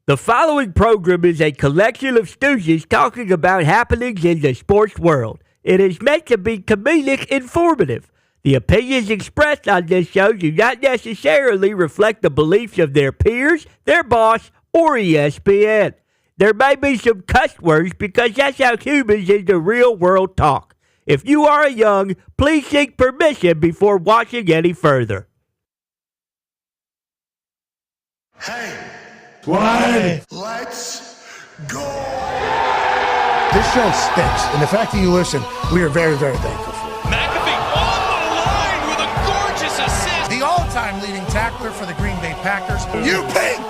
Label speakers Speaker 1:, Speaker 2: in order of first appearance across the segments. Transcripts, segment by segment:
Speaker 1: The following program is a collection of stooges talking about happenings in the sports world. It is meant to be comedic informative. The opinions expressed on this show do not necessarily reflect the beliefs of their peers, their boss, or ESPN. There may be some cuss words because that's how humans in the real world talk. If you are young, please seek permission before watching any further.
Speaker 2: Hey,
Speaker 3: 20.
Speaker 2: let's go.
Speaker 3: This show stinks, and the fact that you listen, we are very, very thankful for.
Speaker 4: McAfee on the line with a gorgeous assist.
Speaker 3: The all-time leading tackler for the Green Bay Packers.
Speaker 2: You pink.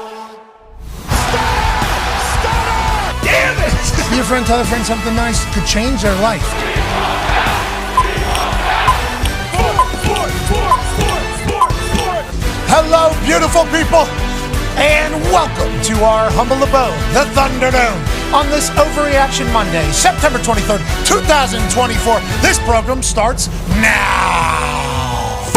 Speaker 3: Damn it! Be a friend, tell a friend something nice could change their life. Hello, beautiful people, and welcome to our humble abode, the Thunderdome, on this Overreaction Monday, September 23rd, 2024. This program starts now.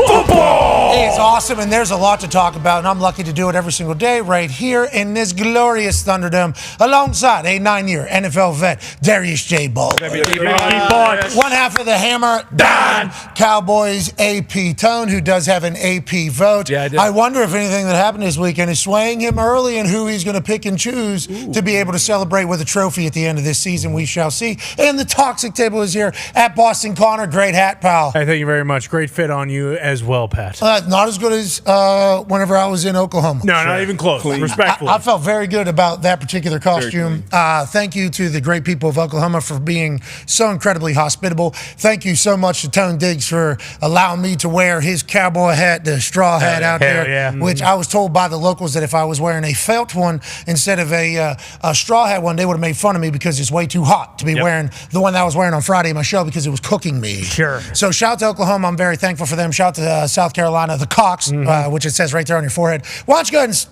Speaker 3: Football is awesome, and there's a lot to talk about, and I'm lucky to do it every single day right here in this glorious Thunderdome alongside a 9-year NFL vet, Darius J. Ball. One half of the hammer, Dahn. Cowboys AP Tone, who does have an AP vote.
Speaker 5: Yeah, I do.
Speaker 3: I wonder if anything that happened this weekend is swaying him early and who he's going to pick and choose to be able to celebrate with a trophy at the end of this season. We shall see. And the Toxic Table is here at Boston Connor. Great hat, pal.
Speaker 5: Hey, thank you very much. Great fit on you as well, Pat.
Speaker 3: Not as good as whenever I was in Oklahoma.
Speaker 5: No, not even close. Respectfully.
Speaker 3: I felt very good about that particular costume. Thank you to the great people of Oklahoma for being so incredibly hospitable. Thank you so much to Tone Diggs for allowing me to wear his cowboy hat, the straw hat out there, which I was told by the locals that if I was wearing a felt one instead of a straw hat one, they would have made fun of me because it's way too hot to be wearing the one that I was wearing on Friday in my show because it was cooking me.
Speaker 5: Sure.
Speaker 3: So shout out to Oklahoma. I'm very thankful for them. Shout out to South Carolina, the Cox, which it says right there on your forehead. Why don't you go ahead and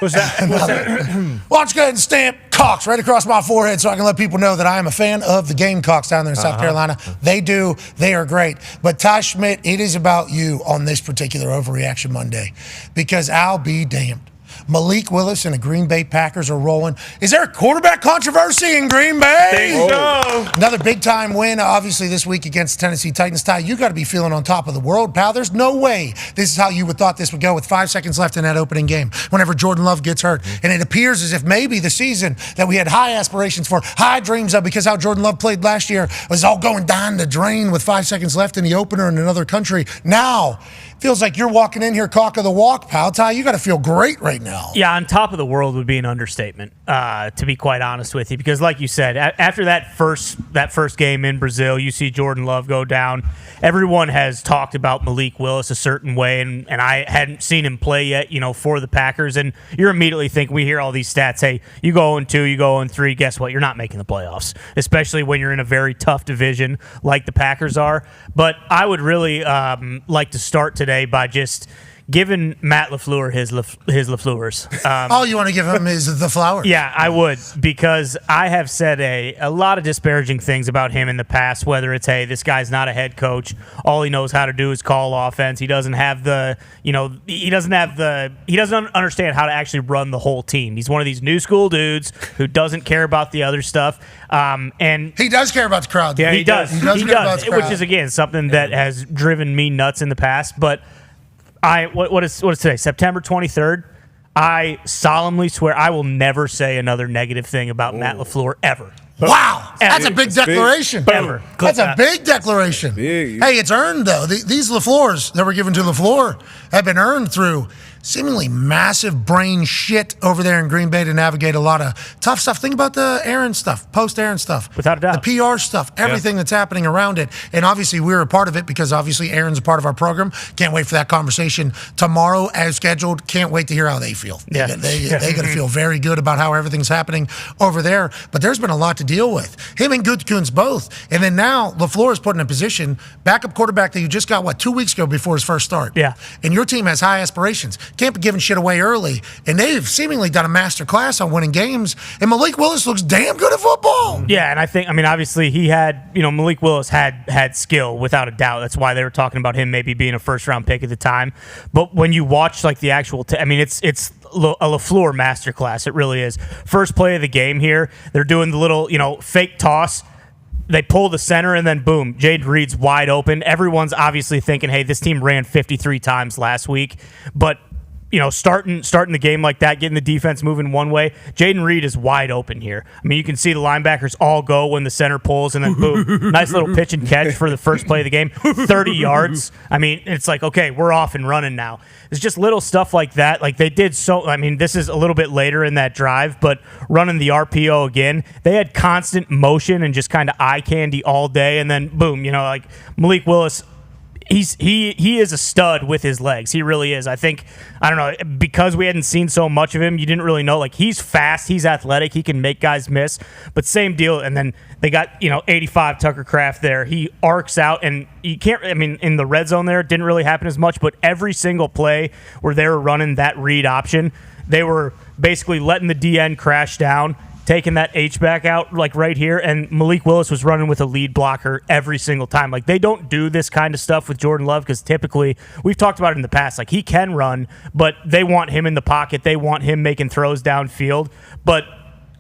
Speaker 5: What's that?
Speaker 3: why don't you go ahead and stamp Cox right across my forehead so I can let people know that I am a fan of the Gamecocks down there in South Carolina. They are great. But Ty Schmidt, it is about you on this particular Overreaction Monday because I'll be damned. Malik Willis and the Green Bay Packers are rolling. Is there a quarterback controversy in Green Bay?
Speaker 5: Think so.
Speaker 3: Another big-time win, obviously, this week against the Tennessee Titans. Ty, you got to be feeling on top of the world, pal. There's no way this is how you would thought this would go with 5 seconds left in that opening game whenever Jordan Love gets hurt. And it appears as if maybe the season that we had high aspirations for, high dreams of, because how Jordan Love played last year was all going down the drain with 5 seconds left in the opener in another country. Now, feels like you're walking in here cock of the walk, pal. Ty, you got to feel great right now.
Speaker 6: Yeah, on top of the world would be an understatement, to be quite honest with you. Because like you said, after that first game in Brazil, you see Jordan Love go down. Everyone has talked about Malik Willis a certain way, and I hadn't seen him play yet, for the Packers. And you're immediately thinking, we hear all these stats, hey, you go 0-2, you go 0-3, guess what? You're not making the playoffs, especially when you're in a very tough division like the Packers are. But I would really like to start today by just giving Matt LaFleur his LaFleurs.
Speaker 3: All you want to give him is the flowers.
Speaker 6: Yeah, I would, because I have said a lot of disparaging things about him in the past, whether it's, hey, this guy's not a head coach. All he knows how to do is call offense. He doesn't have he doesn't understand how to actually run the whole team. He's one of these new school dudes who doesn't care about the other stuff. And
Speaker 3: he does care about the crowd.
Speaker 6: Yeah, he does.
Speaker 3: He does care about the crowd.
Speaker 6: Which is, again, something that has driven me nuts in the past. But what is today? September 23rd. I solemnly swear I will never say another negative thing about Matt LaFleur ever.
Speaker 3: Wow,
Speaker 6: Ever.
Speaker 3: that's a big declaration.
Speaker 6: Ever.
Speaker 3: That's a big declaration.
Speaker 5: Big.
Speaker 3: Hey, it's earned, though. These LaFleurs that were given to LaFleur have been earned through seemingly massive brain shit over there in Green Bay to navigate a lot of tough stuff. Think about the Aaron stuff, post-Aaron stuff.
Speaker 6: Without a doubt.
Speaker 3: The PR stuff, everything that's happening around it. And obviously, we're a part of it because obviously Aaron's a part of our program. Can't wait for that conversation tomorrow as scheduled. Can't wait to hear how they feel.
Speaker 6: Yeah.
Speaker 3: They're going to feel very good about how everything's happening over there. But there's been a lot to deal with. Him and Gutekunst both. And then now LaFleur is put in a position, backup quarterback that you just got, 2 weeks ago before his first start.
Speaker 6: Yeah.
Speaker 3: And your team has high aspirations. Can't be giving shit away early. And they've seemingly done a master class on winning games. And Malik Willis looks damn good at football.
Speaker 6: Yeah, and I mean, obviously he had, Malik Willis had skill without a doubt. That's why they were talking about him maybe being a first-round pick at the time. But when you watch like the actual, it's a LaFleur masterclass. It really is. First play of the game here, they're doing the little, fake toss. They pull the center, and then boom, Jaden Reed's wide open. Everyone's obviously thinking, hey, this team ran 53 times last week. But, starting the game like that, getting the defense moving one way, Jaden Reed is wide open here. I mean, you can see the linebackers all go when the center pulls, and then boom, nice little pitch and catch for the first play of the game, 30 yards. I mean, it's like, okay, we're off and running now. It's just little stuff like that. Like they did this is a little bit later in that drive, but running the RPO again, they had constant motion and just kind of eye candy all day. And then boom, like Malik Willis, he is a stud with his legs. He really is. I think, I don't know, because we hadn't seen so much of him, you didn't really know. Like, he's fast, he's athletic, he can make guys miss. But same deal. And then they got, 85 Tucker Kraft there. He arcs out, and you can't, in the red zone there, it didn't really happen as much. But every single play where they were running that read option, they were basically letting the DN crash down, taking that H-back out, like right here, and Malik Willis was running with a lead blocker every single time. Like, they don't do this kind of stuff with Jordan Love because typically, we've talked about it in the past, like, he can run, but they want him in the pocket. They want him making throws downfield. But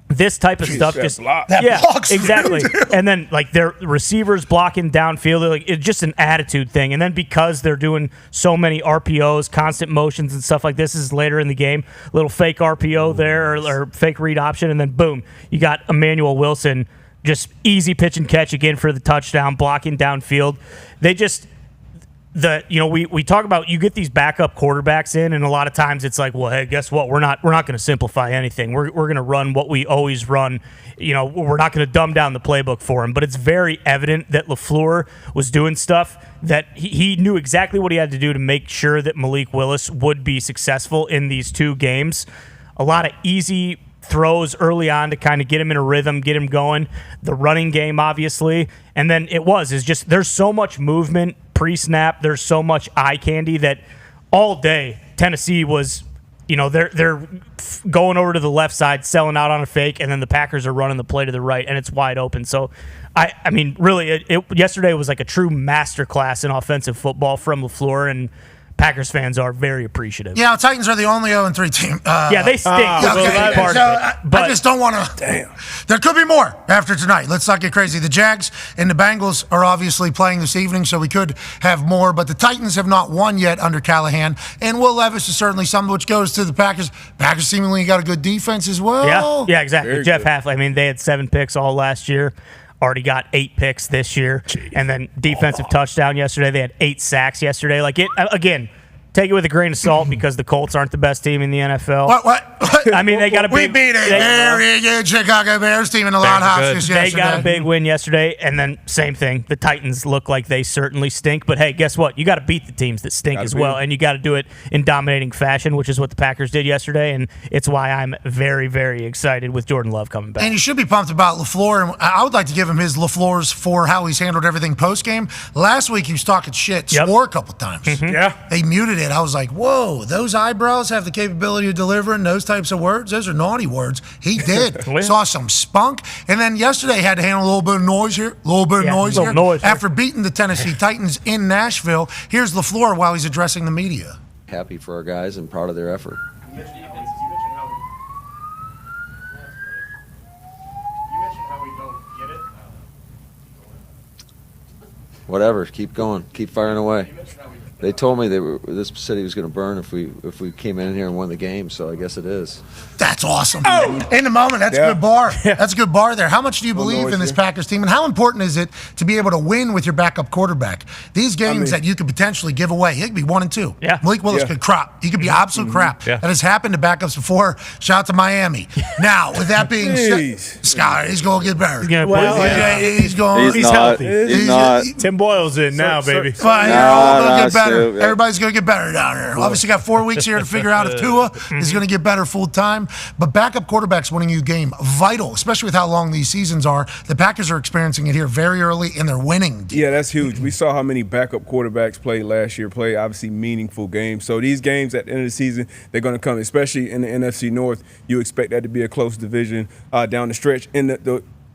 Speaker 6: this type of stuff just
Speaker 3: blocks
Speaker 6: exactly. And then like their receivers blocking downfield, like it's just an attitude thing. And then because they're doing so many RPOs, constant motions and stuff like this is later in the game, little fake RPO there or fake read option, and then boom, you got Emmanuel Wilson, just easy pitch and catch again for the touchdown, blocking downfield. They just we talk about, you get these backup quarterbacks in, and a lot of times it's like, well, hey, guess what? We're not going to simplify anything. We're going to run what we always run. We're not going to dumb down the playbook for him. But it's very evident that LaFleur was doing stuff that he knew exactly what he had to do to make sure that Malik Willis would be successful in these two games. A lot of easy throws early on to kind of get him in a rhythm, get him going. The running game, obviously. And then there's so much movement pre-snap. There's so much eye candy that all day Tennessee was, they're going over to the left side, selling out on a fake, and then the Packers are running the play to the right, and it's wide open. So, really, yesterday was like a true masterclass in offensive football from LaFleur, and Packers fans are very appreciative.
Speaker 3: Yeah, Titans are the only 0-3 team.
Speaker 6: They stink.
Speaker 3: I just don't want to. Damn. There could be more after tonight. Let's not get crazy. The Jags and the Bengals are obviously playing this evening, so we could have more. But the Titans have not won yet under Callahan. And Will Levis is certainly something, which goes to the Packers. Packers seemingly got a good defense as well.
Speaker 6: Yeah, exactly.
Speaker 7: Very
Speaker 6: Jeff
Speaker 7: good.
Speaker 6: Halfley, they had 7 picks all last year. Already got 8 picks this year.
Speaker 7: Jeez.
Speaker 6: And then defensive touchdown yesterday. They had 8 sacks yesterday. Again, take it with a grain of salt because the Colts aren't the best team in the NFL.
Speaker 3: What?
Speaker 6: They got a big.
Speaker 3: We beat a very good Chicago Bears team in the Loud House yesterday.
Speaker 6: They got a big win yesterday, and then same thing. The Titans look like they certainly stink, but hey, guess what? You got to beat the teams that stink as well, and you got to do it in dominating fashion, which is what the Packers did yesterday, and it's why I'm very, very excited with Jordan Love coming back.
Speaker 3: And you should be pumped about LaFleur, and I would like to give him his LaFleur's for how he's handled everything post-game. Last week he was talking shit, swore a couple times.
Speaker 6: Mm-hmm.
Speaker 5: Yeah.
Speaker 3: They muted it. I was like, whoa, those eyebrows have the capability of delivering those types of words? Those are naughty words. He did. Saw some spunk. And then yesterday had to handle a little bit of noise here, after beating the Tennessee Titans in Nashville. Here's LaFleur while he's addressing the media.
Speaker 8: Happy for our guys and proud of their effort.
Speaker 9: You mentioned how we don't get it.
Speaker 8: Whatever, keep going, keep firing away. They told me this city was going to burn if we came in here and won the game, so I guess it is.
Speaker 3: That's awesome. In the moment, that's a good bar. That's a good bar there. How much do you believe in this Packers team, and how important is it to be able to win with your backup quarterback? These games that you could potentially give away, it could be 1-2.
Speaker 6: Yeah.
Speaker 3: Malik Willis could crop. He could be absolute crap.
Speaker 5: Yeah.
Speaker 3: That has happened to backups before. Shout out to Miami. Now, with that being said, Scott, he's going to get better.
Speaker 6: He's
Speaker 3: He's going.
Speaker 6: He's healthy.
Speaker 8: He's not.
Speaker 5: Tim Boyle's in now, baby.
Speaker 3: Fine.
Speaker 8: No,
Speaker 3: He'll get better. better.
Speaker 7: Yeah.
Speaker 3: Everybody's going to get better down here. Obviously, got 4 weeks here to figure out if Tua is going to get better full time. But backup quarterbacks winning you a game, vital, especially with how long these seasons are. The Packers are experiencing it here very early, and they're winning.
Speaker 7: Yeah, that's huge. We saw how many backup quarterbacks played last year, play obviously meaningful games. So these games at the end of the season, they're going to come, especially in the NFC North. You expect that to be a close division down the stretch. And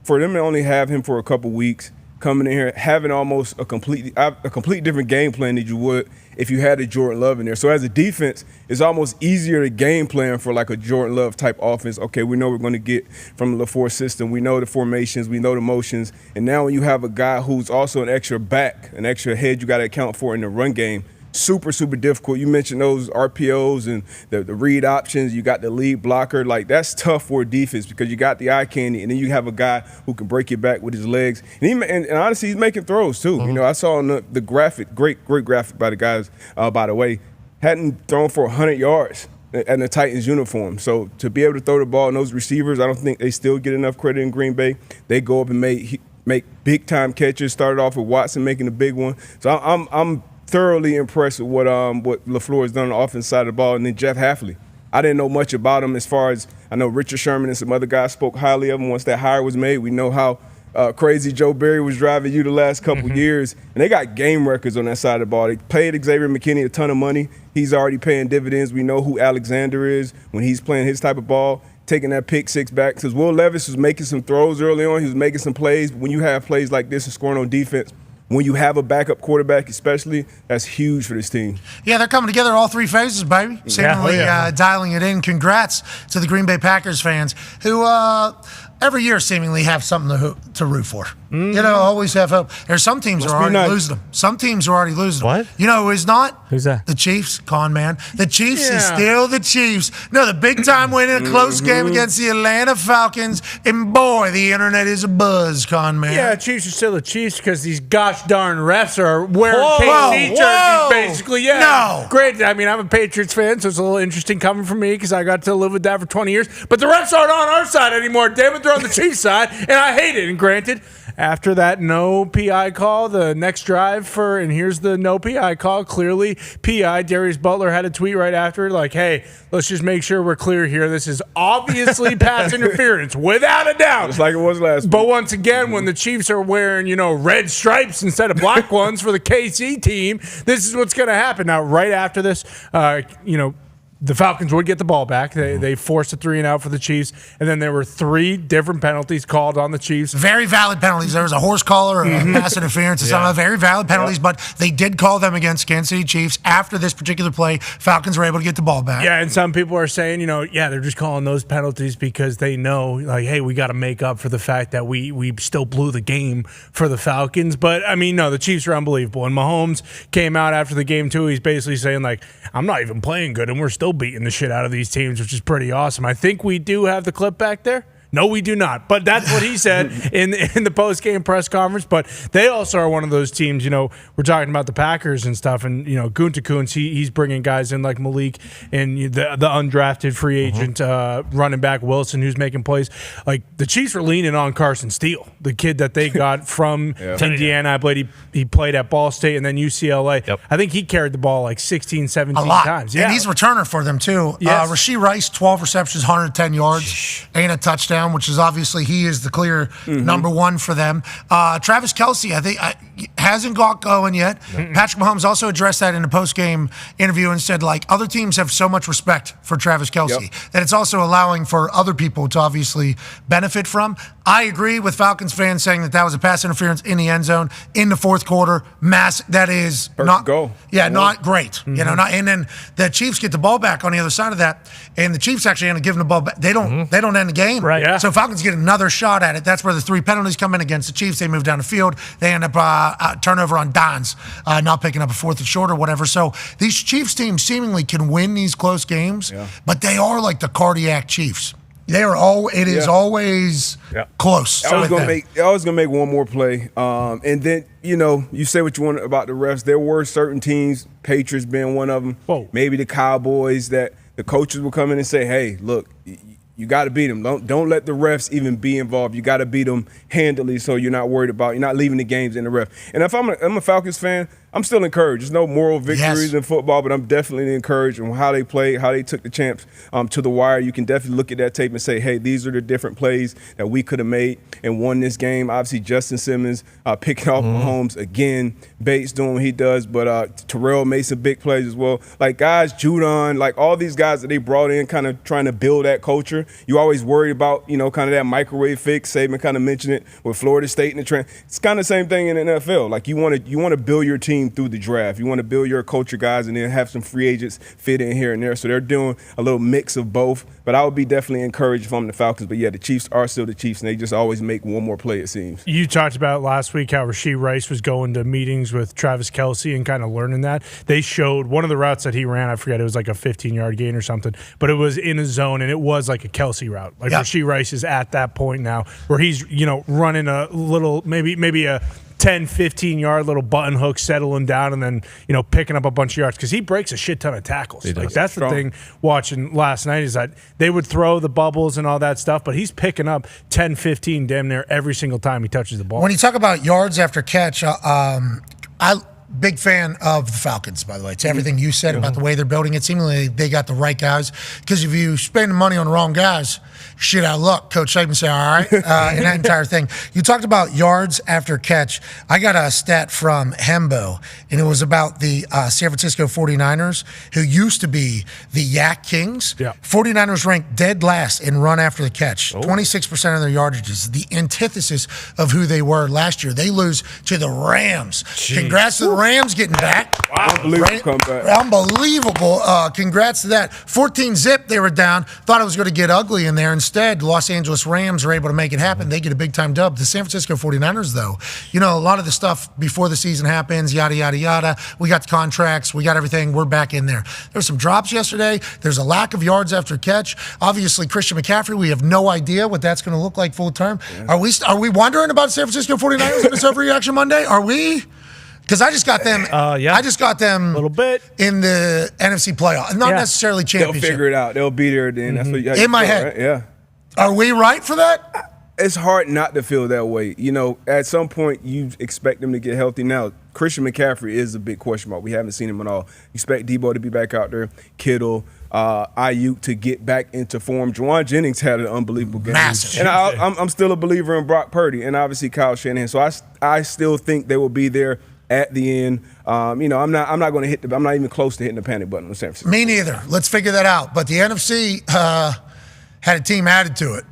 Speaker 7: for them to only have him for a couple weeks, coming in here, having almost a complete different game plan than you would if you had a Jordan Love in there. So as a defense, it's almost easier to game plan for like a Jordan Love type offense. Okay, we know we're going to get from the LaFleur system. We know the formations. We know the motions. And now when you have a guy who's also an extra back, an extra head you got to account for in the run game, super, super difficult. You mentioned those RPOs and the read options. You got the lead blocker. Like, that's tough for a defense because you got the eye candy, and then you have a guy who can break it back with his legs. And honestly, he's making throws, too. You know, I saw on the graphic, great graphic by the guys, by the way, hadn't thrown for 100 yards in the Titans uniform. So to be able to throw the ball in those receivers, I don't think they still get enough credit in Green Bay. They go up and make big-time catches, started off with Watson making a big one. So I'm thoroughly impressed with what LaFleur has done on the offense side of the ball. And then Jeff Hafley. I didn't know much about him as far as I know Richard Sherman and some other guys spoke highly of him once that hire was made. We know how crazy Joe Barry was driving you the last couple years. And they got game records on that side of the ball. They paid Xavier McKinney a ton of money. He's already paying dividends. We know who Alexander is when he's playing his type of ball, taking that pick six back. Because Will Levis was making some throws early on. He was making some plays. But when you have plays like this and scoring on defense, when you have a backup quarterback especially, that's huge for this team.
Speaker 3: Yeah, they're coming together all three phases, baby. Seemingly dialing it in. Congrats to the Green Bay Packers fans who every year seemingly have something to root for. You know, always have hope. There's some teams are already losing them. Some teams are already losing them.
Speaker 6: What?
Speaker 3: You know who is not?
Speaker 6: Who's that?
Speaker 3: The Chiefs, con man. The Chiefs is still the Chiefs. No, the big time win in a close game against the Atlanta Falcons. And boy, the internet is a buzz, con man.
Speaker 5: Yeah, Chiefs are still the Chiefs because these gosh darn refs are wearing KC jerseys, basically. Yeah.
Speaker 3: No.
Speaker 5: Great. I mean, I'm a Patriots fan, so it's a little interesting coming from me because I got to live with that for 20 years. But the refs aren't on our side anymore. Damn it, they're on the Chiefs side, and I hate it. And granted, after that no PI call, the next drive and here's the no PI call, clearly PI, Darius Butler had a tweet right after, like, hey, let's just make sure we're clear here. This is obviously pass interference, without a doubt.
Speaker 7: Just like it was last week.
Speaker 5: But once again, when the Chiefs are wearing, red stripes instead of black ones for the KC team, this is what's going to happen. Now, right after this, the Falcons would get the ball back. They forced a 3-and-out for the Chiefs, and then there were 3 different penalties called on the Chiefs.
Speaker 3: Very valid penalties. There was a horse collar, a pass interference, and some of very valid penalties, but they did call them against Kansas City Chiefs. After this particular play, Falcons were able to get the ball back.
Speaker 5: Yeah, and some people are saying, they're just calling those penalties because they know, like, hey, we got to make up for the fact that we still blew the game for the Falcons. But, I mean, no, the Chiefs are unbelievable. And Mahomes came out after the game, too. He's basically saying, like, I'm not even playing good, and we're still beating the shit out of these teams, which is pretty awesome. I think we do have the clip back there. No, we do not. But that's what he said in the post-game press conference. But they also are one of those teams, we're talking about the Packers and stuff. And, Gutekunst, he's bringing guys in like Malik and the undrafted free agent running back Wilson, who's making plays. Like, the Chiefs are leaning on Carson Steele, the kid that they got from Indiana. I believe he played at Ball State and then UCLA. Yep. I think he carried the ball like 16, 17 times. Yeah.
Speaker 3: And he's a returner for them, too.
Speaker 5: Yes.
Speaker 3: Rashee Rice, 12 receptions, 110 yards, and a touchdown, which is obviously he is the clear number one for them. Travis Kelce, I think, hasn't got going yet. Patrick Mahomes also addressed that in a post-game interview and said, like, other teams have so much respect for Travis Kelce that it's also allowing for other people to obviously benefit from. I agree with Falcons fans saying that was a pass interference in the end zone in the fourth quarter. That is not
Speaker 7: go.
Speaker 3: Yeah, not great. And then the Chiefs get the ball back on the other side of that, and the Chiefs actually end up giving the ball back. They don't end the game.
Speaker 5: Right. Yeah.
Speaker 3: So Falcons get another shot at it. That's where the 3 penalties come in against the Chiefs. They move down the field. They end up turnover on Dahn's, not picking up a 4th and short or whatever. So these Chiefs teams seemingly can win these close games, but they are like the cardiac Chiefs. They are it is always close.
Speaker 7: I was gonna make one more play, and then you say what you want about the refs. There were certain teams, Patriots being one of them, maybe the Cowboys, that the coaches will come in and say, "Hey, look, you got to beat them. Don't let the refs even be involved. You got to beat them handily, so you're not worried about you're not leaving the games in the ref." And if I'm a Falcons fan, I'm still encouraged. There's no moral victories in football, but I'm definitely encouraged on how they played, how they took the champs to the wire. You can definitely look at that tape and say, hey, these are the different plays that we could have made and won this game. Obviously, Justin Simmons picking off Mahomes again. Bates doing what he does, but Terrell made some big plays as well. Like, guys, Judon, like all these guys that they brought in kind of trying to build that culture. You always worry about, kind of that microwave fix. Saban kind of mentioned it with Florida State and the trend. It's kind of the same thing in the NFL. Like, you want to build your team through the draft. You want to build your culture guys and then have some free agents fit in here and there. So they're doing a little mix of both. But I would be definitely encouraged if I'm the Falcons. But, yeah, the Chiefs are still the Chiefs, and they just always make one more play, it seems.
Speaker 5: You talked about last week how Rashee Rice was going to meetings with Travis Kelce and kind of learning that. They showed one of the routes that he ran, I forget, it was like a 15-yard gain or something, but it was in a zone, and it was like a Kelce route. Like, Rashee Rice is at that point now where he's, running a little, maybe a 10, 15-yard little button hook, settling down, and then, picking up a bunch of yards because he breaks a shit ton of tackles. Like, that's the thing watching last night is that they would throw the bubbles and all that stuff, but he's picking up 10, 15 damn near every single time he touches the ball.
Speaker 3: When you talk about yards after catch, big fan of the Falcons, by the way. It's everything you said about the way they're building it. Seemingly, they got the right guys. Because if you spend money on the wrong guys, shit out of luck. Coach Saban say, all right, in that entire thing. You talked about yards after catch. I got a stat from Hembo, and it was about the San Francisco 49ers, who used to be the Yak Kings. 49ers ranked dead last in run after the catch. 26% of their yardages. The antithesis of who they were last year. They lose to the Rams. Congrats to the Rams getting back. Unbelievable. Congrats to that. 14-zip, they were down. Thought it was going to get ugly in there. Instead, Los Angeles Rams are able to make it happen. They get a big-time dub. The San Francisco 49ers, though, a lot of the stuff before the season happens, yada, yada, yada. We got the contracts. We got everything. We're back in there. There's some drops yesterday. There's a lack of yards after catch. Obviously, Christian McCaffrey, we have no idea what that's going to look like full-term. Are we wondering about the San Francisco 49ers in this Overreaction Monday? Are we? Because I just got them. I just got them a little bit in the NFC playoff, not necessarily championship.
Speaker 7: They'll figure it out. They'll be there then. That's what you
Speaker 3: in my head.
Speaker 7: Right? Yeah.
Speaker 3: Are we right for that?
Speaker 7: It's hard not to feel that way. At some point you expect them to get healthy. Now, Christian McCaffrey is a big question mark. We haven't seen him at all. Expect Debo to be back out there. Kittle, Ayuk to get back into form. Juwan Jennings had an unbelievable game.
Speaker 3: Massive.
Speaker 7: And I'm still a believer in Brock Purdy and obviously Kyle Shanahan. So I still think they will be there at the end. I'm not going to hit I'm not even close to hitting the panic button on San Francisco.
Speaker 3: Me neither. Let's figure that out. But the NFC had a team added to it.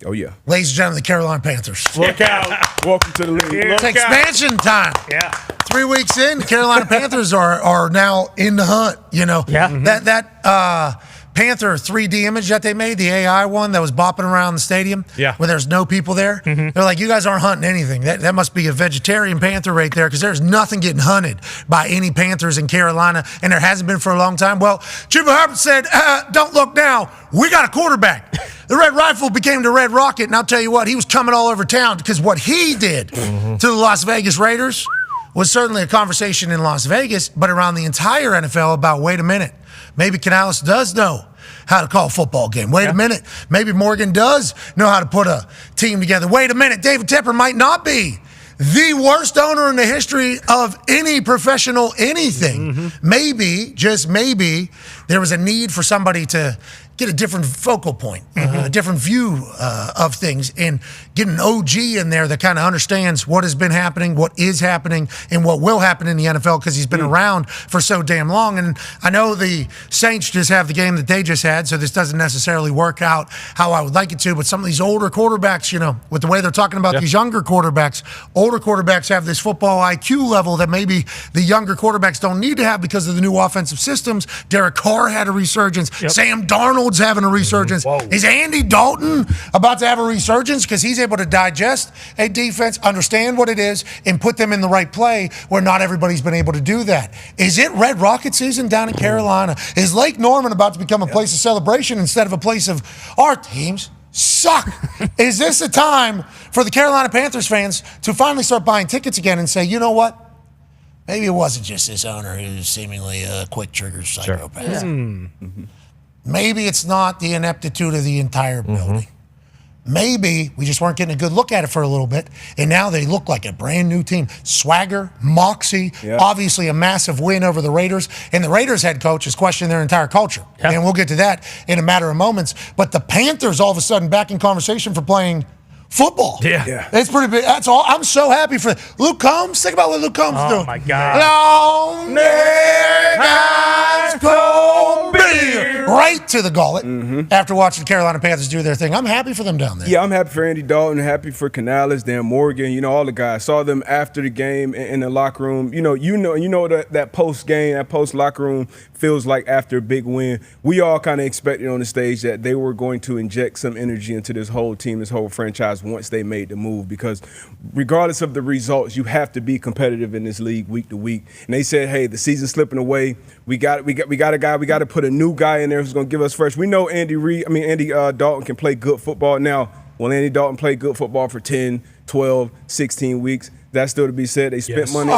Speaker 7: Oh, yeah.
Speaker 3: Ladies and gentlemen, the Carolina Panthers.
Speaker 5: Look out.
Speaker 7: Welcome to the league.
Speaker 3: It's expansion time.
Speaker 6: Yeah.
Speaker 3: 3 weeks in, the Carolina Panthers are now in the hunt. That Panther 3D image that they made, the AI one that was bopping around the stadium, where there's no people there. They're like, you guys aren't hunting anything. That must be a vegetarian panther right there, because there's nothing getting hunted by any Panthers in Carolina, and there hasn't been for a long time. Well, Chuba Hubbard said, don't look now. We got a quarterback. The Red Rifle became the Red Rocket, and I'll tell you what, he was coming all over town, because what he did to the Las Vegas Raiders was certainly a conversation in Las Vegas, but around the entire NFL about, wait a minute, maybe Canales does know how to call a football game. Wait a minute, maybe Morgan does know how to put a team together. Wait a minute, David Tepper might not be the worst owner in the history of any professional anything. Maybe, just maybe, there was a need for somebody to get a different focal point, a different view of things, and get an OG in there that kind of understands what has been happening, what is happening, and what will happen in the NFL, because he's been around for so damn long. And I know the Saints just have the game that they just had, so this doesn't necessarily work out how I would like it to, but some of these older quarterbacks, with the way they're talking about these younger quarterbacks, older quarterbacks have this football IQ level that maybe the younger quarterbacks don't need to have because of the new offensive systems. Derek Carr had a resurgence. Sam Darnold's having a resurgence. Is Andy Dalton about to have a resurgence because he's able to digest a defense, understand what it is, and put them in the right play where not everybody's been able to do that? Is it Red Rocket season down in Carolina? Is Lake Norman about to become a place of celebration instead of a place of our teams suck? Is this a time for the Carolina Panthers fans to finally start buying tickets again and say, you know what? Maybe it wasn't just this owner who's seemingly a quick trigger psychopath. Maybe it's not the ineptitude of the entire building. maybe we just weren't getting a good look at it for a little bit, and now they look like a brand new team. Swagger, moxie, obviously a massive win over the Raiders, and the Raiders head coach is questioning their entire culture, and we'll get to that in a matter of moments. But the Panthers all of a sudden back in conversation for playing football.
Speaker 5: Yeah.
Speaker 3: It's pretty big. That's all. I'm so happy for Luke Combs. Think about what Luke Combs doing.
Speaker 6: Oh, my God.
Speaker 3: Long neck eyes, cold beer. Right to the gullet after watching the Carolina Panthers do their thing. I'm happy for them down there.
Speaker 7: Yeah, I'm happy for Andy Dalton, happy for Canales, Dan Morgan, all the guys. Saw them after the game in the locker room. You know that post-game, that post-locker room feels like after a big win. We all kind of expected on the stage that they were going to inject some energy into this whole team, this whole franchise once they made the move, because regardless of the results, you have to be competitive in this league week to week. And they said, hey, the season's slipping away. We got a guy. We got to put a new guy in there who's going to give us fresh. We know Andy Dalton can play good football. Now, will Andy Dalton play good football for 10, 12, 16 weeks? That's still to be said. They spent money.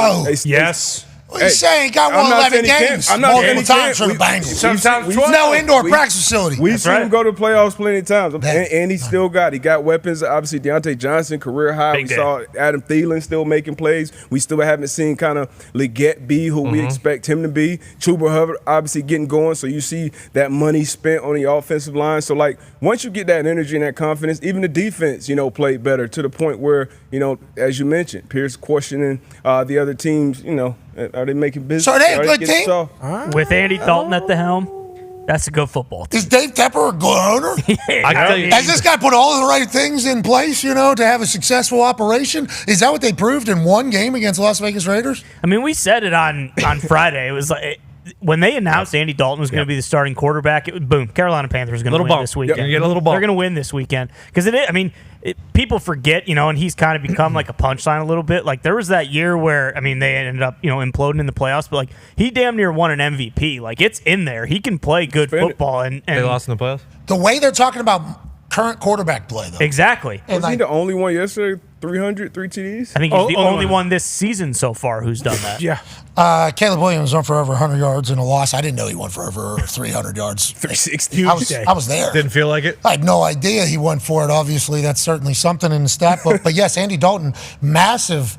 Speaker 5: Yes.
Speaker 3: What are you saying? He got 11 games multiple times for the Bengals.
Speaker 5: Sometimes
Speaker 3: no indoor practice facility.
Speaker 7: We've seen him go to the playoffs plenty of times. And he still got weapons. Obviously, Deontay Johnson, career high. We saw Adam Thielen still making plays. We still haven't seen kind of Leggett be who we expect him to be. Chuba Hubbard obviously getting going. So you see that money spent on the offensive line. So, once you get that energy and that confidence, even the defense, played better to the point where, as you mentioned, Pierce questioning the other teams, are they making business?
Speaker 3: So are they a good team?
Speaker 6: With Andy Dalton at the helm, that's a good football team.
Speaker 3: Is Dave Tepper a good owner?
Speaker 6: I can tell you.
Speaker 3: Has this guy put all the right things in place, to have a successful operation? Is that what they proved in one game against Las Vegas Raiders?
Speaker 6: I mean, we said it on Friday. It was like when they announced Andy Dalton was going to be the starting quarterback, boom, Carolina Panthers are going to win this weekend.
Speaker 10: Yep. Get a little bump.
Speaker 6: They're going to win this weekend. Because people forget, and he's kind of become like a punchline a little bit. Like there was that year where, they ended up, imploding in the playoffs, but he damn near won an MVP. It's in there. He can play good football. And
Speaker 10: they lost in the playoffs?
Speaker 3: The way they're talking about current quarterback play, though.
Speaker 6: Exactly.
Speaker 7: Was he the only one yesterday? 3 TDs?
Speaker 6: I think he's the only one this season so far who's done that.
Speaker 5: Yeah.
Speaker 3: Caleb Williams went for over 100 yards in a loss. I didn't know he went for over 300 yards.
Speaker 7: 360.
Speaker 3: I was there.
Speaker 10: Didn't feel like it?
Speaker 3: I had no idea he went for it. Obviously, that's certainly something in the stat book. But yes, Andy Dalton, massive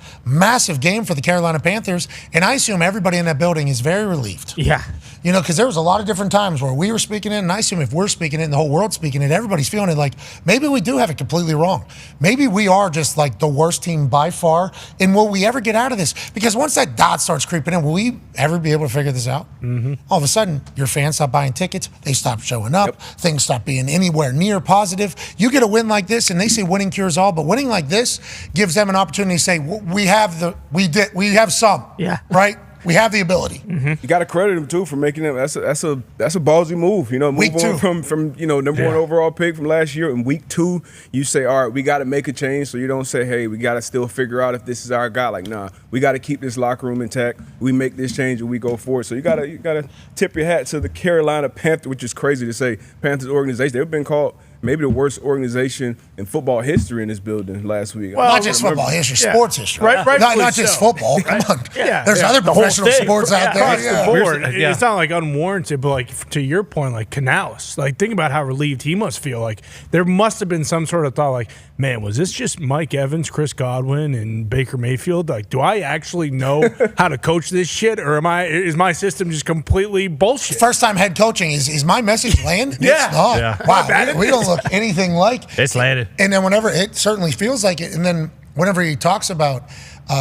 Speaker 3: game for the Carolina Panthers. And I assume everybody in that building is very relieved.
Speaker 6: Yeah.
Speaker 3: Because there was a lot of different times where we were speaking it, and I assume if we're speaking it and the whole world's speaking it, everybody's feeling it like maybe we do have it completely wrong. Maybe we are just the worst team by far. And will we ever get out of this? Because once that dot starts creeping in, will we ever be able to figure this out? All of a sudden, your fans stop buying tickets. They stop showing up. Things stop being anywhere near positive. You get a win like this, and they say winning cures all, but winning like this gives them an opportunity to say, we have some.
Speaker 6: Yeah.
Speaker 3: Right? We have the ability.
Speaker 7: You got to credit him too for making them. That's a ballsy move. Move on from number one overall pick from last year. In week 2, you say, all right, we got to make a change. So you don't say, hey, we got to still figure out if this is our guy. Nah, we got to keep this locker room intact. We make this change and we go forward. So you got to tip your hat to the Carolina Panthers, which is crazy to say. Panthers organization. They've been called maybe the worst organization in football history in this building last week.
Speaker 3: Well, not just football history, sports history.
Speaker 5: Right,
Speaker 3: not just football. Come on.
Speaker 5: Yeah.
Speaker 3: There's other professional sports out there.
Speaker 5: Across the board. It's not unwarranted, but to your point, Canales, think about how relieved he must feel. There must have been some sort of thought man, was this just Mike Evans, Chris Godwin, and Baker Mayfield? Do I actually know how to coach this shit, or is my system just completely bullshit?
Speaker 3: First time head coaching, is my message landing?
Speaker 5: Yeah.
Speaker 3: It's not.
Speaker 10: Yeah.
Speaker 3: Wow, we don't look anything like
Speaker 10: it's landed.
Speaker 3: And then whenever it certainly feels like it, and then whenever he talks about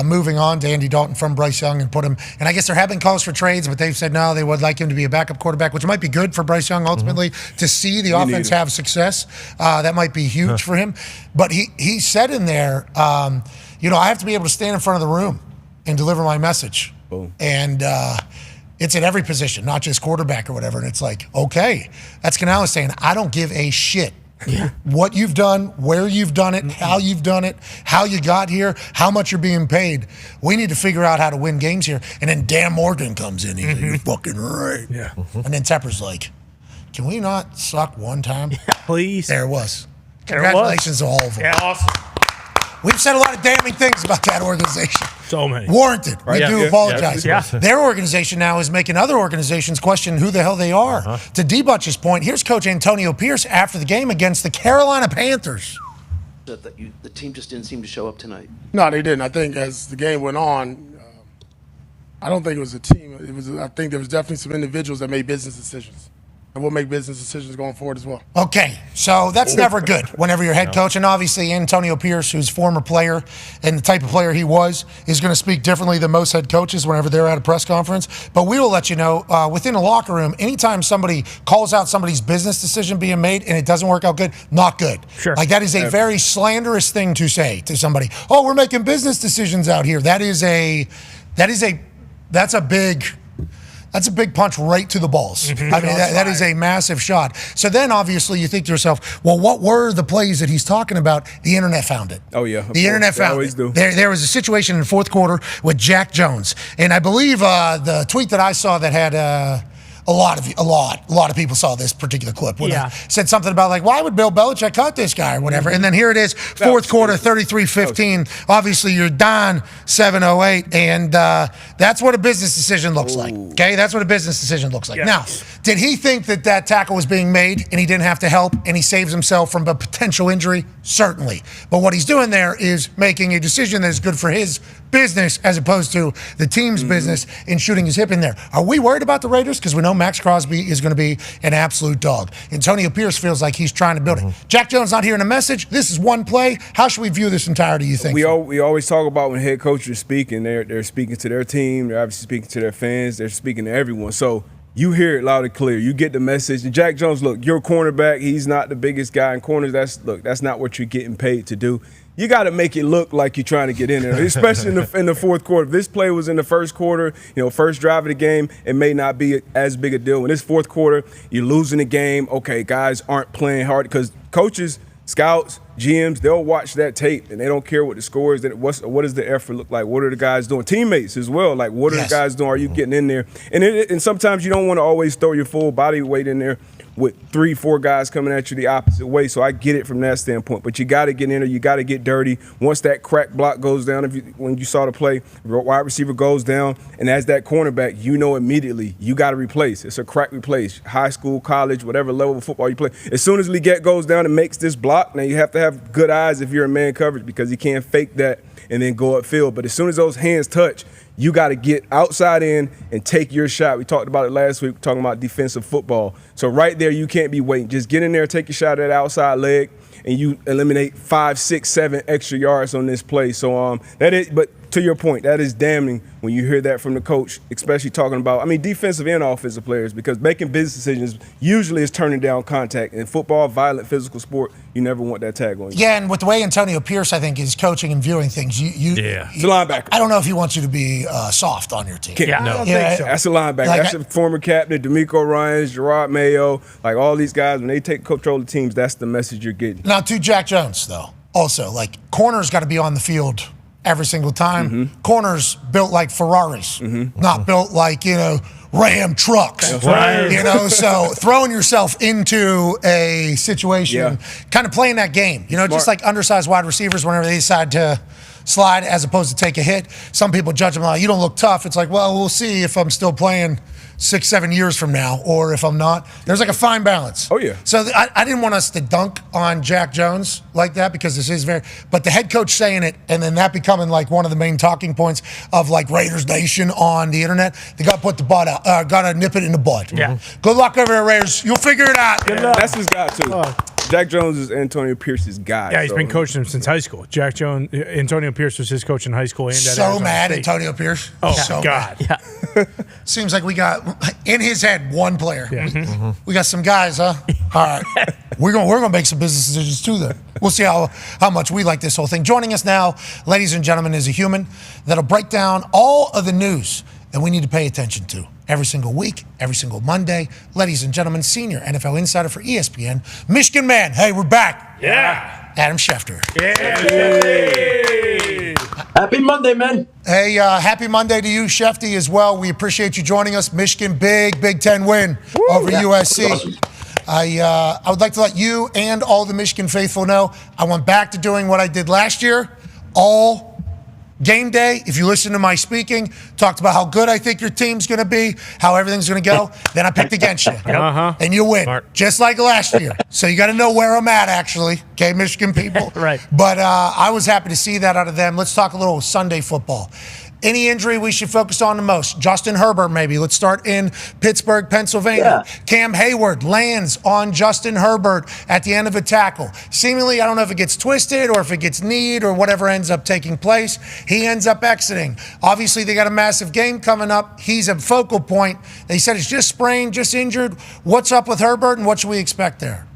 Speaker 3: moving on to Andy Dalton from Bryce Young and put him, and I guess there have been calls for trades, but they've said no, they would like him to be a backup quarterback, which might be good for Bryce Young ultimately to see the offense have success. That might be huge for him. But he said in there, I have to be able to stand in front of the room and deliver my message.
Speaker 7: Boom.
Speaker 3: And it's at every position, not just quarterback or whatever. And it's okay, that's Canales saying, I don't give a shit. What you've done, where you've done it, how you've done it, how you got here, how much you're being paid. We need to figure out how to win games here. And then Dan Morgan comes in. He's like, you're fucking right.
Speaker 5: Yeah.
Speaker 3: And then Tepper's like, can we not suck one time?
Speaker 6: Yeah, please.
Speaker 3: There it was. Congratulations to all of them.
Speaker 6: Yeah, awesome.
Speaker 3: We've said a lot of damning things about that organization.
Speaker 5: So many.
Speaker 3: Warranted. We do apologize.
Speaker 6: Yeah.
Speaker 3: Their organization now is making other organizations question who the hell they are. To D-Butch's point, here's Coach Antonio Pierce after the game against the Carolina Panthers.
Speaker 10: that the team just didn't seem to show up tonight?
Speaker 11: No, they didn't. I think as the game went on, I don't think it was a team. I think there was definitely some individuals that made business decisions. And we'll make business decisions going forward as well.
Speaker 3: Okay, so that's never good whenever you're head coach. And obviously Antonio Pierce, who's a former player and the type of player he was, is going to speak differently than most head coaches whenever they're at a press conference. But we will let you know, within a locker room, anytime somebody calls out somebody's business decision being made and it doesn't work out good, not good.
Speaker 6: Sure.
Speaker 3: Like that is a very slanderous thing to say to somebody. Oh, we're making business decisions out here. That's a big punch right to the balls. I mean, that is a massive shot. So then, obviously, you think to yourself, well, what were the plays that he's talking about? The internet found it.
Speaker 7: Oh, yeah.
Speaker 3: The internet found it. There was a situation in the fourth quarter with Jack Jones. And I believe the tweet that I saw that had a lot of people saw this particular clip. Said something about, like, why would Bill Belichick cut this guy or whatever? And then here it is, fourth quarter, 33-15. Obviously, you're Dahn 708, and that's what a business decision looks like. Okay, that's what a business decision looks like.
Speaker 5: Yes.
Speaker 3: Now, did he think that tackle was being made and he didn't have to help and he saves himself from a potential injury? Certainly. But what he's doing there is making a decision that is good for his business as opposed to the team's business in shooting his hip in there. Are we worried about the Raiders? Because we know Max Crosby is going to be an absolute dog. Antonio Pierce feels like he's trying to build it. Jack Jones not hearing a message. This is one play. How should we view this entirety, you think?
Speaker 7: We always talk about when head coaches are speaking, they're speaking to their team, they're obviously speaking to their fans, they're speaking to everyone. So you hear it loud and clear. You get the message. And Jack Jones, look, you're a cornerback. He's not the biggest guy in corners. That's not what you're getting paid to do. You got to make it look like you're trying to get in there, especially in the fourth quarter. If this play was in the first quarter, first drive of the game, it may not be as big a deal. In this fourth quarter, you're losing the game. Okay, guys aren't playing hard because coaches, scouts, GMs, they'll watch that tape and they don't care what the score is. What does the effort look like? What are the guys doing? Teammates as well. Like, what are the guys doing? Are you getting in there? And sometimes you don't want to always throw your full body weight in there with 3-4 guys coming at you the opposite way. So I get it from that standpoint. But you got to get in there. You got to get dirty. Once that crack block goes down, when you saw the play, wide receiver goes down, and as that cornerback, you know immediately you got to replace. It's a crack replace. High school, college, whatever level of football you play. As soon as Leggett goes down and makes this block, now you have to have good eyes if you're in man coverage because you can't fake that and then go upfield. But as soon as those hands touch, you got to get outside in and take your shot. We talked about it last week, talking about defensive football. So right there, you can't be waiting. Just get in there, take your shot at that outside leg, and you eliminate 5, 6, 7 extra yards on this play. So but to your point, that is damning when you hear that from the coach, especially talking about, defensive and offensive players, because making business decisions usually is turning down contact. In football, violent, physical sport, you never want that tag on you.
Speaker 3: Yeah, and with the way Antonio Pierce, I think, is coaching and viewing things,
Speaker 7: it's a linebacker.
Speaker 3: I don't know if he wants you to be soft on your team.
Speaker 7: I don't think so. That's a linebacker. That's a former captain, D'Amico Ryans, Gerard Mayo, like all these guys, when they take control of the teams, that's the message you're getting.
Speaker 3: Now, to Jack Jones, though, also, corners got to be on the field every single time. Corners built like Ferraris, not built like, Ram trucks. Right. So throwing yourself into a situation, kind of playing that game, just like undersized wide receivers whenever they decide to slide as opposed to take a hit. Some people judge them like, you don't look tough. It's like, well, we'll see if I'm still playing 6-7 years from now or if I'm not. There's like a fine balance.
Speaker 7: Oh, yeah.
Speaker 3: So I didn't want us to dunk on Jack Jones like that because this is but the head coach saying it and then that becoming like one of the main talking points of like Raiders Nation on the internet, they got to put the butt out, got to nip it in the bud.
Speaker 6: Yeah.
Speaker 3: Good luck over there, Raiders. You'll figure it out.
Speaker 5: Good luck.
Speaker 7: That's his guy, too. Jack Jones is Antonio Pierce's guy.
Speaker 5: Yeah, he's been coaching him since high school. Antonio Pierce was his coach in high school. And
Speaker 3: so mad, State. Antonio Pierce.
Speaker 5: Oh,
Speaker 3: so
Speaker 5: God.
Speaker 3: Yeah. Seems like we got, in his head, one player. Yeah. We got some guys, huh? All right. We're gonna make some business decisions, too, then. We'll see how much we like this whole thing. Joining us now, ladies and gentlemen, is a human that'll break down all of the news that we need to pay attention to. Every single week, every single Monday. Ladies and gentlemen, senior NFL insider for ESPN, Michigan man. Hey, we're back.
Speaker 9: Yeah.
Speaker 3: Adam Schefter.
Speaker 9: Yeah. Happy Monday, man.
Speaker 3: Hey, happy Monday to you, Schefty, as well. We appreciate you joining us. Michigan, Big Ten win over USC. Awesome. I would like to let you and all the Michigan faithful know I went back to doing what I did last year, all Game day, if you listen to my speaking, talked about how good I think your team's going to be, how everything's going to go. Then I picked against you. And you win, just like last year. So you got to know where I'm at, actually. Okay, Michigan people.
Speaker 6: Right.
Speaker 3: But I was happy to see that out of them. Let's talk a little Sunday football. Any injury we should focus on the most? Justin Herbert, maybe. Let's start in Pittsburgh, Pennsylvania. Yeah. Cam Hayward lands on Justin Herbert at the end of a tackle. Seemingly, I don't know if it gets twisted or if it gets kneed or whatever ends up taking place. He ends up exiting. Obviously, they got a massive game coming up. He's a focal point. They said it's just sprained, just injured. What's up with Herbert, and what should we expect there?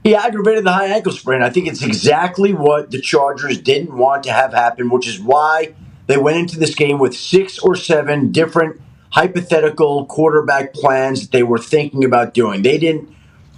Speaker 9: He aggravated the high ankle sprain. I think it's exactly what the Chargers didn't want to have happen, which is why they went into this game with 6 or 7 different hypothetical quarterback plans that they were thinking about doing. They didn't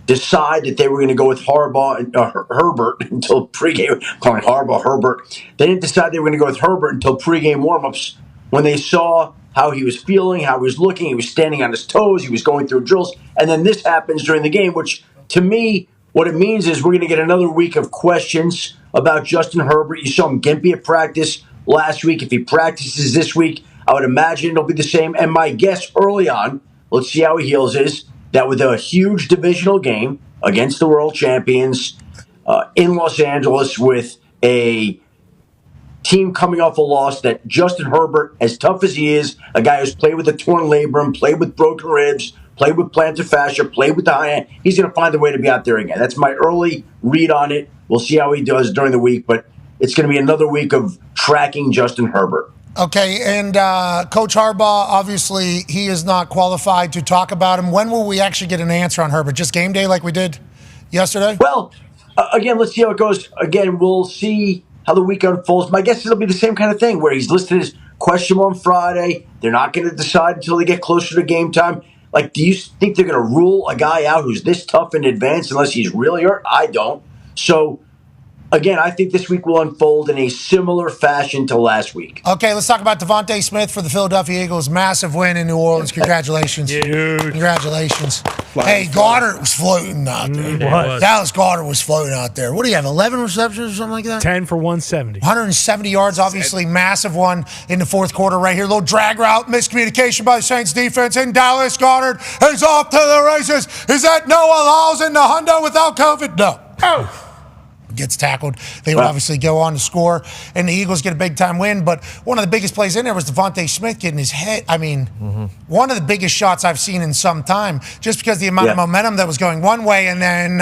Speaker 9: decide that they were going to go with Harbaugh and Herbert until pregame. I'm calling Harbaugh Herbert. They didn't decide they were going to go with Herbert until pregame warmups when they saw how he was feeling, how he was looking. He was standing on his toes. He was going through drills. And then this happens during the game, which to me, what it means is we're going to get another week of questions about Justin Herbert. You saw him gimpy at practice last week. If he practices this week, I would imagine it'll be the same. And my guess early on, let's see how he heals, is that with a huge divisional game against the world champions in Los Angeles with a team coming off a loss, that Justin Herbert, as tough as he is, a guy who's played with a torn labrum, played with broken ribs, played with plantar fascia, played with the high end, he's going to find a way to be out there again. That's my early read on it. We'll see how he does during the week, but it's going to be another week of tracking Justin Herbert.
Speaker 3: Okay, and Coach Harbaugh, obviously, he is not qualified to talk about him. When will we actually get an answer on Herbert? Just game day like we did yesterday?
Speaker 9: Well, again, let's see how it goes. Again, we'll see how the week unfolds. My guess is it'll be the same kind of thing where he's listed as questionable on Friday. They're not going to decide until they get closer to game time. Like, do you think they're going to rule a guy out who's this tough in advance unless he's really hurt? I don't. So, again, I think this week will unfold in a similar fashion to last week.
Speaker 3: Okay, let's talk about Devontae Smith for the Philadelphia Eagles. Massive win in New Orleans. Congratulations.
Speaker 5: Dude.
Speaker 3: Congratulations. Hey, Goddard was floating out there. Dallas Goddard was floating out there. What do you have, 11 receptions or something like that?
Speaker 5: 10 for 170.
Speaker 3: 170 yards, obviously massive one in the fourth quarter right here. Little drag route, miscommunication by the Saints defense. And Dallas Goddard is off to the races. Is that Noah Lyles in the hundo without COVID? No. Oh. Gets tackled. They would obviously go on to score, and the Eagles get a big-time win. But one of the biggest plays in there was Devontae Smith getting his head. I mean, one of the biggest shots I've seen in some time, just because the amount of momentum that was going one way and then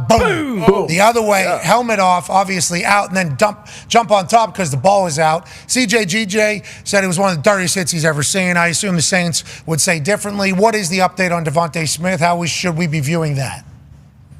Speaker 3: boom, the other way, helmet off, obviously out, and then jump on top because the ball was out. CJ said it was one of the dirtiest hits he's ever seen. I assume the Saints would say differently. What is the update on Devontae Smith? How should we be viewing that?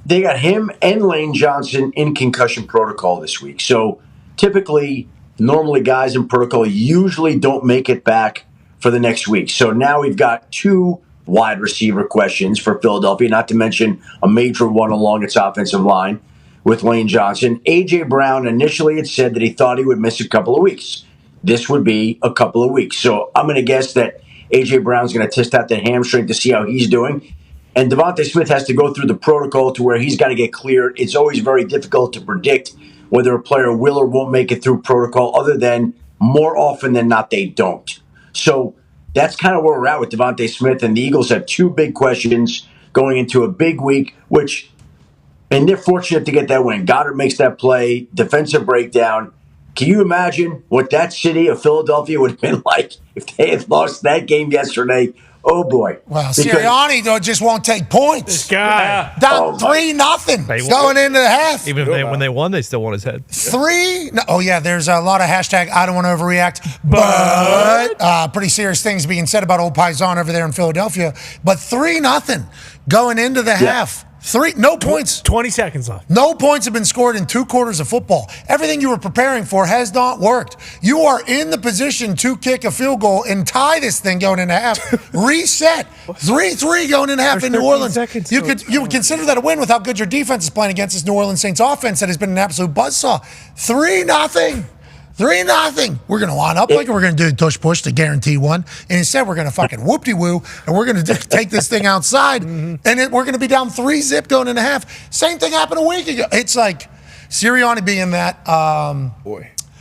Speaker 9: They got him and Lane Johnson in concussion protocol this week. So typically, normally guys in protocol usually don't make it back for the next week. So now we've got 2 wide receiver questions for Philadelphia, not to mention a major one along its offensive line with Lane Johnson. A.J. Brown initially had said that he thought he would miss a couple of weeks. This would be a couple of weeks. So I'm going to guess that A.J. Brown's going to test out the hamstring to see how he's doing. And Devontae Smith has to go through the protocol to where he's got to get cleared. It's always very difficult to predict whether a player will or won't make it through protocol, other than more often than not they don't. So that's kind of where we're at with Devontae Smith. And the Eagles have 2 big questions going into a big week, and they're fortunate to get that win. Goddard makes that play, defensive breakdown. Can you imagine what that city of Philadelphia would have been like if they had lost that game yesterday? Oh, boy.
Speaker 3: Well, Sirianni, though, just won't take points.
Speaker 5: This guy.
Speaker 3: Down 3-0 going into the half.
Speaker 12: Even when they won, they still want his head.
Speaker 3: 3? No, oh, yeah, there's a lot of hashtag I don't want to overreact, but pretty serious things being said about old Paisan over there in Philadelphia. But 3-0 going into the half. 3, no points.
Speaker 5: 20 seconds left.
Speaker 3: No points have been scored in 2 quarters of football. Everything you were preparing for has not worked. You are in the position to kick a field goal and tie this thing going into half. Reset. 3-3 going into half in New Orleans. You would consider that a win with how good your defense is playing against this New Orleans Saints offense that has been an absolute buzzsaw. 3-0. 3-0. We're going to line up like we're going to do tush push to guarantee one. And instead, we're going to fucking whoop-de-woo, and we're going to take this thing outside, and we're going to be down 3-0 going into half. Same thing happened a week ago. It's like Sirianni being that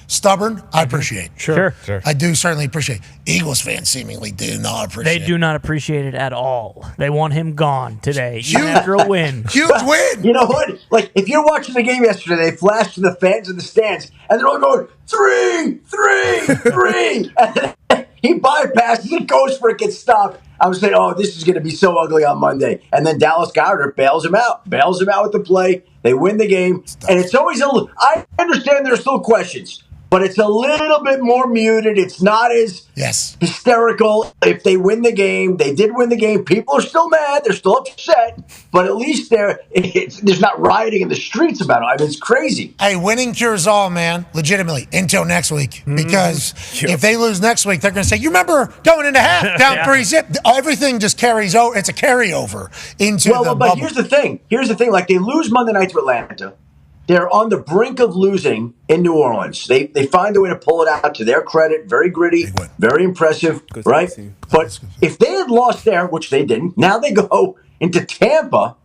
Speaker 3: stubborn, I appreciate.
Speaker 6: Sure.
Speaker 3: I do certainly appreciate. Eagles fans seemingly do not appreciate.
Speaker 6: They do not appreciate it at all. They want him gone today, even after a win.
Speaker 3: Huge win.
Speaker 9: You know what? Like, if you're watching the game yesterday, they flashed to the fans in the stands, and they're all going, 3, 3, 3. And then he bypasses it, goes for it, gets stopped. I was saying, oh, this is going to be so ugly on Monday. And then Dallas Goddard bails him out with the play. They win the game. And it's always I understand there's still questions, but it's a little bit more muted. It's not as hysterical. If they win the game, they did win the game. People are still mad. They're still upset. But at least there's not rioting in the streets about it. I mean, it's crazy.
Speaker 3: Hey, winning cures all, man. Legitimately. Until next week. Because if they lose next week, they're going to say, you remember going into half, down 3-zip. Everything just carries over. It's a carryover into the bubble.
Speaker 9: But here's the thing. Like, they lose Monday night to Atlanta. They're on the brink of losing in New Orleans. They find a way to pull it out, to their credit. Very gritty, very impressive, right? But if they had lost there, which they didn't, now they go into Tampa,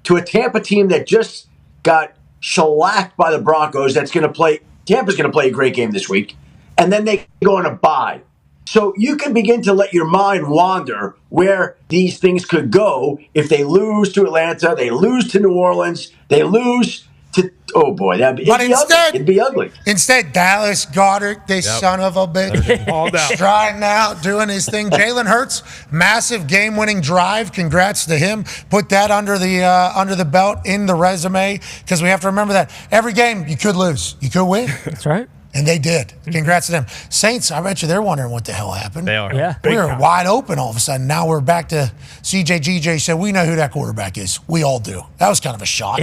Speaker 9: to a Tampa team that just got shellacked by the Broncos. Tampa's going to play a great game this week. And then they go on a bye. So you can begin to let your mind wander where these things could go if they lose to Atlanta, they lose to New Orleans, they lose to, oh boy, it'd be ugly.
Speaker 3: Instead, Dallas Goddard, son of a bitch, striding out, doing his thing. Jalen Hurts, massive game-winning drive. Congrats to him. Put that under the belt in the resume, because we have to remember that every game you could lose, you could win.
Speaker 6: That's right.
Speaker 3: And they did. Congrats to them. Saints, I bet you they're wondering what the hell happened.
Speaker 12: They are.
Speaker 6: Yeah.
Speaker 3: We were wide open all of a sudden. Now we're back to CJ said, we know who that quarterback is. We all do. That was kind of a shot.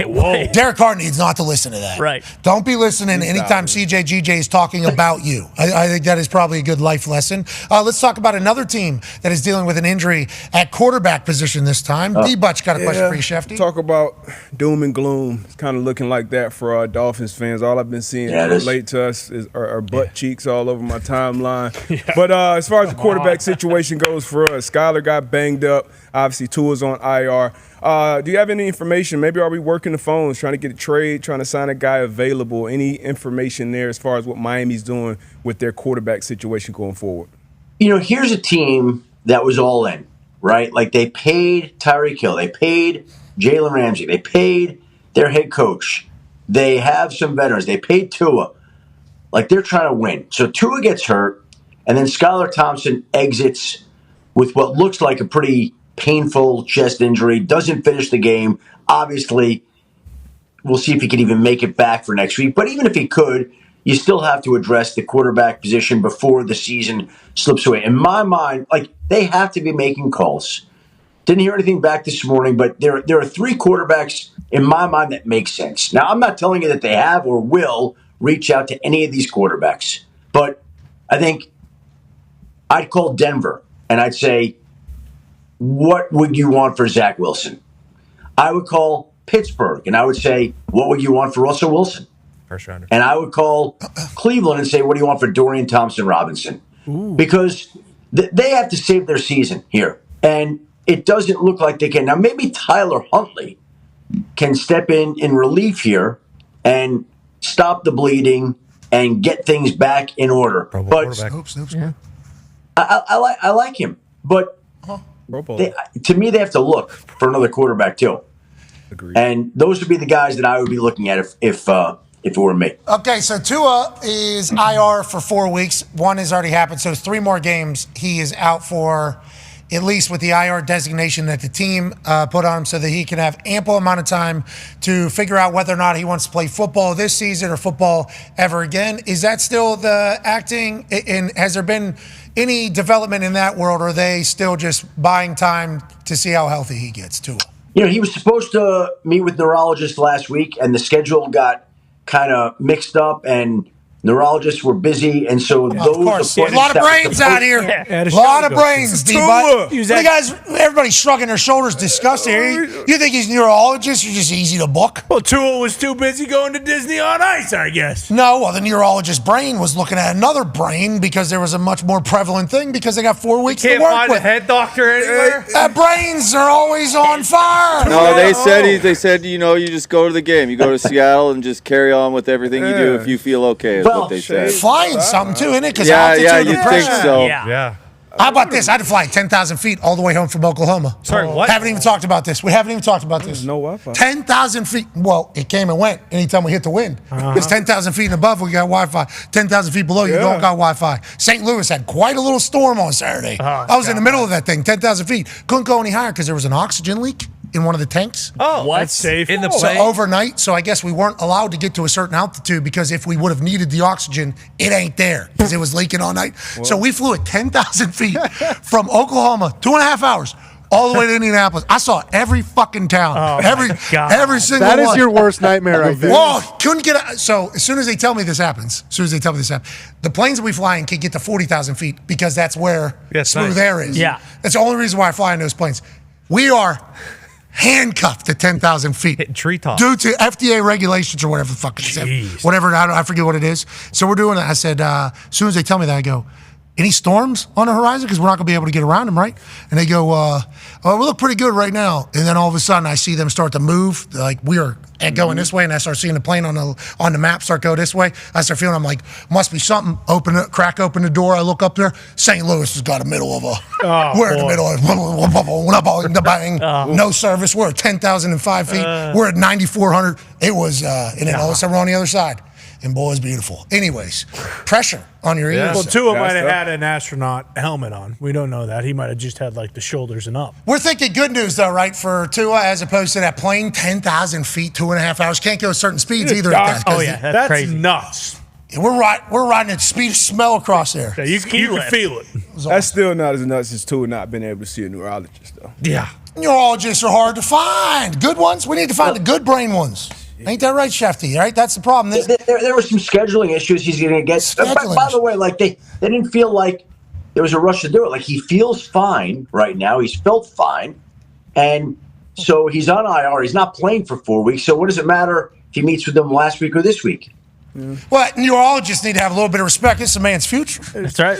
Speaker 3: Derek Carr needs not to listen to that.
Speaker 6: Right.
Speaker 3: Don't be listening anytime CJ is talking about you. I think that is probably a good life lesson. Let's talk about another team that is dealing with an injury at quarterback position this time. D-Butch got a question for you, Schefter.
Speaker 7: Talk about doom and gloom. It's kind of looking like that for our Dolphins fans. All I've been seeing relate to us are butt cheeks all over my timeline. But as far as the quarterback situation goes for us, Skyler got banged up. Obviously, Tua's on IR. Do you have any information? Maybe are we working the phones, trying to get a trade, trying to sign a guy available? Any information there as far as what Miami's doing with their quarterback situation going forward?
Speaker 9: You know, here's a team that was all in, right? Like, they paid Tyreek Hill. They paid Jalen Ramsey. They paid their head coach. They have some veterans. They paid Tua. Like, they're trying to win. So Tua gets hurt, and then Skylar Thompson exits with what looks like a pretty painful chest injury, doesn't finish the game. Obviously, we'll see if he can even make it back for next week. But even if he could, you still have to address the quarterback position before the season slips away. In my mind, like, they have to be making calls. Didn't hear anything back this morning, but there are 3 quarterbacks in my mind that make sense. Now, I'm not telling you that they have or will reach out to any of these quarterbacks. But I think I'd call Denver and I'd say, what would you want for Zach Wilson? I would call Pittsburgh and I would say, what would you want for Russell Wilson?
Speaker 12: First rounder.
Speaker 9: And I would call Cleveland and say, what do you want for Dorian Thompson-Robinson? Because they have to save their season here. And it doesn't look like they can. Now, maybe Tyler Huntley can step in relief here and stop the bleeding and get things back in order. But I like him. But to me, they have to look for another quarterback too. Agreed. And those would be the guys that I would be looking at if it were me.
Speaker 3: Okay, so Tua is IR for 4 weeks. 1 has already happened, so 3 more games he is out for, at least with the IR designation that the team put on him, so that he can have ample amount of time to figure out whether or not he wants to play football this season or football ever again. Is that still the acting? And has there been any development in that world, or are they still just buying time to see how healthy he gets, Tua?
Speaker 9: You know, he was supposed to meet with neurologists last week, and the schedule got kind of mixed up, and neurologists were busy, and so those
Speaker 3: appointments. A lot of brains out here. A lot of brains, D-Bud. You guys, everybody's shrugging their shoulders, disgusted here. You think he's a neurologist? You're just easy to book.
Speaker 5: Well, Tua was too busy going to Disney on Ice, I guess.
Speaker 3: No, well, the neurologist's brain was looking at another brain because there was a much more prevalent thing because they got 4 weeks to work with.
Speaker 12: Can't find a head doctor anywhere?
Speaker 3: Brains are always on fire.
Speaker 8: No, they said, you know, you just go to the game. You go to Seattle and just carry on with everything you do if you feel okay. what they said.
Speaker 3: Flying something too, isn't it? Because
Speaker 8: Yeah,
Speaker 3: altitude
Speaker 8: you'd
Speaker 3: and
Speaker 8: think
Speaker 3: pressure.
Speaker 8: so.
Speaker 12: Yeah.
Speaker 3: How about this? I had to fly 10,000 feet all the way home from Oklahoma.
Speaker 12: Sorry, what?
Speaker 3: Haven't even talked about this. We haven't even talked about this.
Speaker 7: No Wi-Fi.
Speaker 3: 10,000 feet. Well, it came and went anytime we hit the wind. It's 10,000 feet and above, we got Wi-Fi. 10,000 feet below, you don't got Wi-Fi. St. Louis had quite a little storm on Saturday. I was in the middle of that thing, 10,000 feet. Couldn't go any higher because there was an oxygen leak in one of the tanks.
Speaker 12: Oh,
Speaker 6: What?
Speaker 12: that's safe. In the
Speaker 3: So
Speaker 12: plane?
Speaker 3: overnight, so I guess we weren't allowed to get to a certain altitude because if we would have needed the oxygen, it ain't there because it was leaking all night. So we flew at 10,000 feet from Oklahoma, 2.5 hours, all the way to Indianapolis. I saw every fucking town, every single one.
Speaker 13: That is your worst nightmare right there.
Speaker 3: Whoa, couldn't get out. So as soon as they tell me this happens, the planes that we fly in can get to 40,000 feet because that's where smooth air is.
Speaker 6: Yeah.
Speaker 3: That's the only reason why I fly in those planes. We are handcuffed at 10,000 feet.
Speaker 12: Hitting treetops.
Speaker 3: Due to FDA regulations or whatever the fuck it is. Whatever, I forget what it is. So we're doing it. I said, as soon as they tell me that, I go, any storms on the horizon? Because we're not going to be able to get around them, right? And they go, we look pretty good right now. And then all of a sudden, I see them start to move. Like, we are going this way, and I start seeing the plane on the map start go this way. I start feeling, I'm like, must be something. Crack open the door. I look up there. St. Louis has got a middle of a, we're in the middle of no service. We're at 10,005 feet. We're at 9,400. It was, and then all of a sudden, we're on the other side. And boy, it's beautiful. Anyways, pressure on your ears.
Speaker 5: Well, Tua might have had an astronaut helmet on. We don't know that. He might have just had like the shoulders and up.
Speaker 3: We're thinking good news, though, right, for Tua, as opposed to that plane, 10,000 feet, 2.5 hours. Can't go certain speeds either.
Speaker 6: Oh, yeah, that's crazy.
Speaker 5: Nuts.
Speaker 3: We're riding at speed of smell across there.
Speaker 5: Yeah, you can feel it.
Speaker 7: That's still not as nuts as Tua not being able to see a neurologist, though.
Speaker 3: Yeah. Neurologists are hard to find. Good ones? We need to find the good brain ones. Ain't that right, Schefter? Right? That's the problem.
Speaker 9: There were some scheduling issues he's going to get. By the way, like they didn't feel like there was a rush to do it. Like, he feels fine right now. He's felt fine. And so he's on IR. He's not playing for 4 weeks. So what does it matter if he meets with them last week or this week?
Speaker 3: Well, neurologists need to have a little bit of respect. This is a man's future.
Speaker 6: That's right.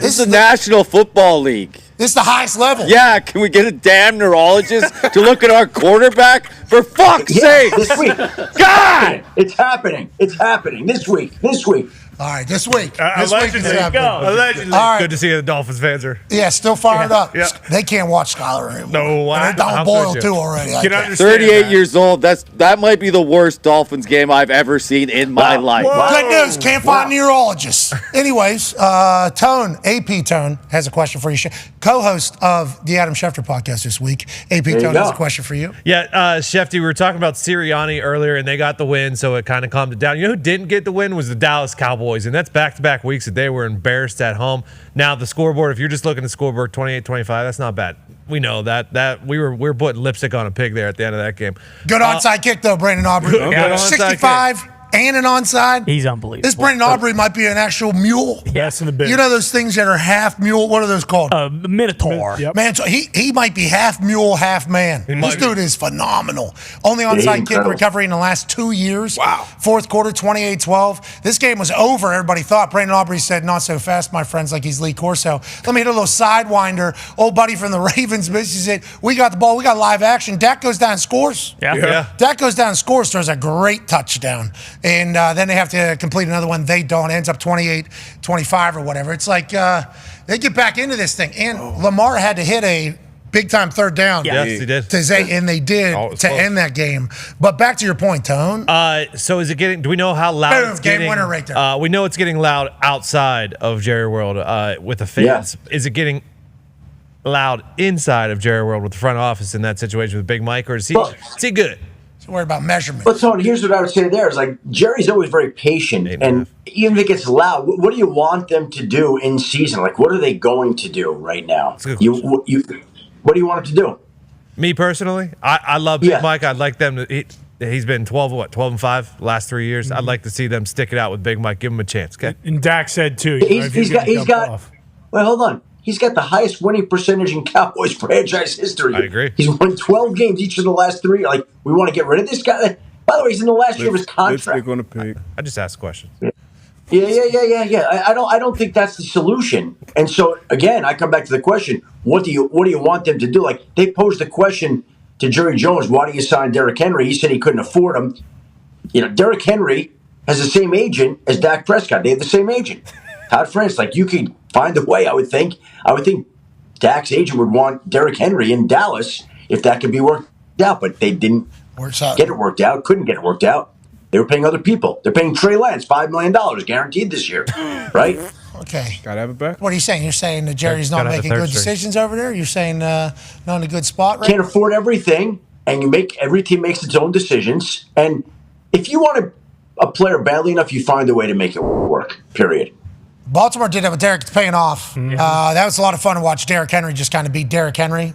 Speaker 8: This is the National Football League.
Speaker 3: This is the highest level.
Speaker 8: Yeah, can we get a damn neurologist to look at our quarterback? For fuck's sake!
Speaker 9: This week.
Speaker 8: God!
Speaker 9: It's happening. It's happening. This week.
Speaker 3: All right, this week.
Speaker 5: Allegedly. Allegedly.
Speaker 3: All right.
Speaker 12: Good to see the Dolphins fans are.
Speaker 3: Yeah, still fired up.
Speaker 12: Yeah.
Speaker 3: They can't watch Skyler anymore.
Speaker 12: No,
Speaker 3: And they're down Boyle, too, already.
Speaker 12: Can understand
Speaker 8: 38
Speaker 12: that.
Speaker 8: years old. That might be the worst Dolphins game I've ever seen in my life.
Speaker 3: Good news. Can't find neurologists. Anyways, Tone, AP Tone, has a question for you. Co-host of the Adam Schefter podcast this week. AP Tone has a question for you.
Speaker 12: Yeah, Schefter, we were talking about Sirianni earlier, and they got the win, so it kind of calmed it down. You know who didn't get the win was the Dallas Cowboys, and that's back-to-back weeks that they were embarrassed at home. Now, the scoreboard, if you're just looking at the scoreboard, 28-25, that's not bad. We know that we were putting lipstick on a pig there at the end of that game.
Speaker 3: Good onside kick, though, Brandon Aubrey.
Speaker 12: Good
Speaker 3: 65 and an onside.
Speaker 6: He's unbelievable.
Speaker 3: This Brandon Aubrey might be an actual mule.
Speaker 5: Yes, in the big.
Speaker 3: You know those things that are half mule? What are those called?
Speaker 6: Minotaur.
Speaker 5: Yep.
Speaker 3: Man, so he might be half mule, half man. This dude is phenomenal. Only onside kick recovery in the last 2 years. Wow. Fourth quarter, 28-12. This game was over, everybody thought. Brandon Aubrey said, not so fast, my friends, like he's Lee Corso. Let me hit a little sidewinder. Old buddy from the Ravens, he said, we got the ball, we got live action. Dak goes down and scores.
Speaker 6: Yeah.
Speaker 3: Dak goes down and scores, throws a great touchdown. And then they have to complete another one. They don't. Ends up 28-25 or whatever. It's like they get back into this thing. And Lamar had to hit a big-time third down.
Speaker 12: Yes, he did.
Speaker 3: And they did to end that game. But back to your point, Tone.
Speaker 12: So is it getting – do we know how loud
Speaker 3: Boom,
Speaker 12: it's
Speaker 3: game
Speaker 12: getting?
Speaker 3: winner right there.
Speaker 12: We know it's getting loud outside of Jerry World with the fans. Yeah. Is it getting loud inside of Jerry World with the front office in that situation with Big Mike, or is he good?
Speaker 3: Don't worry about measurement.
Speaker 9: But Tony, here's what I would say there is like Jerry's always very patient, and even if it gets loud, what do you want them to do in season? Like, what are they going to do right now? What do you want them to do?
Speaker 12: Me personally, I love Big Mike. I'd like them to. He's been 12-5 the last 3 years. I'd like to see them stick it out with Big Mike. Give him a chance. Okay.
Speaker 5: And Dak said too.
Speaker 9: He's got. Wait, hold on. He's got the highest winning percentage in Cowboys franchise history.
Speaker 12: I agree.
Speaker 9: He's won 12 games each of the last 3. Like, we want to get rid of this guy. By the way, he's in the last year of his contract.
Speaker 12: I just asked questions.
Speaker 9: Yeah. I don't think that's the solution. And so again, I come back to the question: what do you want them to do? Like, they posed the question to Jerry Jones: why do you sign Derrick Henry? He said he couldn't afford him. You know, Derrick Henry has the same agent as Dak Prescott. They have the same agent. Todd France, like you could find a way, I would think Dak's agent would want Derrick Henry in Dallas if that could be worked out, but they didn't get it worked out, couldn't get it worked out. They were paying other people. They're paying Trey Lance $5 million guaranteed this year, right?
Speaker 3: Okay.
Speaker 7: Gotta have it back.
Speaker 3: What are you saying? You're saying that Jerry's not making good decisions over there? You're saying not in a good spot right
Speaker 9: Can't
Speaker 3: now?
Speaker 9: afford everything, and every team makes its own decisions. And if you want a player badly enough, you find a way to make it work, period.
Speaker 3: Baltimore did that with Derrick. It's paying off. That was a lot of fun to watch Derrick Henry just kind of beat Derrick Henry.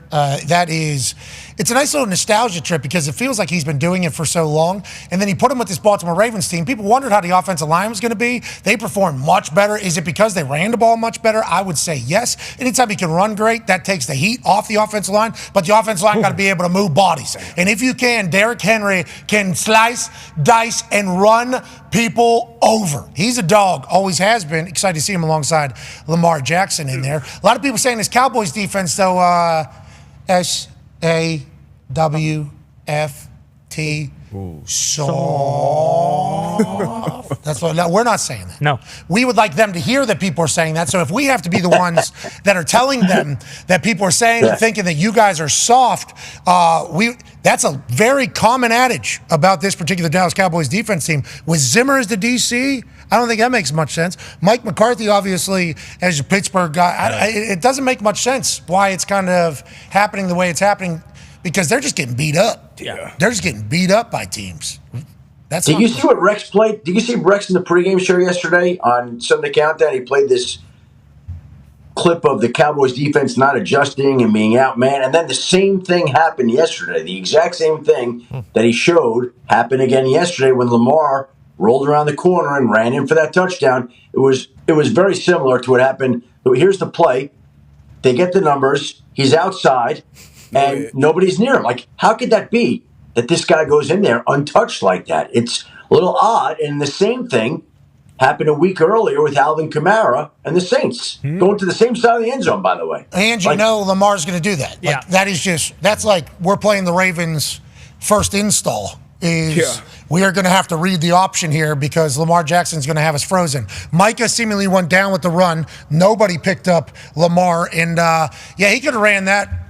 Speaker 3: It's a nice little nostalgia trip because it feels like he's been doing it for so long. And then he put him with this Baltimore Ravens team. People wondered how the offensive line was going to be. They performed much better. Is it because they ran the ball much better? I would say yes. Anytime he can run great, that takes the heat off the offensive line. But the offensive line got to be able to move bodies. And if you can, Derrick Henry can slice, dice, and run people over. He's a dog, always has been. Excited to see him alongside Lamar Jackson in there. A lot of people saying this Cowboys defense, though, SAWFT. Soft. That's what. No, we're not saying that.
Speaker 6: No.
Speaker 3: We would like them to hear that people are saying that. So if we have to be the ones that are telling them that people are saying and thinking that you guys are soft, that's a very common adage about this particular Dallas Cowboys defense team. With Zimmer as the DC, I don't think that makes much sense. Mike McCarthy, obviously, as a Pittsburgh guy, it doesn't make much sense why it's kind of happening the way it's happening. Because they're just getting beat up.
Speaker 6: Yeah.
Speaker 3: They're just getting beat up by teams.
Speaker 9: Did you see what Rex played? Did you see Rex in the pregame show yesterday on Sunday Countdown? He played this clip of the Cowboys defense not adjusting and being outmanned. And then the same thing happened yesterday. The exact same thing that he showed happened again yesterday when Lamar rolled around the corner and ran in for that touchdown. It was very similar to what happened. Here's the play. They get the numbers. He's outside. And nobody's near him. Like, how could that be that this guy goes in there untouched like that? It's a little odd. And the same thing happened a week earlier with Alvin Kamara and the Saints going to the same side of the end zone, by the way.
Speaker 3: And you know Lamar's going to do that.
Speaker 6: Yeah.
Speaker 3: That's like we're playing the Ravens' first install. We are going to have to read the option here because Lamar Jackson's going to have us frozen. Micah seemingly went down with the run. Nobody picked up Lamar. And, he could have ran that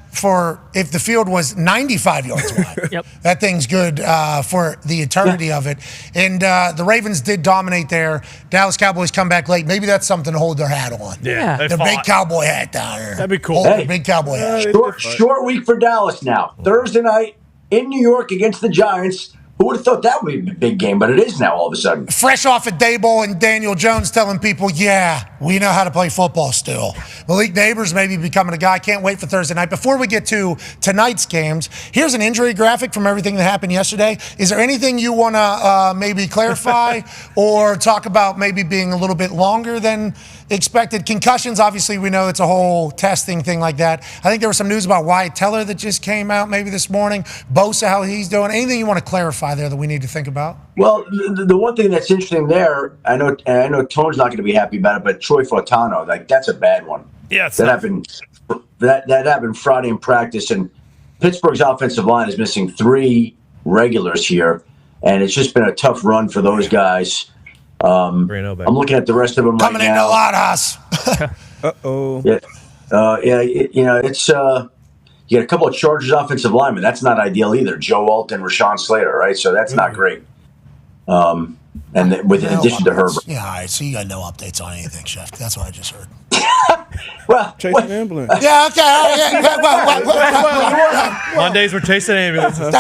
Speaker 3: if the field was 95 yards wide.
Speaker 6: Yep.
Speaker 3: That thing's good for the eternity of it. And the Ravens did dominate there. Dallas Cowboys come back late. Maybe that's something to hold their hat on.
Speaker 6: Yeah.
Speaker 3: The big cowboy hat down there.
Speaker 5: That'd be cool.
Speaker 3: The big cowboy hat.
Speaker 9: Short week for Dallas now. Thursday night in New York against the Giants. Who would have thought that would be a big game, but it is now all of a sudden.
Speaker 3: Fresh off at Daboll and Daniel Jones telling people, we know how to play football still. Malik Neighbors maybe becoming a guy. Can't wait for Thursday night. Before we get to tonight's games, here's an injury graphic from everything that happened yesterday. Is there anything you want to maybe clarify or talk about maybe being a little bit longer than expected? Concussions, obviously, we know it's a whole testing thing like that. I think there was some news about Wyatt Teller that just came out maybe this morning. Bosa, how he's doing. Anything you want to clarify there that we need to think about?
Speaker 9: Well, the one thing that's interesting there, I know Tone's not going to be happy about it, but Troy Fautano, that's a bad one.
Speaker 5: Yeah,
Speaker 9: that happened. That happened Friday in practice, and Pittsburgh's offensive line is missing 3 regulars here, and it's just been a tough run for those guys. I'm looking at the rest of them
Speaker 3: coming
Speaker 9: right now.
Speaker 3: Coming in a lot, Haas.
Speaker 7: Uh-oh.
Speaker 9: Yeah, it's you got a couple of Chargers offensive linemen. That's not ideal either. Joe Alt and Rashawn Slater, right? So that's not great. And with in addition to Herbert.
Speaker 3: Yeah, all right. So you got no updates on anything, Chef. That's what I just heard.
Speaker 9: Well,
Speaker 7: chasing ambulance.
Speaker 3: Yeah, okay.
Speaker 12: Mondays we're chasing ambulances.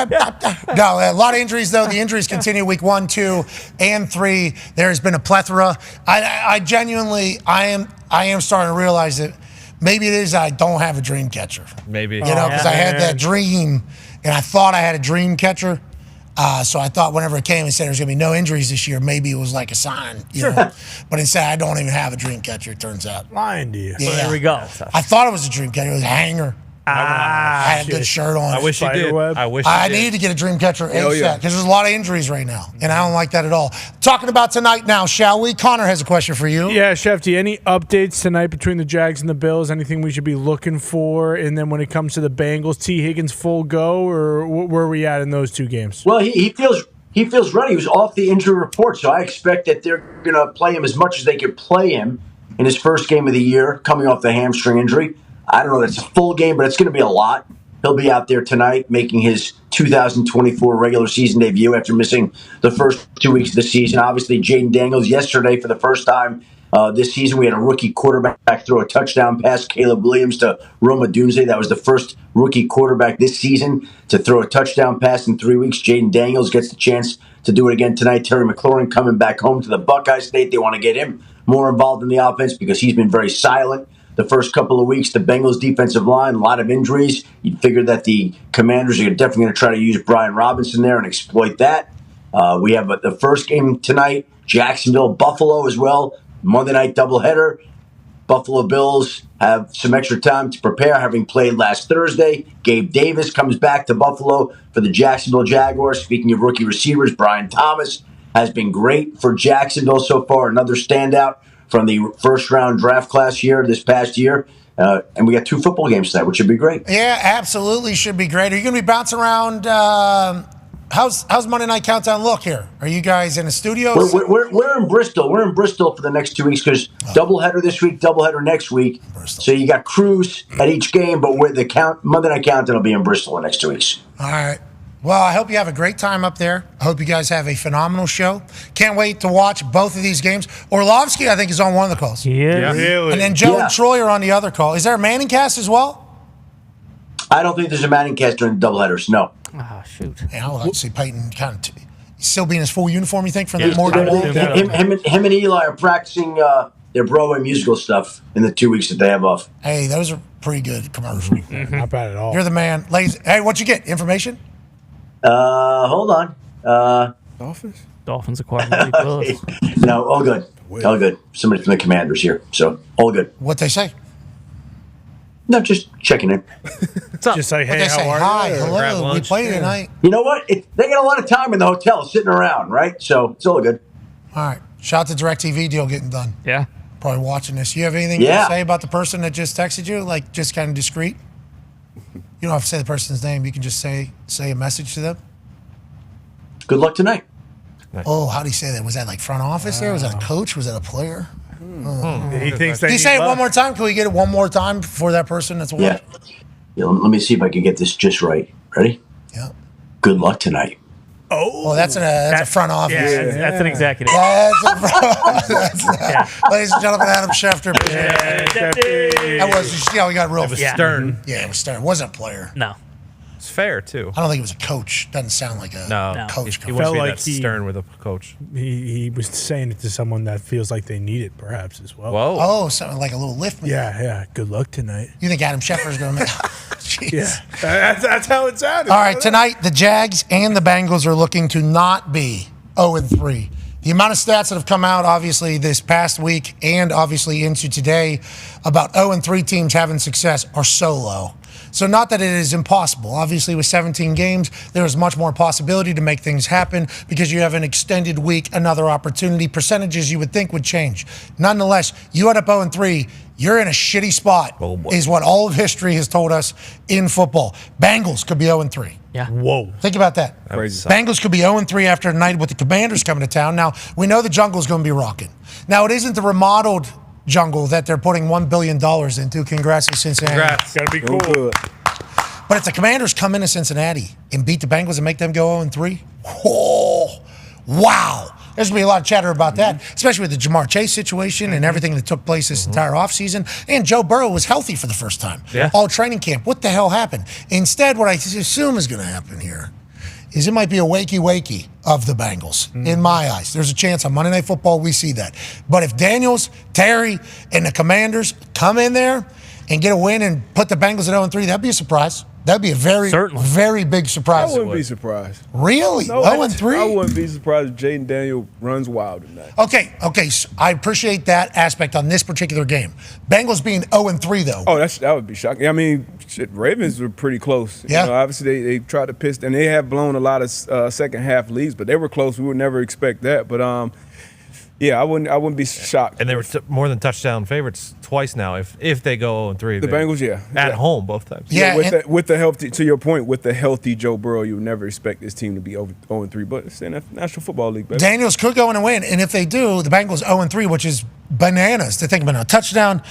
Speaker 3: No, a lot of injuries, though. The injuries continue week 1, 2, and 3. There has been a plethora. I genuinely, I am starting to realize that maybe it is I don't have a dream catcher.
Speaker 12: Maybe.
Speaker 3: Because I had that dream, and I thought I had a dream catcher. So I thought whenever it came and said there's going to be no injuries this year, maybe it was like a sign, you know. But instead, I don't even have a dream catcher, it turns out.
Speaker 5: Lying to you.
Speaker 3: Yeah.
Speaker 6: Well, there we go.
Speaker 3: I thought it was a dream catcher. It was a hanger. I had a good shirt on.
Speaker 12: I wish you did. I
Speaker 3: need to get a dream catcher
Speaker 7: Hell yeah.
Speaker 3: because there's a lot of injuries right now, and I don't like that at all. Talking about tonight now, shall we? Connor has a question for you.
Speaker 5: Yeah, Schefter, any updates tonight between the Jags and the Bills? Anything we should be looking for? And then when it comes to the Bengals, T. Higgins full go, or where are we at in those 2 games?
Speaker 9: Well, he feels he feels ready. He was off the injury report, so I expect that they're going to play him as much as they could play him in his first game of the year, coming off the hamstring injury. I don't know that it's a full game, but it's going to be a lot. He'll be out there tonight making his 2024 regular season debut after missing the first 2 weeks of the season. Obviously, Jaden Daniels yesterday for the first time this season. We had a rookie quarterback throw a touchdown pass, Caleb Williams to Roma Dunze. That was the first rookie quarterback this season to throw a touchdown pass in 3 weeks. Jaden Daniels gets the chance to do it again tonight. Terry McLaurin coming back home to the Buckeye State. They want to get him more involved in the offense because he's been very silent the first couple of weeks. The Bengals defensive line, a lot of injuries. You'd figure that the Commanders are definitely going to try to use Brian Robinson there and exploit that. We have the first game tonight, Jacksonville, Buffalo as well. Monday night doubleheader. Buffalo Bills have some extra time to prepare, having played last Thursday. Gabe Davis comes back to Buffalo for the Jacksonville Jaguars. Speaking of rookie receivers, Brian Thomas has been great for Jacksonville so far. Another standout from the first-round draft class here this past year. And we got 2 football games tonight, which should be great.
Speaker 3: Yeah, absolutely should be great. Are you going to be bouncing around? How's Monday Night Countdown look here? Are you guys in the studio?
Speaker 9: We're in Bristol. We're in Bristol for the next 2 weeks because doubleheader this week, doubleheader next week. Bristol. So you got crews at each game, but Monday Night Countdown will be in Bristol the next 2 weeks.
Speaker 3: All right. Well, I hope you have a great time up there. I hope you guys have a phenomenal show. Can't wait to watch both of these games. Orlovsky, I think, is on one of the calls.
Speaker 6: Yeah.
Speaker 5: Really?
Speaker 3: And then Joe and Troy are on the other call. Is there a Manning cast as well?
Speaker 9: I don't think there's a Manning cast during the doubleheaders, no.
Speaker 6: Ah, shoot.
Speaker 3: Yeah, I would like to see Peyton kind of still be in his full uniform, you think, for that morning?
Speaker 9: Him and Eli are practicing their Broadway musical stuff in the 2 weeks that they have off.
Speaker 3: Hey, those are pretty good commercials.
Speaker 5: Not bad at all.
Speaker 3: You're the man. Ladies, hey, what'd you get? Information?
Speaker 9: Hold on.
Speaker 6: Dolphins acquired Malik Willis.
Speaker 9: No, all good. All good. Somebody from the Commanders here, so all good.
Speaker 3: What'd they say?
Speaker 9: No, just checking in.
Speaker 5: Just like, hey,
Speaker 3: They say,
Speaker 5: how
Speaker 3: hi,
Speaker 5: are you?
Speaker 3: hello, we played tonight.
Speaker 9: You know what? They got a lot of time in the hotel sitting around, right? So it's all good.
Speaker 3: All right. Shout out to DirecTV deal getting done.
Speaker 6: Yeah.
Speaker 3: Probably watching this. You have anything to say about the person that just texted you? Like, just kind of discreet? You don't have to say the person's name. You can just say a message to them.
Speaker 9: Good luck tonight.
Speaker 3: Oh, how do you say that? Was that like front office there? Was that a coach? Was that a player?
Speaker 5: He thinks that
Speaker 3: Can you say it one more time? Can we get it one more time for that person that's watching?
Speaker 9: Yeah, let me see if I can get this just right. Ready?
Speaker 3: Yeah.
Speaker 9: Good luck tonight.
Speaker 3: Oh, that's a front office.
Speaker 6: Yeah, that's an executive.
Speaker 3: That's a front office. Ladies and gentlemen, Adam Schefter. That was, we got real.
Speaker 12: It was stern.
Speaker 3: Yeah, it was stern. It wasn't a player.
Speaker 6: No.
Speaker 12: It's fair, too.
Speaker 3: I don't think it was a coach. Doesn't sound like a coach.
Speaker 12: He wouldn't be that stern with a coach.
Speaker 5: He was saying it to someone that feels like they need it, perhaps, as well.
Speaker 12: Whoa.
Speaker 3: Oh, something like a little lift.
Speaker 5: Yeah. Good luck tonight.
Speaker 3: You think Adam Schefter's going to make... Jeez.
Speaker 5: Yeah, that's how it sounded.
Speaker 3: All right, tonight, the Jags and the Bengals are looking to not be 0-3. The amount of stats that have come out, obviously, this past week and obviously into today about 0-3 teams having success are so low. So not that it is impossible. Obviously, with 17 games, there is much more possibility to make things happen because you have an extended week, another opportunity. Percentages you would think would change. Nonetheless, you end up 0-3, you're in a shitty spot, is what all of history has told us in football. Bengals could be 0-3.
Speaker 6: Yeah.
Speaker 5: Whoa.
Speaker 3: Think about that.
Speaker 12: Crazy.
Speaker 3: Bengals could be 0-3 after a night with the Commanders coming to town. Now, we know the jungle's going to be rocking. Now, it isn't the remodeled jungle that they're putting $1 billion into. Congrats to Cincinnati.
Speaker 12: Congrats.
Speaker 5: Gotta be cool.
Speaker 3: But if the Commanders come into Cincinnati and beat the Bengals and make them go 0-3, whoa, wow. There's going to be a lot of chatter about that, especially with the Jamar Chase situation and everything that took place this entire offseason. And Joe Burrow was healthy for the first time.
Speaker 12: Yeah.
Speaker 3: All training camp. What the hell happened? Instead, what I assume is going to happen here is it might be a wakey-wakey of the Bengals, in my eyes. There's a chance on Monday Night Football we see that. But if Daniels, Terry, and the Commanders come in there and get a win and put the Bengals at 0-3, that'd be a surprise. That'd be a very, very big surprise.
Speaker 7: I wouldn't be surprised.
Speaker 3: Really?
Speaker 7: No,
Speaker 3: 0-3?
Speaker 7: I wouldn't be surprised if Jaden Daniel runs wild tonight.
Speaker 3: Okay. So I appreciate that aspect on this particular game. Bengals being 0-3, though.
Speaker 7: Oh, that would be shocking. I mean, Ravens were pretty close.
Speaker 3: Yeah.
Speaker 7: You know, obviously, they tried to piss, and they have blown a lot of second half leads, but they were close. We would never expect that. But Yeah, I wouldn't be shocked.
Speaker 12: And they were more than touchdown favorites twice now. If they go 0-3,
Speaker 7: the Bengals,
Speaker 12: at home both times.
Speaker 3: Yeah,
Speaker 7: with the healthy, to your point, with the healthy Joe Burrow, you would never expect this team to be 0-3. But it's the National Football League, baby.
Speaker 3: Daniels could go in and win, and if they do, the Bengals 0-3, which is bananas to think about. A touchdown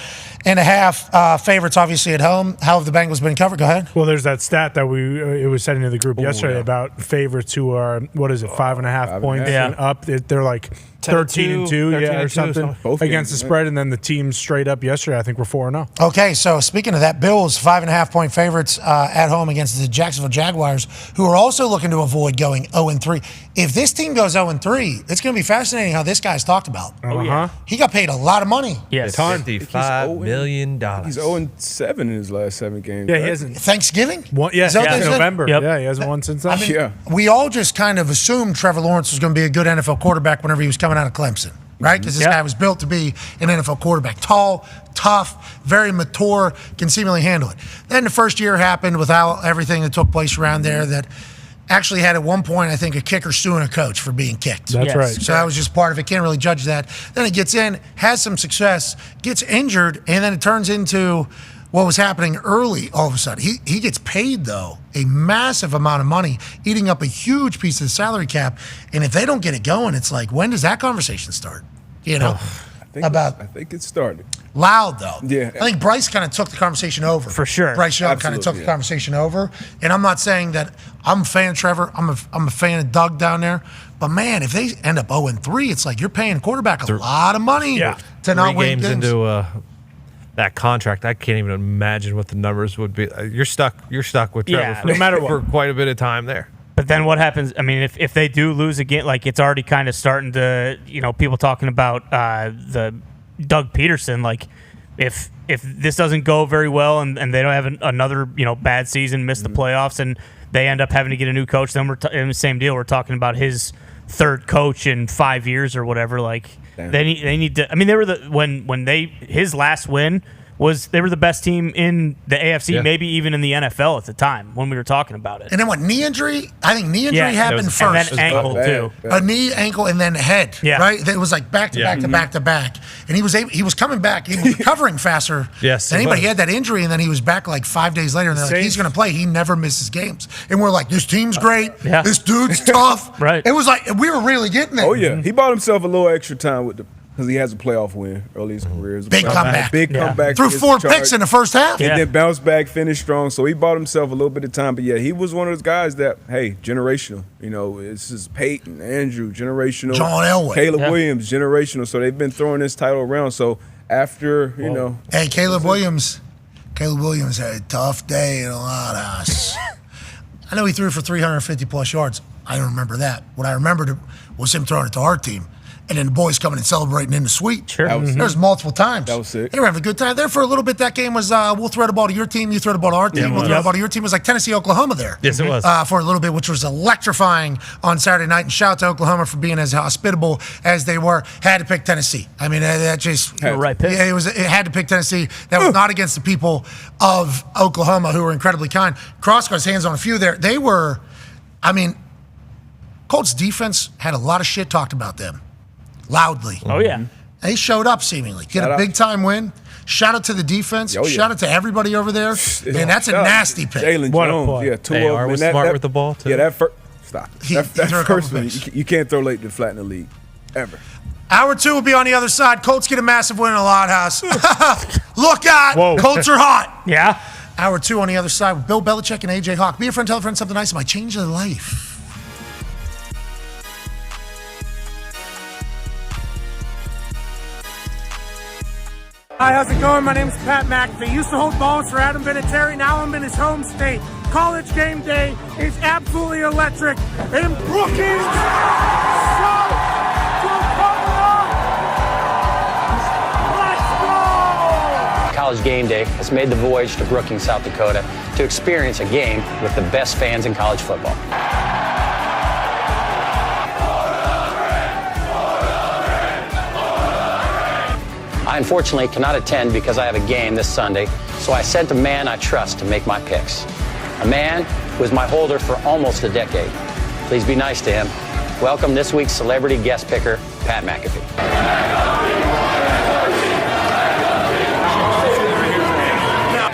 Speaker 3: and a half favorites, obviously at home. How have the Bengals been covered? Go ahead.
Speaker 5: Well, there's that stat that it was sent into the group yesterday about favorites who are 5.5 points and up. They're like 13-2, or something against the spread, and then the teams straight up yesterday, I think we're 4-0.
Speaker 3: Okay, so speaking of that, Bills 5.5 point favorites at home against the Jacksonville Jaguars, who are also looking to avoid going 0-3. If this team goes 0-3, it's going to be fascinating how this guy's talked about. He got paid a lot of money.
Speaker 6: Yes,
Speaker 12: $55 million.
Speaker 7: He's 0-7 in his last 7 games.
Speaker 5: Yeah, he hasn't.
Speaker 3: Thanksgiving?
Speaker 5: November.
Speaker 6: Yep.
Speaker 5: Yeah, he hasn't won since then.
Speaker 3: We all just kind of assumed Trevor Lawrence was going to be a good NFL quarterback whenever he was coming out of Clemson, right? Because this guy was built to be an NFL quarterback. Tall, tough, very mature, can seemingly handle it. Then the first year happened without everything that took place around there that actually had at one point, I think, a kicker suing a coach for being kicked.
Speaker 5: That's right.
Speaker 3: So that was just part of it. Can't really judge that. Then he gets in, has some success, gets injured, and then it turns into what was happening early all of a sudden. He gets paid, though, a massive amount of money, eating up a huge piece of the salary cap. And if they don't get it going, it's like, when does that conversation start? You know?
Speaker 7: I think it started.
Speaker 3: Loud, though.
Speaker 7: Yeah.
Speaker 3: I think Bryce kind of took the conversation over.
Speaker 6: For sure.
Speaker 3: Bryce Young kind of took the conversation over. And I'm not saying that I'm a fan of Trevor. I'm a fan of Doug down there. But, man, if they end up 0-3, it's like you're paying quarterback a lot of money to not win games.
Speaker 12: Into that contract, I can't even imagine what the numbers would be. You're stuck with Trevor
Speaker 5: no matter what.
Speaker 12: for quite a bit of time there.
Speaker 6: But then what happens? I mean, if they do lose again, like it's already kind of starting to, people talking about the Doug Peterson. Like, if this doesn't go very well and they don't have another bad season, miss the playoffs, and they end up having to get a new coach, then we're in the same deal. We're talking about his third coach in 5 years or whatever. Like, they need to. I mean, they were his last win was they were the best team in the AFC, maybe even in the NFL at the time when we were talking about it.
Speaker 3: And then what, knee injury? I think knee injury happened first.
Speaker 6: And then ankle, too.
Speaker 3: A knee, ankle, and then head, right? It was like back to back to back to back. And he was coming back. He was recovering faster than anybody. He had that injury, and then he was back like 5 days later, and they're like, he's going to play. He never misses games. And we're like, this team's great. This dude's tough.
Speaker 6: Right.
Speaker 3: It was like, we were really getting there.
Speaker 7: Oh, yeah. He bought himself a little extra time because he has a playoff win early in his career.
Speaker 3: Big comeback.
Speaker 7: Big comeback.
Speaker 3: Threw 4 picks in the first half.
Speaker 7: And then bounced back, finished strong. So he bought himself a little bit of time. But, yeah, he was one of those guys that, hey, generational. This is Peyton, Andrew, generational.
Speaker 3: John Elway.
Speaker 7: Caleb Williams, generational. So they've been throwing this title around. So after,
Speaker 3: Hey, Caleb Williams had a tough day in a lot of house. I know he threw for 350-plus yards. I don't remember that. What I remembered was him throwing it to our team. And then the boys coming and celebrating in the suite.
Speaker 6: Sure.
Speaker 3: There's multiple times.
Speaker 7: That was sick.
Speaker 3: They were having a good time. There for a little bit, that game was we'll throw the ball to your team, you throw the ball to our team, we'll throw the ball to your team. It was like Tennessee, Oklahoma there.
Speaker 12: Yes, it was.
Speaker 3: For a little bit, which was electrifying on Saturday night. And shout out to Oklahoma for being as hospitable as they were. Had to pick Tennessee. I mean, that just...
Speaker 6: right pick.
Speaker 3: Yeah, it had to pick Tennessee. That was not against the people of Oklahoma, who were incredibly kind. Cross got his hands on a few there. They were... I mean, Colts defense had a lot of shit talked about them. Loudly.
Speaker 6: Oh, yeah.
Speaker 3: They showed up seemingly. Get a big-time win. Shout out to the defense. Shout out to everybody over there. And that's a nasty pick.
Speaker 7: Jalen Jones.
Speaker 12: Tua was smart with the ball, too.
Speaker 7: Yeah, that first... Stop. That first one, you can't throw late to flatten the league. Ever.
Speaker 3: Hour 2 will be on the other side. Colts get a massive win in the Loud House. Look out.
Speaker 5: Whoa.
Speaker 3: Colts are hot.
Speaker 6: Yeah.
Speaker 3: Hour 2 on the other side with Bill Belichick and AJ Hawk. Be a friend, tell a friend something nice. It might change their life.
Speaker 13: Hi, how's it going? My name's Pat McAfee. Used to hold balls for Adam Vinatieri. Now I'm in his home state. College game day is absolutely electric in Brookings.
Speaker 14: College game day has made the voyage to Brookings, South Dakota to experience a game with the best fans in college football. I unfortunately cannot attend because I have a game this Sunday, so I sent a man I trust to make my picks. A man who was my holder for almost a decade. Please be nice to him. Welcome this week's celebrity guest picker, Pat McAfee.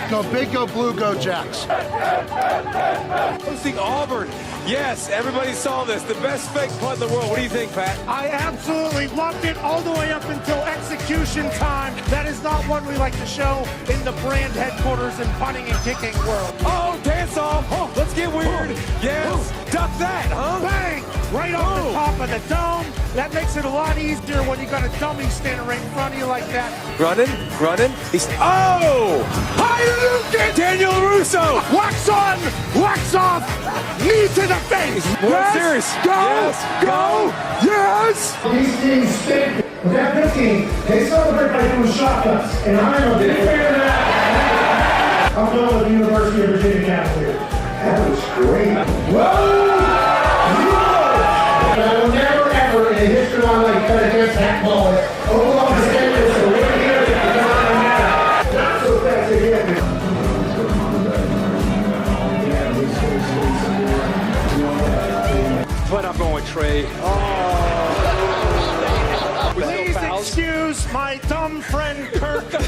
Speaker 11: Go big, go blue, go Jacks.
Speaker 15: Hosting Auburn. Yes, everybody saw this. The best fake punt in the world. What do you think, Pat?
Speaker 13: I absolutely loved it all the way up until execution time. That is not one we like to show in the brand headquarters and punting and kicking world.
Speaker 15: Oh, dance off. Oh, let's get weird. Yes. Duck that, huh?
Speaker 13: Bang! Right off the top of the dome. That makes it a lot easier when you got a dummy standing right in front of you like that.
Speaker 15: Running. He's Hayukin! Daniel Russo!
Speaker 13: Wax on! Wax off! Knee to the face!
Speaker 15: Yes! Serious.
Speaker 13: Go! Yes!
Speaker 16: These teams stink. With that 15, they celebrate by doing shotguns. And I'm a big fan of that. I'm going with the University of Virginia Cavaliers. That was great. Whoa! I will never, ever in the history of my life bet against that ball. Oklahoma State is the winner here. Not so fast again.
Speaker 15: But I'm going with Trey.
Speaker 13: Please excuse my dumb friend Kirk. Look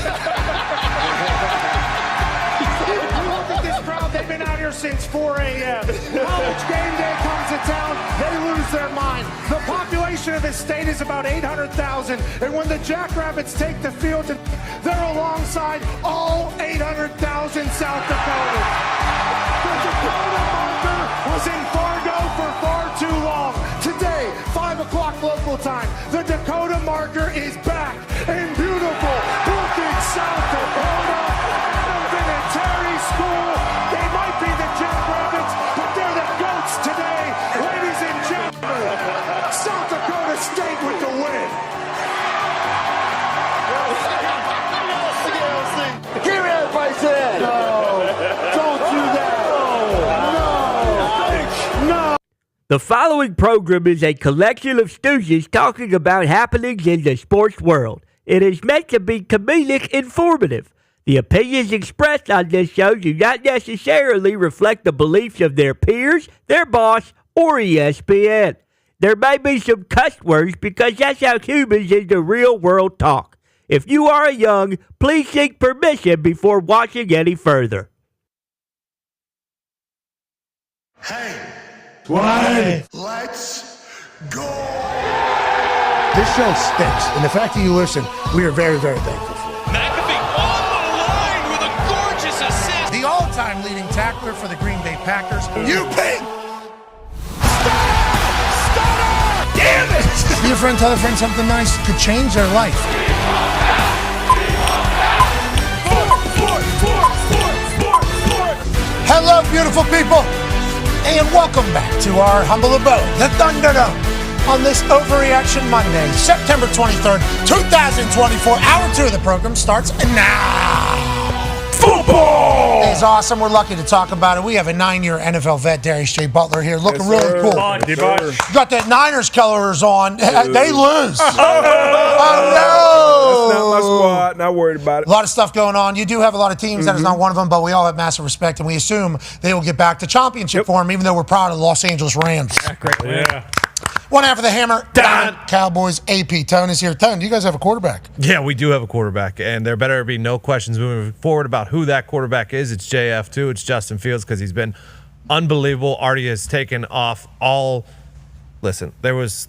Speaker 13: at this crowd. They've been out here since 4 a.m. College game day comes to town. They lose their mind. The population of this state is about 800,000. And when the Jackrabbits take the field, they're alongside all 800,000 South Dakotans. The Dakota marker was in Fargo for far too long. Today, 5 o'clock local time, the Dakota marker is back in beautiful Brookings, South Dakota. Terry School. They might be the Jackrabbits, but they're the GOATs today. Ladies and gentlemen, South Dakota State with the win.
Speaker 16: Give me that place in. No. Don't do that. No.
Speaker 1: The following program is a collection of stooges talking about happenings in the sports world. It is meant to be comedic informative. The opinions expressed on this show do not necessarily reflect the beliefs of their peers, their boss, or ESPN. There may be some cuss words because that's how humans in the real world talk. If you are young, please seek permission before watching any further.
Speaker 2: Hey,
Speaker 3: Why?
Speaker 2: let's go.
Speaker 3: This show stinks. And the fact that you listen, we are very, very thankful for.
Speaker 4: McAfee on the line with a gorgeous assist.
Speaker 3: The all-time leading tackler for the Green Bay Packers.
Speaker 2: You pink.
Speaker 3: Damn it! Be a friend, tell a friend something nice could change their life. Hello, beautiful people, and welcome back to our humble abode, the Thunderdome, on this Overreaction Monday, September 23rd, 2024. Hour 2 of the program starts now. Football is awesome. We're lucky to talk about it. We have a 9-year NFL vet, Darius J. Butler, here, looking really cool. You got that Niners colors on. They lose. Oh, no.
Speaker 7: That's not my squad. Not worried about it.
Speaker 3: A lot of stuff going on. You do have a lot of teams. That is not one of them, but we all have massive respect, and we assume they will get back to championship form, even though we're proud of the Los Angeles Rams.
Speaker 5: Great. Yeah.
Speaker 3: One half of the hammer, Dahn. Cowboys, AP. Tone is here. Tone, do you guys have a quarterback?
Speaker 12: Yeah, we do have a quarterback, and there better be no questions moving forward about who that quarterback is. It's JF2. It's Justin Fields, because he's been unbelievable. Already has taken off all. Listen, there was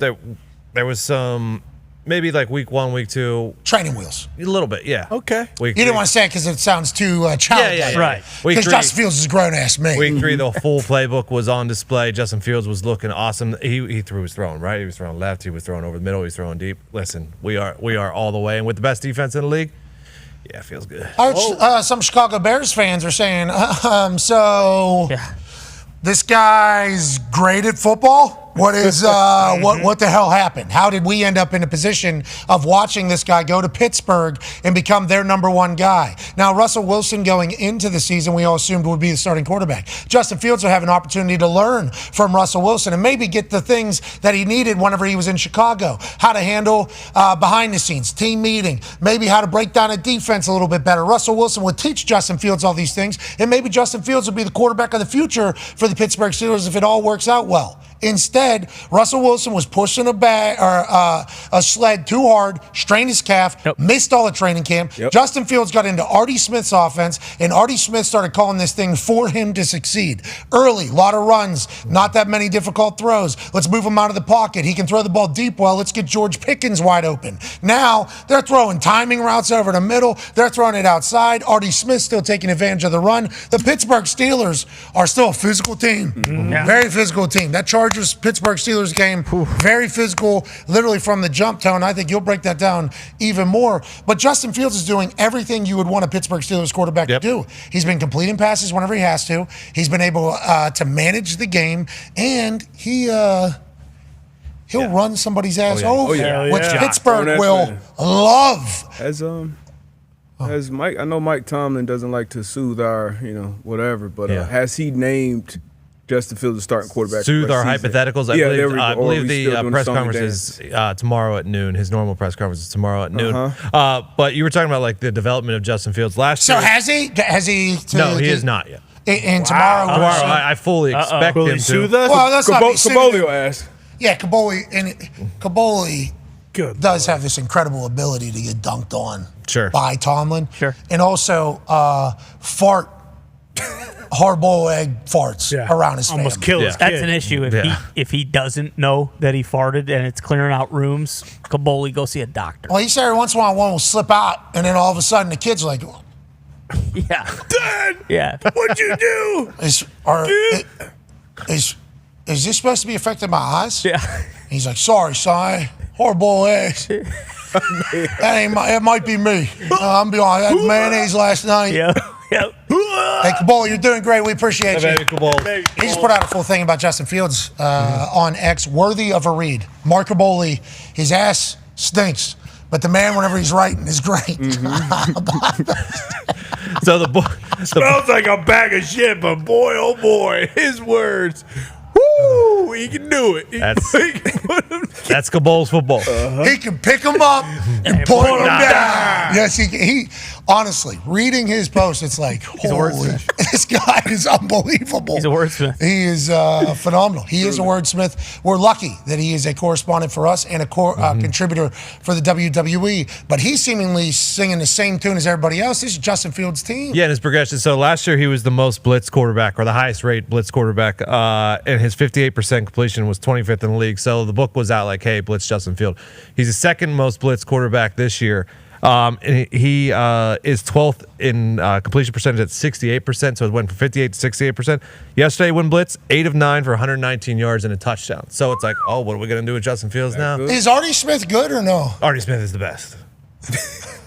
Speaker 12: some. Maybe like week 1, week 2.
Speaker 3: Training wheels.
Speaker 12: A little bit, yeah.
Speaker 3: Okay.
Speaker 12: Week
Speaker 3: You didn't
Speaker 12: 3.
Speaker 3: want to say it because it sounds too childlike.
Speaker 12: Yeah.
Speaker 6: Right.
Speaker 12: Week
Speaker 3: Because
Speaker 12: 3,
Speaker 3: Justin Fields is a grown-ass man.
Speaker 12: Week 3, the full playbook was on display. Justin Fields was looking awesome. He threw his throwing right. He was throwing left. He was throwing over the middle. He was throwing deep. Listen, we are all the way. And with the best defense in the league, yeah, it feels good.
Speaker 3: Some Chicago Bears fans are saying, this guy's great at football? What is what the hell happened? How did we end up in a position of watching this guy go to Pittsburgh and become their number 1 guy? Now, Russell Wilson going into the season, we all assumed would be the starting quarterback. Justin Fields will have an opportunity to learn from Russell Wilson and maybe get the things that he needed whenever he was in Chicago. How to handle behind the scenes, team meeting, maybe how to break down a defense a little bit better. Russell Wilson would teach Justin Fields all these things, and maybe Justin Fields will be the quarterback of the future for the Pittsburgh Steelers if it all works out well. Instead, Russell Wilson was pushing a sled too hard, strained his calf, missed all the training camp. Justin Fields got into Artie Smith's offense, and Artie Smith started calling this thing for him to succeed. Early, a lot of runs, not that many difficult throws. Let's move him out of the pocket. He can throw the ball deep well. Let's get George Pickens wide open. Now, they're throwing timing routes over the middle. They're throwing it outside. Artie Smith still taking advantage of the run. The Pittsburgh Steelers are still a physical team. Very physical team. That Chargers-Pittsburgh Steelers game, very physical, literally from the jump. Tone, I think you'll break that down even more. But Justin Fields is doing everything you would want a Pittsburgh Steelers quarterback to do. He's been completing passes whenever he has to. He's been able to manage the game, and he'll run somebody's ass over, which Pittsburgh will love.
Speaker 7: As Mike, I know Mike Tomlin doesn't like to soothe our, whatever, but has he named Justin Fields the starting quarterback?
Speaker 12: Soothe our hypotheticals. I believe the press conference is tomorrow at noon. His normal press conference is tomorrow at noon. But you were talking about like the development of Justin Fields last year.
Speaker 3: So has he?
Speaker 12: No, he has not yet.
Speaker 3: And tomorrow,
Speaker 12: I fully expect him to.
Speaker 3: Well, that's not
Speaker 7: Caboli will ask.
Speaker 3: Yeah, Caboli does have this incredible ability to get dunked on by Tomlin. And also fart hard-boiled egg farts around his family.
Speaker 6: Almost kill his kid. That's an issue. If he doesn't know that he farted and it's clearing out rooms, Caboli, go see a doctor.
Speaker 3: Well, he said every once in a while one will slip out, and then all of a sudden the kid's like,
Speaker 6: Dad! Yeah.
Speaker 3: What'd you do? Is this supposed to be affecting my eyes?
Speaker 6: Yeah.
Speaker 3: He's like, sorry, son. Horrible eggs. It might be me. I'm be honest. I had mayonnaise last night. Hey, Caboli, you're doing great. We appreciate you. He just put out a full thing about Justin Fields on X, worthy of a read. Mark Caboli, his ass stinks, but the man, whenever he's writing, is great.
Speaker 12: So the book
Speaker 5: smells like a bag of shit, but boy, oh boy, his words. Woo! He can do it.
Speaker 12: That's Cabol's football.
Speaker 3: He can pick them up and put them down. Yes, he honestly, reading his post, it's like, holy, this guy is unbelievable.
Speaker 6: He's a wordsmith.
Speaker 3: He is phenomenal. He is a wordsmith. We're lucky that he is a correspondent for us and a contributor for the WWE. But he's seemingly singing the same tune as everybody else. This is Justin Fields' team.
Speaker 12: Yeah, and his progression. So last year he was the most blitz quarterback, or the highest rate blitz quarterback, and his 58% completion was 25th in the league. So the book was out like, hey, blitz Justin Field. He's the second most blitz quarterback this year. And he is 12th in completion percentage at 68%, so it went from 58 to 68%. Yesterday, when blitz, 8 of 9 for 119 yards and a touchdown. So it's like, oh, what are we going to do with Justin Fields now?
Speaker 3: Is Artie Smith good or no?
Speaker 12: Artie Smith is the best.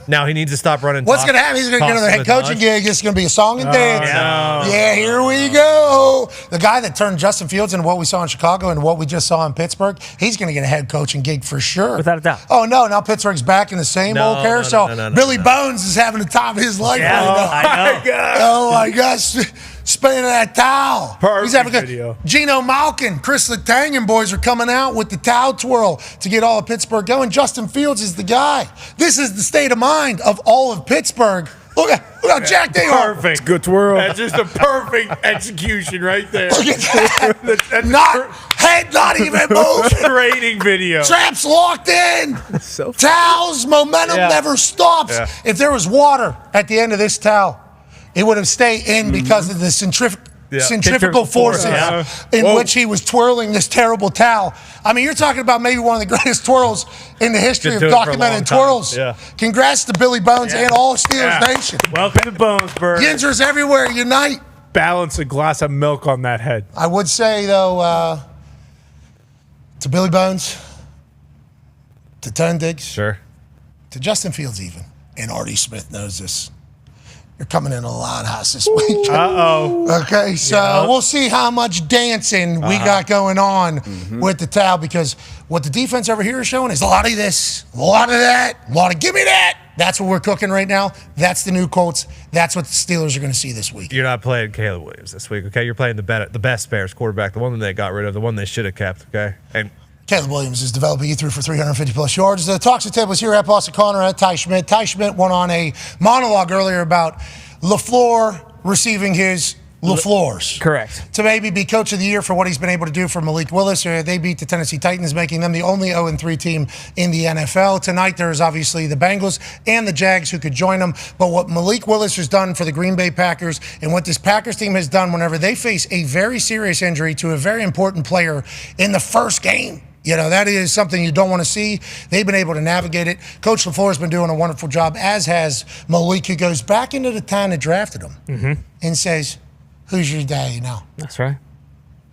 Speaker 12: Now he needs to stop running.
Speaker 3: What's going to happen? He's going to get another head coaching gig. It's going to be a song and dance.
Speaker 12: No.
Speaker 3: Yeah, here we go. The guy that turned Justin Fields into what we saw in Chicago and what we just saw in Pittsburgh, he's going to get a head coaching gig for sure.
Speaker 6: Without a doubt.
Speaker 3: Oh, no. Now Pittsburgh's back in the same old carousel. Billy Bones is having the time of his life right now.
Speaker 6: I know.
Speaker 3: Oh, my gosh. Spinning that towel.
Speaker 5: Perfect
Speaker 3: He's having a good
Speaker 5: video.
Speaker 3: Geno Malkin, Chris Letang and boys are coming out with the towel twirl to get all of Pittsburgh going. Justin Fields is the guy. This is the state of mind of all of Pittsburgh. Look how jacked they are.
Speaker 5: Perfect.
Speaker 7: Good twirl.
Speaker 5: That's just a perfect execution right there.
Speaker 3: Look at that. Head not even moving.
Speaker 5: Training video.
Speaker 3: Traps locked in. Towels, momentum never stops.
Speaker 12: Yeah.
Speaker 3: If there was water at the end of this towel, it would have stayed in because of the centrifugal forces in which he was twirling this terrible towel. I mean, you're talking about maybe one of the greatest twirls in the history of documented twirls.
Speaker 12: Yeah.
Speaker 3: Congrats to Billy Bones and all Steelers Nation.
Speaker 6: Welcome to Bonesburg.
Speaker 3: Yinzers everywhere, unite.
Speaker 5: Balance a glass of milk on that head.
Speaker 3: I would say, though, to Billy Bones, to Tone Diggs, to Justin Fields even, and Artie Smith knows this. You're coming in a lot house this week.
Speaker 5: Uh-oh.
Speaker 3: Okay, so we'll see how much dancing we got going on with the towel, because what the defense over here is showing is a lot of this, a lot of that, a lot of give me that. That's what we're cooking right now. That's the new Colts. That's what the Steelers are going to see this week.
Speaker 12: You're not playing Caleb Williams this week, okay? You're playing the best Bears quarterback, the one that they got rid of, the one they should have kept, okay? And
Speaker 3: Caleb Williams is developing. He threw for 350-plus yards. The Talks Table is here at Boston Connor, at Ty Schmidt. Ty Schmidt went on a monologue earlier about LaFleur receiving his LaFleur's.
Speaker 6: Correct.
Speaker 3: To maybe be coach of the year for what he's been able to do for Malik Willis. They beat the Tennessee Titans, making them the only 0-3 team in the NFL. Tonight, there's obviously the Bengals and the Jags who could join them. But what Malik Willis has done for the Green Bay Packers and what this Packers team has done whenever they face a very serious injury to a very important player in the first game, that is something you don't want to see. They've been able to navigate it. Coach LaFleur has been doing a wonderful job, as has Malik, who goes back into the town that drafted him and says, "Who's your daddy now?"
Speaker 6: That's right.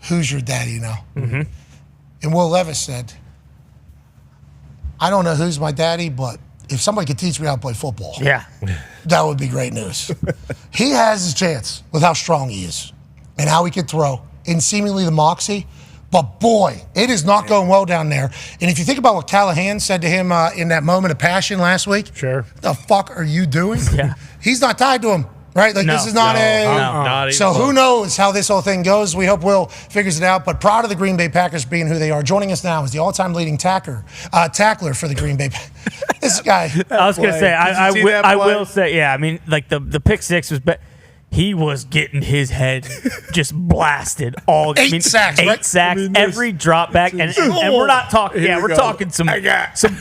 Speaker 3: Who's your daddy now? And Will Levis said, "I don't know who's my daddy, but if somebody could teach me how to play football, that would be great news." He has his chance with how strong he is and how he can throw and seemingly the moxie. But boy, it is not going well down there. And if you think about what Callahan said to him in that moment of passion last week, the fuck are you doing? He's not tied to him, right? Like this is not So who knows how this whole thing goes? We hope Will figures it out. But proud of the Green Bay Packers being who they are. Joining us now is the all-time leading tackler for the Green Bay Packers. This guy.
Speaker 6: I was going to say, I will say, I mean, like the pick six was he was getting his head just blasted all game.
Speaker 3: 8 sacks, right?
Speaker 6: 8 sacks, every drop back, and we're not talking. We're talking some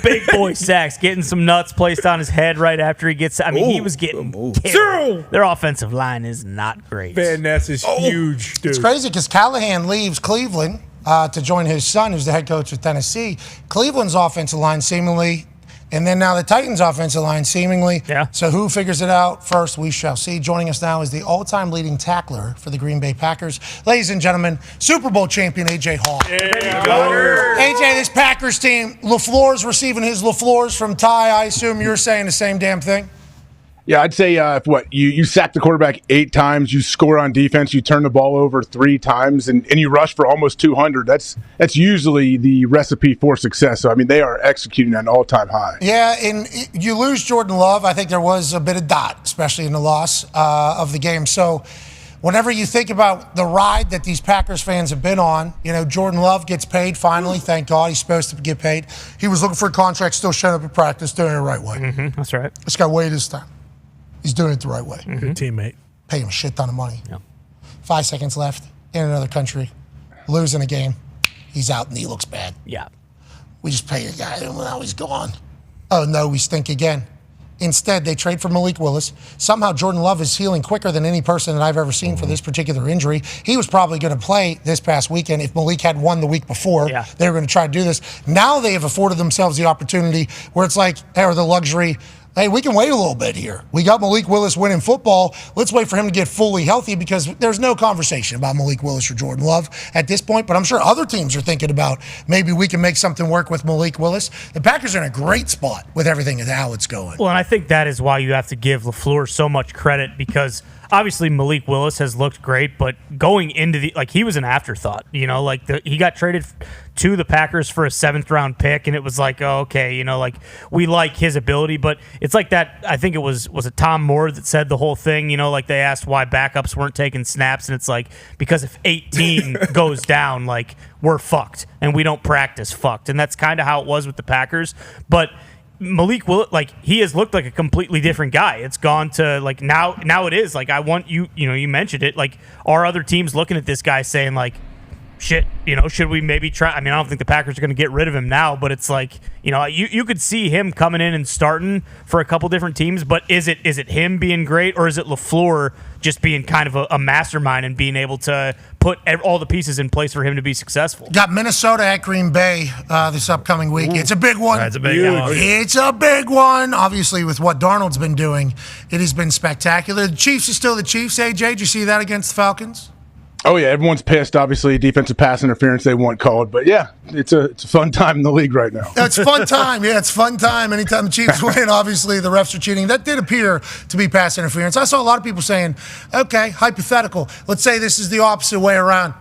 Speaker 6: big boy sacks, getting some nuts placed on his head right after he gets. I mean, he was getting killed. Their offensive line is not great.
Speaker 5: Van Ness is huge, dude.
Speaker 3: It's crazy because Callahan leaves Cleveland to join his son, who's the head coach of Tennessee. Cleveland's offensive line seemingly. And then now the Titans' offensive line, seemingly. So who figures it out first? We shall see. Joining us now is the all-time leading tackler for the Green Bay Packers. Ladies and gentlemen, Super Bowl champion A.J. Hall. A.J., this Packers team, LaFleur's receiving his LaFleur's from Ty. I assume you're saying the same damn thing?
Speaker 17: Yeah, I'd say you sack the quarterback 8 times, you score on defense, you turn the ball over 3 times, and you rush for almost 200. That's usually the recipe for success. So, I mean, they are executing at an all-time high.
Speaker 3: Yeah, and you lose Jordan Love. I think there was a bit of dot, especially in the loss of the game. So whenever you think about the ride that these Packers fans have been on, Jordan Love gets paid finally. Thank God he's supposed to get paid. He was looking for a contract, still showing up at practice, doing it the right way.
Speaker 6: That's right.
Speaker 3: This guy waited his time. He's doing it the right way.
Speaker 5: Good teammate.
Speaker 3: Pay him a shit ton of money. 5 seconds left in another country, losing a game. He's out and he looks bad. We just pay a guy and now he's gone. Oh no, we stink again. Instead, they trade for Malik Willis. Somehow Jordan Love is healing quicker than any person that I've ever seen for this particular injury. He was probably going to play this past weekend if Malik had won the week before. They were going to try to do this. Now they have afforded themselves the opportunity where it's like, or the luxury, hey, we can wait a little bit here. We got Malik Willis winning football. Let's wait for him to get fully healthy because there's no conversation about Malik Willis or Jordan Love at this point. But I'm sure other teams are thinking about maybe we can make something work with Malik Willis. The Packers are in a great spot with everything and how it's going.
Speaker 6: Well, and I think that is why you have to give LaFleur so much credit because obviously Malik Willis has looked great, but going into he was an afterthought. He got traded to the Packers for a 7th-round pick, and it was like, oh, okay, we like his ability, but it's like that. I think it was it Tom Moore that said the whole thing, they asked why backups weren't taking snaps, and it's like, because if 18 goes down, we're fucked, and we don't practice fucked, and that's kind of how it was with the Packers, but Malik Willis, he has looked like a completely different guy. It's gone to now it is I want you you mentioned it, are other teams looking at this guy saying shit, should we maybe try? I mean, I don't think the Packers are going to get rid of him now, but it's you could see him coming in and starting for a couple different teams, but is it him being great or is it LaFleur just being kind of a mastermind and being able to put all the pieces in place for him to be successful?
Speaker 3: Got Minnesota at Green Bay this upcoming week. It's a big one.
Speaker 12: That's a big one.
Speaker 3: It's a big one. Obviously, with what Darnold's been doing, it has been spectacular. The Chiefs are still the Chiefs, AJ. Did you see that against the Falcons?
Speaker 17: Oh, yeah, everyone's pissed. Obviously, defensive pass interference they want called. But, yeah, it's a fun time in the league right now.
Speaker 3: It's fun time. Yeah, it's fun time. Anytime the Chiefs win, obviously, the refs are cheating. That did appear to be pass interference. I saw a lot of people saying, okay, hypothetical. Let's say this is the opposite way around.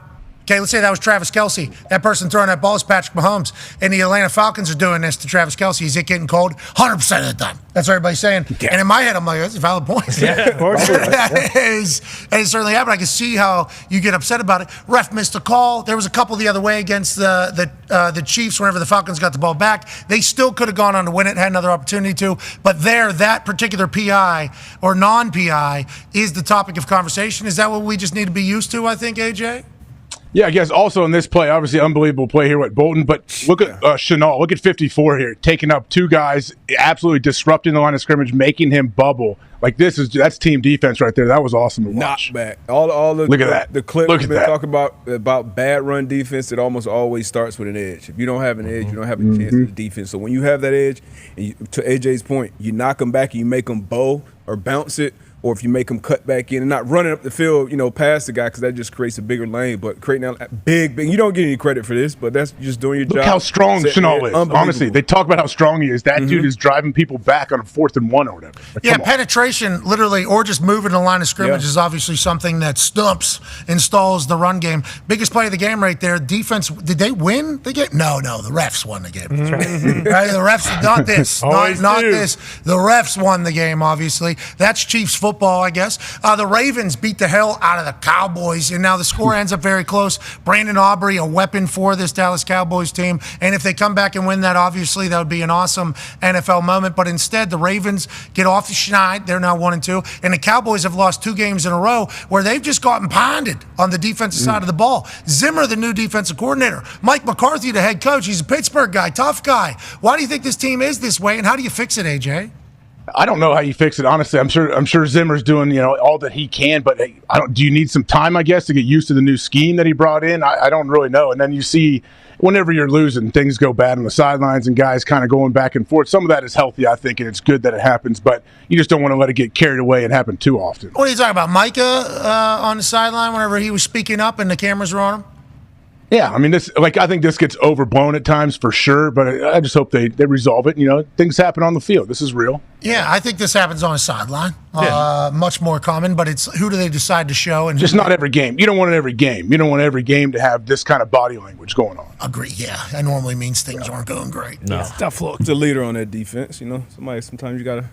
Speaker 3: Okay, let's say that was Travis Kelce. That person throwing that ball is Patrick Mahomes. And the Atlanta Falcons are doing this to Travis Kelce. Is it getting cold? 100% of the time. That's what everybody's saying. Yeah. And in my head, I'm like, that's a valid point.
Speaker 5: Yeah, of course.
Speaker 3: And it certainly happened. I can see how you get upset about it. Ref missed a call. There was a couple the other way against the Chiefs whenever the Falcons got the ball back. They still could have gone on to win it, had another opportunity to. But that particular PI or non-PI is the topic of conversation. Is that what we just need to be used to, I think, AJ?
Speaker 17: Yeah, I guess also in this play, obviously unbelievable play here with Bolton, but look at Shenault. Look at 54 here, taking up two guys, absolutely disrupting the line of scrimmage, making him bubble. Like that's team defense right there. That was awesome to watch.
Speaker 7: Not back. All the
Speaker 17: look at that.
Speaker 7: The clip we've been talking about bad run defense. It almost always starts with an edge. If you don't have an edge, you don't have a chance at the defense. So when you have that edge, and to AJ's point, you knock them back and you make them bow or bounce it. Or if you make them cut back in and not running up the field, past the guy, because that just creates a bigger lane. But creating that big, you don't get any credit for this, but that's just doing your job.
Speaker 17: Look how strong Shenault is. Honestly, they talk about how strong he is. That dude is driving people back on a 4th and 1 or whatever. Like,
Speaker 3: penetration, literally, or just moving the line of scrimmage is obviously something that installs the run game. Biggest play of the game right there. Defense, did they win the game? No, the refs won the game. That's right. Right? The refs, not this. not this. The refs won the game, obviously. That's Chiefs football. I guess. The Ravens beat the hell out of the Cowboys, and now the score ends up very close. Brandon Aubrey, a weapon for this Dallas Cowboys team, and if they come back and win that, obviously that would be an awesome NFL moment, but instead the Ravens get off the schneid. They're now 1-2, and the Cowboys have lost 2 games in a row where they've just gotten pounded on the defensive side of the ball. Zimmer, the new defensive coordinator. Mike McCarthy, the head coach. He's a Pittsburgh guy, tough guy. Why do you think this team is this way, and how do you fix it, AJ?
Speaker 17: I don't know how you fix it, honestly. I'm sure Zimmer's doing all that he can, but do you need some time, I guess, to get used to the new scheme that he brought in? I don't really know. And then you see whenever you're losing, things go bad on the sidelines and guys kind of going back and forth. Some of that is healthy, I think, and it's good that it happens, but you just don't want to let it get carried away and happen too often.
Speaker 3: What are you talking about, Micah on the sideline whenever he was speaking up and the cameras were on him?
Speaker 17: Yeah, I mean, I think this gets overblown at times for sure, but I just hope they resolve it. Things happen on the field. This is real.
Speaker 3: Yeah, I think this happens on a sideline. Much more common, but it's who do they decide to show? And
Speaker 17: just not every game. You don't want it every game. You don't want every game to have this kind of body language going on.
Speaker 3: Agree, yeah. That normally means things aren't going great.
Speaker 7: No. Tough look. It's a leader on that defense, sometimes you got to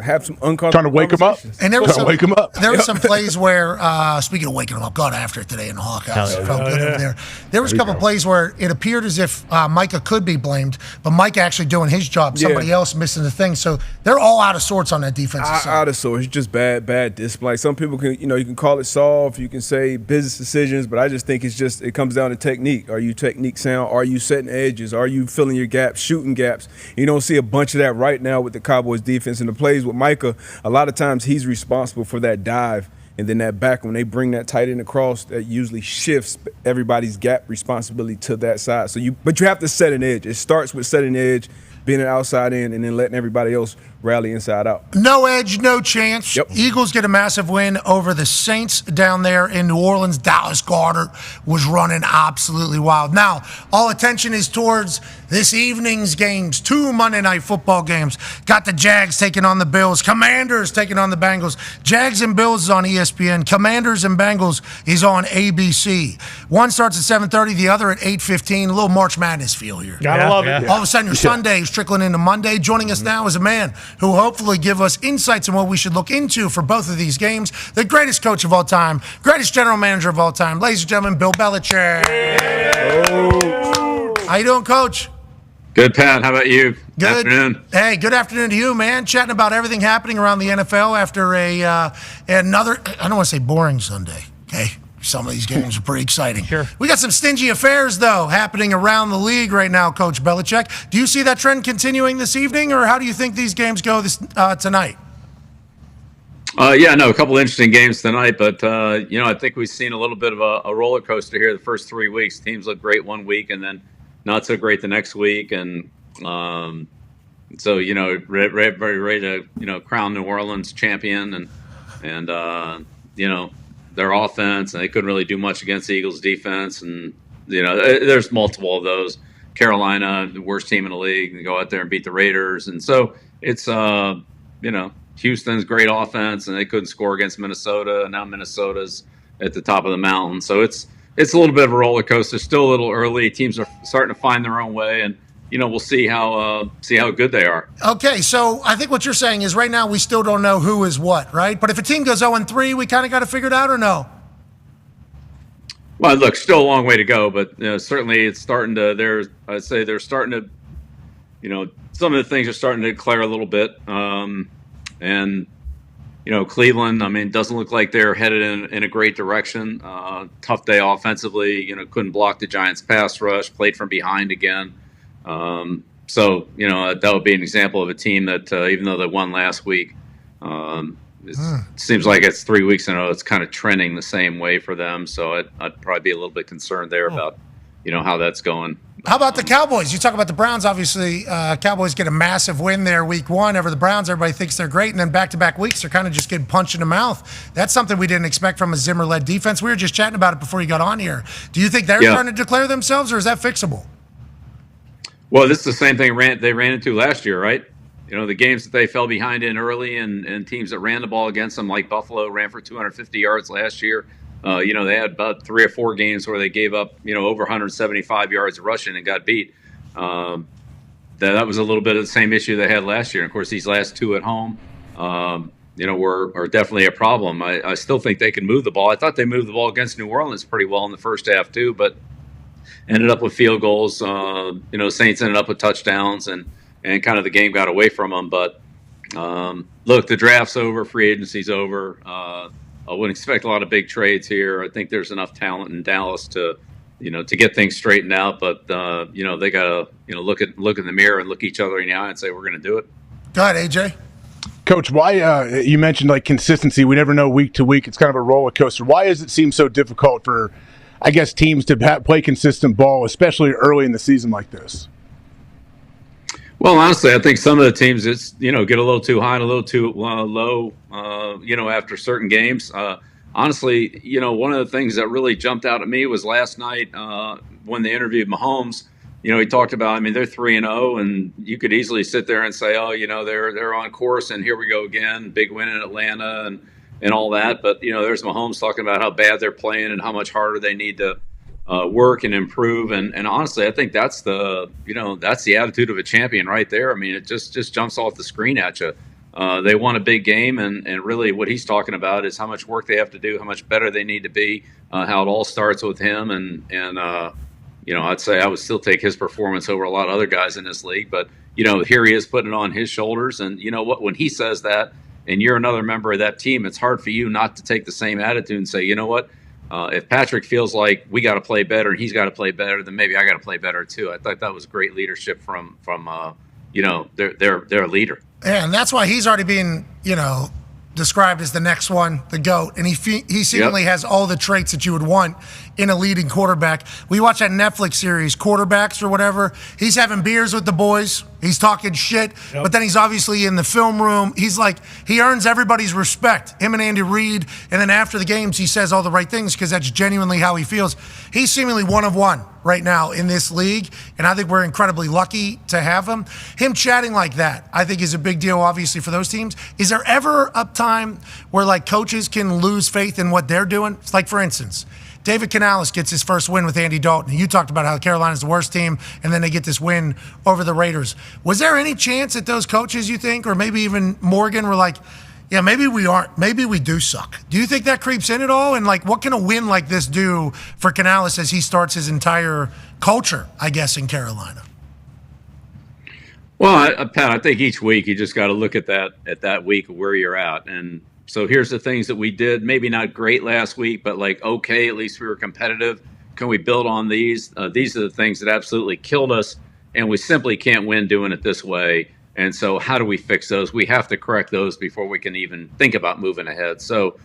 Speaker 7: have some uncomfortable
Speaker 17: trying to wake them up.
Speaker 3: And there were some plays where, speaking of waking them up, got after it today in the Hawk House. Felt good over there. There was a couple plays where it appeared as if Micah could be blamed, but Micah actually doing his job, somebody else missing the thing. So they're all out of sorts on that defensive side.
Speaker 7: Out of sorts. It's just bad display. Some people can, you can call it soft, you can say business decisions, but I just think it comes down to technique. Are you technique sound? Are you setting edges? Are you filling your gaps, shooting gaps? You don't see a bunch of that right now with the Cowboys defense and the plays with Micah. A lot of times he's responsible for that dive, and then that back when they bring that tight end across, that usually shifts everybody's gap responsibility to that side. But you have to set an edge. It starts with setting an edge, being an outside end, and then letting everybody else rally inside out.
Speaker 3: No edge, no chance. Yep. Eagles get a massive win over the Saints down there in New Orleans. Dallas Goedert was running absolutely wild. Now, all attention is towards this evening's games. 2 Monday Night Football games. Got the Jags taking on the Bills. Commanders taking on the Bengals. Jags and Bills is on ESPN. Commanders and Bengals is on ABC. One starts at 7:30, the other at 8:15. A little March Madness feel here.
Speaker 5: Gotta love it.
Speaker 3: All of a sudden, your Sunday is trickling into Monday. Joining us now is a man who will hopefully give us insights on what we should look into for both of these games. The greatest coach of all time, greatest general manager of all time, ladies and gentlemen, Bill Belichick. How you doing, Coach?
Speaker 18: Good, Pat. How about you?
Speaker 3: Good
Speaker 18: afternoon.
Speaker 3: Hey, good afternoon to you, man. Chatting about everything happening around the NFL after another, I don't want to say boring Sunday, okay? Some of these games are pretty exciting.
Speaker 6: Sure.
Speaker 3: We got some stingy affairs, though, happening around the league right now, Coach Belichick. Do you see that trend continuing this evening, or how do you think these games go tonight?
Speaker 18: A couple of interesting games tonight, but, I think we've seen a little bit of a roller coaster here the first 3 weeks. Teams look great one week and then not so great the next week. And ready to, crown New Orleans champion and their offense, and they couldn't really do much against the Eagles' defense. And, there's multiple of those. Carolina, the worst team in the league, and go out there and beat the Raiders. And so it's, Houston's great offense, and they couldn't score against Minnesota. And now Minnesota's at the top of the mountain. So it's a little bit of a roller coaster. Still a little early. Teams are starting to find their own way, and we'll see how good they are.
Speaker 3: Okay, so I think what you're saying is right now we still don't know who is what, right? But if a team goes 0-3, we kind of got to figure it out, or no?
Speaker 18: Well, look, still a long way to go, but certainly it's starting to. I'd say they're starting to. Some of the things are starting to declare a little bit, and Cleveland. I mean, doesn't look like they're headed in a great direction. Tough day offensively. Couldn't block the Giants' pass rush. Played from behind again. So that would be an example of a team that even though they won last week, it seems like it's 3 weeks in a row. It's kind of trending the same way for them. So I'd probably be a little bit concerned there about how that's going.
Speaker 3: How about the Cowboys? You talk about the Browns, obviously. Cowboys get a massive win there week one over the Browns. Everybody thinks they're great. And then back-to-back weeks, they're kind of just getting punched in the mouth. That's something we didn't expect from a Zimmer-led defense. We were just chatting about it before you got on here. Do you think they're starting to declare themselves, or is that fixable?
Speaker 18: Well, this is the same thing they ran into last year, right? The games that they fell behind in early and teams that ran the ball against them, like Buffalo ran for 250 yards last year. They had about 3 or 4 games where they gave up, over 175 yards rushing and got beat. That was a little bit of the same issue they had last year. And of course, these last 2 at home, are definitely a problem. I still think they can move the ball. I thought they moved the ball against New Orleans pretty well in the first half too, but ended up with field goals. Saints ended up with touchdowns, and kind of the game got away from them. But look, the draft's over, free agency's over. I wouldn't expect a lot of big trades here. I think there's enough talent in Dallas to get things straightened out. But they got to look in the mirror and look each other in the eye and say we're going to do it.
Speaker 3: Go ahead, AJ.
Speaker 17: Coach, why you mentioned like consistency? We never know week to week. It's kind of a roller coaster. Why does it seem so difficult for, I guess, teams to play consistent ball, especially early in the season like this?
Speaker 18: Well, honestly, I think some of the teams get a little too high and a little too low, after certain games. Honestly, one of the things that really jumped out at me was last night when they interviewed Mahomes. He talked about, they're 3-0, and you could easily sit there and say, they're on course, and here we go again, big win in Atlanta and all that. But, there's Mahomes talking about how bad they're playing and how much harder they need to work and improve. And honestly, I think that's the attitude of a champion right there. It just jumps off the screen at you. They won a big game, and really what he's talking about is how much work they have to do, how much better they need to be, how it all starts with him. And I'd say I would still take his performance over a lot of other guys in this league. But, here he is putting it on his shoulders. And you know what, when he says that and you're another member of that team, it's hard for you not to take the same attitude and say, you know what, if Patrick feels like we got to play better and he's got to play better, then maybe I got to play better too. I thought that was great leadership from their leader.
Speaker 3: Yeah, and that's why he's already being, described as the next one, the GOAT. And he seemingly has all the traits that you would want in a leading quarterback. We watch that Netflix series, Quarterbacks or whatever. He's having beers with the boys. He's talking shit. Yep. But then he's obviously in the film room. He's like, he earns everybody's respect, him and Andy Reid. And then after the games, he says all the right things because that's genuinely how he feels. He's seemingly one of one right now in this league. And I think we're incredibly lucky to have him. Him chatting like that, I think is a big deal, obviously, for those teams. Is there ever a time where like coaches can lose faith in what they're doing? It's like, for instance, David Canales gets his first win with Andy Dalton. You talked about how Carolina's the worst team, and then they get this win over the Raiders. Was there any chance that those coaches, you think, or maybe even Morgan, were like, yeah, maybe we aren't, maybe we do suck? Do you think that creeps in at all? And like, what can a win like this do for Canales as he starts his entire culture, I guess, in Carolina?
Speaker 18: Well, Pat, I think each week you just got to look at that week of where you're at. And so here's the things that we did, maybe not great last week, but like, okay, at least we were competitive. Can we build on these? These are the things that absolutely killed us, and we simply can't win doing it this way. And so how do we fix those? We have to correct those before we can even think about moving ahead. So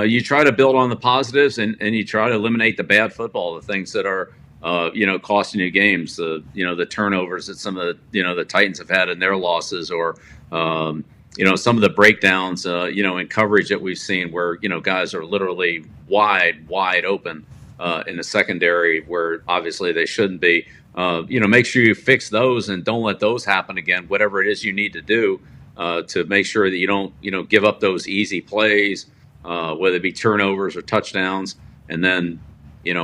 Speaker 18: you try to build on the positives, and you try to eliminate the bad football, the things that are costing you games, the turnovers that some of the Titans have had in their losses, or some of the breakdowns, in coverage that we've seen where, guys are literally wide open in the secondary where obviously they shouldn't be. Make sure you fix those and don't let those happen again, whatever it is you need to do to make sure that you don't, give up those easy plays, whether it be turnovers or touchdowns, and then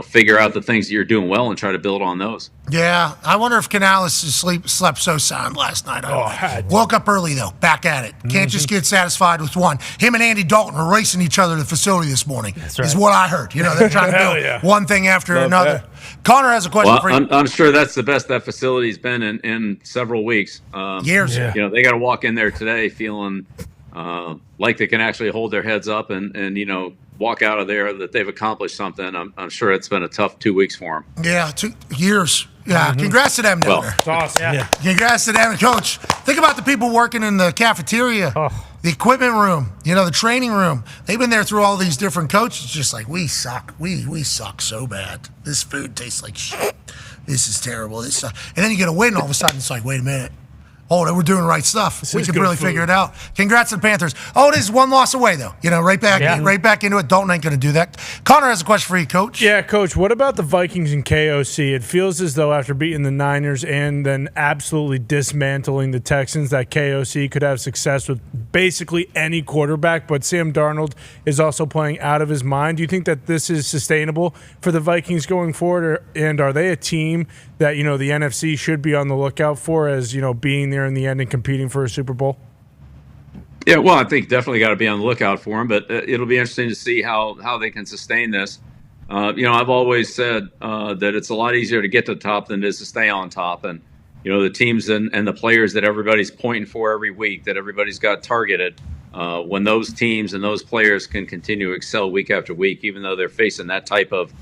Speaker 18: figure out the things that you're doing well and try to build on those.
Speaker 3: Yeah, I wonder if Canales slept so sound last night. Woke up early, though, back at it. Can't just get satisfied with one. Him and Andy Dalton are racing each other to the facility this morning, is what I heard. They're trying to build one thing after another. That. Connor has a question for you.
Speaker 18: I'm sure that's the best that facility's been in several weeks.
Speaker 3: Years.
Speaker 18: Yeah. They got to walk in there today feeling like they can actually hold their heads up and walk out of there that they've accomplished something. I'm sure it's been a tough 2 weeks for them.
Speaker 3: Yeah, 2 years. Yeah, congrats to them down there.
Speaker 5: It's awesome. Yeah.
Speaker 3: Congrats to them. Coach, think about the people working in the cafeteria, the equipment room, the training room. They've been there through all these different coaches. Just like, we suck. We suck so bad. This food tastes like shit. This is terrible. And then you get a win, all of a sudden it's like, wait a minute. Oh, we're doing the right stuff. We can really figure it out. Congrats to the Panthers. Oh, it is one loss away, though. Right back into it. Dalton ain't going to do that. Connor has a question for you, Coach.
Speaker 5: Yeah, Coach, what about the Vikings and KOC? It feels as though after beating the Niners and then absolutely dismantling the Texans, that KOC could have success with basically any quarterback, but Sam Darnold is also playing out of his mind. Do you think that this is sustainable for the Vikings going forward, and are they a team that, the NFC should be on the lookout for as, being there in the end and competing for a Super Bowl?
Speaker 18: Yeah, well, I think definitely got to be on the lookout for them, but it'll be interesting to see how they can sustain this. I've always said that it's a lot easier to get to the top than it is to stay on top. And, the teams and the players that everybody's pointing for every week, that everybody's got targeted, when those teams and those players can continue to excel week after week, even though they're facing that type of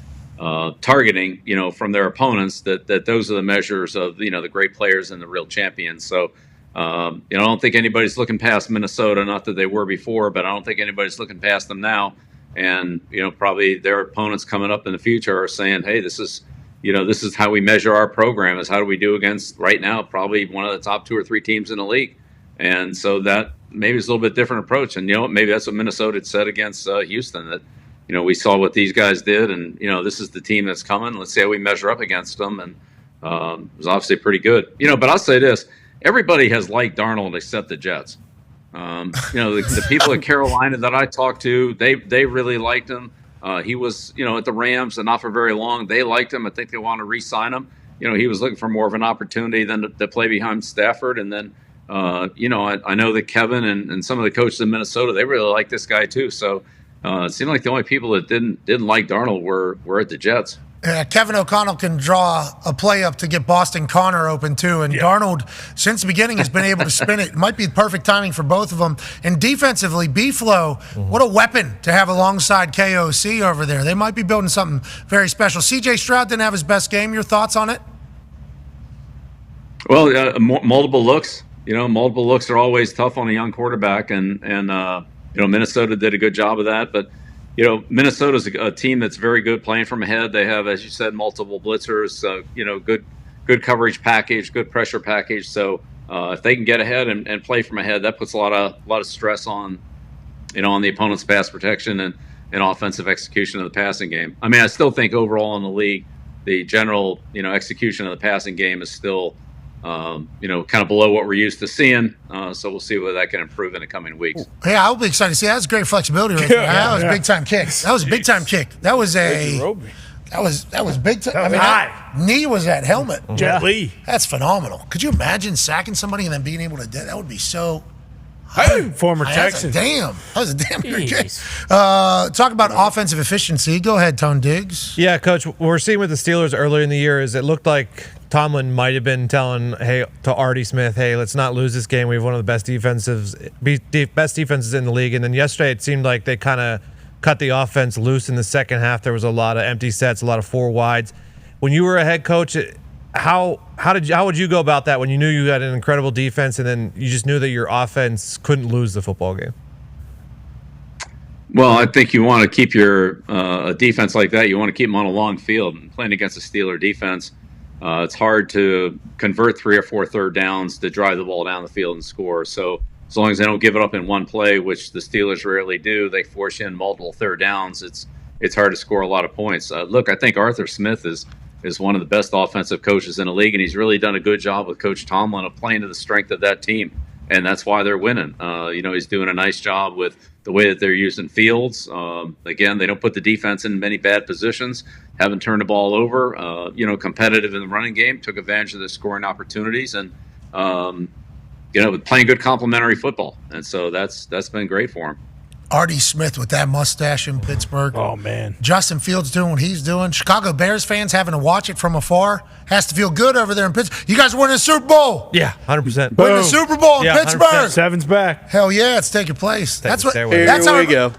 Speaker 18: targeting, from their opponents, that those are the measures of, the great players and the real champions. So, I don't think anybody's looking past Minnesota, not that they were before, but I don't think anybody's looking past them now. And, probably their opponents coming up in the future are saying, hey, this is how we measure our program, is how do we do against right now, probably one of the top 2 or 3 teams in the league. And so that maybe is a little bit different approach. And, maybe that's what Minnesota had said against Houston, that, we saw what these guys did, and, this is the team that's coming. Let's see how we measure up against them. And it was obviously pretty good. But I'll say this. Everybody has liked Darnold except the Jets. The people at Carolina that I talked to, they really liked him. He was, at the Rams and not for very long. They liked him. I think they want to re-sign him. He was looking for more of an opportunity than to play behind Stafford. And then, I know that Kevin and some of the coaches in Minnesota, they really like this guy too. So it seemed like the only people that didn't like Darnold were at the Jets.
Speaker 3: Kevin O'Connell can draw a play up to get Boston Connor open, too. And Darnold, since the beginning, has been able to spin it. It might be perfect timing for both of them. And defensively, B-Flow, what a weapon to have alongside KOC over there. They might be building something very special. C.J. Stroud didn't have his best game. Your thoughts on it?
Speaker 18: Well, multiple looks. Multiple looks are always tough on a young quarterback. And Minnesota did a good job of that. But Minnesota's a team that's very good playing from ahead. They have, as you said, multiple blitzers, good coverage package, good pressure package. So if they can get ahead and play from ahead, that puts a lot of stress on the opponent's pass protection and offensive execution of the passing game. I mean, I still think overall in the league, the general, execution of the passing game is still, kind of below what we're used to seeing. So we'll see whether that can improve in the coming weeks.
Speaker 3: Yeah, I'll be excited to see. That was great flexibility right there. That was a big-time kick. That was a big-time kick. That was big time. I mean, that knee was that helmet.
Speaker 5: Jet Li.
Speaker 3: That's phenomenal. Could you imagine sacking somebody and then being able to do that? That would be so...
Speaker 5: Former Texan.
Speaker 3: That was a damn good kick. Talk about offensive efficiency. Go ahead, Tone Diggs.
Speaker 12: Yeah, Coach, what we're seeing with the Steelers earlier in the year is it looked like Tomlin might have been telling to Artie Smith, hey, let's not lose this game. We have one of the best defenses in the league. And then yesterday it seemed like they kind of cut the offense loose in the second half. There was a lot of empty sets, a lot of 4 wides. When you were a head coach, how would you go about that when you knew you had an incredible defense and then you just knew that your offense couldn't lose the football game?
Speaker 18: Well, I think you want to keep your a defense like that. You want to keep them on a long field. And playing against a Steeler defense, it's hard to convert 3 or 4 third downs to drive the ball down the field and score. So as long as they don't give it up in one play, which the Steelers rarely do, they force in multiple third downs. It's hard to score a lot of points. Look, I think Arthur Smith is one of the best offensive coaches in the league, and he's really done a good job with Coach Tomlin of playing to the strength of that team, and that's why they're winning. He's doing a nice job with the way that they're using Fields. Again, they don't put the defense in many bad positions, haven't turned the ball over, competitive in the running game, took advantage of the scoring opportunities, and, playing good complementary football. And so that's been great for him.
Speaker 3: Artie Smith with that mustache in Pittsburgh.
Speaker 5: Oh, man.
Speaker 3: Justin Fields doing what he's doing. Chicago Bears fans having to watch it from afar. Has to feel good over there in Pittsburgh. You guys winning the Super Bowl.
Speaker 12: Yeah, 100%.
Speaker 3: Winning the Super Bowl in Pittsburgh.
Speaker 5: 100%. Seven's back.
Speaker 3: Hell yeah, it's taking place. That's what.
Speaker 12: Here
Speaker 3: That's how
Speaker 12: we go.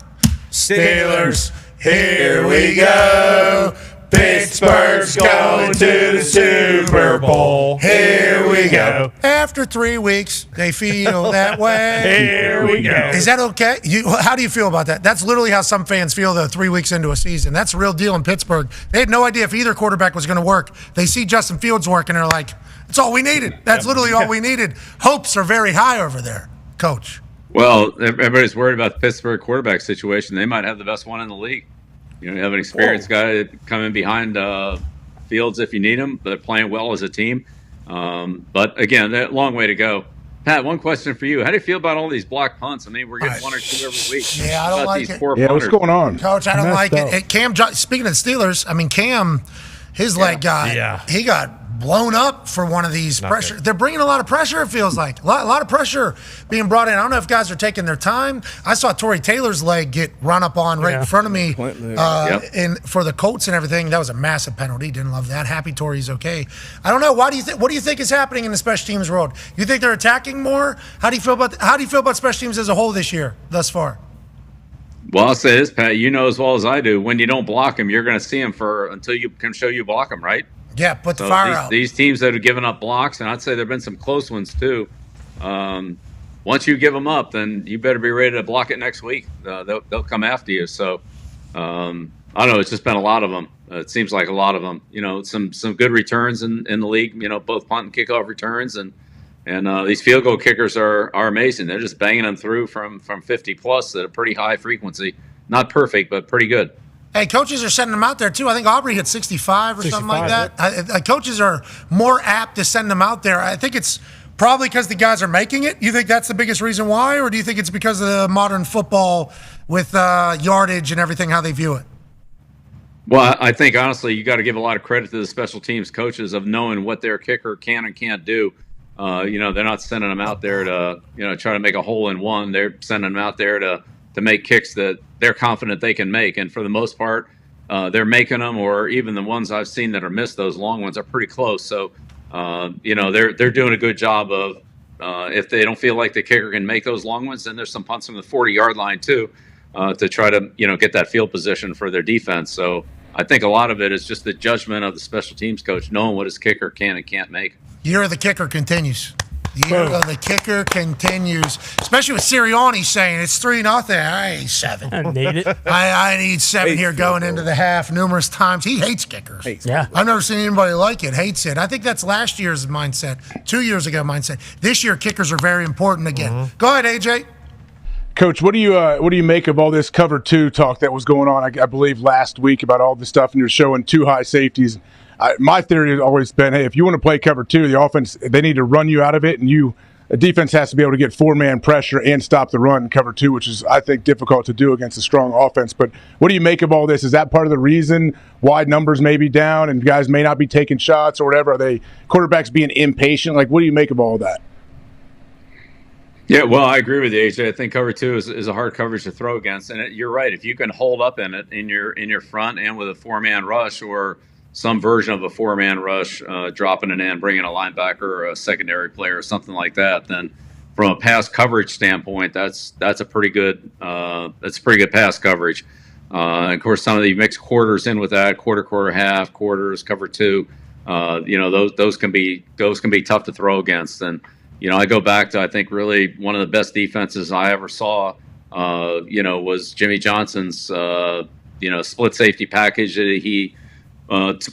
Speaker 3: Steelers, here we go. Pittsburgh's going to the Super Bowl. Here we go. After 3 weeks, they feel that way.
Speaker 5: Here we go.
Speaker 3: Is that okay? How do you feel about that? That's literally how some fans feel, though, 3 weeks into a season. That's a real deal in Pittsburgh. They had no idea if either quarterback was going to work. They see Justin Fields work, and they're like, that's all we needed. That's literally all we needed. Hopes are very high over there, Coach.
Speaker 18: Well, everybody's worried about the Pittsburgh quarterback situation. They might have the best one in the league. You have an experienced guy coming behind Fields if you need him, but they're playing well as a team. But again, that long way to go. Pat, one question for you. How do you feel about all these block punts? I mean, we're getting one or two every week.
Speaker 3: Yeah, I don't like it.
Speaker 17: What's going on?
Speaker 3: Coach, I don't like it. Cam, speaking of the Steelers, I mean, Cam, his leg he got blown up for one of these pressure. They're bringing a lot of pressure, it feels like. A lot of pressure being brought in. I don't know if guys are taking their time. I saw Torrey Taylor's leg get run up on right in front of me for the Colts and everything. That was a massive penalty. Didn't love that. Happy Torrey's okay. I don't know. What do you think is happening in the special teams world? You think they're attacking more? How do you feel about special teams as a whole this year, thus far?
Speaker 18: Well, I'll say this, Pat. You know as well as I do, when you don't block them, you're going to see them until you can show you block them, right?
Speaker 3: Yeah, put the fire out.
Speaker 18: These teams that have given up blocks, and I'd say there have been some close ones too. Once you give them up, then you better be ready to block it next week. They'll come after you. So I don't know. It's just been a lot of them. It seems like a lot of them. Some good returns in the league. Both punt and kickoff returns, and these field goal kickers are amazing. They're just banging them through from 50 plus at a pretty high frequency. Not perfect, but pretty good.
Speaker 3: Hey, coaches are sending them out there, too. I think Aubrey hit 65 or something like that. Coaches are more apt to send them out there. I think it's probably because the guys are making it. You think that's the biggest reason why? Or do you think it's because of the modern football with yardage and everything, how they view it?
Speaker 18: Well, I think, honestly, you got to give a lot of credit to the special teams coaches of knowing what their kicker can and can't do. They're not sending them out there to, try to make a hole in one. They're sending them out there to make kicks that they're confident they can make. And for the most part, they're making them, or even the ones I've seen that are missed, those long ones are pretty close. So, they're doing a good job of, if they don't feel like the kicker can make those long ones, then there's some punts from the 40-yard line too, to try to, get that field position for their defense. So I think a lot of it is just the judgment of the special teams coach, knowing what his kicker can and can't make.
Speaker 3: Year of the kicker continues. The year of the kicker continues, especially with Sirianni saying it's 3-0. I need 7.
Speaker 6: I need it.
Speaker 3: I need 7 here going into the half numerous times. He hates kickers. I've never seen anybody like it. Hates it. I think that's last year's mindset, 2 years ago mindset. This year, kickers are very important again. Go ahead, AJ.
Speaker 17: Coach, what do you make of all this cover 2 talk that was going on? I believe last week about all this stuff, and you're showing 2 high safeties. My theory has always been, hey, if you want to play cover 2, the offense, they need to run you out of it, and the defense has to be able to get 4-man pressure and stop the run in cover 2, which is, I think, difficult to do against a strong offense. But what do you make of all this? Is that part of the reason why numbers may be down and guys may not be taking shots or whatever? Are they quarterbacks being impatient? Like, what do you make of all of that?
Speaker 18: Yeah, well, I agree with you, AJ. I think cover 2 is a hard coverage to throw against, and you're right. If you can hold up in it in your front and with a 4-man rush or some version of a 4-man rush, dropping it in, bringing a linebacker or a secondary player or something like that, then from a pass coverage standpoint, that's a pretty good pass coverage. And of course, some of the mixed quarters in with that, quarter, half, quarters, cover 2. Those can be tough to throw against. And I go back to, I think, really one of the best defenses I ever saw. Was Jimmy Johnson's split safety package that he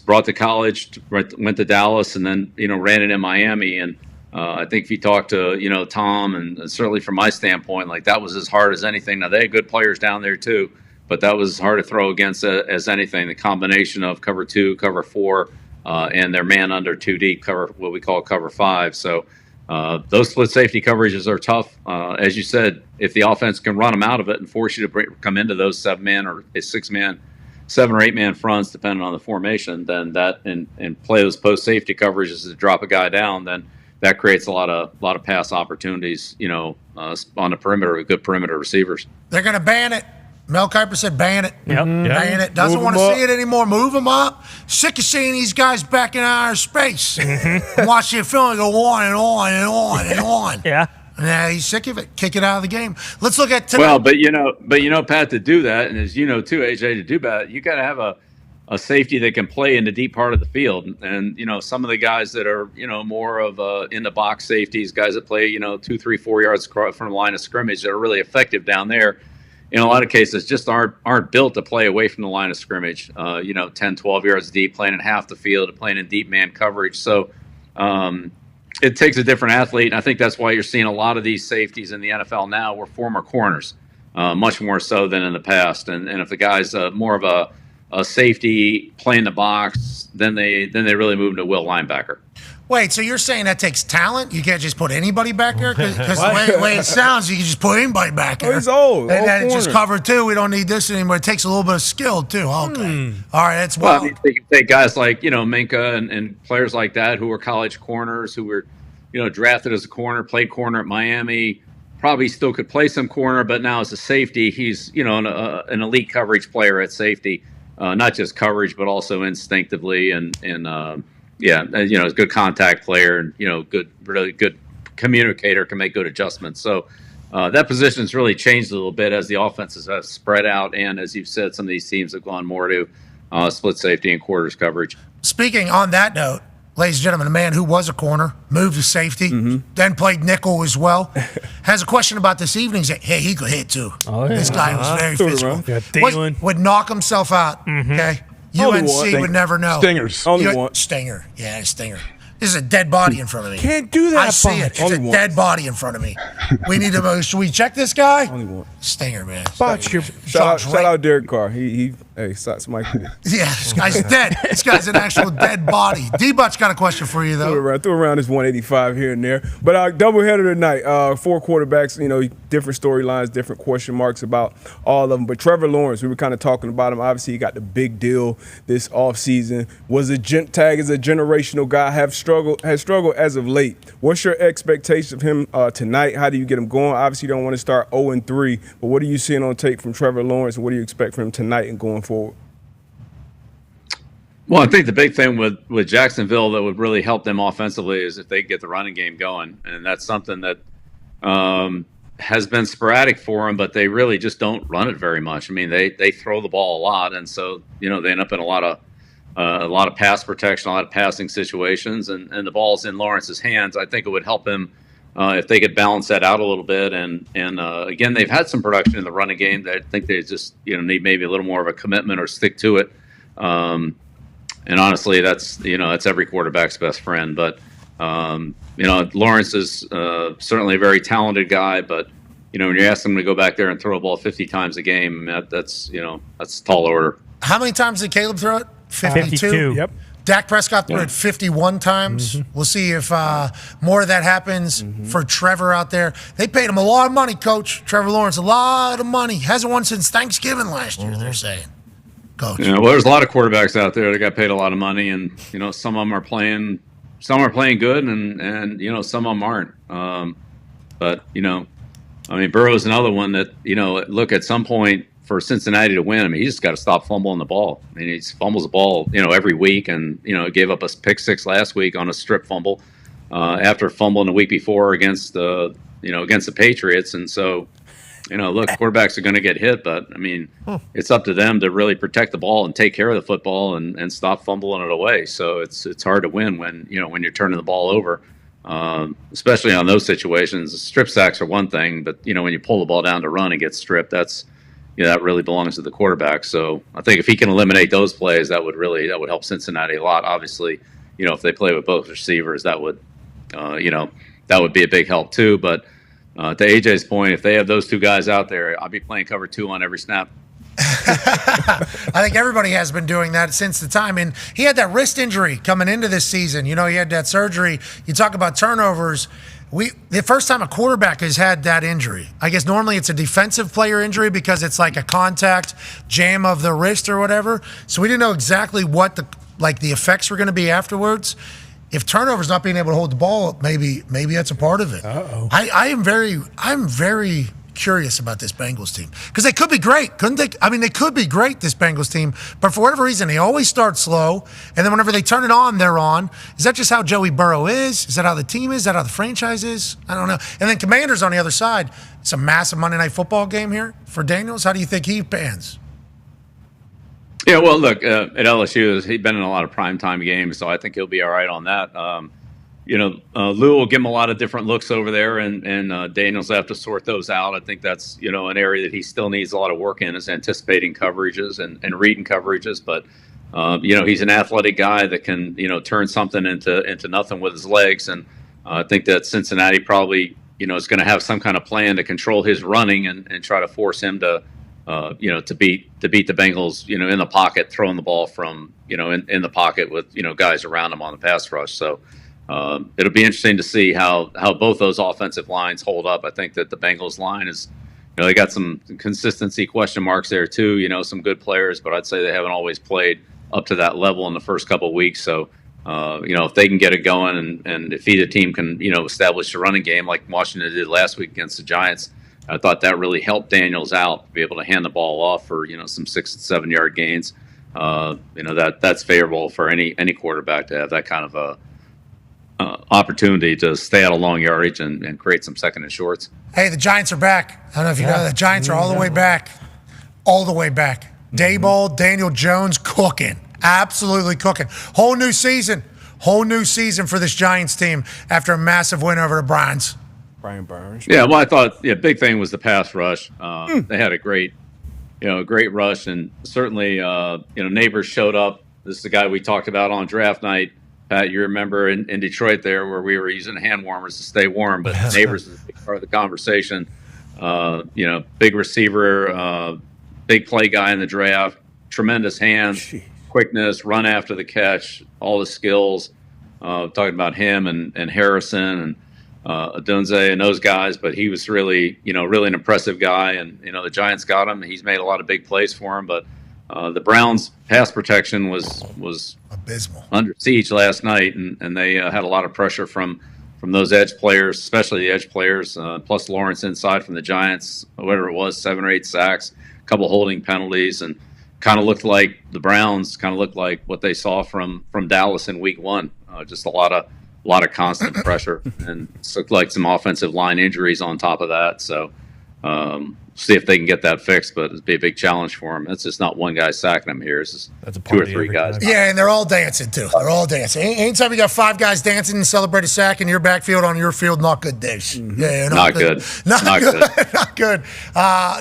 Speaker 18: brought to college, went to Dallas, and then ran it in Miami. And I think if you talk to Tom, and certainly from my standpoint, like that was as hard as anything. Now they had good players down there too, but that was as hard to throw against as anything. The combination of cover 2, cover 4, and their man under 2 deep, cover what we call cover 5. So those split safety coverages are tough. As you said, if the offense can run them out of it and force you to come into those 7-man or 6-man, 7 or 8-man fronts, depending on the formation, then that and play those post safety coverages to drop a guy down, then that creates a lot of pass opportunities, on the perimeter with good perimeter receivers.
Speaker 3: They're going to ban it. Mel Kiper said ban it.
Speaker 6: Yep.
Speaker 3: Ban it. Doesn't want to see it anymore. Move them up. Sick of seeing these guys back in outer space. Watching the film go on and on and on and on.
Speaker 6: Yeah.
Speaker 3: Yeah, he's sick of it. Kick it out of the game. Let's look at tonight.
Speaker 18: Well, but Pat, to do that, and as you know too, AJ, to do that, you got to have a safety that can play in the deep part of the field. And some of the guys that are more of in the box safeties, guys that play 2, 3, 4 yards from the line of scrimmage that are really effective down there. In a lot of cases, just aren't built to play away from the line of scrimmage. 10, 12 yards deep, playing in half the field, playing in deep man coverage. So. It takes a different athlete, and I think that's why you're seeing a lot of these safeties in the NFL now were former corners, much more so than in the past. And if the guy's more of a safety playing the box, then they really move to will linebacker.
Speaker 3: Wait, so you're saying that takes talent? You can't just put anybody back there? Because the way it sounds, you can just put anybody back there.
Speaker 7: He's old.
Speaker 3: And then it's just covered, too. We don't need this anymore. It takes a little bit of skill, too. Okay. All right, that's
Speaker 18: well.
Speaker 3: wild.
Speaker 18: You take guys like, Minka and players like that who were college corners, who were, drafted as a corner, played corner at Miami, probably still could play some corner, but now as a safety, he's, an elite coverage player at safety. Not just coverage, but also instinctively and a good contact player and, really good communicator, can make good adjustments. So that position's really changed a little bit as the offenses have spread out. And as you've said, some of these teams have gone more to split safety and quarters coverage.
Speaker 3: Speaking on that note, ladies and gentlemen, a man who was a corner, moved to safety, then played nickel as well, has a question about this evening. Hey, he could hit too. Oh, yeah. This guy was very physical. Would knock himself out, okay? UNC would never know.
Speaker 17: Stingers.
Speaker 7: Only one.
Speaker 3: Stinger. Yeah, stinger. This is a dead body in front of me.
Speaker 7: Can't do that.
Speaker 3: I see it. It's a dead body in front of me. We need to. Should we check this guy?
Speaker 7: Only one.
Speaker 3: Stinger, man.
Speaker 7: Shout out Derek Carr. Hey, somebody.
Speaker 3: Yeah, this guy's dead. This guy's an actual dead body. D-But's got a question for you, though.
Speaker 7: Threw around this 185 here and there. But doubleheader tonight. 4 quarterbacks, different storylines, different question marks about all of them. But Trevor Lawrence, we were kind of talking about him. Obviously, he got the big deal this offseason. Was a tag as a generational guy, has struggled as of late. What's your expectation of him tonight? How do you get him going? Obviously, you don't want to start 0-3, but what are you seeing on tape from Trevor Lawrence, and what do you expect from him tonight and going forward?
Speaker 18: Well, I think the big thing with Jacksonville that would really help them offensively is if they get the running game going, and that's something that has been sporadic for them, but they really just don't run it very much. I mean, they throw the ball a lot, and so they end up in a lot of pass protection, a lot of passing situations, and the ball's in Lawrence's hands. I think it would help him if they could balance that out a little bit. And again, they've had some production in the running game. I think they just need maybe a little more of a commitment or stick to it. And honestly, that's every quarterback's best friend. But Lawrence is certainly a very talented guy. But when you ask him to go back there and throw a ball 50 times a game, that's tall order.
Speaker 3: How many times did Caleb throw it? 52.
Speaker 5: Yep.
Speaker 3: Dak Prescott threw it 51 times. We'll see if more of that happens for Trevor out there. They paid him a lot of money, Coach. Trevor Lawrence, a lot of money. Hasn't won since Thanksgiving last year, they're saying. Coach.
Speaker 18: Well, there's a lot of quarterbacks out there that got paid a lot of money, and some of them are playing good, and some of them aren't. But Burrow's another one that look, at some point for Cincinnati to win, he just got to stop fumbling the ball. He fumbles the ball every week, and gave up a pick 6 last week on a strip fumble after fumbling the week before against the Patriots, and so. Look, quarterbacks are going to get hit, but it's up to them to really protect the ball and take care of the football and stop fumbling it away. So it's hard to win when you're turning the ball over, especially on those situations. Strip sacks are one thing, but when you pull the ball down to run and get stripped, that really belongs to the quarterback. So I think if he can eliminate those plays, that would help Cincinnati a lot. Obviously, if they play with both receivers, that would be a big help too. But to AJ's point, if they have those two guys out there, I'll be playing cover 2 on every snap.
Speaker 3: I think everybody has been doing that since the time. And he had that wrist injury coming into this season. He had that surgery. You talk about turnovers. the first time a quarterback has had that injury. I guess normally it's a defensive player injury because it's like a contact jam of the wrist or whatever. So we didn't know exactly what the effects were going to be afterwards. If turnovers not being able to hold the ball, maybe that's a part of it.
Speaker 5: Uh-oh.
Speaker 3: I'm very curious about this Bengals team because they could be great, couldn't they? I mean, they could be great, this Bengals team, but for whatever reason, they always start slow, and then whenever they turn it on, they're on. Is that just how Joey Burrow is? Is that how the team is? Is that how the franchise is? I don't know. And then Commanders on the other side. It's a massive Monday Night Football game here for Daniels. How do you think he pans?
Speaker 18: Yeah, well, look, at LSU, he's been in a lot of primetime games, so I think he'll be all right on that. Lou will give him a lot of different looks over there, and Daniels will have to sort those out. I think that's, an area that he still needs a lot of work in, is anticipating coverages and reading coverages. But, he's an athletic guy that can, turn something into nothing with his legs. And I think that Cincinnati probably, is going to have some kind of plan to control his running and try to force him to beat the Bengals, in the pocket, throwing the ball from, in the pocket with, guys around him on the pass rush. So it'll be interesting to see how both those offensive lines hold up. I think that the Bengals line is, they got some consistency question marks there too, some good players, but I'd say they haven't always played up to that level in the first couple of weeks. So, if they can get it going and if either team can, establish a running game like Washington did last week against the Giants, I thought that really helped Daniels out to be able to hand the ball off for, some 6 and 7 yard gains. That's favorable for any quarterback to have that kind of a opportunity to stay out of long yardage and create some second and shorts.
Speaker 3: Hey, the Giants are back. I don't know if you know that. The Giants are all the way back. All the way back. Daboll, Daniel Jones cooking. Absolutely cooking. Whole new season for this Giants team after a massive win over the Browns.
Speaker 7: Brian Burns.
Speaker 18: Yeah, well, I thought big thing was the pass rush. They had a great rush, and certainly Neighbors showed up. This is the guy we talked about on draft night. Pat, you remember in Detroit there where we were using hand warmers to stay warm, but Neighbors is a big part of the conversation. Big receiver, big play guy in the draft, tremendous hands, quickness, run after the catch, all the skills. Talking about him and Harrison and Adunze and those guys, but he was really an impressive guy, and the Giants got him. He's made a lot of big plays for him, but the Browns' pass protection was
Speaker 3: abysmal,
Speaker 18: under siege last night, and they had a lot of pressure from those edge players, especially the edge players. Plus Lawrence inside from the Giants, whatever it was, 7 or 8 sacks, a couple holding penalties, and kind of looked like the Browns looked like what they saw from Dallas in Week 1. Just a lot of constant pressure, and it looked like some offensive line injuries on top of that. So see if they can get that fixed, but it'd be a big challenge for them. It's just not one guy sacking them here. It's just 2 or 3 guys.
Speaker 3: Yeah, and they're all dancing too. They're all dancing. Anytime you got 5 guys dancing and celebrate a sack in your backfield on your field, not good days. Yeah,
Speaker 18: not good.
Speaker 3: Not good. Not good.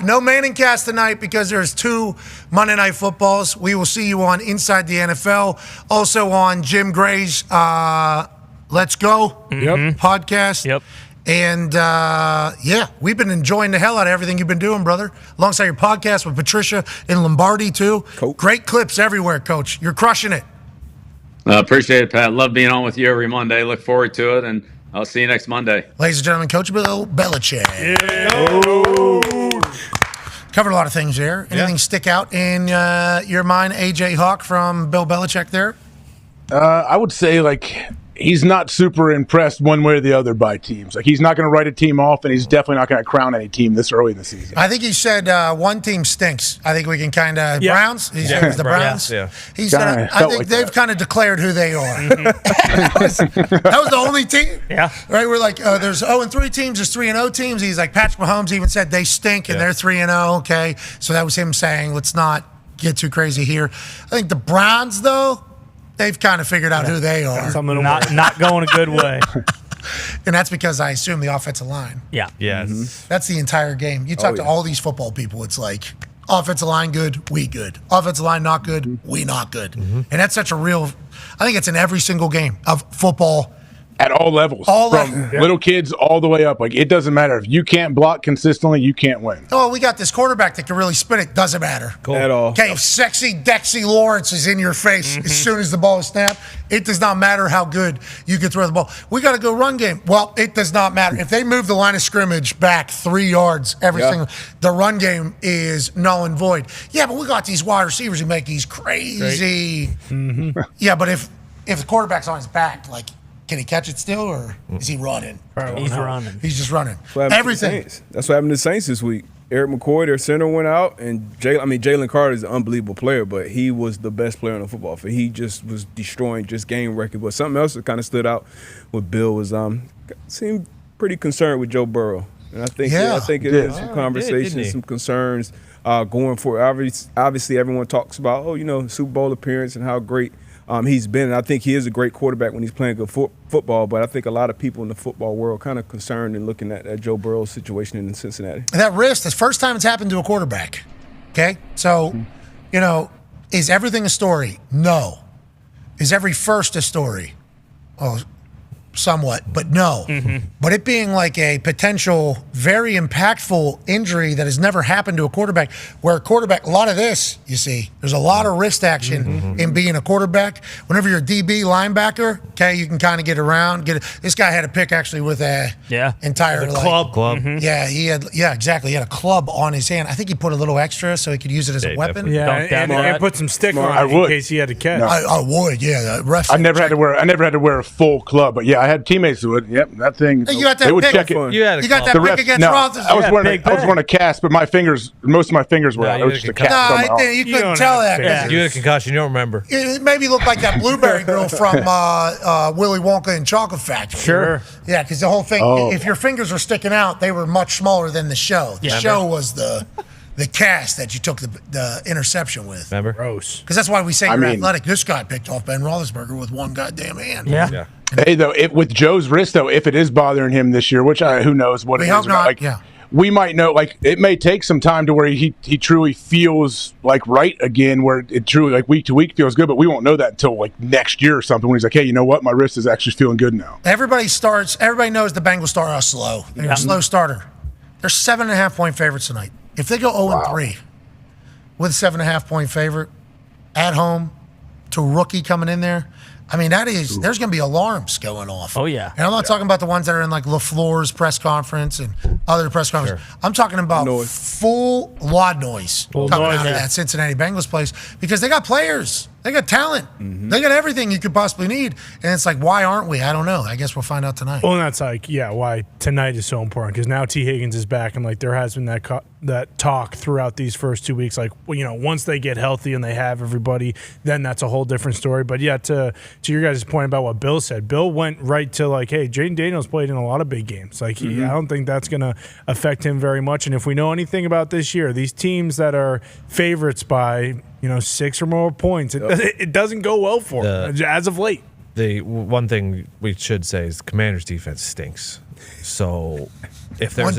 Speaker 3: No Manning cast tonight because there's 2 Monday Night Footballs. We will see you on Inside the NFL, also on Jim Gray's Let's Go podcast.
Speaker 6: Yep.
Speaker 3: And, we've been enjoying the hell out of everything you've been doing, brother. Alongside your podcast with Patricia and Lombardi, too. Cool. Great clips everywhere, Coach. You're crushing it.
Speaker 18: Appreciate it, Pat. Love being on with you every Monday. Look forward to it, and I'll see you next Monday.
Speaker 3: Ladies and gentlemen, Coach Bill Belichick. Covered a lot of things there. Anything stick out in your mind, A.J. Hawk, from Bill Belichick there?
Speaker 17: I would say, he's not super impressed one way or the other by teams. He's not going to write a team off, and he's definitely not going to crown any team this early in the season.
Speaker 3: I think he said one team stinks. I think we can kind of Browns. He said it was the Browns.
Speaker 17: Yeah.
Speaker 3: He said I think they've kind of declared who they are. that was the only team.
Speaker 6: Yeah.
Speaker 3: Right. We're like, there's 0-3 teams. There's 3-0 teams. He's like, Patrick Mahomes even said they stink and they're 3-0. Okay, so that was him saying, let's not get too crazy here. I think the Browns, though, they've kind of figured out who they are.
Speaker 6: Not going a good way.
Speaker 3: And that's because I assume the offensive line.
Speaker 6: Yeah.
Speaker 12: Yes.
Speaker 3: That's the entire game. You talk to all these football people, it's like offensive line good, we good. Offensive line not good, we not good. And that's such a real, I think it's in every single game of football,
Speaker 17: at all levels, from little kids all the way up. Like, it doesn't matter. If you can't block consistently, you can't win.
Speaker 3: Oh, we got this quarterback that can really spin it. Doesn't matter.
Speaker 7: At all.
Speaker 3: Okay, if sexy Dexy Lawrence is in your face as soon as the ball is snapped, it does not matter how good you can throw the ball. We got to go run game. Well, it does not matter. If they move the line of scrimmage back 3 yards the run game is null and void. Yeah, but we got these wide receivers who make these crazy. Yeah, but if the quarterback's on his back, like, can he catch it still, or is he running?
Speaker 6: He's running.
Speaker 3: He's just running.
Speaker 7: Everything. That's what happened to the Saints this week. Eric McCoy, their center, went out, and Jalen Carter is an unbelievable player, but he was the best player on the football field. He just was destroying just game record. But something else that kind of stood out with Bill was seemed pretty concerned with Joe Burrow, and I think it is some conversations, some concerns going forward. Obviously, everyone talks about Super Bowl appearance and how great he's been. And I think he is a great quarterback when he's playing good football, but I think a lot of people in the football world kind of concerned and looking at Joe Burrow's situation in Cincinnati.
Speaker 3: That wrist, the first time it's happened to a quarterback. Okay? So, is everything a story? No. Is every first a story? Oh, somewhat, but no. But it being like a potential very impactful injury that has never happened to a quarterback, where a lot of this, you see, there's a lot of wrist action in being a quarterback. Whenever you're a DB linebacker, okay, you can kind of get around. This guy had a pick actually with a entire
Speaker 6: club.
Speaker 3: Yeah, exactly. He had a club on his hand. I think he put a little extra so he could use it as a weapon.
Speaker 5: Yeah, and put some stick on it in case he had to catch.
Speaker 3: No. I would, yeah.
Speaker 17: I never had to wear a full club, but yeah, I had teammates who would. Yep, that thing.
Speaker 3: You got that
Speaker 17: they would
Speaker 3: pick.
Speaker 17: check it.
Speaker 3: You got that pick against Roethlisberger.
Speaker 17: I was wearing a cast, but most of my fingers were out. It was just a cast.
Speaker 3: No, I think you couldn't tell that.
Speaker 12: You had a concussion. You don't remember.
Speaker 3: It made me look like that blueberry girl from Willy Wonka and Chocolate Factory.
Speaker 6: Sure.
Speaker 3: Yeah, because the whole thing, if your fingers were sticking out, they were much smaller than the show. The show was the cast that you took the interception with.
Speaker 12: Remember?
Speaker 5: Gross.
Speaker 3: Because that's why we say you're athletic. This guy picked off Ben Roethlisberger with one goddamn hand.
Speaker 6: Yeah.
Speaker 17: Hey, though, with Joe's wrist, though, if it is bothering him this year, which who knows what it is.
Speaker 3: We hope not.
Speaker 17: We might know, like, it may take some time to where he truly feels like right again, where it truly, like, week to week feels good, but we won't know that until, like, next year or something, when he's like, hey, you know what? My wrist is actually feeling good now.
Speaker 3: Everybody knows the Bengals start out slow. They're a slow starter. They're 7.5-point favorites tonight. If they go 0-3 with a 7.5-point favorite at home to a rookie coming in there, I mean, there's going to be alarms going off.
Speaker 6: Oh, yeah.
Speaker 3: And I'm not talking about the ones that are in like LaFleur's press conference and other press conferences. Sure. I'm talking about full lot noise coming out of that Cincinnati Bengals place, because they got players. They got talent. They got everything you could possibly need. And it's like, why aren't we? I don't know. I guess we'll find out tonight.
Speaker 5: Well, and that's like, why tonight is so important, because now T. Higgins is back, and like there has been that talk throughout these first 2 weeks. Like, once they get healthy and they have everybody, then that's a whole different story. But yeah, to your guys' point about what Bill said, Bill went right to like, hey, Jaden Daniels played in a lot of big games. Like, I don't think that's going to affect him very much. And if we know anything about this year, these teams that are favorites by 6 or more points, it doesn't go well for them as of late.
Speaker 12: The one thing we should say is the Commanders' defense stinks. So if there's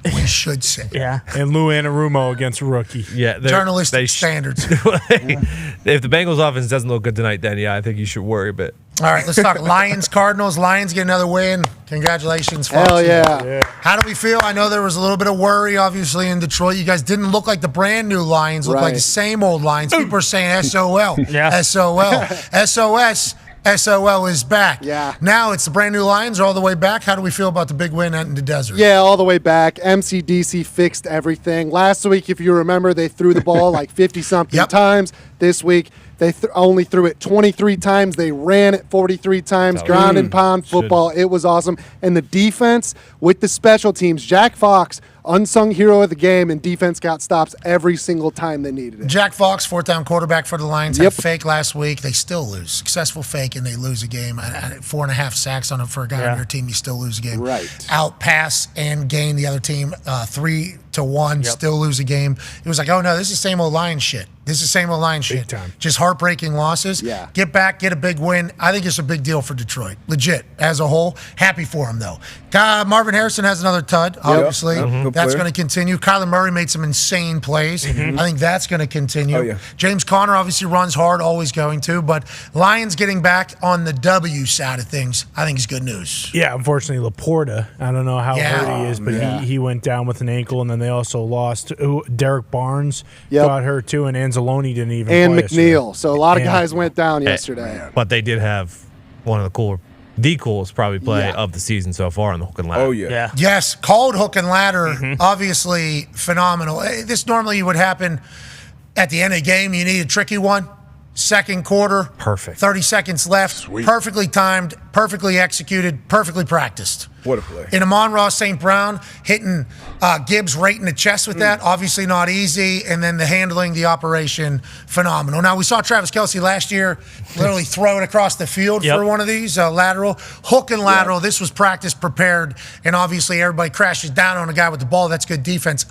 Speaker 3: we should say.
Speaker 6: Yeah.
Speaker 5: And Lou Anarumo against a rookie.
Speaker 12: Yeah.
Speaker 3: Journalistic standards.
Speaker 12: If the Bengals offense doesn't look good tonight, then I think you should worry a bit.
Speaker 3: All right, let's talk Lions, Cardinals. Lions get another win. Congratulations, folks.
Speaker 19: Hell yeah.
Speaker 3: How do we feel? I know there was a little bit of worry, obviously, in Detroit. You guys didn't look like the brand new Lions. Looked like the same old Lions. People are saying SOL. SOL. SOS. SOL is back.
Speaker 19: Yeah.
Speaker 3: Now it's the brand new Lions all the way back. How do we feel about the big win out in the desert?
Speaker 19: Yeah, all the way back. MCDC fixed everything. Last week, if you remember, they threw the ball like 50-something times. This week, they only threw it 23 times. They ran it 43 times. Ground and pound football. It was awesome. And the defense with the special teams, Jack Fox, unsung hero of the game, and defense got stops every single time they needed it.
Speaker 3: Jack Fox, fourth-down quarterback for the Lions, had a fake last week. They still lose. Successful fake, and they lose a game. 4.5 sacks on it for a guy on your team. You still lose a game.
Speaker 19: Right.
Speaker 3: Outpass and gain the other team 3-1, still lose a game. It was like, oh, no, this is same old Lions shit. This is the same old Lions shit.
Speaker 5: time.
Speaker 3: Just heartbreaking losses.
Speaker 19: Yeah.
Speaker 3: Get back, get a big win. I think it's a big deal for Detroit. Legit, as a whole. Happy for him, though. Marvin Harrison has another tud, obviously. That's going to continue. Kyler Murray made some insane plays. I think that's going to continue.
Speaker 7: Oh, yeah.
Speaker 3: James Conner obviously runs hard, always going to. But Lions getting back on the W side of things, I think is good news.
Speaker 5: Yeah, unfortunately, Laporta, I don't know how hurt he is, but he went down with an ankle, and then they also lost Derek Barnes got hurt too, and Anzalone didn't even
Speaker 19: And
Speaker 5: play
Speaker 19: McNeil. So a lot of guys went down yesterday.
Speaker 12: But they did have one of the coolest probably play of the season so far on the hook and ladder.
Speaker 7: Oh, yeah.
Speaker 3: Yes, called hook and ladder, obviously phenomenal. This normally would happen at the end of the game. You need a tricky one. Second quarter.
Speaker 12: Perfect.
Speaker 3: 30 seconds left. Perfectly timed, perfectly executed, perfectly practiced.
Speaker 7: What a play.
Speaker 3: And Amon-Ra St. Brown hitting Gibbs right in the chest with that. Obviously not easy. And then the handling, the operation, phenomenal. Now, we saw Travis Kelce last year literally throw it across the field for one of these, lateral. Hook and lateral. This was practice prepared. And obviously everybody crashes down on a guy with the ball. That's good defense.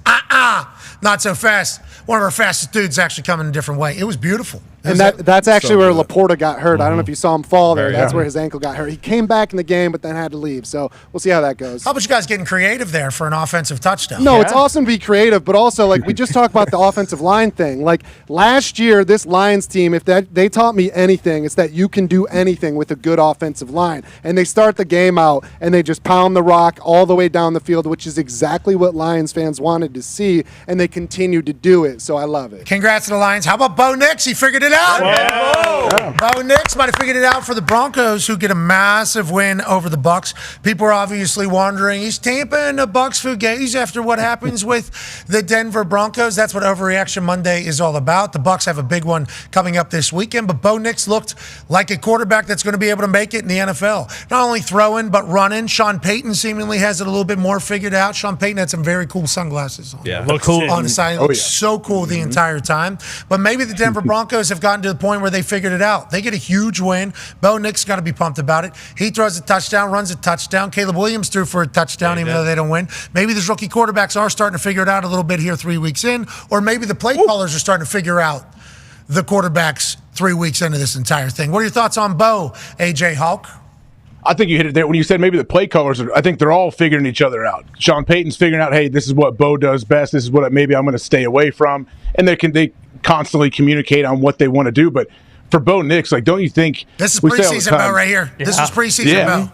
Speaker 3: Not so fast. One of our fastest dudes actually coming a different way. It was beautiful.
Speaker 19: And that's actually where Laporta got hurt. I don't know if you saw him fall there. That's where his ankle got hurt. He came back in the game, but then had to leave. So we'll see how that goes.
Speaker 3: How about you guys getting creative there for an offensive touchdown?
Speaker 19: No, it's awesome to be creative, but also, like, we just talked about the offensive line thing. Like, last year, this Lions team, if they taught me anything, it's that you can do anything with a good offensive line. And they start the game out, and they just pound the rock all the way down the field, which is exactly what Lions fans wanted to see, and they continue to do it. So I love it.
Speaker 3: Congrats to the Lions. How about Bo Nix? He figured it out. Bo Nix might have figured it out for the Broncos, who get a massive win over the Bucs. People are obviously wondering, is Tampa in the Bucs fugazi after what happens with the Denver Broncos? That's what Overreaction Monday is all about. The Bucs have a big one coming up this weekend, but Bo Nix looked like a quarterback that's going to be able to make it in the NFL. Not only throwing, but running. Sean Payton seemingly has it a little bit more figured out. Sean Payton had some very cool sunglasses on.
Speaker 12: Yeah,
Speaker 5: looks cool
Speaker 3: On the side. It looks so cool the entire time. But maybe the Denver Broncos have gotten to the point where they figured it out. They get a huge win. Bo Nix got to be pumped about it. He throws a touchdown, runs a touchdown. Caleb Williams threw for a touchdown, even though they don't win. Maybe these rookie quarterbacks are starting to figure it out a little bit here 3 weeks in, or maybe the play callers are starting to figure out the quarterbacks 3 weeks into this entire thing. What are your thoughts on Bo, AJ Hawk?
Speaker 17: I think you hit it there when you said maybe the play callers. I think they're all figuring each other out. Sean Payton's figuring out, hey, this is what Bo does best. This is what maybe I'm going to stay away from, and they constantly communicate on what they want to do. But for Bo Nix, like, don't you think
Speaker 3: this is preseason Bo right here? Yeah. This is preseason Bo.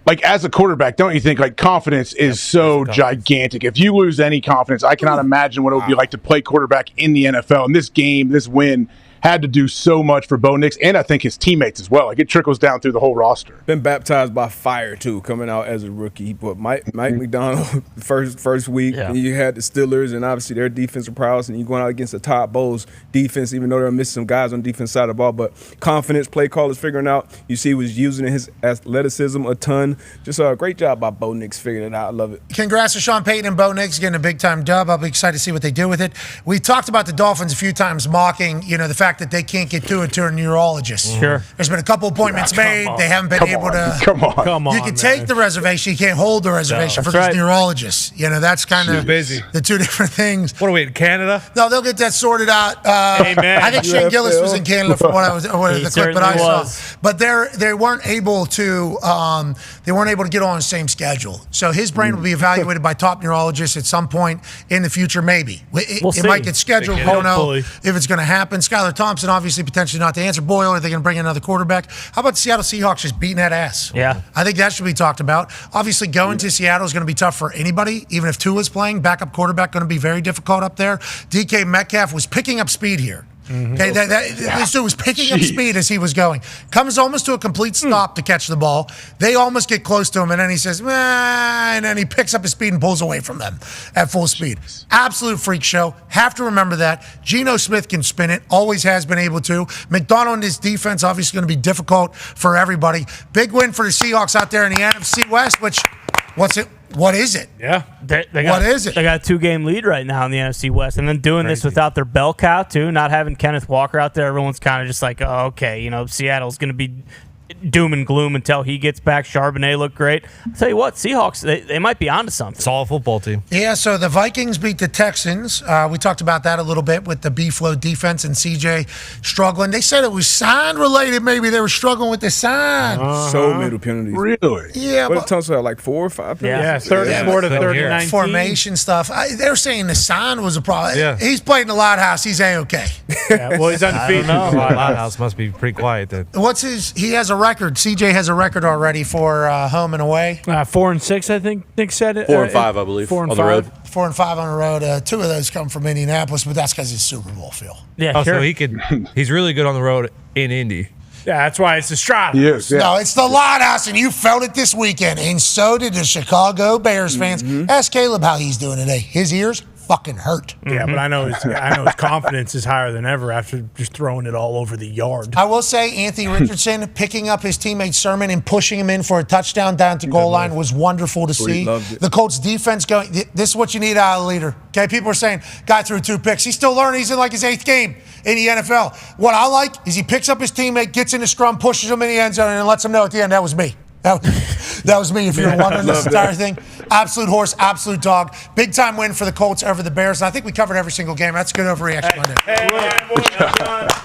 Speaker 17: Like, as a quarterback, don't you think, like, confidence is so gigantic? If you lose any confidence, I cannot imagine what it would be like to play quarterback in the NFL. And this game, this win, had to do so much for Bo Nix, and I think his teammates as well. Like, it trickles down through the whole roster.
Speaker 7: Been baptized by fire, too, coming out as a rookie. But Mike McDonald, first week, and you had the Steelers, and obviously their defensive prowess, and you going out against the Todd Bowles defense, even though they're missing some guys on the defense side of the ball. But confidence, play callers figuring out. You see he was using his athleticism a ton. Just a great job by Bo Nix figuring it out. I love it.
Speaker 3: Congrats to Sean Payton and Bo Nix getting a big-time dub. I'll be excited to see what they do with it. We talked about the Dolphins a few times mocking, the fact that they can't get to a neurologist.
Speaker 6: Sure.
Speaker 3: There's been a couple appointments made. They haven't been able to.
Speaker 17: Come on.
Speaker 3: You can take the reservation. You can't hold the reservation for these neurologists. That's kind of the two different things.
Speaker 12: What are we in Canada?
Speaker 3: No, they'll get that sorted out.
Speaker 5: Amen.
Speaker 3: I think Shane Gillis was in Canada from what the clip that I saw. But they weren't able to. They weren't able to get on the same schedule. So his brain will be evaluated by top neurologists at some point in the future. Maybe it might get scheduled. We don't know if it's going to happen. Skylar Thompson, obviously, potentially not the answer. Boyle, are they going to bring in another quarterback? How about the Seattle Seahawks just beating that ass?
Speaker 6: Yeah.
Speaker 3: I think that should be talked about. Obviously, going to Seattle is going to be tough for anybody, even if Tua's playing. Backup quarterback going to be very difficult up there. DK Metcalf was picking up speed here. Okay, this dude was picking up speed as he was going. Comes almost to a complete stop to catch the ball. They almost get close to him, and then he says, and then he picks up his speed and pulls away from them at full speed. Absolute freak show. Have to remember that. Geno Smith can spin it. Always has been able to. McDonald and his defense obviously going to be difficult for everybody. Big win for the Seahawks out there in the NFC West, which, what is it?
Speaker 5: Yeah.
Speaker 3: What is it?
Speaker 6: They got a 2-game lead right now in the NFC West. And then doing this without their bell cow, too, not having Kenneth Walker out there. Everyone's kind of just like, oh, okay, Seattle's going to be doom and gloom until he gets back. Charbonnet looked great. I'll tell you what, Seahawks, they might be onto something.
Speaker 12: Solid football team.
Speaker 3: Yeah, so the Vikings beat the Texans. We talked about that a little bit with the B-flow defense and CJ struggling. They said it was sign-related. Maybe they were struggling with the sign.
Speaker 7: So middle penalties.
Speaker 17: Really?
Speaker 3: Yeah.
Speaker 7: What Thompson had, like 4 or 5 penalties?
Speaker 5: 34 to 39.
Speaker 3: Formation stuff. They're saying the sign was a problem.
Speaker 12: Yeah.
Speaker 3: He's played in the Loud House. He's A-okay.
Speaker 5: Yeah, well, he's undefeated.
Speaker 12: Loud House must be pretty quiet then.
Speaker 3: He has a record. CJ has a record already for home and away.
Speaker 5: 4-6, I think Nick said it.
Speaker 20: 4 and 5, I believe.
Speaker 5: 4 and
Speaker 20: on
Speaker 5: 5.
Speaker 20: the road.
Speaker 3: 4 and 5 on the road. 2 of those come from Indianapolis, but that's because it's Super Bowl, Phil.
Speaker 6: Yeah,
Speaker 12: So he's really good on the road in Indy.
Speaker 5: Yeah, that's why it's the Strata.
Speaker 17: Yes, yeah.
Speaker 3: No, it's the Loud House, and you felt it this weekend, and so did the Chicago Bears fans. Ask Caleb how he's doing today. His ears fucking hurt.
Speaker 5: Yeah, but I know his confidence is higher than ever after just throwing it all over the yard.
Speaker 3: I will say Anthony Richardson picking up his teammate Sermon and pushing him in for a touchdown down at the goal line was wonderful to see. The Colts defense going, this is what you need out of a leader. Okay, people are saying, guy threw 2 picks. He's still learning. He's in like his 8th game in the NFL. What I like is he picks up his teammate, gets in the scrum, pushes him in the end zone, and lets him know at the end, that was me. That was me, if you're wondering this entire thing. Absolute horse, absolute dog. Big time win for the Colts over the Bears. And I think we covered every single game. That's a good overreaction Monday.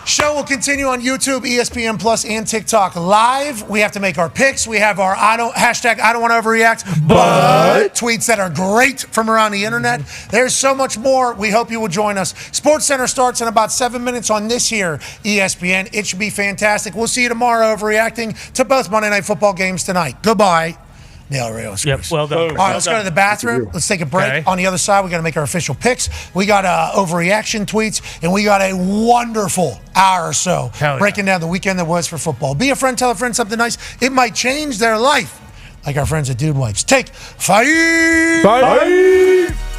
Speaker 3: Show will continue on YouTube, ESPN Plus, and TikTok live. We have to make our picks. We have our I don't want to overreact, but tweets that are great from around the internet. There's so much more. We hope you will join us. Sports Center starts in about 7 minutes on this here ESPN. It should be fantastic. We'll see you tomorrow overreacting to both Monday Night Football games tonight. Goodbye. Neil Rios.
Speaker 6: Yep, well done.
Speaker 3: All right, let's go to the bathroom. Let's take a break.
Speaker 12: Okay.
Speaker 3: On the other side, we got to make our official picks. We got overreaction tweets, and we got a wonderful hour or so breaking down the weekend that was for football. Be a friend, tell a friend something nice. It might change their life, like our friends at Dude Wipes. Take 5.
Speaker 12: 5.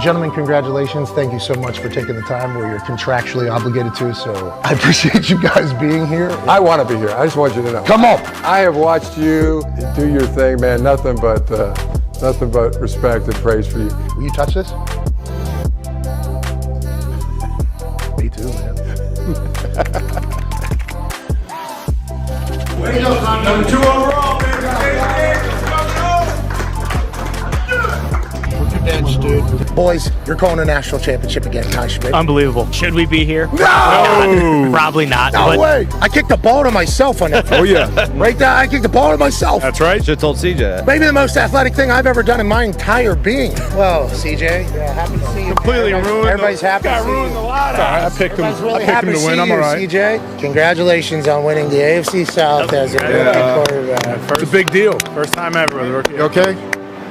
Speaker 21: Gentlemen, congratulations. Thank you so much for taking the time where you're contractually obligated to, so I appreciate you guys being here.
Speaker 22: I want to be here. I just want you to know.
Speaker 21: Come on.
Speaker 22: I have watched you do your thing, man. Nothing but respect and praise for you.
Speaker 21: Will you touch this? Me too, man.
Speaker 2: Way to go, Tom. Number 2 overall, baby.
Speaker 21: Bench, dude. Boys, you're calling a national championship again, Ty Schmidt.
Speaker 6: Unbelievable. Should we be here?
Speaker 21: No!
Speaker 6: Probably not.
Speaker 21: No way. I kicked the ball to myself on that.
Speaker 22: Oh, yeah.
Speaker 21: Right there, I kicked the ball to myself.
Speaker 22: That's right. Should have told CJ.
Speaker 21: Maybe the most athletic thing I've ever done in my entire being. Well, CJ, yeah, happy to see you.
Speaker 22: Completely ruined.
Speaker 21: Everybody's happy to see you.
Speaker 22: Ruined the lot. I picked him.
Speaker 21: Everybody's really
Speaker 22: I picked
Speaker 21: happy
Speaker 22: him
Speaker 21: to
Speaker 22: to win.
Speaker 21: see
Speaker 22: I'm
Speaker 21: you,
Speaker 22: all right.
Speaker 21: CJ. Congratulations on winning the AFC South as a rookie quarterback.
Speaker 22: It's a big deal. First time ever with a rookie.
Speaker 21: You okay?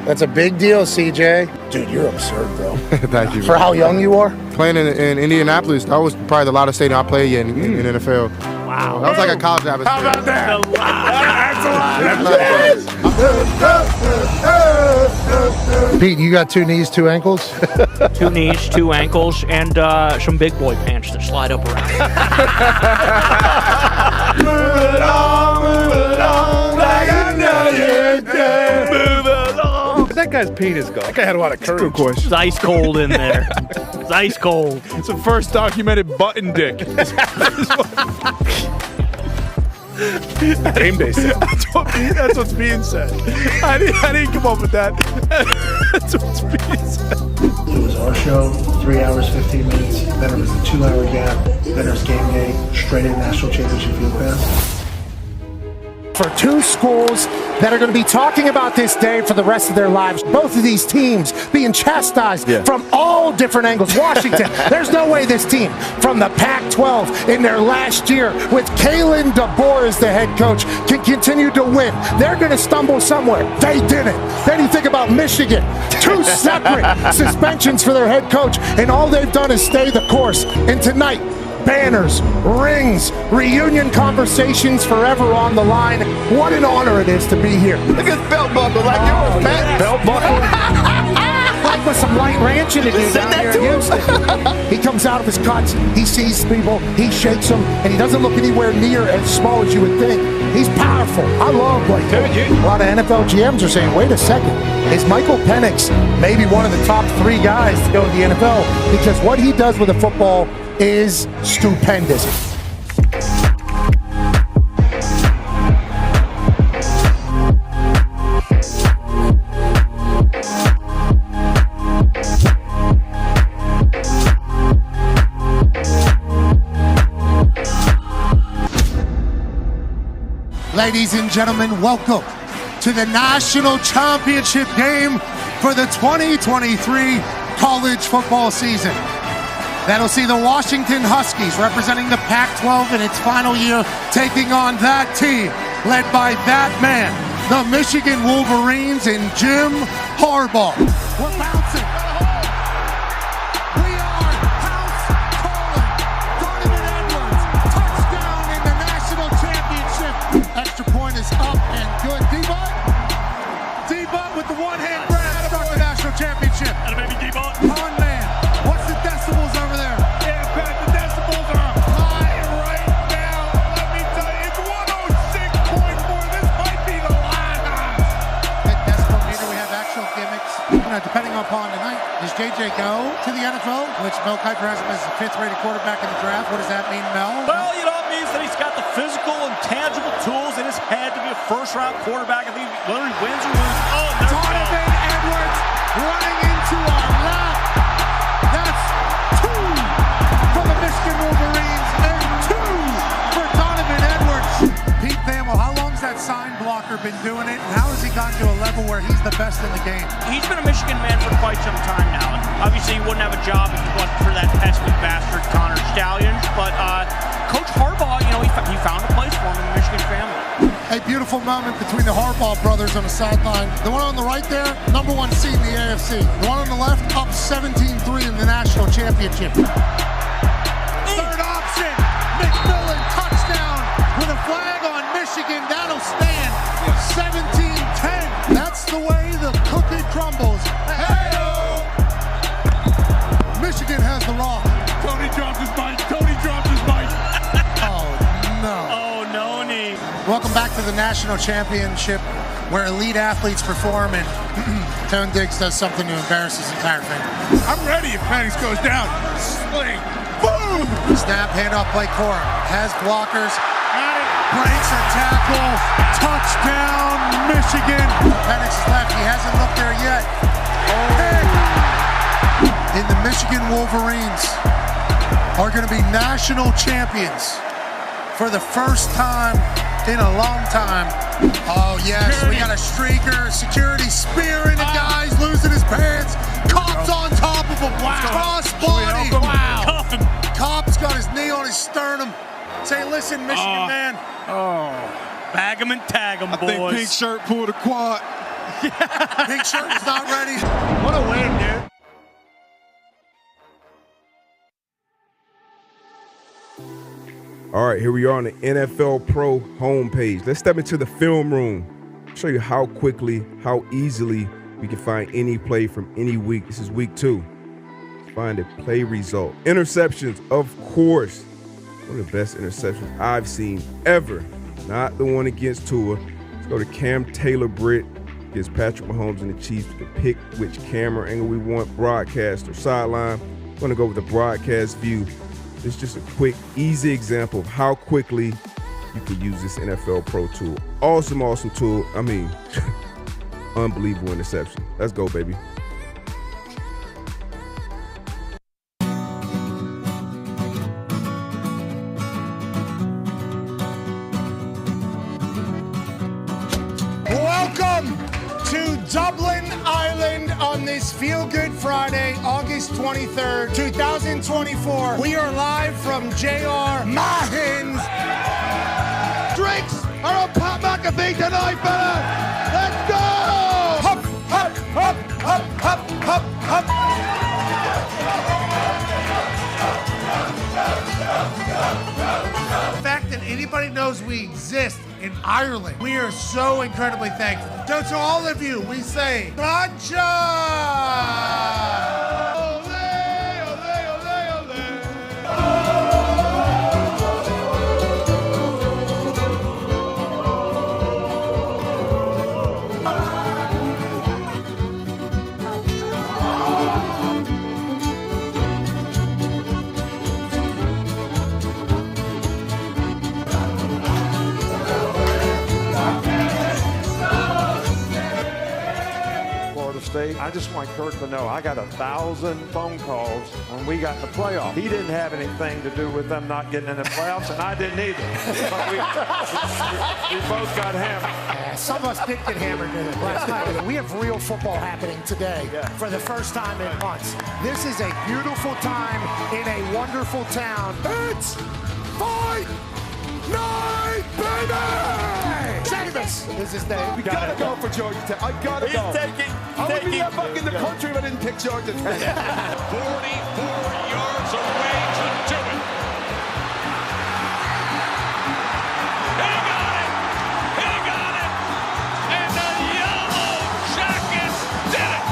Speaker 21: That's a big deal, CJ. Dude, you're absurd, bro.
Speaker 22: Thank you.
Speaker 21: For how young you are?
Speaker 22: Playing in Indianapolis, that was probably the loudest stadium I played in NFL.
Speaker 6: Wow.
Speaker 22: That was like a college atmosphere.
Speaker 5: How about that?
Speaker 21: Yes! Pete, you got 2 knees, 2 ankles?
Speaker 23: 2 knees, 2 ankles, and some big boy pants that slide up around.
Speaker 2: Move along like I know you can. Move along.
Speaker 22: That guy's penis go. That guy had a lot of courage.
Speaker 7: Good question.
Speaker 23: It's ice cold in there. It's ice cold.
Speaker 22: It's the first documented button dick. Game day stuff.
Speaker 5: That's what's being said. I didn't come up with that. That's what's being said.
Speaker 21: It was our show, 3 hours, 15 minutes. Then it was a 2-hour gap. Then there's game day, straight in national championship field pass. For 2 schools that are going to be talking about this day for the rest of their lives. Both of these teams being chastised from all different angles. Washington, there's no way this team from the Pac-12 in their last year with Kalen DeBoer as the head coach can continue to win. They're going to stumble somewhere. They didn't. Then you think about Michigan. 2 separate suspensions for their head coach, and all they've done is stay the course. And tonight, banners, rings, reunion conversations forever on the line. What an honor it is to be here.
Speaker 22: Look at his belt buckle like yours, man.
Speaker 21: Belt buckle. Like with some
Speaker 13: White Ranch in it down here in Houston. He comes out of his cuts, he sees people, he shakes them, and he doesn't look anywhere near as small as you would think. He's powerful. I love Blake. A lot of NFL GMs are saying, wait a second, is Michael Penix maybe one of the top 3 guys to go to the NFL? Because what he does with the football is stupendous. Ladies and gentlemen, welcome to the national championship game for the 2023 college football season. That'll see the Washington Huskies representing the Pac-12 in its final year, taking on that team led by that man, the Michigan Wolverines and Jim Harbaugh. We're bouncing. We are house calling. Donovan Edwards, touchdown in the national championship. Extra point is up and good. D-Butt with the one-hand grab to start the national championship. And maybe D-Butt. Con man, what's the decibels over there? Yeah, Pat, the decibels are high right now. Let me tell you, it's 106.4. This might be the line. At decibel meter, we have actual gimmicks. Depending upon tonight, does JJ go to the NFL, which Mel Kiper has him as the 5th-rated quarterback in the draft? What does that mean, Mel?
Speaker 23: Well, it means that he's got the physical and tangible tools in his head to be a first-round quarterback. I think whether he wins or loses. Oh,
Speaker 13: Donovan Edwards running into our lap. That's 2 for the Michigan Wolverines and 2 for Donovan Edwards. Pete Thamel, how long's that sign blocker been doing it, and how has he gotten to a level where he's the best in the game?
Speaker 23: He's been a Michigan man for quite some time now. And obviously, he wouldn't have a job if it wasn't for that pesky bastard Connor Stallions. But Coach Harbaugh, he found a place for him in the Michigan family.
Speaker 13: A beautiful moment between the Harbaugh brothers on the sideline. The one on the right there, number 1 seed in the AFC. The one on the left, up 17-3 in the national championship. Third option, McMillan, touchdown with a flag on Michigan. That'll stand 17-10. That's the way the cookie crumbles. Hey-o! Michigan has the rock.
Speaker 2: Tony drops his mic. Tony drops his mic.
Speaker 13: Oh, no.
Speaker 23: Oh, no knee.
Speaker 13: Welcome back to the national championship where elite athletes perform and Tone Diggs does something to embarrass his entire family.
Speaker 2: I'm ready if Penix goes down. Sling. Boom!
Speaker 13: Snap, handoff, play Cora. Has blockers. Breaks a tackle. Touchdown, Michigan. Penix is left. He hasn't looked there yet. And the Michigan Wolverines are going to be national champions for the first time in a long time. Oh, yes, we got a streaker. Security spearing the guys, losing his pants. Cop's on top of him. Wow. Cross body. Wow.
Speaker 23: Cuff him.
Speaker 13: Cop's got his knee on his sternum. Say, listen, Michigan man.
Speaker 23: Bag him and tag him, boys.
Speaker 2: I think Pink Shirt pulled a quad.
Speaker 13: Pink Shirt is not ready.
Speaker 23: What a win, dude.
Speaker 7: All right, here we are on the NFL Pro homepage. Let's step into the film room. Show you how quickly, how easily we can find any play from any week. This is week 2. Let's find a play result. Interceptions, of course. One of the best interceptions I've seen ever. Not the one against Tua. Let's go to Cam Taylor-Britt against Patrick Mahomes and the Chiefs. We can pick which camera angle we want, broadcast or sideline. I'm going to go with the broadcast view. It's just a quick, easy example of how quickly you can use this NFL Pro tool. Awesome, awesome tool. I mean, unbelievable interception. Let's go, baby.
Speaker 13: Welcome to Dublin Island on this Feel Good Friday, August 23rd, 2024. We are live from J.R. Mahin's. Drinks are on Pat McAfee tonight, fella. Let's go! Hop, hop, hop, hop, hop, hop, hop. The fact that anybody knows we exist in Ireland, we are so incredibly thankful. So to all of you, we say, Gotcha!
Speaker 8: State. I just want Kirk to know I got 1,000 phone calls when we got in the playoffs. He didn't have anything to do with them not getting in the playoffs, and I didn't either. But we both got hammered.
Speaker 3: Some of us did get hammered last night. We have real football happening today for the first time in months. This is a beautiful time in a wonderful town. It's fight night, baby! Davis is his name.
Speaker 2: We gotta go for Georgia Tech. I gotta go. I would be back in the country if I didn't pick Georgia Tech.
Speaker 4: 44 yards away to do it. He got it! And the Yellow Jackets did it!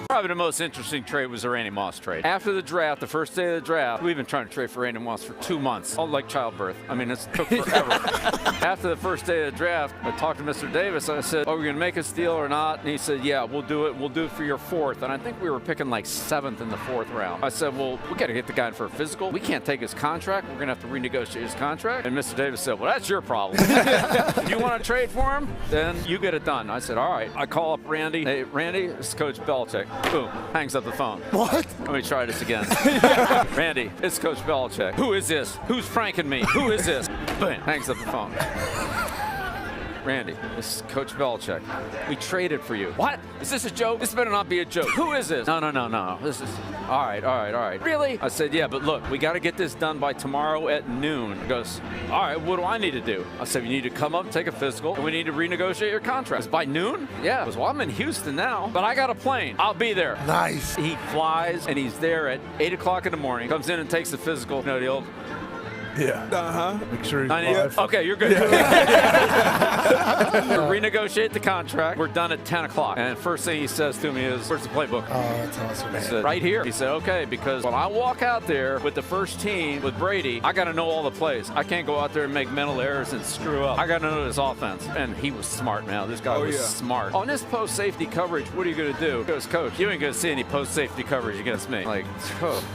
Speaker 10: Probably the most interesting trade was the Randy Moss trade. After the draft, the first day of the draft, we've been trying to trade for Randy Moss for 2 months. All like childbirth. I mean, it took forever. After the first day of the draft, I talked to Mr. Davis. I said, are we going to make a deal or not? And he said, yeah, we'll do it. We'll do it for your 4th. And I think we were picking like 7th in the 4th round. I said, well, we got to get the guy in for a physical. We can't take his contract. We're going to have to renegotiate his contract. And Mr. Davis said, well, that's your problem. If you want to trade for him, then you get it done. I said, all right. I call up Randy. Hey, Randy, this is Coach Belichick. Boom. Hangs up the phone.
Speaker 3: What?
Speaker 10: Let me try this again. Randy, it's Coach Belichick. Who is this? Who's pranking me? Who is this? Boom. Hangs up the phone. Randy, this is Coach Belichick. We traded for you. What? Is this a joke? This better not be a joke. Who is this? No. This is... All right. Really? I said, yeah, but look, we got to get this done by tomorrow at noon. He goes, all right, what do I need to do? I said, you need to come up, take a physical, and we need to renegotiate your contract. It's by noon? Yeah. He goes, well, I'm in Houston now, but I got a plane. I'll be there.
Speaker 3: Nice.
Speaker 10: He flies, and he's there at 8 o'clock in the morning. Comes in and takes the physical. You know, the old...
Speaker 7: Yeah.
Speaker 10: Make sure he's alive. Okay, you're good. Renegotiate the contract. We're done at 10 o'clock. And first thing he says to me is, where's the playbook?
Speaker 3: Oh, that's awesome.
Speaker 10: I said, right here. He said, okay, because when I walk out there with the first team with Brady, I got to know all the plays. I can't go out there and make mental errors and screw up. I got to know his offense. And he was smart, man. This guy was smart. On this post-safety coverage, what are you going to do? He goes, Coach, you ain't going to see any post-safety coverage against me. Like,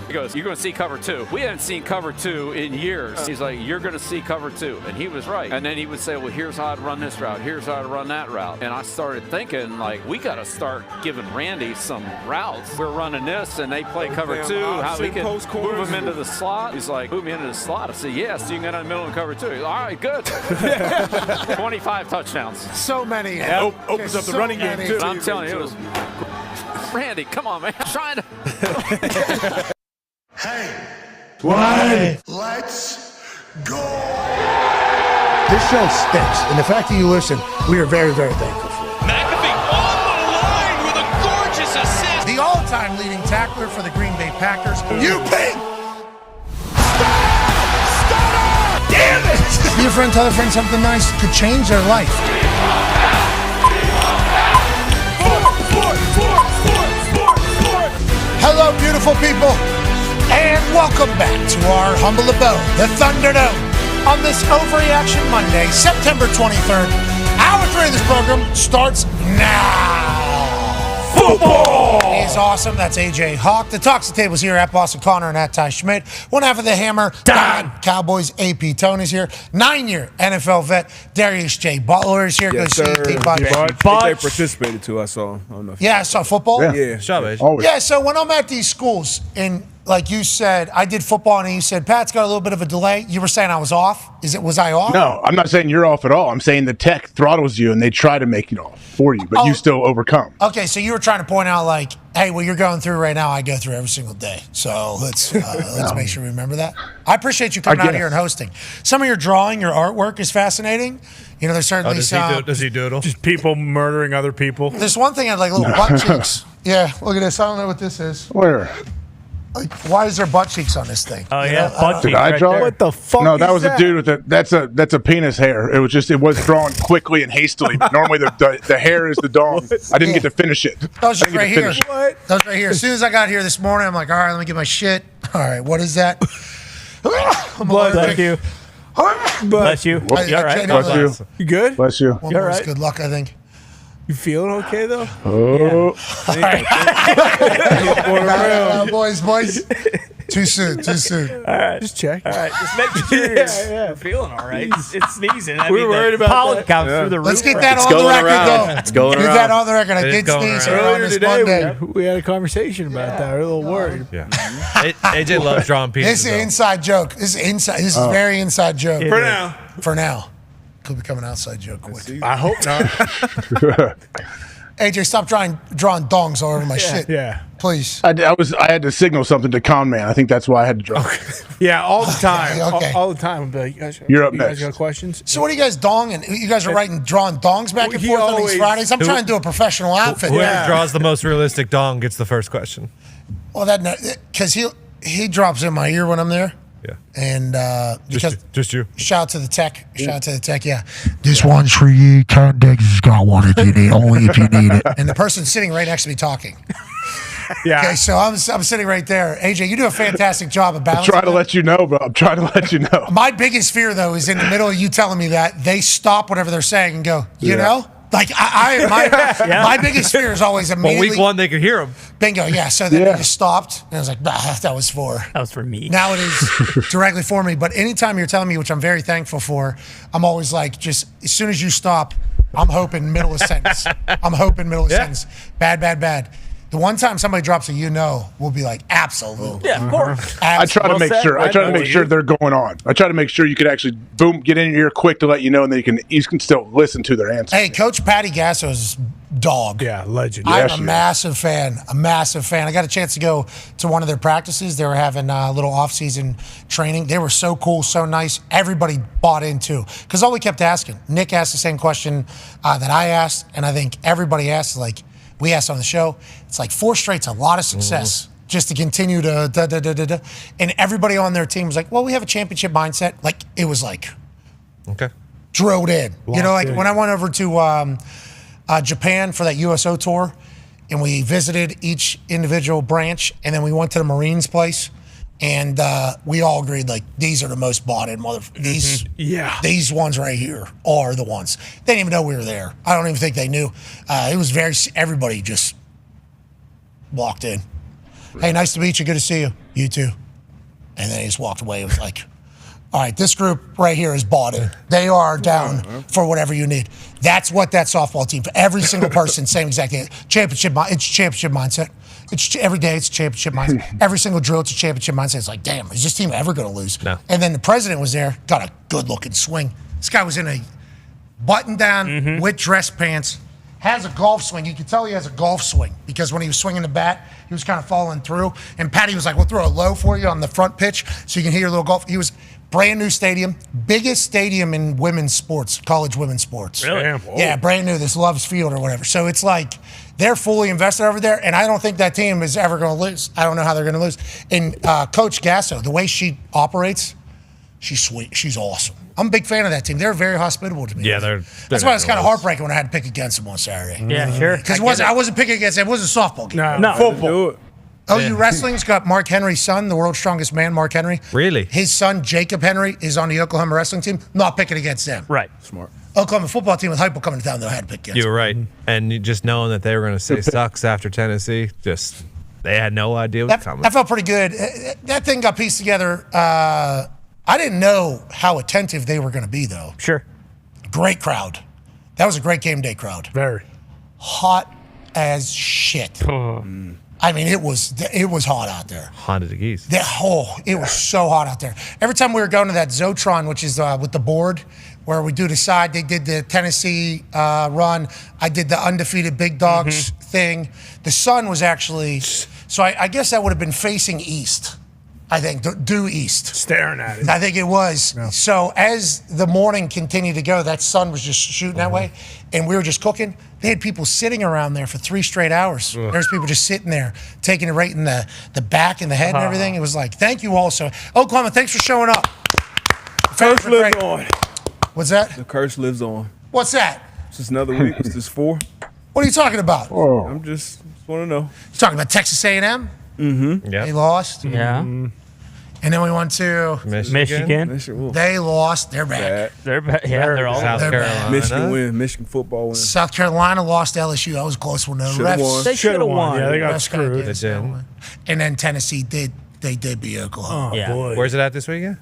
Speaker 10: He goes, you're going to see cover 2. We haven't seen cover 2 in years. He's like, you're going to see cover 2. And he was right. And then he would say, well, here's how I'd run this route. Here's how I'd run that route. And I started thinking, like, we got to start giving Randy some routes. We're running this, and they play cover 2. How we can move him into the slot. He's like, move me into the slot. I said, yeah, so you can get in the middle and cover 2. He's like, all right, good. 25 touchdowns.
Speaker 3: So many.
Speaker 10: Yeah.
Speaker 7: Opens up the running game, too.
Speaker 10: But I'm telling you, it was... Randy, come on, man. Trying to...
Speaker 16: Hey.
Speaker 3: What?
Speaker 16: Let's go.
Speaker 3: This show stinks, and the fact that you listen, we are very, very thankful for it.
Speaker 4: McAfee on the line with a gorgeous assist.
Speaker 3: The all-time leading tackler for the Green Bay Packers, you ping! Damn it! Be a friend, tell a friend something nice could change their life. Hello, beautiful people, and welcome back to our humble abode, the Thunderdome, on this Overreaction Monday, September 23rd. Hour 3 of this program starts now. Football is awesome. That's AJ Hawk. The Talks the Tables here at Boston Connor and at Ty Schmidt. One half of the Hammer, Dahn. Cowboys, AP Tony's here. 9-year NFL vet, Darius J. Butler is here.
Speaker 7: Yes,
Speaker 3: Good to see you, T-Bud.
Speaker 7: They participated too, I saw. I don't know if
Speaker 3: I saw football.
Speaker 7: Yeah.
Speaker 3: Yeah, so when I'm at these schools, and like you said, I did football, and you said, Pat's got a little bit of a delay. You were saying I was off? Was I off?
Speaker 17: No, I'm not saying you're off at all. I'm saying the tech throttles you, and they try to make it off for you, but you still overcome.
Speaker 3: Okay, so you were trying to point out, like, hey, what you're going through right now, I go through every single day. So let's make sure we remember that. I appreciate you coming out here and hosting. Some of your drawing, your artwork is fascinating. You know, there's certainly some.
Speaker 5: Does he doodle? Just people murdering other people.
Speaker 3: There's one thing I like, little butt cheeks. Yeah, look at this. I don't know what this is.
Speaker 17: Where?
Speaker 3: Like, why is there butt cheeks on this thing?
Speaker 6: Oh, yeah, butt cheeks.
Speaker 17: Did I draw it?
Speaker 7: What the fuck?
Speaker 17: No, that
Speaker 7: is
Speaker 17: was a dude with that's a penis hair. It was drawn quickly and hastily. But normally the hair is the dong. I didn't get to finish it.
Speaker 3: That was just right here. That was right here. As soon as I got here this morning, I'm like, all right, let me get my shit. All right, what is that?
Speaker 6: Bless you. Bless you.
Speaker 17: You're
Speaker 6: all right.
Speaker 17: Bless you.
Speaker 7: You good?
Speaker 17: Bless you.
Speaker 3: You're right. Good luck, I think.
Speaker 7: You feeling okay though?
Speaker 17: Oh,
Speaker 3: boys. Too soon.
Speaker 6: All right.
Speaker 5: Just check.
Speaker 6: All right. Just make sure you're feeling all right. It's sneezing.
Speaker 5: We were worried about
Speaker 6: pollen
Speaker 5: that.
Speaker 6: counts through the roof.
Speaker 3: Let's get that
Speaker 6: right?
Speaker 3: on the record, though.
Speaker 9: It's going
Speaker 3: Get
Speaker 9: around.
Speaker 3: that on the record. I
Speaker 12: It is
Speaker 3: did
Speaker 12: going
Speaker 3: sneeze
Speaker 12: around.
Speaker 3: here on
Speaker 5: Earlier
Speaker 3: this
Speaker 5: today,
Speaker 3: Monday.
Speaker 5: we had a conversation about that. We're a little worried.
Speaker 12: Yeah. AJ loves drawing
Speaker 3: This
Speaker 12: pieces.
Speaker 3: is an inside joke. This is very inside joke.
Speaker 5: For now.
Speaker 3: For now. Could become an outside joke quick.
Speaker 5: I hope not.
Speaker 3: AJ, stop drawing dongs all over my shit.
Speaker 5: Yeah.
Speaker 3: Please.
Speaker 17: I had to signal something to Con Man. I think that's why I had to draw.
Speaker 5: Yeah, all the time.
Speaker 3: Okay.
Speaker 5: All the time. I'd be like, guys,
Speaker 17: You're up
Speaker 5: you guys
Speaker 17: next.
Speaker 5: got questions?
Speaker 3: So what are you guys donging? You guys are drawing dongs back and
Speaker 5: He
Speaker 3: forth on these
Speaker 5: always-
Speaker 3: Fridays? I'm trying to do a professional outfit.
Speaker 12: Whoever draws the most realistic dong gets the first question.
Speaker 3: Well, because he drops in my ear when I'm there.
Speaker 12: Yeah.
Speaker 3: And because
Speaker 12: Just you.
Speaker 3: shout out to the tech. Shout out to the tech, yeah. This one's for you. Count Diggs has got one if you need, only if you need it. And the person sitting right next to me talking.
Speaker 5: Yeah.
Speaker 3: Okay, so I'm sitting right there. AJ, you do a fantastic job of
Speaker 17: I'm
Speaker 3: balancing.
Speaker 17: trying to let you know, bro. I'm trying to let you know.
Speaker 3: My biggest fear, though, is in the middle of you telling me that, they stop whatever they're saying and go, you know? Like, my biggest fear is always
Speaker 12: Well,
Speaker 3: immediately.
Speaker 12: week one, they could hear him.
Speaker 3: Bingo, yeah. So then it just stopped. And I was like, that was for
Speaker 6: me.
Speaker 3: Now it is directly for me. But anytime you're telling me, which I'm very thankful for, I'm always like, just as soon as you stop, I'm hoping middle of sentence. I'm hoping middle of sentence. Bad. The one time somebody drops a we'll be like, absolutely.
Speaker 6: Yeah, of course.
Speaker 17: I try to make sure. I try to make sure they're going on. I try to make sure you could actually get in your ear quick to let you know, and then you can still listen to their answer.
Speaker 3: Hey, Coach Patty Gasso's dog.
Speaker 5: Yeah, legend.
Speaker 3: I'm a massive fan. I got a chance to go to one of their practices. They were having a little off-season training. They were so cool, so nice. Everybody bought into. Because all we kept asking, Nick asked the same question that I asked, and I think everybody asked, like we asked on the show. It's like 4 straight's a lot of success. Just to continue to And everybody on their team was like, well, we have a championship mindset. Like, it was like
Speaker 12: Okay.
Speaker 3: drilled in. You know, like when I went over to Japan for that USO tour, and we visited each individual branch, and then we went to the Marines place, and we all agreed, like, these are the most bought in these ones right here are the ones. They didn't even know we were there. I don't even think they knew. It was everybody just walked in. Hey, nice to meet you. Good to see you. You too. And then he just walked away. It was like, all right, this group right here is bought in. They are down for whatever you need. That's what that softball team, for every single person, same exact thing. It's championship mindset. It's every day, it's a championship mindset. Every single drill, it's a championship mindset. It's like, damn, is this team ever going to lose?
Speaker 12: No.
Speaker 3: And then the president was there, got a good-looking swing. This guy was in a button-down with dress pants, has a golf swing. You can tell he has a golf swing because when he was swinging the bat, he was kind of falling through. And Patty was like, we'll throw a low for you on the front pitch so you can hear your little golf. He was brand new stadium, biggest stadium in women's sports, college women's sports.
Speaker 6: Really?
Speaker 3: Yeah, brand new, this Love's Field or whatever. So it's like they're fully invested over there, and I don't think that team is ever going to lose. I don't know how they're going to lose. And Coach Gasso, the way she operates, she's sweet. She's awesome. I'm a big fan of that team. They're very hospitable to me.
Speaker 12: Yeah,
Speaker 3: That's why it's kind of heartbreaking when I had to pick against them on Saturday.
Speaker 6: Yeah, sure.
Speaker 3: Because I wasn't picking against them. It was a softball game.
Speaker 5: No.
Speaker 3: Football. OU Wrestling's got Mark Henry's son, the world's strongest man, Mark Henry.
Speaker 12: Really?
Speaker 3: His son, Jacob Henry, is on the Oklahoma wrestling team. Not picking against them.
Speaker 6: Right.
Speaker 7: Smart.
Speaker 3: Oklahoma football team with Hypo coming to town, though, I had to pick against
Speaker 12: You
Speaker 3: them.
Speaker 12: were right. And just knowing that they were going to say sucks after Tennessee, they had no idea what was coming.
Speaker 3: That felt pretty good. That thing got pieced together. I didn't know how attentive they were going to be, though.
Speaker 6: Sure.
Speaker 3: Great crowd. That was a great game day crowd.
Speaker 5: Very.
Speaker 3: Hot as shit. I mean, it was hot out there.
Speaker 12: Honda the geese.
Speaker 3: It was so hot out there. Every time we were going to that Zotron, which is with the board, where we do the side, they did the Tennessee run. I did the undefeated big dogs thing. The sun was actually, so I guess that would have been facing east. I think, due east.
Speaker 5: Staring at it.
Speaker 3: I think it was. Yeah. So as the morning continued to go, that sun was just shooting that way, and we were just cooking. They had people sitting around there for 3 straight hours. There's people just sitting there, taking it right in the back and the head and everything. It was like, thank you all. So, Oklahoma, thanks for showing up.
Speaker 7: Curse lives on.
Speaker 3: What's that?
Speaker 7: The curse lives on.
Speaker 3: What's that?
Speaker 7: It's just another week. It's just 4.
Speaker 3: What are you talking about?
Speaker 7: I'm just want to know.
Speaker 3: You talking about Texas A&M?
Speaker 7: Mm-hmm.
Speaker 3: Yeah. They lost.
Speaker 6: Yeah.
Speaker 3: And then we went to
Speaker 6: Michigan.
Speaker 3: They lost. They're back.
Speaker 6: They're back. Yeah, they're all
Speaker 12: South Carolina.
Speaker 7: Michigan win. Michigan football win.
Speaker 3: South Carolina lost to LSU. That was a close one.
Speaker 7: Should've won.
Speaker 6: They should have won.
Speaker 5: Yeah, they got
Speaker 3: Refs
Speaker 5: screwed.
Speaker 3: And then Tennessee did They did beat Oklahoma.
Speaker 5: Oh, boy.
Speaker 12: Where's it at this weekend?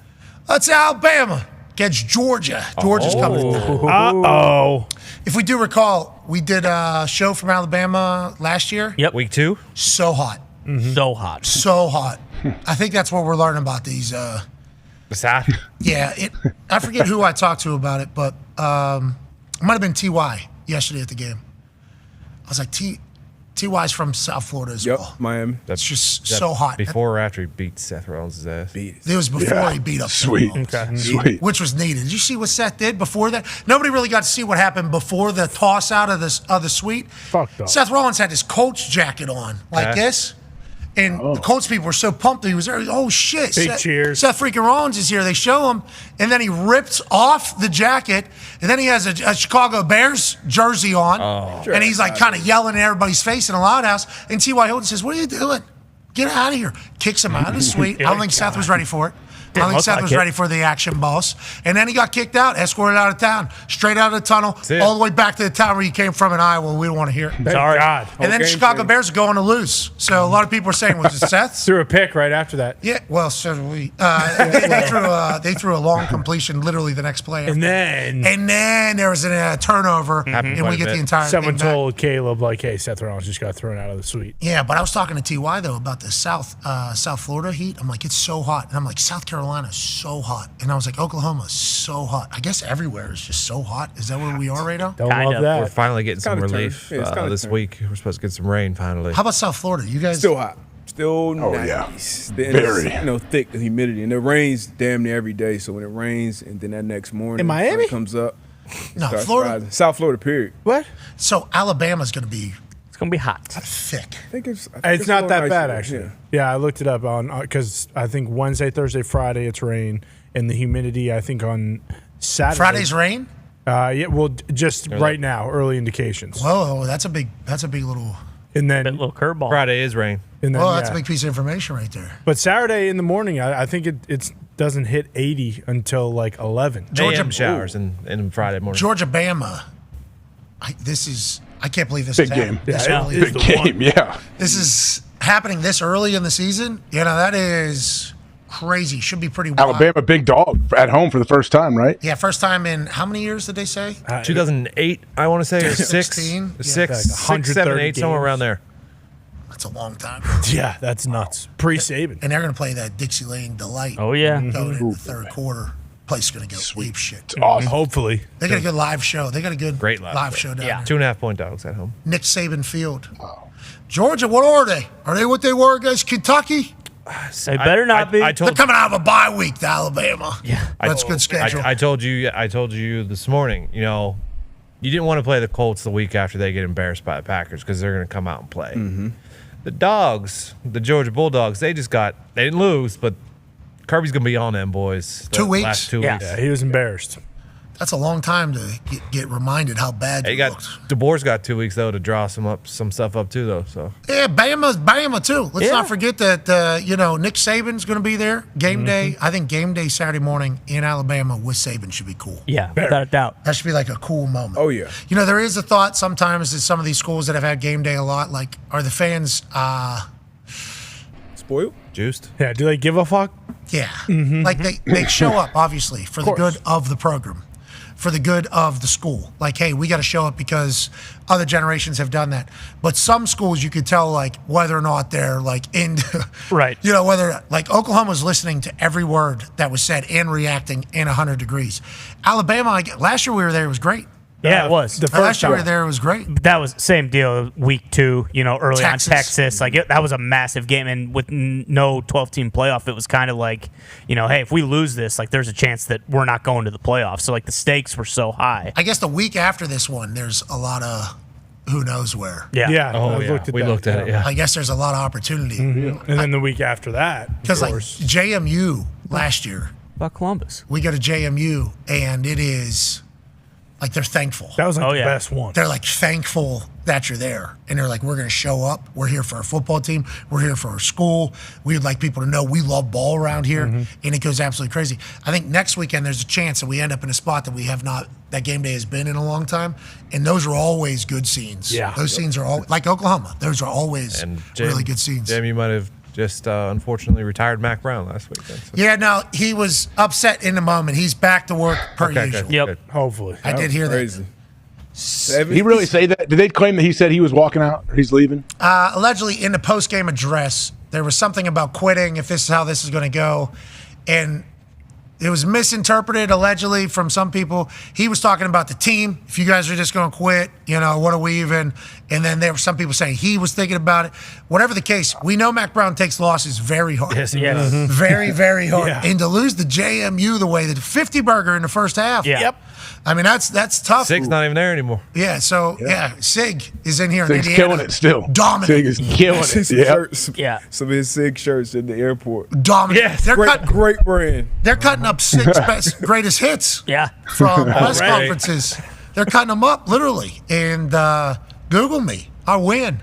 Speaker 3: That's Alabama against Georgia. Georgia's coming to town.
Speaker 5: Uh-oh.
Speaker 3: If we do recall, we did a show from Alabama last year.
Speaker 6: Yep.
Speaker 12: Week 2?
Speaker 3: So hot.
Speaker 6: So hot.
Speaker 3: So hot. I think that's what we're learning about these.
Speaker 12: The South?
Speaker 3: Yeah. I forget who I talked to about it, but it might have been T.Y. yesterday at the game. I was like, T.Y.'s from South Florida as well.
Speaker 7: Miami.
Speaker 3: That's just so hot.
Speaker 12: Before or after he beat Seth Rollins' ass?
Speaker 3: It was before he beat up
Speaker 17: Sweet. Sweet.
Speaker 3: which was needed. Did you see what Seth did before that? Nobody really got to see what happened before the toss out of the suite.
Speaker 5: Fucked up.
Speaker 3: Seth Rollins had his Colts jacket on like this. And the Colts people were so pumped that he was there. Oh, shit.
Speaker 5: Big cheers.
Speaker 3: Seth freaking Rollins is here. They show him. And then he rips off the jacket. And then he has a Chicago Bears jersey on. And he's like kind of yelling in everybody's face in a loud house. And T.Y. Hilton says, "What are you doing? Get out of here." Kicks him out of the suite. I don't think Seth was ready for it. I don't think Seth was ready for the action boss. And then he got kicked out, escorted out of town, straight out of the tunnel, all the way back to the town where he came from in Iowa. We don't want to hear it.
Speaker 5: Sorry. God.
Speaker 3: And then the Chicago Bears are going to lose. So a lot of people are saying, was it Seth?
Speaker 5: Threw a pick right after that.
Speaker 3: Yeah, well, so did we. They threw a long completion literally the next play.
Speaker 5: And then
Speaker 3: there was a turnover, and we get the entire
Speaker 5: Someone
Speaker 3: thing back.
Speaker 5: told Caleb, like, hey, Seth Rollins just got thrown out of the suite.
Speaker 3: Yeah, but I was talking to T.Y., though, about the South Florida heat. I'm like, it's so hot. And I'm like, South Carolina is so hot. And I was like, Oklahoma is so hot. I guess everywhere is just so hot. Is that where we are right now?
Speaker 5: Don't love that.
Speaker 12: We're finally getting some relief this
Speaker 7: turn.
Speaker 12: week. We're supposed to get some rain finally.
Speaker 3: How about South Florida? You guys
Speaker 7: Still hot. Still nice.
Speaker 17: Yeah.
Speaker 7: Very. Thick, the humidity. And it rains damn near every day. So when it rains and then that next morning
Speaker 5: In Miami?
Speaker 7: sun comes up.
Speaker 3: No,
Speaker 7: starts
Speaker 3: Florida.
Speaker 7: rising. South Florida, period.
Speaker 5: What?
Speaker 3: So Alabama's going to be
Speaker 6: It's going to be hot.
Speaker 3: thick.
Speaker 7: I think it's
Speaker 5: not that
Speaker 7: nice
Speaker 5: bad,
Speaker 7: there,
Speaker 5: actually.
Speaker 7: yeah.
Speaker 5: Yeah, I looked it up on because I think Wednesday, Thursday, Friday it's rain, and the humidity I think on Saturday.
Speaker 3: Friday's rain?
Speaker 5: Yeah, well, just right now, early indications.
Speaker 3: Whoa, that's a big little.
Speaker 5: And then
Speaker 6: little curveball.
Speaker 12: Friday is rain.
Speaker 5: And then,
Speaker 3: Well, that's a big piece of information right there.
Speaker 5: But Saturday in the morning, I think it doesn't hit 80 until like 11.
Speaker 3: Georgia
Speaker 12: AM showers and Friday morning.
Speaker 3: Georgia Bama. I can't believe this
Speaker 17: Big
Speaker 3: is
Speaker 17: game.
Speaker 3: happening this
Speaker 5: Yeah,
Speaker 3: early.
Speaker 17: Big game, yeah.
Speaker 3: This is happening this early in the season. That is crazy. Should be pretty wild.
Speaker 17: Alabama, big dog at home for the first time, right?
Speaker 3: Yeah, first time in how many years did they say?
Speaker 12: 2008, I want to say, or
Speaker 3: 16?
Speaker 12: six,
Speaker 3: Yeah.
Speaker 12: six, 7, 8, somewhere around there.
Speaker 3: That's a long time.
Speaker 5: Yeah, that's nuts. Pre-Saban.
Speaker 3: And they're going to play that Dixie Lane Delight.
Speaker 6: Oh, yeah.
Speaker 3: Going into the third quarter. Place is going to go ape shit.
Speaker 17: It's awesome.
Speaker 5: Hopefully.
Speaker 3: They got a good live show. They got a good
Speaker 12: Great
Speaker 3: live show down there.
Speaker 12: 2.5-point dogs at home.
Speaker 3: Nick Saban Field. Georgia, what are they? Are they what they were against Kentucky?
Speaker 6: They better not be.
Speaker 12: I
Speaker 3: They're coming out of a bye week to Alabama.
Speaker 6: Yeah.
Speaker 3: That's good schedule.
Speaker 12: I told you this morning, you didn't want to play the Colts the week after they get embarrassed by the Packers because they're going to come out and play.
Speaker 7: Mm-hmm.
Speaker 12: The Dogs, the Georgia Bulldogs, they didn't lose, but Kirby's going to be on them, boys.
Speaker 3: 2 weeks?
Speaker 12: Last 2
Speaker 6: Yeah.
Speaker 12: weeks.
Speaker 5: Yeah, he was embarrassed.
Speaker 3: That's a long time to get reminded how bad
Speaker 12: Hey,
Speaker 3: you
Speaker 12: got
Speaker 3: looked.
Speaker 12: DeBoer's got 2 weeks though to draw some stuff up too though. So
Speaker 3: Yeah, Bama's Bama too. Let's
Speaker 6: Yeah.
Speaker 3: not forget that Nick Saban's going to be there. Game day. I think game day Saturday morning in Alabama with Saban should be cool.
Speaker 6: Yeah, without a doubt.
Speaker 3: That should be like a cool moment.
Speaker 7: Oh, yeah.
Speaker 3: There is a thought sometimes that some of these schools that have had game day a lot, like, are the fans?
Speaker 7: Spoiled?
Speaker 12: juiced.
Speaker 5: Yeah, do they give a fuck?
Speaker 3: Yeah. Like they show up, obviously, for the good of the program, for the good of the school. Like, hey, we got to show up because other generations have done that. But some schools, you could tell, like, whether or not they're, like, into,
Speaker 6: Right.
Speaker 3: whether, like, Oklahoma's listening to every word that was said and reacting in 100 degrees. Alabama, last year we were there, it was great.
Speaker 6: Yeah, it was.
Speaker 3: Last year we were there, it was great.
Speaker 6: That was same deal. Week 2, early
Speaker 3: Texas.
Speaker 6: on Texas, that was a massive game, and with no 12-team playoff, it was kind of like, hey, if we lose this, there's a chance that we're not going to the playoffs. So the stakes were so high.
Speaker 3: I guess the week after this one, there's a lot of who knows where.
Speaker 6: Yeah.
Speaker 5: Yeah.
Speaker 12: Oh,
Speaker 5: I
Speaker 12: yeah.
Speaker 5: looked at
Speaker 12: We
Speaker 5: that,
Speaker 12: looked at it, yeah.
Speaker 3: I guess there's a lot of opportunity.
Speaker 5: And then the week after that,
Speaker 3: Because
Speaker 5: of course.
Speaker 3: JMU last year,
Speaker 6: About Columbus.
Speaker 3: we go to JMU and it is they're thankful.
Speaker 5: That was the best one.
Speaker 3: They're thankful that you're there. And they're like, we're going to show up. We're here for our football team. We're here for our school. We would like people to know we love ball around here. And it goes absolutely crazy. I think next weekend there's a chance that we end up in a spot that we have not, that game day has been in a long time. And those are always good scenes.
Speaker 5: Yeah.
Speaker 3: Those scenes are all like Oklahoma. Those are always really good scenes.
Speaker 12: JMU might have just unfortunately retired Mac Brown last week. So.
Speaker 3: Yeah, no, he was upset in the moment. He's back to work per usual.
Speaker 5: Good, good. Hopefully.
Speaker 3: I did hear
Speaker 7: Crazy.
Speaker 3: that.
Speaker 17: Did he really say that? Did they claim that he said he was walking out or he's leaving?
Speaker 3: Allegedly, in the post-game address, there was something about quitting, if this is how this is going to go. And it was misinterpreted, allegedly, from some people. He was talking about the team. If you guys are just going to quit, what are we even? And then there were some people saying he was thinking about it. Whatever the case, we know Mac Brown takes losses very hard.
Speaker 5: Yes, he does.
Speaker 3: Very, very hard.
Speaker 5: Yeah.
Speaker 3: And to lose the JMU the way that 50 burger in the first half.
Speaker 6: Yeah.
Speaker 5: Yep.
Speaker 3: I mean, that's tough.
Speaker 12: Sig's not even there anymore.
Speaker 3: Yeah, so, Sig is in here
Speaker 17: Sig's
Speaker 3: in Indiana.
Speaker 17: killing it still.
Speaker 3: Dominating.
Speaker 17: Sig is killing
Speaker 7: Some
Speaker 17: it. Yeah.
Speaker 7: shirts,
Speaker 6: Yeah.
Speaker 7: some of his SIG shirts in the airport.
Speaker 3: Dominating.
Speaker 5: Yes.
Speaker 3: They're
Speaker 7: Great brand.
Speaker 3: They're cutting up Sig's best, greatest hits.
Speaker 6: Yeah.
Speaker 3: From press
Speaker 5: Right.
Speaker 3: conferences. They're cutting them up, literally. And Google me. I win.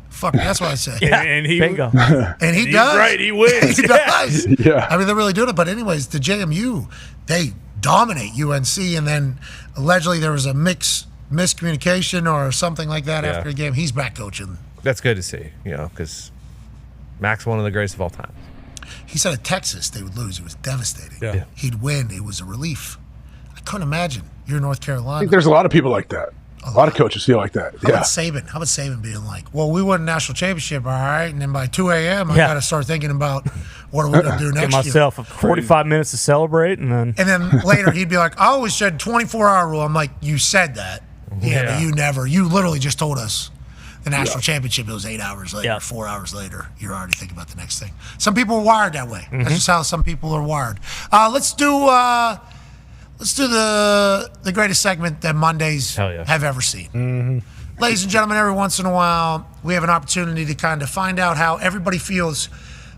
Speaker 3: Fuck, that's what I say.
Speaker 5: And he
Speaker 6: Bingo.
Speaker 3: And he
Speaker 5: He's
Speaker 3: does.
Speaker 5: right, he wins.
Speaker 3: He does.
Speaker 17: Yeah.
Speaker 3: I mean, they're really doing it. But anyways, the JMU, they dominate UNC. And then allegedly there was a miscommunication or something like that after the game. He's back coaching.
Speaker 12: That's good to see, because Mac's one of the greatest of all time.
Speaker 3: He said at Texas they would lose. It was devastating.
Speaker 5: Yeah.
Speaker 3: He'd win. It was a relief. I couldn't imagine. You're North
Speaker 17: I
Speaker 3: Carolina.
Speaker 17: think there's a lot of people like that. A lot of coaches feel like that.
Speaker 3: How about Saban? How about Saban being like, well, we won a national championship, all right, and then by 2 a.m. I got to start thinking about what are we going to do
Speaker 6: Get
Speaker 3: next
Speaker 6: myself 45 minutes to celebrate, and then
Speaker 3: year. And then later he'd be like, I always said 24-hour rule. I'm like, you said that. Yeah, but you literally just told us the national championship. It was 8 hours later, 4 hours later. You're already thinking about the next thing. Some people are wired that way. That's just how some people are wired. Let's do the greatest segment that Mondays have ever seen. Ladies and gentlemen, every once in a while, we have an opportunity to kind of find out how everybody feels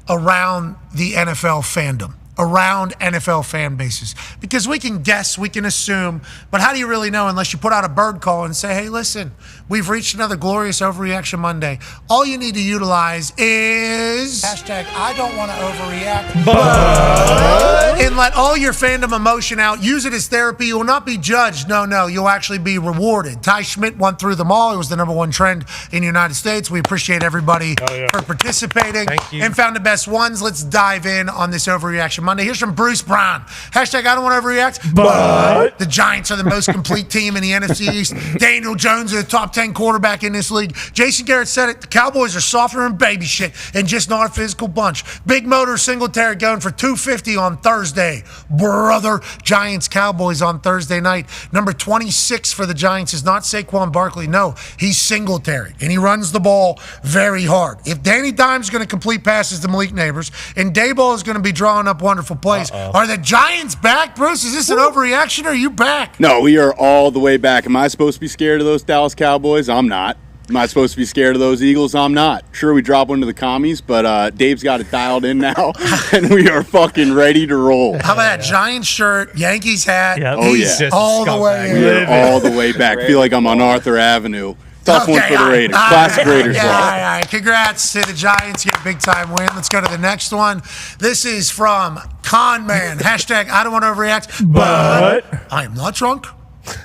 Speaker 3: around the NFL fandom, around NFL fan bases. Because we can guess, we can assume, but how do you really know unless you put out a bird call and say, hey, listen, we've reached another glorious Overreaction Monday. All you need to utilize is hashtag I don't want to overreact, but and let all your fandom emotion out. Use it as therapy. You will not be judged. No, you'll actually be rewarded. Ty Schmidt went through them all. It was the #1 trend in the United States. We appreciate everybody for participating and found the best ones. Let's dive in on this Overreaction Monday. Here's from Bruce Brown. Hashtag I don't want to overreact, but the Giants are the most complete team in the NFC East. Daniel Jones is the top 10 quarterback in this league. Jason Garrett said it. The Cowboys are softer than baby shit and just not a physical bunch. Big Motor Singletary going for $250 on Thursday. Brother, Giants Cowboys on Thursday night. Number 26 for the Giants is not Saquon Barkley. No, he's Singletary, and he runs the ball very hard. If Danny Dimes is going to complete passes to Malik Neighbors and Dayball is going to be drawing up wonderful plays, are the Giants back, Bruce? Is this an overreaction, or are you back?
Speaker 9: No, we are all the way back. Am I supposed to be scared of those Dallas Cowboys? I'm not. Am I supposed to be scared of those Eagles? I'm not. Sure, we drop one to the commies, but Dave's got it dialed in now, and we are fucking ready to roll.
Speaker 3: How about that Giants shirt, Yankees hat?
Speaker 9: Yep.
Speaker 3: He's all the way in.
Speaker 9: We are all the way back. Feel like I'm on Arthur Avenue. Tough one for the Raiders. Classic Raiders.
Speaker 3: All right. Congrats to the Giants. Get a big-time win. Let's go to the next one. This is from Con Man. Hashtag I don't want to overreact, but I am not drunk.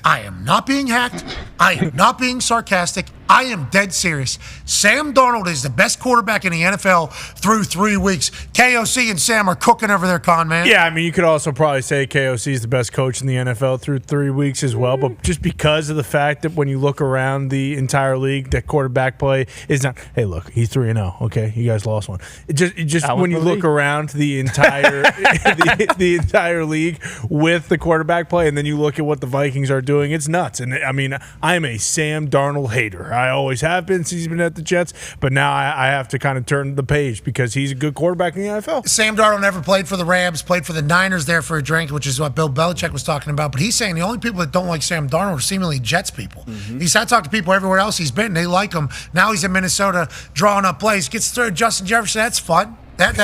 Speaker 3: I am not being hacked. I am not being sarcastic. I am dead serious. Sam Darnold is the best quarterback in the NFL through 3 weeks. KOC and Sam are cooking over their Con Man.
Speaker 5: Yeah, I mean, you could also probably say KOC is the best coach in the NFL through 3 weeks as well. But just because of the fact that when you look around the entire league, that quarterback play is not. Hey, look, he's 3-0. Okay, you guys lost one. It just when you look around the entire the entire league with the quarterback play, and then you look at what the Vikings are doing, it's nuts. And I mean, I'm a Sam Darnold hater. I always have been since he's been at the Jets, but now I have to kind of turn the page because he's a good quarterback in the NFL.
Speaker 3: Sam Darnold never played for the Rams, played for the Niners there for a drink, which is what Bill Belichick was talking about. But he's saying the only people that don't like Sam Darnold are seemingly Jets people. He said, I talked to people everywhere else he's been. They like him. Now he's in Minnesota drawing up plays. Gets through Justin Jefferson. That's fun. That's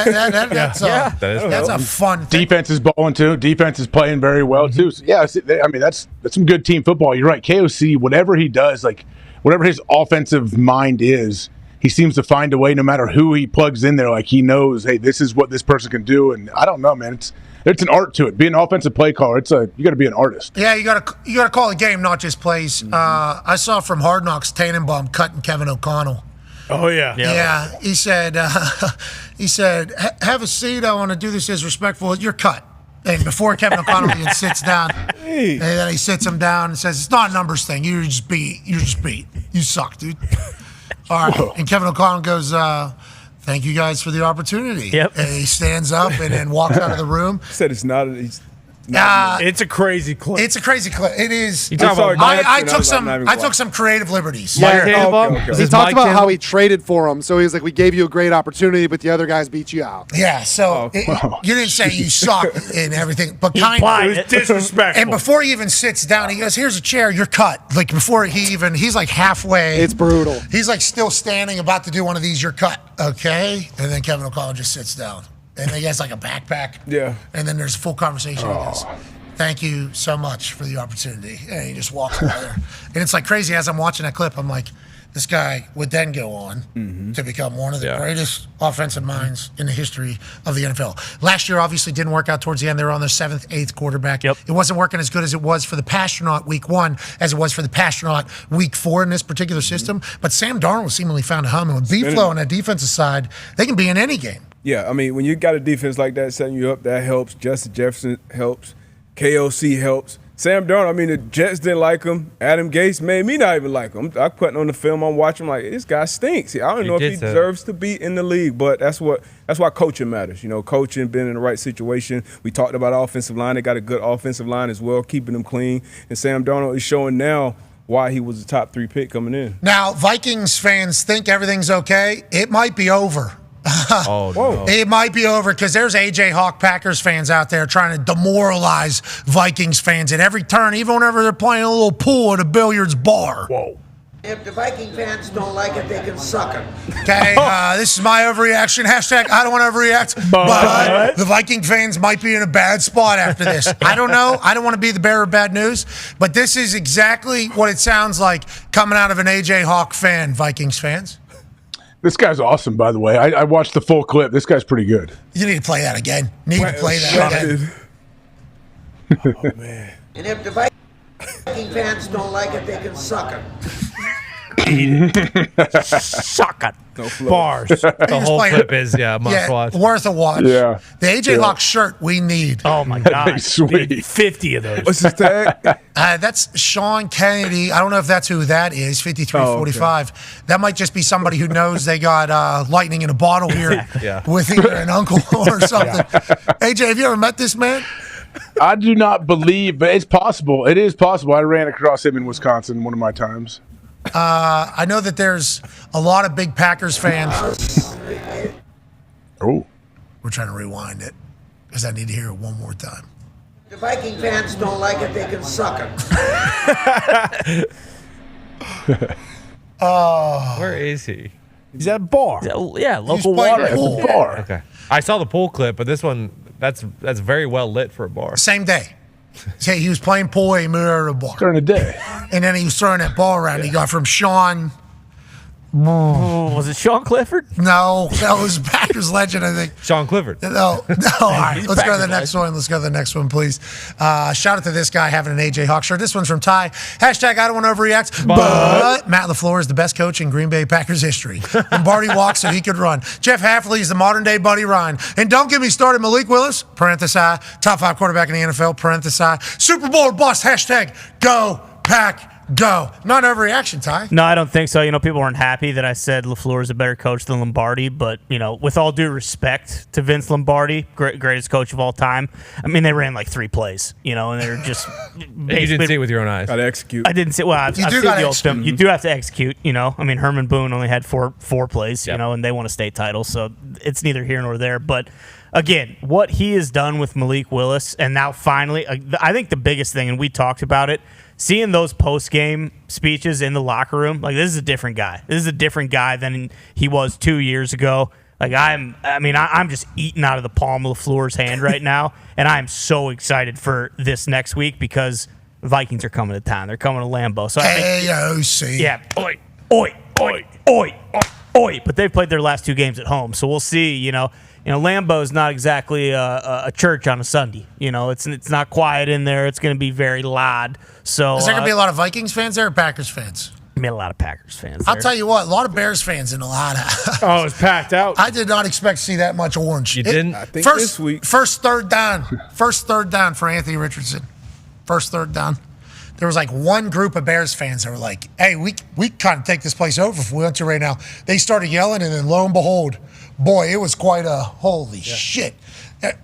Speaker 3: a fun thing.
Speaker 17: Defense is balling too. Defense is playing very well too. So I mean that's some good team football. You're right. KOC, whatever he does, like whatever his offensive mind is, he seems to find a way. No matter who he plugs in there, like he knows, hey, this is what this person can do. And I don't know, man. It's an art to it. Being an offensive play caller, you got to be an artist.
Speaker 3: Yeah, you got to call a game, not just plays. I saw from Hard Knocks Tannenbaum cutting Kevin O'Connell.
Speaker 5: Oh, yeah.
Speaker 3: Yeah. He said, have a seat. I want to do this as respectful. You're cut. And before Kevin O'Connell even sits down, and then he sits him down and says, it's not a numbers thing. You're just beat. You suck, dude. All right. And Kevin O'Connell goes, thank you guys for the opportunity.
Speaker 6: Yep.
Speaker 3: And he stands up and then walks out of the room.
Speaker 7: He said it's not.
Speaker 5: It's a crazy clip.
Speaker 3: It's a crazy clip. It is.
Speaker 7: I
Speaker 3: took some creative liberties.
Speaker 19: He talked about how he traded for him. So he was like, we gave you a great opportunity, but the other guys beat you out.
Speaker 3: Yeah, so you didn't say you suck and everything, but kind of.
Speaker 5: It was disrespectful.
Speaker 3: And before he even sits down, he goes, here's a chair, you're cut. Like before he's like halfway.
Speaker 19: It's brutal.
Speaker 3: He's like still standing, about to do one of these, you're cut. Okay? And then Kevin O'Connell just sits down. And he has like a backpack.
Speaker 7: Yeah.
Speaker 3: And then there's a full conversation. He goes, thank you so much for the opportunity. And he just walks away there. And it's like crazy. As I'm watching that clip, I'm like, this guy would then go on to become one of the greatest offensive minds in the history of the NFL. Last year, obviously, didn't work out towards the end. They were on their 7th, 8th quarterback. It wasn't working as good as it was for the Pastronaut week 1 as it was for the Pastronaut week 4 in this particular system. But Sam Darnold seemingly found a home. And with B-Flow on that defensive side, they can be in any game.
Speaker 7: Yeah, I mean, when you got a defense like that setting you up, that helps. Justin Jefferson helps. KOC helps. Sam Darnold, I mean, the Jets didn't like him. Adam Gase made me not even like him. I'm putting on the film, I'm watching, like, this guy stinks. I don't know if he deserves to be in the league, but that's why coaching matters. You know, coaching, being in the right situation. We talked about offensive line. They got a good offensive line as well, keeping them clean. And Sam Darnold is showing now why he was the top 3 pick coming in.
Speaker 3: Now, Vikings fans think everything's okay. It might be over.
Speaker 12: No.
Speaker 3: It might be over because there's A.J. Hawk Packers fans out there trying to demoralize Vikings fans at every turn, even whenever they're playing a little pool at a billiards bar.
Speaker 11: Whoa. If the Viking fans don't like it, they can suck it.
Speaker 3: Okay, this is my overreaction. Hashtag I don't want to overreact. But the Viking fans might be in a bad spot after this. I don't know. I don't want to be the bearer of bad news. But this is exactly what it sounds like coming out of an A.J. Hawk fan, Vikings fans.
Speaker 17: This guy's awesome, by the way. I watched the full clip. This guy's pretty good.
Speaker 3: You need to play that again. Again.
Speaker 7: Oh, man.
Speaker 11: And if the Viking fans don't like it, they can suck it.
Speaker 6: Suck it.
Speaker 12: Bars. The whole clip is, must watch.
Speaker 3: Worth a watch.
Speaker 17: Yeah.
Speaker 3: The A.J. Hawk shirt we need.
Speaker 6: Oh, my God.
Speaker 17: Sweet.
Speaker 6: 50 of those.
Speaker 7: What's his tag?
Speaker 3: That's Sean Kennedy. I don't know if that's who that is, 5345. Okay. That might just be somebody who knows they got lightning in a bottle here with either an uncle or something. AJ, have you ever met this man?
Speaker 17: I do not believe, but it's possible. It is possible. I ran across him in Wisconsin one of my times.
Speaker 3: I know that there's a lot of big Packers fans.
Speaker 17: Oh.
Speaker 3: We're trying to rewind it because I need to hear it one more time.
Speaker 11: The Viking fans don't like it, they can suck it.
Speaker 12: Where is he?
Speaker 5: He's at a bar.
Speaker 6: Local water.
Speaker 17: Bar.
Speaker 12: Okay. I saw the pool clip, but this one, that's very well lit for a bar.
Speaker 3: Same day. Say he was playing pool, he moved out of the bar.
Speaker 17: During the day.
Speaker 3: And then he was throwing that ball around. He got from Sean.
Speaker 6: Was it Sean Clifford?
Speaker 3: No, that was Packers legend, I think.
Speaker 12: Sean Clifford.
Speaker 3: No. All right, let's go to the next one. Let's go to the next one, please. Shout out to this guy having an A.J. Hawk shirt. This one's from Ty. Hashtag I don't want to overreact, but Matt LaFleur is the best coach in Green Bay Packers history. Lombardi walked so he could run. Jeff Hafley is the modern-day Buddy Ryan. And don't get me started, Malik Willis, parenthesis, top 5 quarterback in the NFL, parenthesis, Super Bowl bust, hashtag go Pack. Go. Not overreaction, Ty.
Speaker 6: No, I don't think so. People weren't happy that I said LaFleur is a better coach than Lombardi, but, with all due respect to Vince Lombardi, greatest coach of all time, I mean, they ran like 3 plays, and they're just...
Speaker 12: You didn't see it with your own eyes.
Speaker 7: Got to execute.
Speaker 6: I didn't see... Well, I've seen the old film. You do have to execute, I mean, Herman Boone only had four plays, and they won a state title, so it's neither here nor there, but... Again, what he has done with Malik Willis, and now finally, I think the biggest thing, and we talked about it, seeing those post-game speeches in the locker room, like, this is a different guy. This is a different guy than he was 2 years ago. Like, I'm just eating out of the palm of LaFleur's hand right now, and I'm so excited for this next week because the Vikings are coming to town. They're coming to Lambeau. So
Speaker 3: KOC.
Speaker 6: Yeah. Oi, oi, oi, oi, oi, oi. But they've played their last 2 games at home, so we'll see, Lambeau is not exactly a church on a Sunday. It's not quiet in there. It's going to be very loud. So
Speaker 3: is there going to be a lot of Vikings fans there or Packers fans?
Speaker 6: I mean, a lot of Packers fans.
Speaker 3: I'll tell you what, a lot of Bears fans in a lot of.
Speaker 5: Oh, it's packed out.
Speaker 3: I did not expect to see that much orange.
Speaker 12: You didn't?
Speaker 7: I think
Speaker 3: First,
Speaker 7: this week.
Speaker 3: first third down for Anthony Richardson. First third down. There was like one group of Bears fans that were like, hey, we kind of take this place over if we went to right now. They started yelling, and then lo and behold, boy, it was quite a holy shit.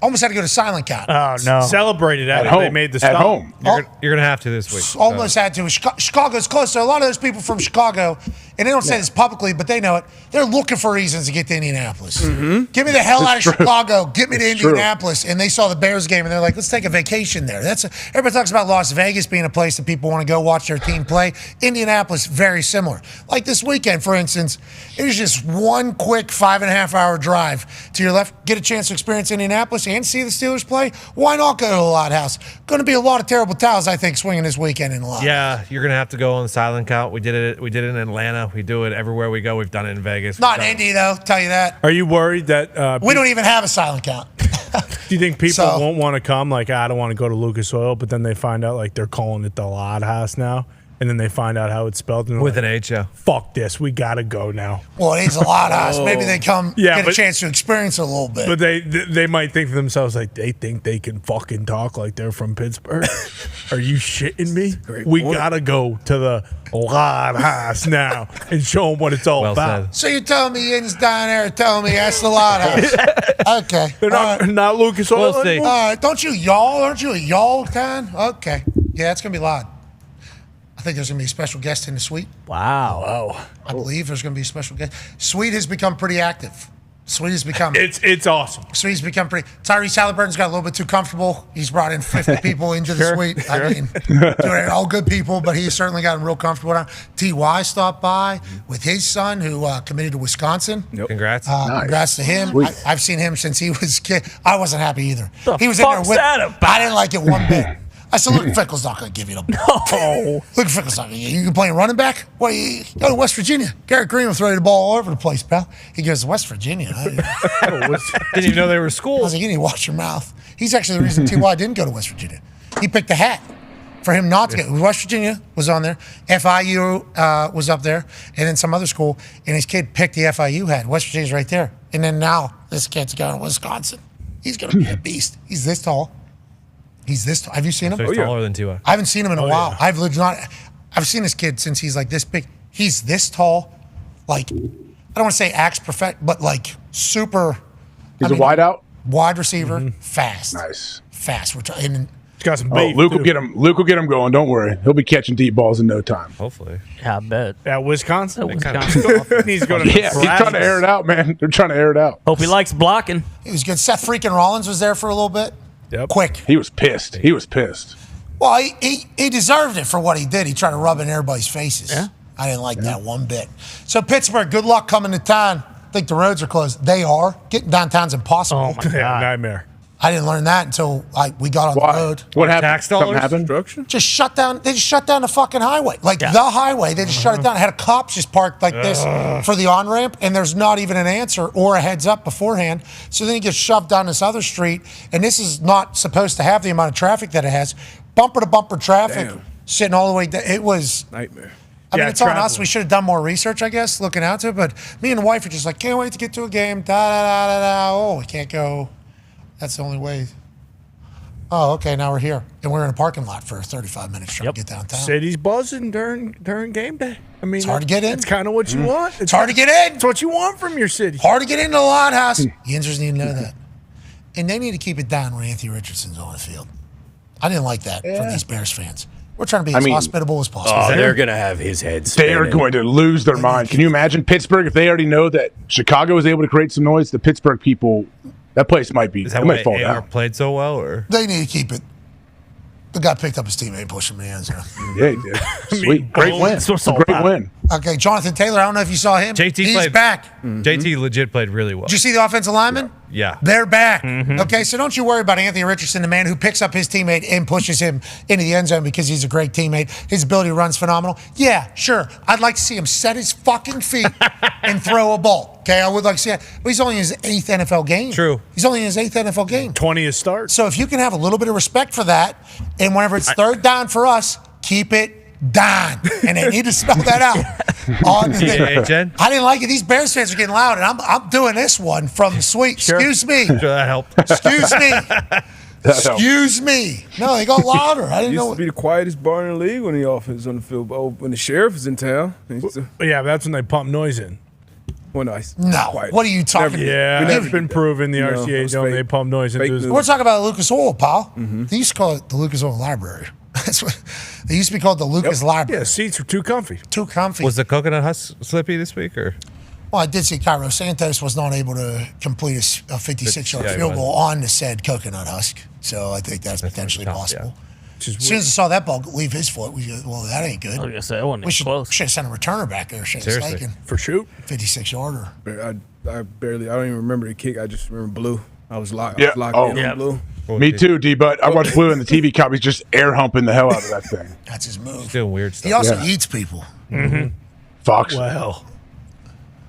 Speaker 3: Almost had to go to silent count.
Speaker 6: Oh, no.
Speaker 5: Celebrated
Speaker 17: At
Speaker 5: after
Speaker 17: home.
Speaker 5: they made the
Speaker 17: At
Speaker 5: stop.
Speaker 17: home.
Speaker 12: You're going to have to this week.
Speaker 3: Almost had to. Chicago's close. So a lot of those people from Chicago, and they don't say this publicly, but they know it, they're looking for reasons to get to Indianapolis. Get me the hell out of Chicago. Get me to Indianapolis. And they saw the Bears game, and they're like, let's take a vacation there. Everybody talks about Las Vegas being a place that people want to go watch their team play. Indianapolis, very similar. Like this weekend, for instance, it was just one quick 5.5-hour drive to your left. Get a chance to experience Indianapolis and see the Steelers play. Why not go to the Lot House? Going to be a lot of terrible towels, I think, swinging this weekend in the Lot.
Speaker 12: Yeah, you're going to have to go on the silent count. We did it in Atlanta. We do it everywhere we go. We've done it in Vegas.
Speaker 3: Not in Indy, though, tell you that.
Speaker 5: Are you worried that
Speaker 3: We don't even have a silent count.
Speaker 5: do you think people won't want to come? Like, I don't want to go to Lucas Oil, but then they find out like they're calling it the Lot House now, and then they find out how it's spelled and
Speaker 12: with an H. Yeah.
Speaker 5: Fuck this, we gotta go now.
Speaker 3: Well, it is a Lot House. Maybe they come get a chance to experience it a little bit.
Speaker 5: But they might think to themselves like they think they can fucking talk like they're from Pittsburgh. Are you shitting me? We gotta go to the Lot House now and show them what it's all about.
Speaker 3: So you're telling me Ian's down there telling me that's the Lot House? Okay.
Speaker 5: They're not Lucas Oil.
Speaker 3: All right. Don't you y'all? Aren't you a y'all kind? Okay. Yeah, it's gonna be loud. I think there's going to be a special guest in the suite.
Speaker 6: Wow.
Speaker 3: I believe there's going to be a special guest. Suite has become pretty active. Suite has become...
Speaker 5: It's awesome.
Speaker 3: Suite's become pretty... Tyrese Halliburton's got a little bit too comfortable. He's brought in 50 people into the suite. I mean, they're all good people, but he's certainly gotten real comfortable now. T.Y. stopped by with his son, who committed to Wisconsin.
Speaker 12: Yep. Congrats.
Speaker 3: Congrats to him. I've seen him since he was a kid. I wasn't happy either. He was
Speaker 6: in
Speaker 3: there with... I didn't like it one bit. I said, Luke Fickle's not going to give you the ball. No. Luke Fickle's not going to give you. You can play running back? Well, you go to West Virginia. Garrett Green will throw you the ball all over the place, pal. He goes, West Virginia?
Speaker 12: Didn't even know they were schools.
Speaker 3: I was like, you need to watch your mouth. He's actually the reason T.Y. didn't go to West Virginia. He picked the hat for him not to go. West Virginia was on there. FIU was up there. And then some other school. And his kid picked the FIU hat. West Virginia's right there. And then now this kid's going to Wisconsin. He's going to be a beast. He's this tall. He's this tall. Have you seen him?
Speaker 12: So he's taller than T.Y.
Speaker 3: I haven't seen him in a while. Yeah. I've seen this kid since he's like this big. He's this tall. Like, I don't want to say acts perfect, but like super.
Speaker 17: He's a wide out?
Speaker 3: Wide receiver, fast.
Speaker 17: Nice.
Speaker 3: Fast.
Speaker 5: He's got some
Speaker 17: bait. Luke will get him. Luke will get him going. Don't worry. He'll be catching deep balls in no time.
Speaker 12: Hopefully.
Speaker 6: Yeah, I bet.
Speaker 5: At Wisconsin?
Speaker 6: He's
Speaker 5: going to
Speaker 17: He's trying to air it out, man. They're trying to air it out.
Speaker 6: Hope he likes blocking.
Speaker 3: He was good. Seth freaking Rollins was there for a little bit.
Speaker 5: Yep.
Speaker 3: Quick.
Speaker 17: He was pissed.
Speaker 3: Well, he deserved it for what he did. He tried to rub it in everybody's faces.
Speaker 6: Yeah.
Speaker 3: I didn't like that one bit. So Pittsburgh, good luck coming to town. I think the roads are closed. They are. Getting downtown's impossible.
Speaker 6: Oh, my God.
Speaker 5: Nightmare.
Speaker 3: I didn't learn that until we got on the road.
Speaker 17: What happened?
Speaker 12: Tax dollars?
Speaker 17: Something happened?
Speaker 3: Just shut down. They just shut down the fucking highway. Like the highway, they just shut it down. It had a cop just parked like this for the on-ramp, and there's not even an answer or a heads up beforehand. So then he gets shoved down this other street, and this is not supposed to have the amount of traffic that it has. Bumper to bumper traffic, sitting all the way down. It was
Speaker 7: nightmare.
Speaker 3: I mean, it's on us. We should have done more research, I guess, looking out to it. But me and the wife are just like, can't wait to get to a game. Da da da da da. Oh, we can't go. That's the only way. Oh, okay. Now we're here, and we're in a parking lot for 35 minutes trying to get downtown.
Speaker 5: City's buzzing during game day. I mean,
Speaker 3: It's hard to get in.
Speaker 5: It's kind of what you want.
Speaker 3: It's hard to get in.
Speaker 5: It's what you want from your city.
Speaker 3: Hard to get into the Lot House. The Yinzers need to know that. And they need to keep it down when Anthony Richardson's on the field. I didn't like that from these Bears fans. We're trying to be as hospitable as possible.
Speaker 14: Oh, they're going to have his head
Speaker 17: They are going to lose their mind. Can you imagine Pittsburgh if they already know that Chicago was able to create some noise? The Pittsburgh people, that place might be.
Speaker 12: Is that
Speaker 17: might
Speaker 12: why
Speaker 17: fall
Speaker 12: AR
Speaker 17: down.
Speaker 12: played so well? Or
Speaker 3: They need to keep it. The guy picked up his teammate and pushed him in the end zone.
Speaker 17: Yeah, he did. Sweet. Great win. Great win.
Speaker 3: Okay, Jonathan Taylor, I don't know if you saw him. He's
Speaker 12: played
Speaker 3: back.
Speaker 12: JT legit played really well.
Speaker 3: Did you see the offensive lineman?
Speaker 12: Yeah.
Speaker 3: They're back. Okay, so don't you worry about Anthony Richardson, the man who picks up his teammate and pushes him into the end zone because he's a great teammate. His ability to run's phenomenal. Yeah, sure. I'd like to see him set his fucking feet and throw a ball. Okay, I would like to see that. But he's only in his 8th NFL game.
Speaker 12: True.
Speaker 3: He's only in his 8th NFL game.
Speaker 5: 20th start.
Speaker 3: So if you can have a little bit of respect for that, and whenever it's third down for us, keep it Dahn, and they need to spell that out. On the thing. I didn't like it. These Bears fans are getting loud, and I'm doing this one from the suite.
Speaker 12: Sure.
Speaker 3: Excuse me.
Speaker 12: Sure, that helped.
Speaker 3: Excuse me. Excuse me. No, they got louder. I didn't know.
Speaker 7: Used to be the quietest bar in the league when the offense on the field. Oh, when the sheriff is in town.
Speaker 5: Yeah, but that's when they pump noise in.
Speaker 7: Well, nice.
Speaker 3: No. What are you talking about?
Speaker 5: Yeah, it's been proven the RCA don't they pump noise into.
Speaker 3: We're talking about Lucas Oil, pal. They used to call it the Lucas Oil Library. That's what they used to be called, the Lucas Library.
Speaker 5: Yeah, seats were too comfy.
Speaker 3: Too comfy.
Speaker 12: Was the coconut husk slippy this week, or?
Speaker 3: Well, I did see Cairo Santos was not able to complete a 56-yard field goal on the said coconut husk. So I think that's potentially possible. As soon as I saw that ball leave his foot, we go, well, that ain't good.
Speaker 6: I was gonna say, I wasn't
Speaker 3: we should
Speaker 6: close.
Speaker 3: have sent a returner back there.
Speaker 7: Seriously.
Speaker 5: For shoot.
Speaker 3: 56-yarder.
Speaker 7: I don't even remember the kick. I just remember Blue. I was locked in on Blue.
Speaker 17: Me too, D. But I watched Blue in the TV cup. He's just air humping the hell out of that thing.
Speaker 3: That's his move.
Speaker 12: He's doing weird stuff.
Speaker 3: He also eats people.
Speaker 17: Fox.
Speaker 5: Well.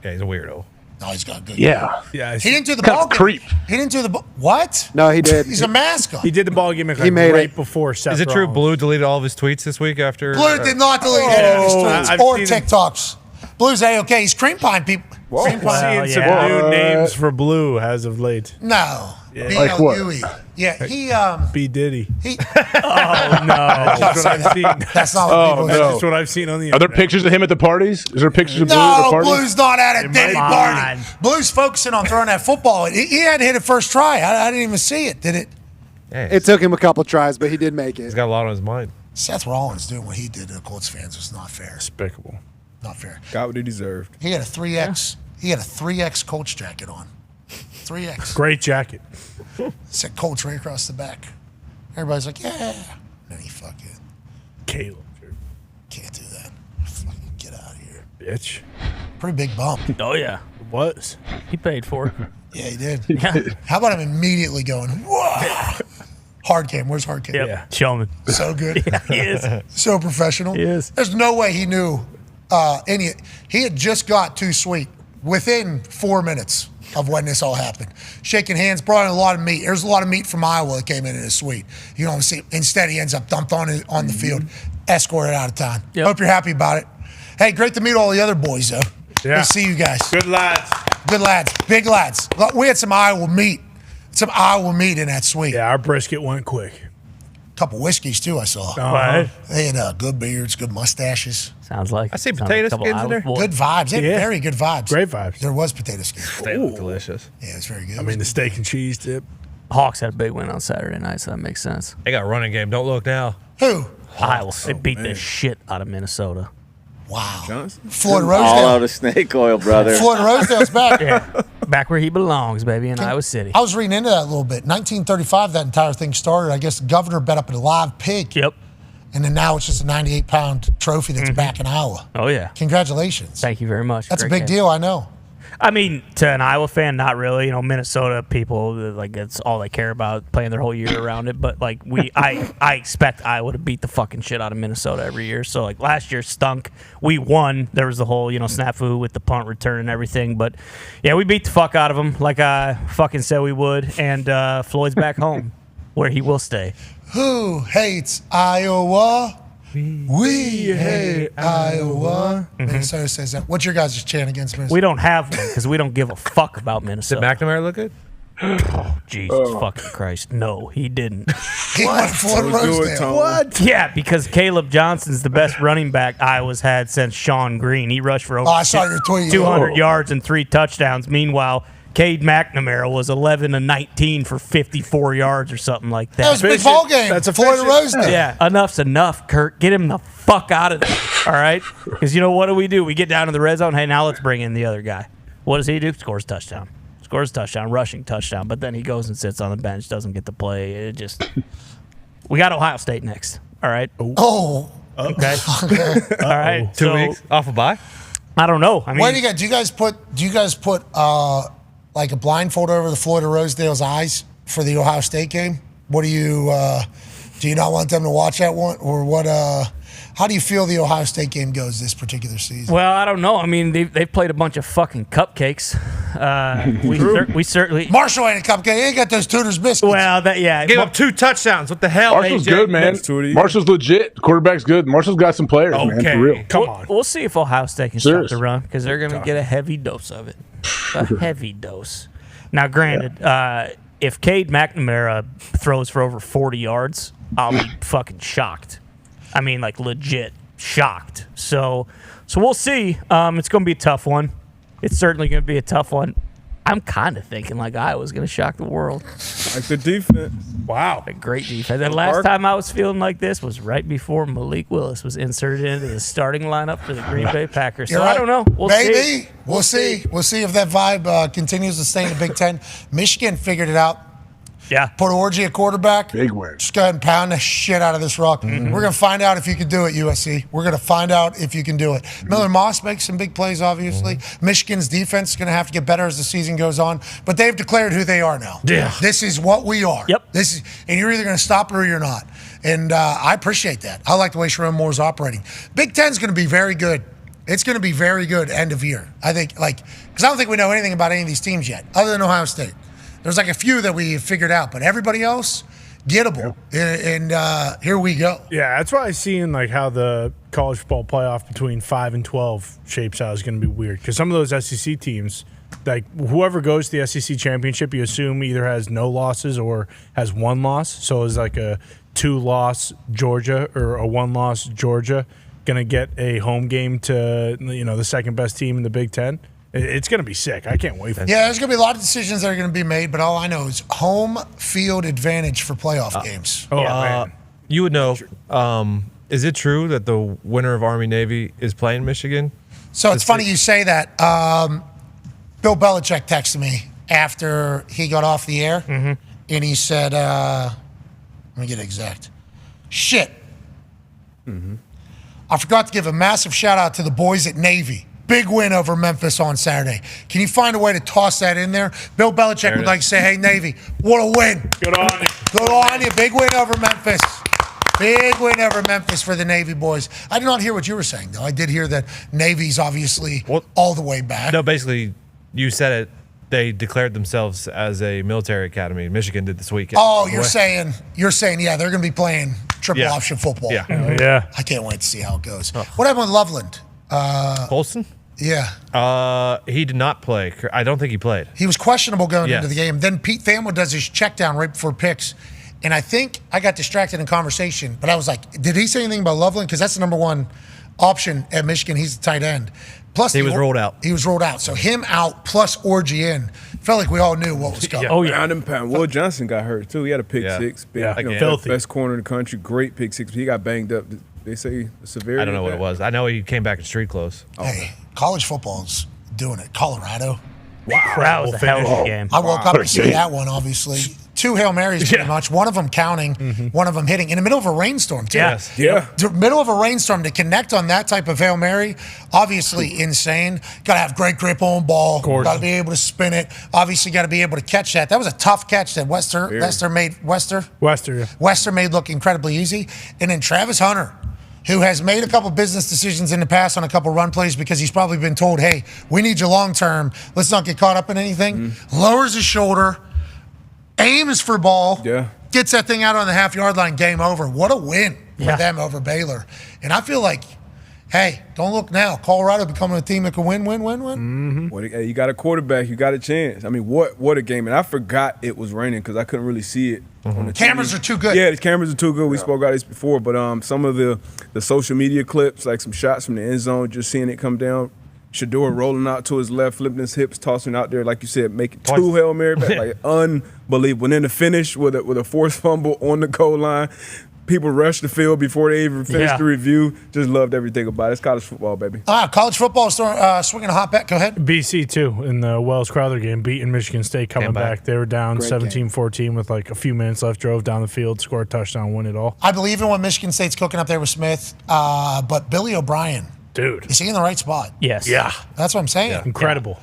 Speaker 12: Yeah, he's a weirdo.
Speaker 3: No, he's got good.
Speaker 17: Yeah.
Speaker 5: Yeah.
Speaker 3: He didn't do the ball
Speaker 17: creep.
Speaker 3: He didn't do the ball. What?
Speaker 19: No, he did.
Speaker 3: He's a mascot.
Speaker 5: He did the ball gimmick
Speaker 19: He made
Speaker 5: right
Speaker 19: it.
Speaker 5: before Seth
Speaker 12: Is it true
Speaker 5: Rollins.
Speaker 12: Blue deleted all of his tweets this week after?
Speaker 3: Blue did not delete any of his tweets
Speaker 5: I've
Speaker 3: or
Speaker 5: seen him-
Speaker 3: TikToks. Blue's A-okay. He's cream pine people. Cream pine.
Speaker 5: Seeing some new names for Blue as of late.
Speaker 3: No.
Speaker 5: Yeah.
Speaker 17: Like what?
Speaker 3: B-L-U-E. Yeah, he
Speaker 5: B Diddy.
Speaker 3: he.
Speaker 5: Oh no, that's what I've seen.
Speaker 3: That's not what
Speaker 17: Oh,
Speaker 3: people
Speaker 5: That's
Speaker 17: no.
Speaker 5: just what I've seen on the
Speaker 17: Are there
Speaker 5: internet.
Speaker 17: pictures of him at the parties? Is there pictures of Blue at the
Speaker 3: No,
Speaker 17: parties?
Speaker 3: Blue's not at a Diddy
Speaker 6: might
Speaker 3: party.
Speaker 6: be.
Speaker 3: Blue's focusing on throwing that football. He had to hit it first try. I didn't even see it. Did it?
Speaker 12: Yeah,
Speaker 19: It took him a couple tries, but he did make
Speaker 12: he's
Speaker 19: it.
Speaker 12: got a lot on his mind.
Speaker 3: Seth Rollins doing what he did to the Colts fans was not fair.
Speaker 5: Despicable.
Speaker 3: Not fair.
Speaker 7: Got what he deserved.
Speaker 3: He had a 3X. He had a 3X Colts jacket on. 3X.
Speaker 5: Great jacket.
Speaker 3: Said Colts right across the back. Everybody's like, yeah. And he fucking
Speaker 5: Caleb,
Speaker 3: can't do that. Fucking get out of here.
Speaker 5: bitch.
Speaker 3: Pretty big bump.
Speaker 6: Oh yeah,
Speaker 5: It was.
Speaker 6: he paid for it.
Speaker 3: Yeah, he did.
Speaker 6: Yeah.
Speaker 3: How about him immediately going, whoa? Hard cam. Where's hard cam?
Speaker 6: Yep.
Speaker 5: Yeah.
Speaker 6: Showman.
Speaker 3: So good.
Speaker 6: Yeah, he is.
Speaker 3: So professional.
Speaker 6: He is.
Speaker 3: There's no way he knew any. He had just got too sweet within 4 minutes of when this all happened. Shaking hands, brought in a lot of meat. There's a lot of meat from Iowa that came in his suite. You know, instead he ends up dumped on the field, escorted out of town.
Speaker 6: Yep.
Speaker 3: Hope you're happy about it. Hey, great to meet all the other boys, though.
Speaker 5: Yeah.
Speaker 3: Good to see you guys.
Speaker 5: Good lads.
Speaker 3: Good lads. Big lads. We had some Iowa meat. Some Iowa meat in that suite.
Speaker 5: Yeah, our brisket went quick.
Speaker 3: Couple whiskeys, too, I saw.
Speaker 5: Uh-huh.
Speaker 3: They had good beards, good mustaches.
Speaker 6: Sounds like.
Speaker 12: I see
Speaker 6: sounds like
Speaker 12: potato
Speaker 6: a couple
Speaker 12: skins in
Speaker 6: Iowa
Speaker 12: there.
Speaker 6: boys.
Speaker 3: Good vibes. They had
Speaker 5: Yeah.
Speaker 3: very good vibes.
Speaker 5: Great vibes.
Speaker 3: There was potato skins.
Speaker 12: They look delicious.
Speaker 3: Yeah, it's very good.
Speaker 5: I mean, the steak and cheese dip.
Speaker 6: Hawks had a big win on Saturday night, so that makes sense.
Speaker 12: They got a running game. Don't look now.
Speaker 3: Who?
Speaker 6: Iowa. They beat the shit out of Minnesota.
Speaker 3: Wow.
Speaker 7: Johnson?
Speaker 3: Floyd
Speaker 14: All
Speaker 3: Rosedale.
Speaker 14: out of snake oil, brother.
Speaker 3: Floyd Rosedale's back.
Speaker 6: Yeah. Back where he belongs, baby, in Iowa City.
Speaker 3: I was reading into that a little bit. 1935, that entire thing started. I guess the governor bet up a live pig.
Speaker 6: Yep.
Speaker 3: And then now it's just a 98-pound trophy that's back in Iowa.
Speaker 6: Oh, yeah.
Speaker 3: Congratulations.
Speaker 6: Thank you very much.
Speaker 3: That's a
Speaker 6: Great
Speaker 3: big
Speaker 6: game.
Speaker 3: deal, I know.
Speaker 6: I mean, to an Iowa fan, not really. You know, Minnesota people, like, that's all they care about, playing their whole year around it. But, like, I expect Iowa to beat the fucking shit out of Minnesota every year. So, like, last year stunk. We won. There was the whole, snafu with the punt return and everything. But, yeah, we beat the fuck out of them like I fucking said we would. And Floyd's back home, where he will stay.
Speaker 3: Who hates Iowa? We hate Iowa. Minnesota says that. What's your guys' chant against Minnesota?
Speaker 6: We don't have one because we don't give a fuck about Minnesota.
Speaker 12: Did McNamara look good?
Speaker 6: Oh, Jesus fucking Christ. No, he didn't.
Speaker 3: He went Floyd Rosedale.
Speaker 5: What?
Speaker 6: Yeah, because Caleb Johnson's the best running back Iowa's had since Sean Green. He rushed for over
Speaker 3: I saw your tweet.
Speaker 6: 200 yards and 3 touchdowns. Meanwhile, Cade McNamara was 11 and 19 for 54 yards or something like that.
Speaker 3: That was a big ball game.
Speaker 5: That's
Speaker 3: Floyd
Speaker 5: efficient.
Speaker 3: Rosedale.
Speaker 6: Yeah, enough's enough, Kurt. Get him the fuck out of there, all right? Because what do? We get down to the red zone. Hey, now let's bring in the other guy. What does he do? Scores touchdown. Scores touchdown, rushing touchdown. But then he goes and sits on the bench, doesn't get to play. It just – we got Ohio State next, all right?
Speaker 3: Oh.
Speaker 6: Okay. All right.
Speaker 12: 2 weeks off a bye.
Speaker 6: I don't know. I mean,
Speaker 3: Where do you guys put like a blindfold over the Floyd Rosedale's eyes for the Ohio State game? What do you not want them to watch that one, or what? How do you feel the Ohio State game goes this particular season?
Speaker 6: well, I don't know. I mean, they've played a bunch of fucking cupcakes. We certainly.
Speaker 3: Marshall ain't a cupcake. He ain't got those Tudor's biscuits.
Speaker 6: Well,
Speaker 12: Gave up 2 touchdowns. What the hell?
Speaker 17: Marshall's
Speaker 12: AJ?
Speaker 17: good, man. Marshall's legit. Quarterback's good. Marshall's got some players, man. For real.
Speaker 5: Come on.
Speaker 6: We'll see if Ohio State can stop the run because they're going to get a heavy dose of it. A heavy dose. Now, granted, if Cade McNamara throws for over 40 yards, I'll be fucking shocked. I mean, like legit shocked. So we'll see. It's going to be a tough one. It's certainly going to be a tough one. I'm kind of thinking like Iowa's going to shock the world.
Speaker 7: Like the defense.
Speaker 5: Wow.
Speaker 6: A great defense. The last time I was feeling like this was right before Malik Willis was inserted into the starting lineup for the Green Bay Packers. So I don't know. We'll see.
Speaker 3: We'll see. We'll see if that vibe continues to stay in the Big Ten. Michigan figured it out.
Speaker 6: Yeah.
Speaker 3: Put Orji at quarterback.
Speaker 17: Big win.
Speaker 3: Just go ahead and pound the shit out of this rock. We're going to find out if you can do it, USC. We're going to find out if you can do it. Miller Moss makes some big plays, obviously. Michigan's defense is going to have to get better as the season goes on. But they've declared who they are now.
Speaker 5: Yeah.
Speaker 3: This is what we are.
Speaker 6: Yep.
Speaker 3: And you're either going to stop it or you're not. And I appreciate that. I like the way Sharon Moore is operating. Big Ten's going to be very good. It's going to be very good end of year. I think, because I don't think we know anything about any of these teams yet, other than Ohio State. There's like a few that we figured out, but everybody else, gettable. And here we go.
Speaker 5: Yeah, that's why I see in like how the college football playoff between 5 and 12 shapes out is going to be weird. Because some of those SEC teams, like whoever goes to the SEC championship, you assume either has no losses or has 1 loss. So it's like a 2-loss Georgia or a 1-loss Georgia going to get a home game to the second best team in the Big Ten. It's going to be sick. I can't wait for it.
Speaker 3: Yeah, there's going to be a lot of decisions that are going to be made, but all I know is home field advantage for playoff games.
Speaker 5: Man.
Speaker 12: You would know. Is it true that the winner of Army-Navy is playing Michigan?
Speaker 3: So it's funny you say that. Bill Belichick texted me after he got off the air, and he said, let me get it exact. Shit. I forgot to give a massive shout-out to the boys at Navy. Big win over Memphis on Saturday. Can you find a way to toss that in there? Bill Belichick would like to say, hey, Navy, what a win.
Speaker 5: Good on you.
Speaker 3: Good on you. Big win over Memphis. Big win over Memphis for the Navy boys. I did not hear what you were saying, though. I did hear that Navy's obviously all the way back.
Speaker 12: No, basically, you said it. They declared themselves as a military academy. Michigan did this weekend.
Speaker 3: Oh, you're saying, yeah, they're going to be playing triple option football.
Speaker 12: Yeah.
Speaker 3: I can't wait to see how it goes. What happened with Loveland?
Speaker 12: Colson?
Speaker 3: Yeah.
Speaker 12: He did not play. I don't think he played.
Speaker 3: He was questionable going into the game. Then Pete Thamel does his check down right before picks. And I think I got distracted in conversation, but I was like, did he say anything about Loveland? Because that's the number 1 option at Michigan. He's the tight end. Plus,
Speaker 12: he was rolled out.
Speaker 3: He was rolled out. So him out plus Orji in. Felt like we all knew what was coming.
Speaker 7: Ground and pound. Will Johnson got hurt too. He had a pick six.
Speaker 5: Filthy.
Speaker 7: Best corner in the country. Great pick six. But he got banged up. They say severity.
Speaker 12: I don't know what it was. I know he came back in street clothes.
Speaker 3: Hey, college football's doing it. Colorado.
Speaker 6: Wow. That was a hell of a game.
Speaker 3: I woke up to see that one, obviously. 2 Hail Marys pretty much. One of them counting, one of them hitting. In the middle of a rainstorm, too.
Speaker 12: Yes.
Speaker 7: Yeah.
Speaker 3: The middle of a rainstorm to connect on that type of Hail Mary, obviously insane. Got to have great grip on ball. Got to be able to spin it. Obviously got to be able to catch that. That was a tough catch that Wester made look incredibly easy. And then Travis Hunter, who has made a couple business decisions in the past on a couple run plays because he's probably been told, hey, we need you long term. Let's not get caught up in anything. Lowers his shoulder, aims for ball, gets that thing out on the half-yard line, game over. What a win for them over Baylor. And I feel like, hey, don't look now. Colorado becoming a team that can win.
Speaker 7: Hey, you got a quarterback. You got a chance. I mean, what a game. And I forgot it was raining because I couldn't really see it. On the
Speaker 3: cameras
Speaker 7: TV.
Speaker 3: are too good.
Speaker 7: Yeah, the cameras are too good. We spoke about this before. But some of the social media clips, like some shots from the end zone, just seeing it come down. Shador rolling out to his left, flipping his hips, tossing out there, like you said, making 2 Hail Mary back, like unbelievable. And then the finish with a forced fumble on the goal line. People rushed the field before they even finished the review. Just loved everything about it. It's college football, baby.
Speaker 3: College football is swinging a hot bet. Go ahead.
Speaker 5: BC, too, in the Wells Crowther game, beating Michigan State coming back. They were down 17-14 with like a few minutes left, drove down the field, scored a touchdown, win it all.
Speaker 3: I believe in what Michigan State's cooking up there with Smith, but Billy O'Brien.
Speaker 5: Dude.
Speaker 3: Is he in the right spot?
Speaker 6: Yes.
Speaker 5: Yeah.
Speaker 3: That's what I'm saying.
Speaker 5: Yeah. Incredible.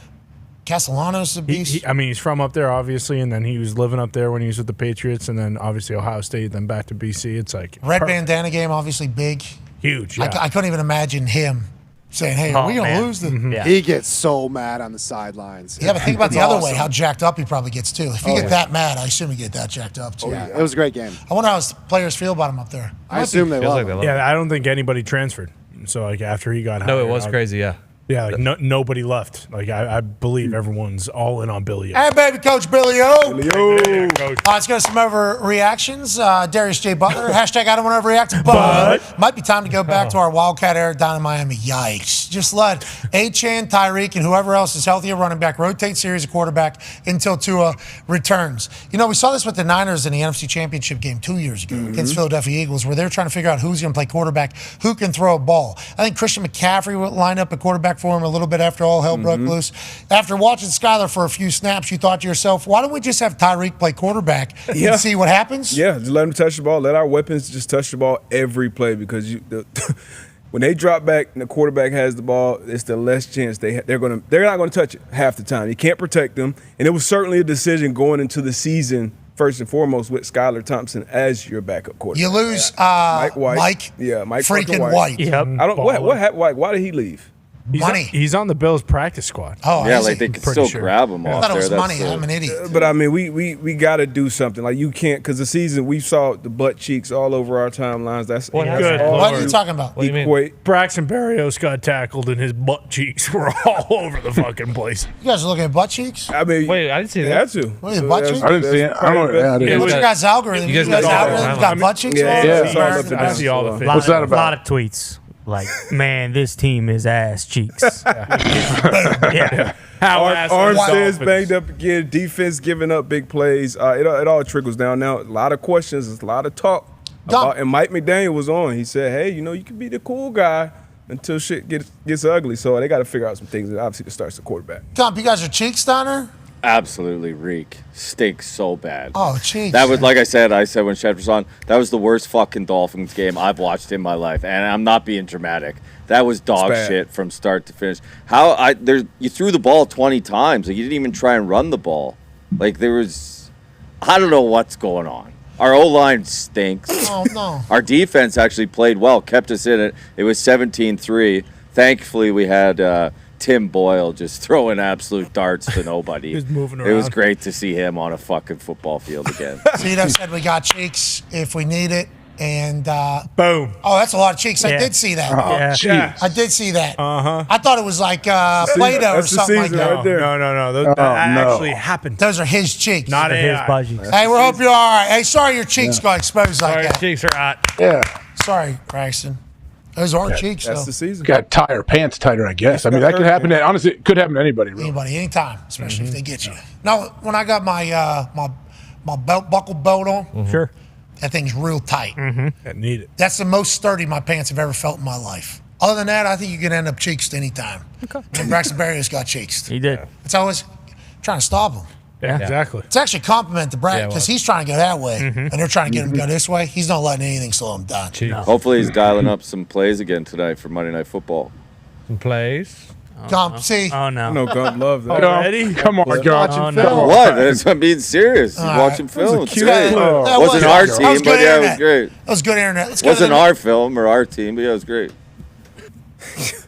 Speaker 3: Castellanos a beast.
Speaker 5: He's from up there, obviously, and then he was living up there when he was with the Patriots, and then obviously Ohio State, then back to BC. It's like
Speaker 3: red bandana game, obviously big.
Speaker 5: Huge,
Speaker 3: I couldn't even imagine him saying, hey, are we going to lose?
Speaker 19: He gets so mad on the sidelines.
Speaker 3: Yeah, but think about
Speaker 19: It's
Speaker 3: the other way,
Speaker 19: awesome.
Speaker 3: how jacked up he probably gets, too. If you get that mad, I assume you get that jacked up, too.
Speaker 19: Yeah, it was a great game.
Speaker 3: I wonder how his players feel about him up there.
Speaker 19: I assume they love him.
Speaker 5: Yeah, I don't think anybody transferred. So, like, after he got hired.
Speaker 12: No, it was crazy, yeah.
Speaker 5: Yeah, like nobody left. Like I believe everyone's all in on Billy.
Speaker 3: Hey, baby, Coach Billy O.
Speaker 5: Billy O. Coach.
Speaker 3: Let's go to some overreactions. Darius J. Butler, hashtag I don't want to overreact, but might be time to go back to our Wildcat era down in Miami. Yikes. Just let Achane, Tyreek, and whoever else is healthy at running back rotate series of quarterback until Tua returns. You know, we saw this with the Niners in the NFC Championship game 2 years ago against Philadelphia Eagles, where they're trying to figure out who's going to play quarterback, who can throw a ball. I think Christian McCaffrey would line up at quarterback for him a little bit after all hell broke loose. After watching Skyler for a few snaps, you thought to yourself, why don't we just have Tyreek play quarterback and see what happens?
Speaker 7: Yeah, just let him touch the ball. Let our weapons just touch the ball every play because when they drop back and the quarterback has the ball, it's the less chance they're not going to touch it half the time. You can't protect them, and it was certainly a decision going into the season. First and foremost, with Skylar Thompson as your backup quarterback.
Speaker 3: You lose
Speaker 7: Mike White.
Speaker 3: Mike freaking White.
Speaker 7: Yep. I don't. What happened? Why did he leave?
Speaker 5: He's on the Bills practice squad.
Speaker 3: Oh,
Speaker 9: yeah, like they could still grab him off
Speaker 3: I thought it
Speaker 9: there.
Speaker 3: was money. I'm an idiot.
Speaker 7: But I mean, we got to do something. Like you can't, because the season we saw the butt cheeks all over our timelines. That's
Speaker 5: Good.
Speaker 3: What are you talking about?
Speaker 12: What do you mean?
Speaker 5: Braxton Berrios got tackled and his butt cheeks were all over the fucking place.
Speaker 3: You guys are looking at butt cheeks?
Speaker 7: I mean,
Speaker 12: Wait, I didn't see
Speaker 7: they
Speaker 12: that.
Speaker 7: had to.
Speaker 3: What are the butt cheeks?
Speaker 17: I didn't see it. I don't know.
Speaker 3: What's your guys' algorithm?
Speaker 12: You guys got
Speaker 3: algorithm got butt cheeks?
Speaker 5: I see all the things.
Speaker 17: What's that about?
Speaker 6: A lot of tweets. Like, man, this team is ass cheeks.
Speaker 5: Yeah. How
Speaker 7: Armstead's banged up again. Defense giving up big plays. It all trickles down. Now, a lot of questions. There's a lot of talk. And Mike McDaniel was on. He said, hey, you can be the cool guy until shit gets ugly. So they got to figure out some things. And obviously, it starts the quarterback.
Speaker 3: Gump, you guys are cheeks down there?
Speaker 9: Absolutely reek. Stinks so bad.
Speaker 3: Oh, cheeks.
Speaker 9: That was, like I said when Schefter was on, that was the worst fucking Dolphins game I've watched in my life. And I'm not being dramatic. That was dog shit from start to finish. You threw the ball 20 times. Like, you didn't even try and run the ball. Like, I don't know what's going on. Our O-line stinks.
Speaker 3: Oh, no.
Speaker 9: Our defense actually played well, kept us in it. It was 17-3. Thankfully, we had Tim Boyle just throwing absolute darts to nobody.
Speaker 5: He was moving around.
Speaker 9: It was great to see him on a fucking football field again.
Speaker 3: Cito said we got cheeks if we need it. And
Speaker 5: boom.
Speaker 3: Oh, that's a lot of cheeks. I did see that.
Speaker 5: Yeah.
Speaker 3: I did see that.
Speaker 5: Uh-huh.
Speaker 3: I thought it was like Play-Doh or something like that.
Speaker 5: Right there. No. That actually happened.
Speaker 3: Those are his cheeks.
Speaker 5: Not
Speaker 6: his
Speaker 5: AI.
Speaker 6: budgies.
Speaker 3: Hey, we hope you're all right. Hey, sorry your cheeks got exposed like
Speaker 12: Sorry,
Speaker 3: that.
Speaker 12: cheeks are hot.
Speaker 17: Yeah.
Speaker 3: Sorry, Braxton. Those are cheeks,
Speaker 7: That's
Speaker 3: though.
Speaker 7: the season.
Speaker 17: Got to tie our pants tighter, I guess. I mean, that could happen. Honestly, it could happen to anybody. Really.
Speaker 3: Anybody, anytime, especially if they get you. No, when I got my belt buckle belt on,
Speaker 6: Sure.
Speaker 3: that thing's real tight.
Speaker 5: I need it.
Speaker 3: That's the most sturdy my pants have ever felt in my life. Other than that, I think you can end up cheeks anytime. Okay. And Braxton Berrios got cheeks.
Speaker 6: He did.
Speaker 3: It's always trying to stop him.
Speaker 5: Yeah, exactly.
Speaker 3: It's actually a compliment to Brad because he's trying to go that way,
Speaker 6: Mm-hmm.
Speaker 3: and they're trying to get him to go this way. He's not letting anything slow him down.
Speaker 9: Hopefully he's dialing up some plays again tonight for Monday Night Football.
Speaker 12: Some plays.
Speaker 3: Gump, see?
Speaker 6: Oh, no.
Speaker 7: No, Gump love that.
Speaker 5: Already?
Speaker 17: Come on, Gump.
Speaker 6: Oh, no.
Speaker 9: What? I'm being serious. He's watching film. It's
Speaker 7: cute
Speaker 9: great.
Speaker 7: clip.
Speaker 3: That
Speaker 9: Wasn't our team, but yeah, it was great.
Speaker 3: That was good internet. Let's go to
Speaker 9: Wasn't
Speaker 3: the-
Speaker 9: our film or our team, but yeah, it was great.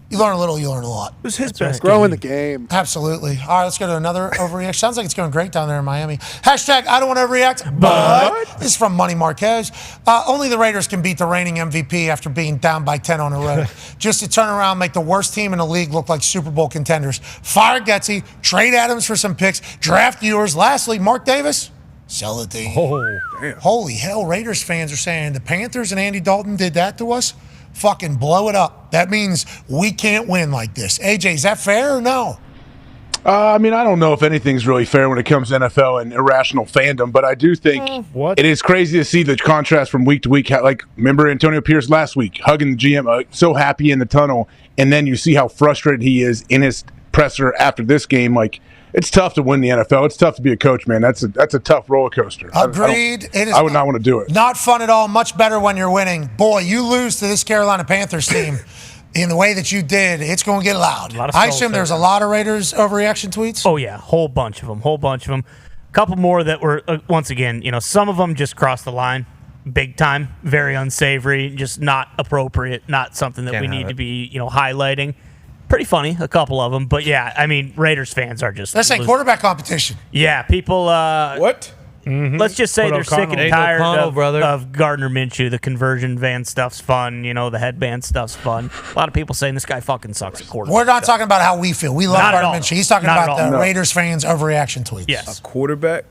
Speaker 3: You learn a little, you learn a lot.
Speaker 5: It was his best
Speaker 19: Growing the game.
Speaker 3: Absolutely. All right, let's go to another overreaction. Sounds like it's going great down there in Miami. Hashtag I don't want to overreact, but this is from Money Marquez. Only the Raiders can beat the reigning MVP after being down by 10 on the road. Just to turn around, make the worst team in the league look like Super Bowl contenders. Fire Getsy, trade Adams for some picks, draft viewers. Lastly, Mark Davis, sell the team.
Speaker 5: Oh, damn.
Speaker 3: Holy hell, Raiders fans are saying the Panthers and Andy Dalton did that to us. Fucking blow it up. That means we can't win like this. AJ, is that fair or no?
Speaker 17: I mean, I don't know if anything's really fair when it comes to NFL and irrational fandom, but I do think it is crazy to see the contrast from week to week. Like, remember Antonio Pierce last week, hugging the GM, so happy in the tunnel, and then you see how frustrated he is in his presser after this game. Like, it's tough to win the NFL. It's tough to be a coach, man. That's a tough roller coaster.
Speaker 3: Agreed.
Speaker 17: I would not want to do it.
Speaker 3: Not fun at all. Much better when you're winning. Boy, you lose to this Carolina Panthers team in the way that you did, it's going to get loud. I assume there's a lot of Raiders overreaction tweets?
Speaker 6: Oh, yeah. Whole bunch of them. A couple more that were, once again, some of them just crossed the line. Big time. Very unsavory. Just not appropriate. Not something that we need to be, highlighting. Pretty funny, a couple of them. But yeah, I mean, Raiders fans are just.
Speaker 3: Let's say quarterback competition.
Speaker 6: Yeah, people.
Speaker 7: What?
Speaker 6: Let's just say
Speaker 5: But
Speaker 6: they're sick
Speaker 5: O'Connell.
Speaker 6: and tired
Speaker 12: O'Connell,
Speaker 6: of Gardner Minshew. The conversion van stuff's fun. The headband stuff's fun. A lot of people saying this guy fucking sucks at quarterback.
Speaker 3: We're not talking about how we feel. We love
Speaker 6: Not at
Speaker 3: Gardner
Speaker 6: all.
Speaker 3: Minshew. He's talking
Speaker 6: Not
Speaker 3: about
Speaker 6: at all.
Speaker 3: the
Speaker 6: No.
Speaker 3: Raiders fans' overreaction tweets.
Speaker 6: Yes.
Speaker 7: A quarterback?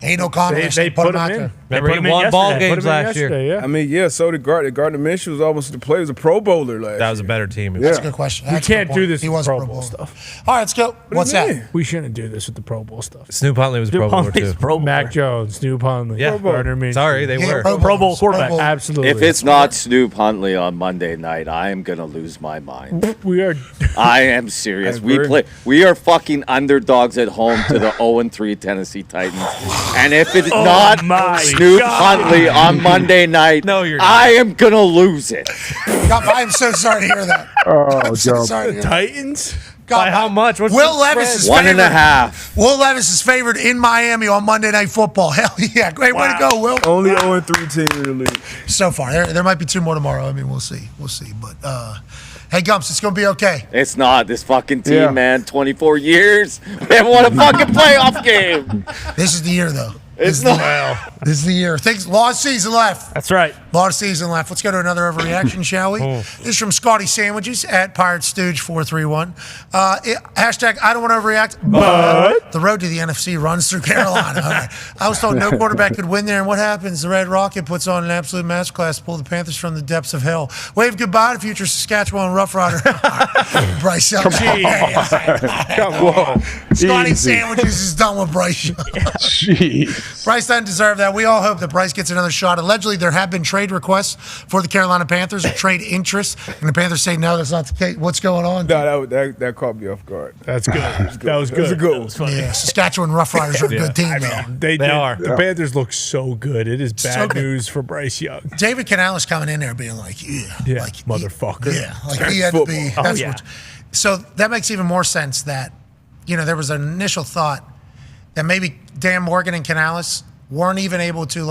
Speaker 3: Ain't no confidence. They put him out there.
Speaker 12: Remember, he won ball games last year.
Speaker 7: I mean, yeah, so did Gardner. Gardner Minshew was almost the player. He was a Pro Bowler last year.
Speaker 12: That was a better team.
Speaker 3: That's a good question.
Speaker 5: We
Speaker 3: That's a good
Speaker 5: can't
Speaker 3: point.
Speaker 5: do this
Speaker 3: He
Speaker 5: with
Speaker 3: was
Speaker 5: Pro
Speaker 3: Pro
Speaker 5: Bowl
Speaker 3: Bowl
Speaker 5: stuff.
Speaker 3: All right, let's go. What's that?
Speaker 5: We shouldn't do this with the Pro Bowl stuff.
Speaker 12: Snoop Huntley was Pro Bowler too.
Speaker 5: Mac Jones, Snoop Huntley,
Speaker 12: Yeah.
Speaker 5: Gardner Minshew.
Speaker 12: Sorry, they were.
Speaker 6: Pro Bowl quarterback.
Speaker 5: Absolutely.
Speaker 14: If it's not Snoop Huntley on Monday night, I am gonna lose my mind.
Speaker 5: We are.
Speaker 14: I am serious.
Speaker 7: I agree.
Speaker 14: We are fucking underdogs at home to the 0-3 Tennessee Titans. And if it's not Snoop Huntley on Monday night, I am gonna lose it.
Speaker 3: God, I am so sorry to hear that. I'm so sorry to hear that.
Speaker 5: Titans?
Speaker 3: God,
Speaker 12: By how much? What's
Speaker 3: Will
Speaker 12: the
Speaker 3: Levis is
Speaker 12: spread?
Speaker 14: 1.5.
Speaker 3: Will Levis is favored in Miami on Monday Night Football. Hell yeah. Great way to go, Will.
Speaker 7: Only 0-3 team in the league.
Speaker 3: So far. There might be two more tomorrow. I mean, we'll see. We'll see. But, hey, Gumps, it's going to be okay.
Speaker 14: It's not this fucking team, man. 24 years. We haven't won a fucking playoff game.
Speaker 3: This is the year, though.
Speaker 14: It's not.
Speaker 3: This is the year. Long season left.
Speaker 6: That's right.
Speaker 3: Long season left. Let's go to another overreaction, shall we? This is from Scotty Sandwiches at Pirate Stooge 431. Hashtag I don't want to overreact, but the road to the NFC runs through Carolina. All right. I was told no quarterback could win there, and what happens? The Red Rocket puts on an absolute masterclass to pull the Panthers from the depths of hell. Wave goodbye to future Saskatchewan Rough Rider. Bryce Young.
Speaker 17: Come on.
Speaker 3: Scotty
Speaker 17: Easy.
Speaker 3: Sandwiches is done with Bryce Young.
Speaker 17: Jeez.
Speaker 3: Bryce doesn't deserve that. We all hope that Bryce gets another shot. Allegedly, there have been trade requests for the Carolina Panthers, or trade interest, and the Panthers say no, that's not the case. What's going on?
Speaker 7: No, that caught me off guard.
Speaker 5: That's good. That was good.
Speaker 7: That's a good one.
Speaker 3: Yeah, Saskatchewan Roughriders are a good team, though.
Speaker 5: They
Speaker 12: are.
Speaker 5: The Panthers look so good. It is bad
Speaker 3: good.
Speaker 5: news for Bryce Young.
Speaker 3: David Canales coming in there being like,
Speaker 5: Yeah, motherfucker.
Speaker 3: like he had to be.
Speaker 5: Oh,
Speaker 3: That's
Speaker 6: yeah.
Speaker 3: what, so that makes even more sense that, there was an initial thought that maybe Dan Morgan and Canales weren't even able to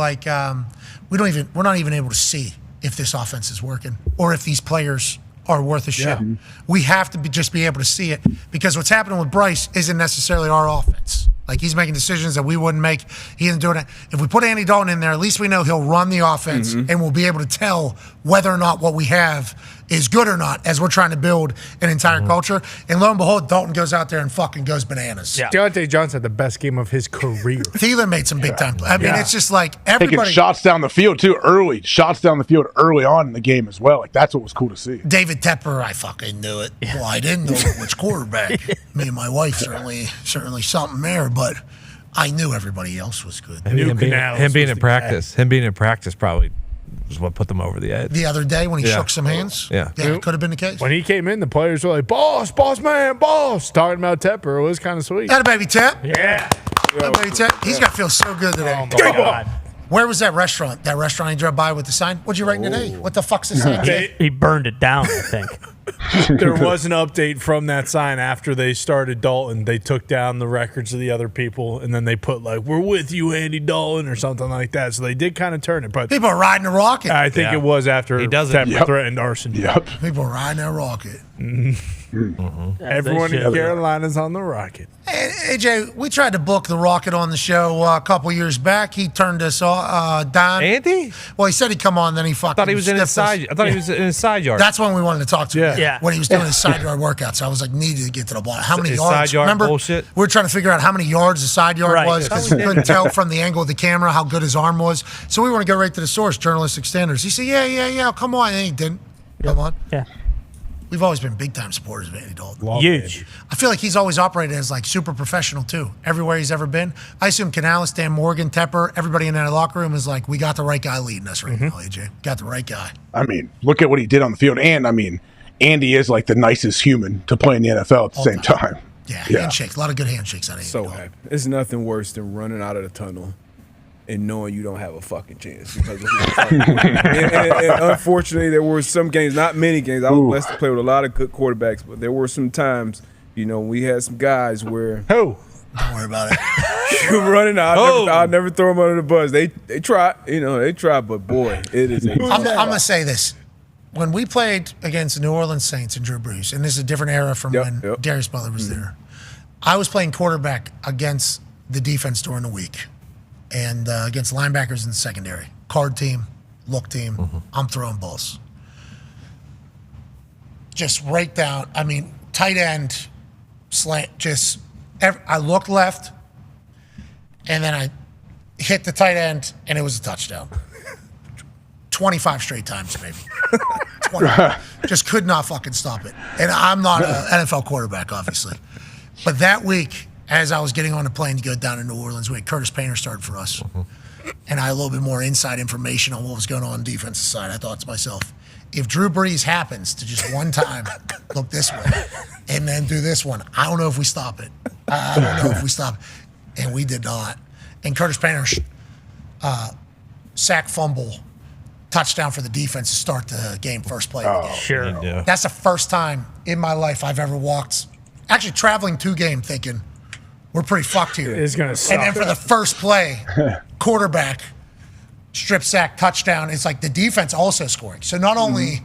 Speaker 3: we're not even able to see if this offense is working or if these players are worth a shit. We have to just be able to see it because what's happening with Bryce isn't necessarily our offense. Like he's making decisions that we wouldn't make. He isn't doing it. If we put Andy Dalton in there, at least we know he'll run the offense and we'll be able to tell whether or not what we have is good or not as we're trying to build an entire culture. And lo and behold, Dalton goes out there and fucking goes bananas.
Speaker 5: Yeah. Deontay Johnson had the best game of his career.
Speaker 3: Thielen made some big time. I mean, it's just like
Speaker 17: Taking
Speaker 3: everybody.
Speaker 17: shots down the field, too, early. Shots down the field early on in the game as well. Like, that's what was cool to see.
Speaker 3: David Tepper, I fucking knew it. Well, I didn't know which quarterback. Me and my wife certainly something there, but I knew everybody else was good.
Speaker 12: Him being in practice probably was what put them over the edge.
Speaker 3: The other day when he shook some hands,
Speaker 12: yeah,
Speaker 3: it could have been the case.
Speaker 5: When he came in, the players were like, boss, man, boss. Talking about Tepper. It was kind of sweet.
Speaker 3: That a baby Tep.
Speaker 5: Yeah.
Speaker 3: That baby Tep. He's got to feel so good today.
Speaker 5: Oh, my God.
Speaker 3: Where was that restaurant? That restaurant he drove by with the sign? What'd you write today? What the fuck's the sign?
Speaker 6: He burned it down, I think.
Speaker 5: There was an update from that sign after they started Dalton. They took down the records of the other people, and then they put like, "We're with you, Andy Dalton," or something like that. So they did kind of turn it. But
Speaker 3: People are riding a rocket.
Speaker 5: I think it was after Tepper threatened arson.
Speaker 17: Yep.
Speaker 3: People are riding that rocket.
Speaker 5: Everyone in Carolina's on the rocket.
Speaker 3: Hey, AJ, we tried to book the Rocket on the show a couple years back. He turned us off. Dahn.
Speaker 12: Andy?
Speaker 3: Well, he said he'd come on, then he fucking.
Speaker 12: I thought he was in his side. I thought he was in his side yard.
Speaker 3: That's when we wanted to talk to him.
Speaker 6: Yeah.
Speaker 3: When he was doing his side yard workouts, I was like, needed to get to the bottom. How many
Speaker 12: His
Speaker 3: yards?
Speaker 12: side yard
Speaker 3: Remember,
Speaker 12: bullshit?
Speaker 3: we were trying to figure out how many yards the side yard was because we couldn't tell from the angle of the camera how good his arm was. So we want to go right to the source, journalistic standards. He said, yeah, come on. And he didn't. Come on.
Speaker 6: Yeah.
Speaker 3: We've always been big time supporters of Andy Dalton.
Speaker 6: Huge.
Speaker 3: I feel like he's always operated as like super professional too. Everywhere he's ever been. I assume Canales, Dan Morgan, Tepper, everybody in that locker room is like, we got the right guy leading us right now, AJ. Got the right guy.
Speaker 17: I mean, look at what he did on the field. And, I mean, Andy is like the nicest human to play in the NFL at the same time.
Speaker 3: Yeah, handshakes. A lot of good handshakes out of Andy
Speaker 7: So
Speaker 3: Dalton.
Speaker 7: happy. It's nothing worse than running out of the tunnel and knowing you don't have a fucking chance because of and unfortunately, there were some games, not many games. I was blessed to play with a lot of good quarterbacks, but there were some times, we had some guys where
Speaker 3: Don't worry about it.
Speaker 7: you running out. I'll never throw them under the bus. They try, they try, but boy, it is.
Speaker 3: I'm going to say this. when we played against the New Orleans Saints and Drew Brees, and this is a different era from when Darius Butler was there, I was playing quarterback against the defense during the week and against linebackers in the secondary. Card team, look team, I'm throwing balls. Just right down, I mean, tight end, slant, I looked left, and then I hit the tight end, and it was a touchdown. 25 straight times, maybe. 20. Just could not fucking stop it. And I'm not an NFL quarterback, obviously. But that week, as I was getting on the plane to go down to New Orleans, we had Curtis Painter started for us. And I had a little bit more inside information on what was going on the defensive side. I thought to myself, if Drew Brees happens to just one time look this way and then do this one, I don't know if we stop it. I don't know if we stop it. And we did not. And Curtis Painter, sack, fumble, touchdown for the defense to start the game, first play of the game.
Speaker 6: Sure. Yeah.
Speaker 3: That's the first time in my life I've ever walked, actually traveling to game thinking, we're pretty fucked here.
Speaker 5: It's going to suck.
Speaker 3: And then for the first play, quarterback, strip sack, touchdown, it's like the defense also scoring. So not only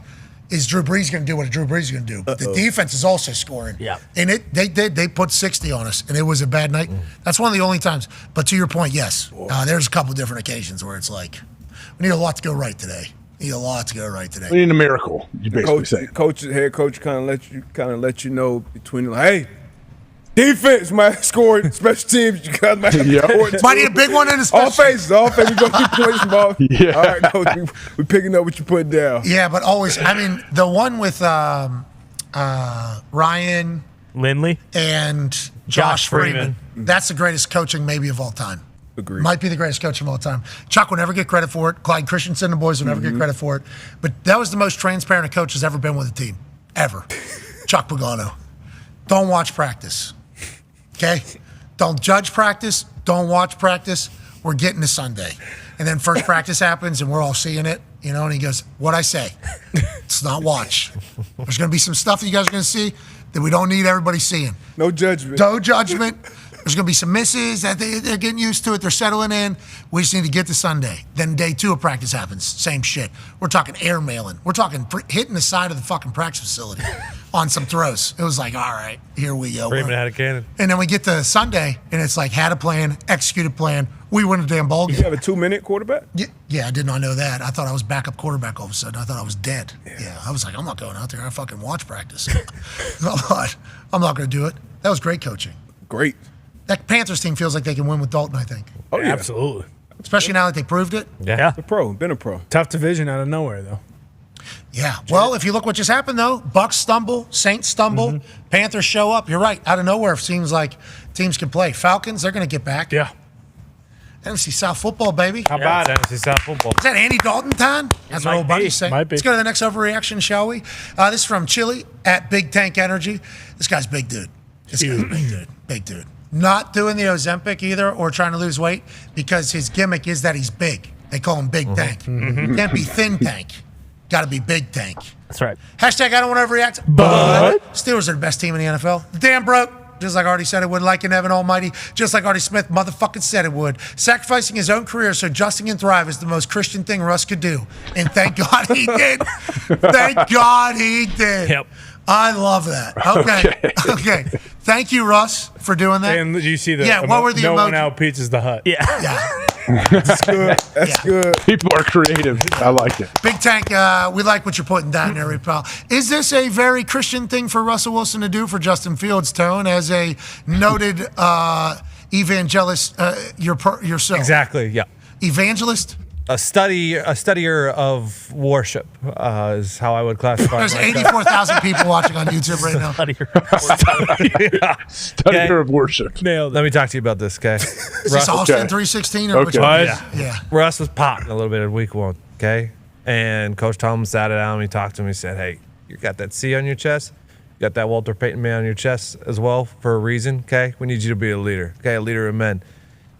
Speaker 3: is Drew Brees going to do what Drew Brees is going to do, but the defense is also scoring. Yeah. And they put 60 on us, and it was a bad night. That's one of the only times. But to your point, yes, there's a couple different occasions where it's like, we need a lot to go right today. We need
Speaker 17: a miracle, you basically say.
Speaker 7: Head coach kind of let you know between, hey, defense might score, special teams, you guys might have to
Speaker 3: might need a big one in the special.
Speaker 7: Offense, we go keep points from off. Yeah. All right, coach, we picking up what you put down.
Speaker 3: Yeah, but always, I mean, the one with Ryan
Speaker 6: Lindley
Speaker 3: and Josh Freeman, that's the greatest coaching maybe of all time.
Speaker 7: Agreed.
Speaker 3: Might be the greatest coach of all time. Chuck will never get credit for it. Clyde Christensen and the boys will never get credit for it. But that was the most transparent a coach has ever been with a team, ever. Chuck Pagano. Don't watch practice. Okay? Don't judge practice. Don't watch practice. We're getting to Sunday. And then first practice happens and we're all seeing it, and he goes, what'd I say? It's not watch. There's going to be some stuff that you guys are going to see that we don't need everybody seeing.
Speaker 7: No judgment.
Speaker 3: No judgment. There's going to be some misses that they're getting used to it. They're settling in. We just need to get to Sunday. Then day 2 of practice happens. Same shit. We're talking air mailing. We're talking hitting the side of the fucking practice facility on some throws. It was like, all right, here we go.
Speaker 12: Freeman had a cannon.
Speaker 3: And then we get to Sunday, and it's like, had a plan, executed plan. We win a damn ball game.
Speaker 7: You have a 2-minute quarterback?
Speaker 3: Yeah, I did not know that. I thought I was backup quarterback all of a sudden. I thought I was dead. Yeah, I was like, I'm not going out there. I fucking watch practice. I'm not going to do it. That was great coaching.
Speaker 7: Great.
Speaker 3: That Panthers team feels like they can win with Dalton, I think.
Speaker 7: Oh, yeah.
Speaker 5: Absolutely.
Speaker 3: Especially now that they proved it.
Speaker 6: Yeah.
Speaker 7: Been a pro.
Speaker 5: Tough division out of nowhere, though.
Speaker 3: Yeah. Well, if you look what just happened, though, Bucks stumble, Saints stumble, Panthers show up. You're right. Out of nowhere, it seems like teams can play. Falcons, they're going to get back.
Speaker 5: Yeah.
Speaker 3: NFC South football, baby.
Speaker 12: How about NFC South football?
Speaker 3: Is that Andy Dalton time? That's what old buddies say.
Speaker 5: Might be.
Speaker 3: Let's go to the next overreaction, shall we? This is from Chili at Big Tank Energy. This guy's big dude. Big dude. Not doing the Ozempic either or trying to lose weight because his gimmick is that he's big. They call him Big Tank. Can't be Thin Tank. Got to be Big Tank.
Speaker 6: That's right.
Speaker 3: Hashtag I don't want to overreact, but Steelers are the best team in the NFL. The damn broke. Just like Artie said it would, like in Evan Almighty, just like Artie Smith motherfucking said it would. Sacrificing his own career so Justin can thrive is the most Christian thing Russ could do. And thank God he did. Thank God he did.
Speaker 6: Yep.
Speaker 3: I love that. Okay. Thank you, Russ, for doing that.
Speaker 5: And you see the
Speaker 3: what were the
Speaker 5: no
Speaker 3: emojis?
Speaker 5: one out Pizza's the Hut.
Speaker 3: Yeah.
Speaker 7: That's good. That's good.
Speaker 17: People are creative. I like it.
Speaker 3: Big Tank, we like what you're putting down there, pal. Is this a very Christian thing for Russell Wilson to do for Justin Fields, Tone, as a noted evangelist yourself?
Speaker 12: Exactly, yeah.
Speaker 3: Evangelist?
Speaker 12: A studier of worship is how I would classify.
Speaker 3: There's 84,000 people watching on YouTube right now.
Speaker 17: Studier of worship.
Speaker 12: Nailed it. Let me talk to you about this, okay?
Speaker 3: Is this Austin 316 or which one? Yeah.
Speaker 12: Russ was potting a little bit in week 1, okay? And Coach Tom sat it down. He talked to him. He said, hey, you got that C on your chest? You got that Walter Payton man on your chest as well for a reason, okay? We need you to be a leader, okay? A leader of men.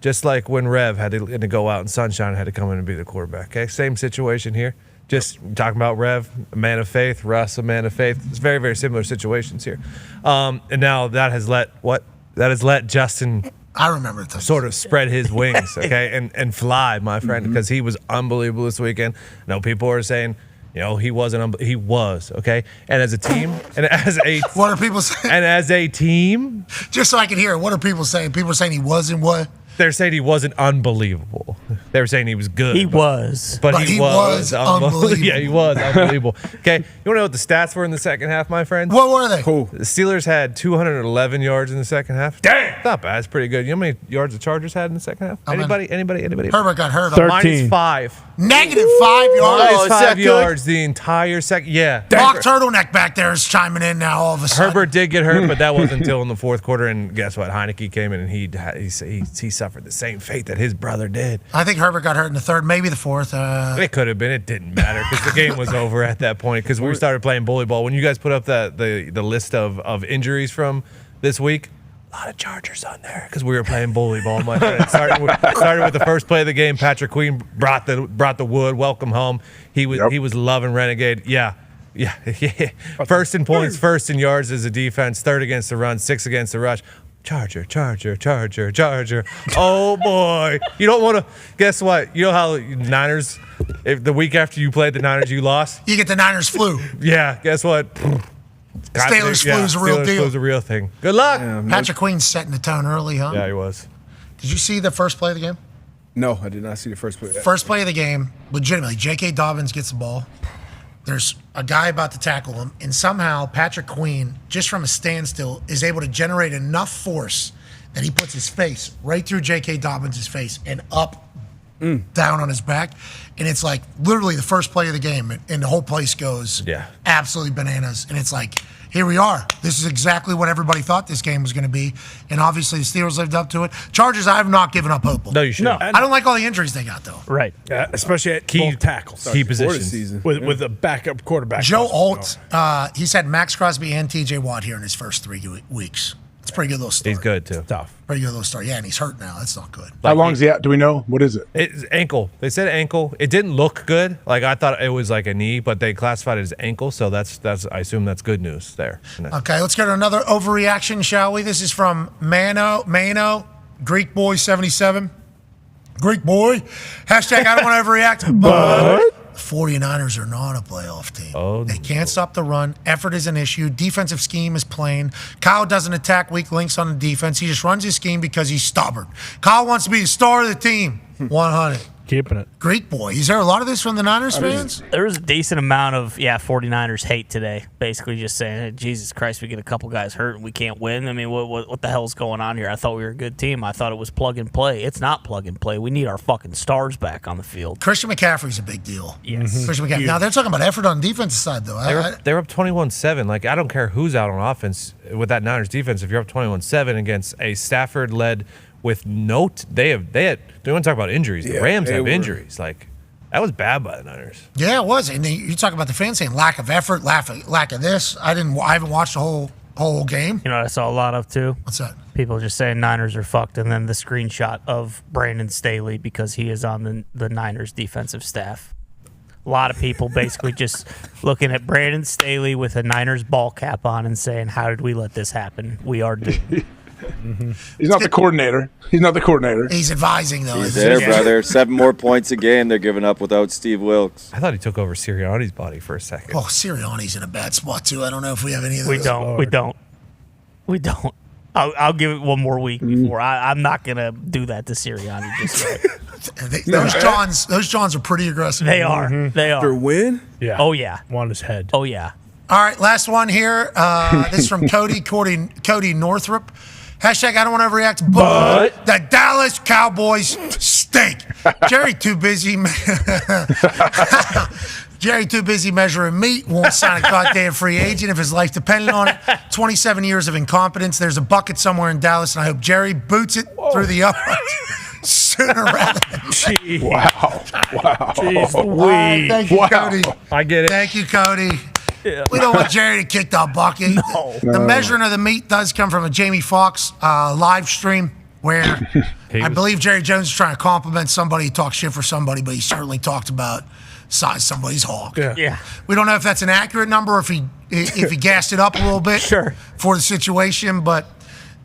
Speaker 12: Just like when Rev had to go out and Sunshine had to come in and be the quarterback. Okay, same situation here. Just talking about Rev, a man of faith, Russ, a man of faith. It's very, very similar situations here. And now that has let Justin
Speaker 3: I remember it.
Speaker 12: Sort of spread his wings, okay, and fly, my friend, because he was unbelievable this weekend. I know people are saying, You know, he wasn't. He was okay. And as a team, and as a
Speaker 3: what are people saying?
Speaker 12: And as a team,
Speaker 3: just so I can hear it, what are people saying? People are saying he wasn't what?
Speaker 12: They're saying he wasn't unbelievable. They were saying he was good.
Speaker 6: He was.
Speaker 12: But he was
Speaker 3: unbelievable.
Speaker 12: Yeah, he was unbelievable. Okay, you want to know what the stats were in the second half, my friend?
Speaker 3: What were they?
Speaker 12: Cool. The Steelers had 211 yards in the second half. Damn! Not bad. It's pretty good. You know how many yards the Chargers had in the second half? Anybody?
Speaker 3: Herbert got hurt.
Speaker 12: Minus 5.
Speaker 3: Negative 5 yards.
Speaker 12: Minus 5 yards the entire second. Yeah.
Speaker 3: Mock Turtleneck back there is chiming in now all of a sudden.
Speaker 12: Herbert did get hurt, but that wasn't until in the fourth quarter. And guess what? Heineke came in and he suffered the same fate that his brother did.
Speaker 3: I think Herbert got hurt in the third, maybe the fourth.
Speaker 12: It could have been. It didn't matter because the game was over at that point because we started playing bully ball. When you guys put up the list of injuries from this week, a lot of Chargers on there because we were playing bully ball. My friend. Started with the first play of the game. Patrick Queen brought the wood. Welcome home. He was loving Renegade. Yeah. First in points, first in yards as a defense, third against the run, 6th against the rush. Charger. Oh, boy. You don't want to – guess what? You know how Niners – if the week after you played the Niners, you lost?
Speaker 3: You get the Niners flu.
Speaker 12: Yeah, guess what?
Speaker 3: Steelers flu is a real deal.
Speaker 12: Steelers flu is a real thing. Good luck.
Speaker 3: Patrick Queen's setting the tone early, huh?
Speaker 12: Yeah, he was.
Speaker 3: Did you see the first play of the game?
Speaker 7: No, I did not see the first play.
Speaker 3: First play of the game, legitimately, J.K. Dobbins gets the ball. There's a guy about to tackle him, and somehow Patrick Queen, just from a standstill, is able to generate enough force that he puts his face right through J.K. Dobbins' face and up, down on his back. And it's like literally the first play of the game, and the whole place goes absolutely bananas. And it's like, here we are. This is exactly what everybody thought this game was going to be. And obviously the Steelers lived up to it. Chargers, I have not given up hope.
Speaker 12: No, you shouldn't.
Speaker 3: I don't like all the injuries they got, though.
Speaker 6: Right.
Speaker 5: Especially at key tackles.
Speaker 12: Key positions.
Speaker 5: With a backup quarterback.
Speaker 3: Joe Alt, he's had Max Crosby and TJ Watt here in his first 3 weeks. It's a pretty good little story.
Speaker 12: He's good, too.
Speaker 5: Tough.
Speaker 3: Pretty good little story. Yeah, and he's hurt now. That's not good.
Speaker 17: How long is he out? Do we know? What is it?
Speaker 12: It's ankle. They said ankle. It didn't look good. Like I thought it was like a knee, but they classified it as ankle. So that's I assume that's good news there.
Speaker 3: Okay, let's go to another overreaction, shall we? This is from Mano, Greek Boy 77. Greek Boy. Hashtag I don't want to overreact, but 49ers are not a playoff team. They can't stop the run. Effort is an issue. Defensive scheme is plain. Kyle doesn't attack weak links on the defense. He just runs his scheme because he's stubborn. Kyle wants to be the star of the team. 100.
Speaker 5: Keeping it.
Speaker 3: Greek Boy. Is there a lot of this from the Niners fans?
Speaker 6: There was a decent amount of 49ers hate today. Basically just saying, hey, Jesus Christ, we get a couple guys hurt and we can't win. I mean, what the hell's going on here? I thought we were a good team. I thought it was plug and play. It's not plug and play. We need our fucking stars back on the field.
Speaker 3: Christian McCaffrey's a big deal.
Speaker 6: Yes.
Speaker 3: Christian McCaffrey. Now, they're talking about effort on the defensive side, though.
Speaker 12: They're up 21-7. Like, I don't care who's out on offense with that Niners defense. If you're up 21-7 against a Stafford-led with no they had don't want to talk about injuries. The Rams have injuries. Like, that was bad by the Niners.
Speaker 3: Yeah, it was. And you talk about the fans saying lack of effort, lack of this. I haven't watched the whole game.
Speaker 6: You know what I saw a lot of too?
Speaker 3: What's that?
Speaker 6: People just saying Niners are fucked, and then the screenshot of Brandon Staley because he is on the Niners defensive staff. A lot of people basically just looking at Brandon Staley with a Niners ball cap on and saying, how did we let this happen? We are doomed.
Speaker 17: He's not the coordinator.
Speaker 3: He's advising, though.
Speaker 14: He's there, brother. 7 more points a game they're giving up without Steve Wilkes.
Speaker 12: I thought he took over Sirianni's body for a second.
Speaker 3: Oh, Sirianni's in a bad spot, too. I don't know if we have any of those.
Speaker 6: We don't. I'll give it one more week before. I'm not going to do that to Sirianni just yet.
Speaker 3: Those Johns are pretty aggressive.
Speaker 6: They are. They are.
Speaker 7: For a win?
Speaker 5: Yeah.
Speaker 6: Oh, yeah.
Speaker 5: On his head.
Speaker 6: Oh, yeah.
Speaker 3: All right, last one here. This is from Cody Northrup. Hashtag I don't want to overreact, but the Dallas Cowboys stink. Jerry too busy measuring meat. Won't sign a goddamn free agent if his life depended on it. 27 years of incompetence. There's a bucket somewhere in Dallas, and I hope Jerry boots it through the uprights sooner rather than later.
Speaker 17: Wow.
Speaker 3: Jeez, thank you, Cody.
Speaker 12: I get it.
Speaker 3: Thank you, Cody. Yeah. We don't want Jerry to kick that bucket.
Speaker 6: No.
Speaker 3: The measuring of the meat does come from a Jamie Foxx live stream where I believe Jerry Jones is trying to compliment somebody, talk shit for somebody, but he certainly talked about size somebody's hog.
Speaker 6: Yeah.
Speaker 3: We don't know if that's an accurate number or if he gassed it up a little bit for the situation, but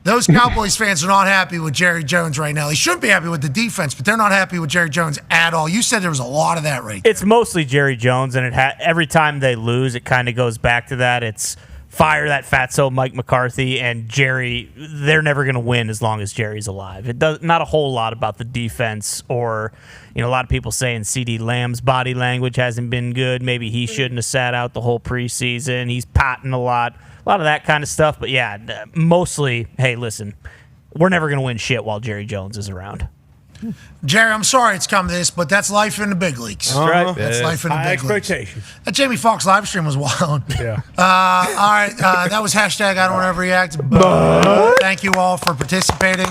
Speaker 3: Those Cowboys fans are not happy with Jerry Jones right now. They shouldn't be happy with the defense, but they're not happy with Jerry Jones at all. You said there was a lot of that right there.
Speaker 6: It's mostly Jerry Jones, and every time they lose, it kind of goes back to that. It's fire that fatso Mike McCarthy, and Jerry, they're never going to win as long as Jerry's alive. It does not a whole lot about the defense, or a lot of people saying CeeDee Lamb's body language hasn't been good. Maybe he shouldn't have sat out the whole preseason. He's patting a lot of that kind of stuff. But yeah, mostly, hey, listen, we're never going to win shit while Jerry Jones is around.
Speaker 3: Jerry, I'm sorry it's come to this, but that's life in the big leagues.
Speaker 5: That's right.
Speaker 3: That's life in the
Speaker 5: High
Speaker 3: big leagues.
Speaker 5: expectations.
Speaker 3: That Jamie Foxx live stream was wild.
Speaker 5: Yeah.
Speaker 3: All right. That was hashtag I don't overreact. But thank you all for participating.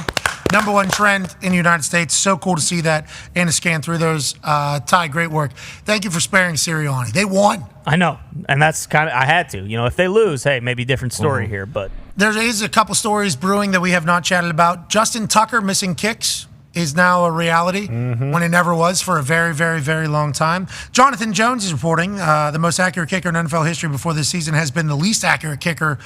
Speaker 3: Number one trend in the United States. So cool to see that and to scan through those. Ty, great work. Thank you for sparing Sirianni. They won.
Speaker 6: I know. And that's I had to. If they lose, hey, maybe different story here. But
Speaker 3: there is a couple stories brewing that we have not chatted about. Justin Tucker missing kicks is now a reality when it never was for a very, very, very long time. Jonathan Jones is reporting the most accurate kicker in NFL history before this season has been the least accurate kicker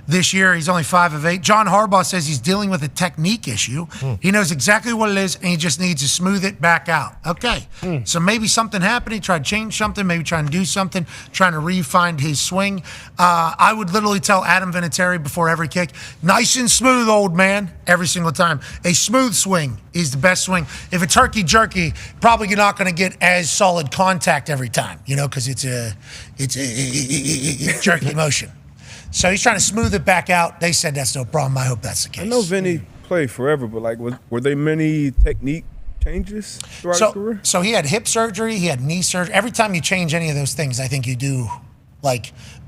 Speaker 3: this year. He's only 5 of 8. John Harbaugh says he's dealing with a technique issue. He knows exactly what it is, and he just needs to smooth it back out. Okay, so maybe something happened. He tried to change something, maybe trying to do something, trying to refine his swing. I would literally tell Adam Vinatieri before every kick, nice and smooth, old man, every single time. A smooth swing is the best swing. If it's herky-jerky, probably you're not going to get as solid contact every time, because it's a jerky motion. So he's trying to smooth it back out. They said that's no problem. I hope that's the case.
Speaker 7: I know Vinny played forever, but were there many technique changes throughout his career?
Speaker 3: So he had hip surgery, he had knee surgery. Every time you change any of those things, I think you do,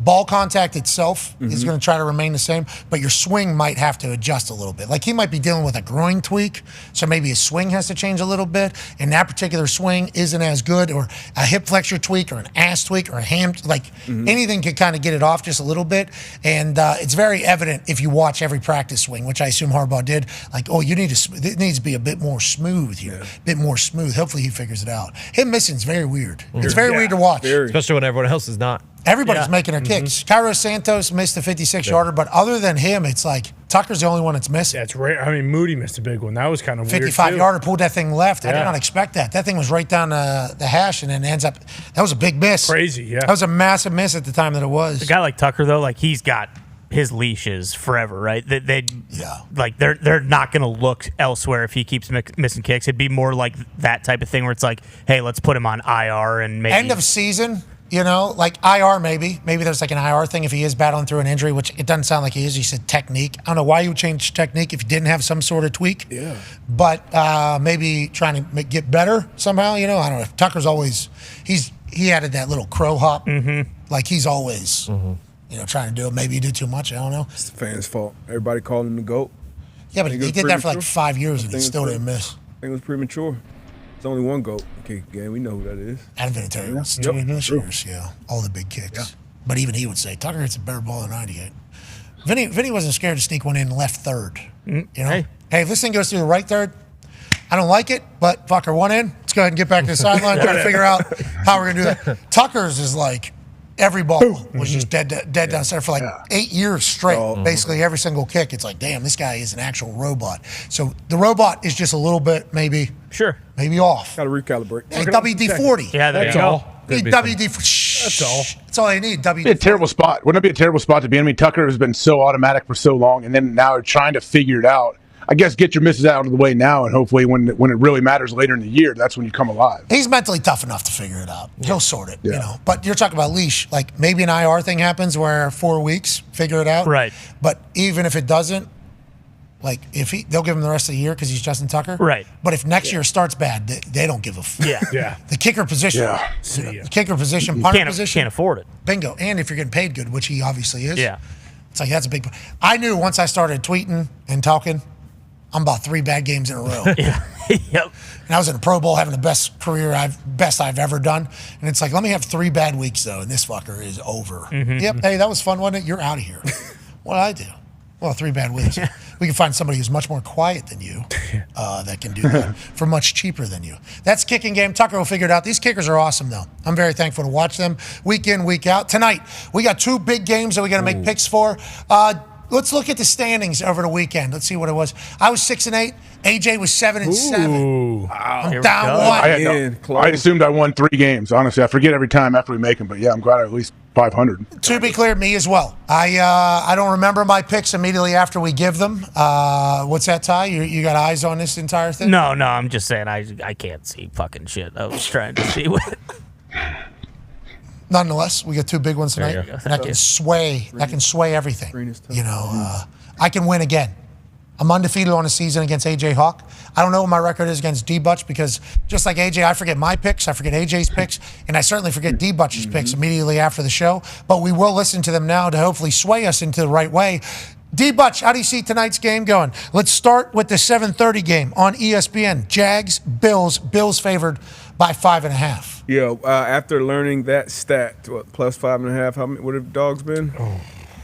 Speaker 3: ball contact itself is going to try to remain the same, but your swing might have to adjust a little bit. He might be dealing with a groin tweak, so maybe his swing has to change a little bit, and that particular swing isn't as good, or a hip flexor tweak, or an ass tweak, or a ham, anything can kind of get it off just a little bit, and it's very evident if you watch every practice swing, which I assume Harbaugh did, it needs to be a bit more smooth here, a bit more smooth. Hopefully he figures it out. Him missing is very weird. It's very weird to watch.
Speaker 12: Especially when everyone else is not.
Speaker 3: Everybody's making their kicks. Cairo Santos missed the 56-yarder, but other than him, it's Tucker's the only one that's missing.
Speaker 5: That's rare. I mean, Moody missed a big one. That was kind of weird.
Speaker 3: 55-yarder, pulled that thing left. I did not expect that. That thing was right down the hash and then ends up. That was a big miss.
Speaker 5: Crazy, yeah.
Speaker 3: That was a massive miss at the time that it was.
Speaker 6: A guy like Tucker, though, he's got his leashes forever, right? They're not going to look elsewhere if he keeps missing kicks. It'd be more like that type of thing where it's hey, let's put him on IR and maybe
Speaker 3: end of season. IR maybe. Maybe there's an IR thing if he is battling through an injury, which it doesn't sound like he is. He said technique. I don't know why you would change technique if you didn't have some sort of tweak.
Speaker 7: Yeah.
Speaker 3: But maybe trying to get better somehow. I don't know. Tucker's always he added that little crow hop. He's always trying to do it. Maybe he did too much. I don't know.
Speaker 7: It's the fans' fault. Everybody called him the GOAT.
Speaker 3: Yeah, but he did that for 5 years and he still didn't miss.
Speaker 7: I think it was premature. There's only one GOAT. Okay, we know who that is.
Speaker 3: Adam Vinatieri. It's 2 years, all the big kicks. Yeah. But even he would say, Tucker hits a better ball than 98. Vinny wasn't scared to sneak one in left third. Hey, if this thing goes through the right third, I don't like it, but fucker, one in. Let's go ahead and get back to the sideline, try to figure out how we're going to do that. Tucker's is every ball was just dead down center for 8 years straight. Basically, every single kick, it's damn, this guy is an actual robot. So the robot is just a little bit maybe off.
Speaker 7: Got to recalibrate.
Speaker 3: Hey, WD-40.
Speaker 6: Yeah, there you go.
Speaker 3: WD-40. That's all. That's all they need. WD-40.
Speaker 17: Be a terrible spot. Wouldn't it be a terrible spot to be in? I mean, Tucker has been so automatic for so long, and then now trying to figure it out. I guess get your misses out of the way now, and hopefully when it really matters later in the year, that's when you come alive.
Speaker 3: He's mentally tough enough to figure it out. He'll sort it, But you're talking about leash. Maybe an IR thing happens where 4 weeks, figure it out.
Speaker 6: Right.
Speaker 3: But even if it doesn't, they'll give him the rest of the year because he's Justin Tucker.
Speaker 6: Right.
Speaker 3: But if next year starts bad, they don't give a fuck.
Speaker 6: Yeah.
Speaker 3: The kicker position.
Speaker 6: Yeah.
Speaker 3: The kicker position, punter position.
Speaker 6: Can't afford it.
Speaker 3: Bingo. And if you're getting paid good, which he obviously is.
Speaker 6: Yeah.
Speaker 3: It's that's a big. I knew once I started tweeting and talking, I'm about 3 bad games in a row.
Speaker 6: Yep.
Speaker 3: And I was in a Pro Bowl having the best career I've ever done. And it's let me have 3 bad weeks, though, and this fucker is over. Yep. Hey, that was fun, wasn't it? You're out of here. What did I do? Well, 3 bad weeks. We can find somebody who's much more quiet than you that can do that for much cheaper than you. That's kicking game. Tucker will figure it out. These kickers are awesome, though. I'm very thankful to watch them week in, week out. Tonight, we got 2 big games that we got to make picks for. let's look at the standings over the weekend. Let's see what it was. I was 6-8. AJ was 7-7. I'm down one.
Speaker 17: I assumed I won 3 games. Honestly, I forget every time after we make them. But yeah, I'm glad I at least 500.
Speaker 3: To be clear, me as well. I don't remember my picks immediately after we give them. What's that, Ty? You got eyes on this entire thing?
Speaker 6: No, I'm just saying I can't see fucking shit. I was trying to see what.
Speaker 3: Nonetheless, we got 2 big ones tonight.
Speaker 6: There you go.
Speaker 3: And I can sway everything. You know, I can win again. I'm undefeated on the season against AJ Hawk. I don't know what my record is against D-Butch because just like AJ, I forget my picks, I forget AJ's picks, and I certainly forget D-Butch's picks immediately after the show. But we will listen to them now to hopefully sway us into the right way. D-Butch, how do you see tonight's game going? Let's start with the 7:30 game on ESPN. Jags, Bills. Bills favored by 5.5.
Speaker 7: Yeah, after learning that stat, plus 5.5, how many, what have dogs been?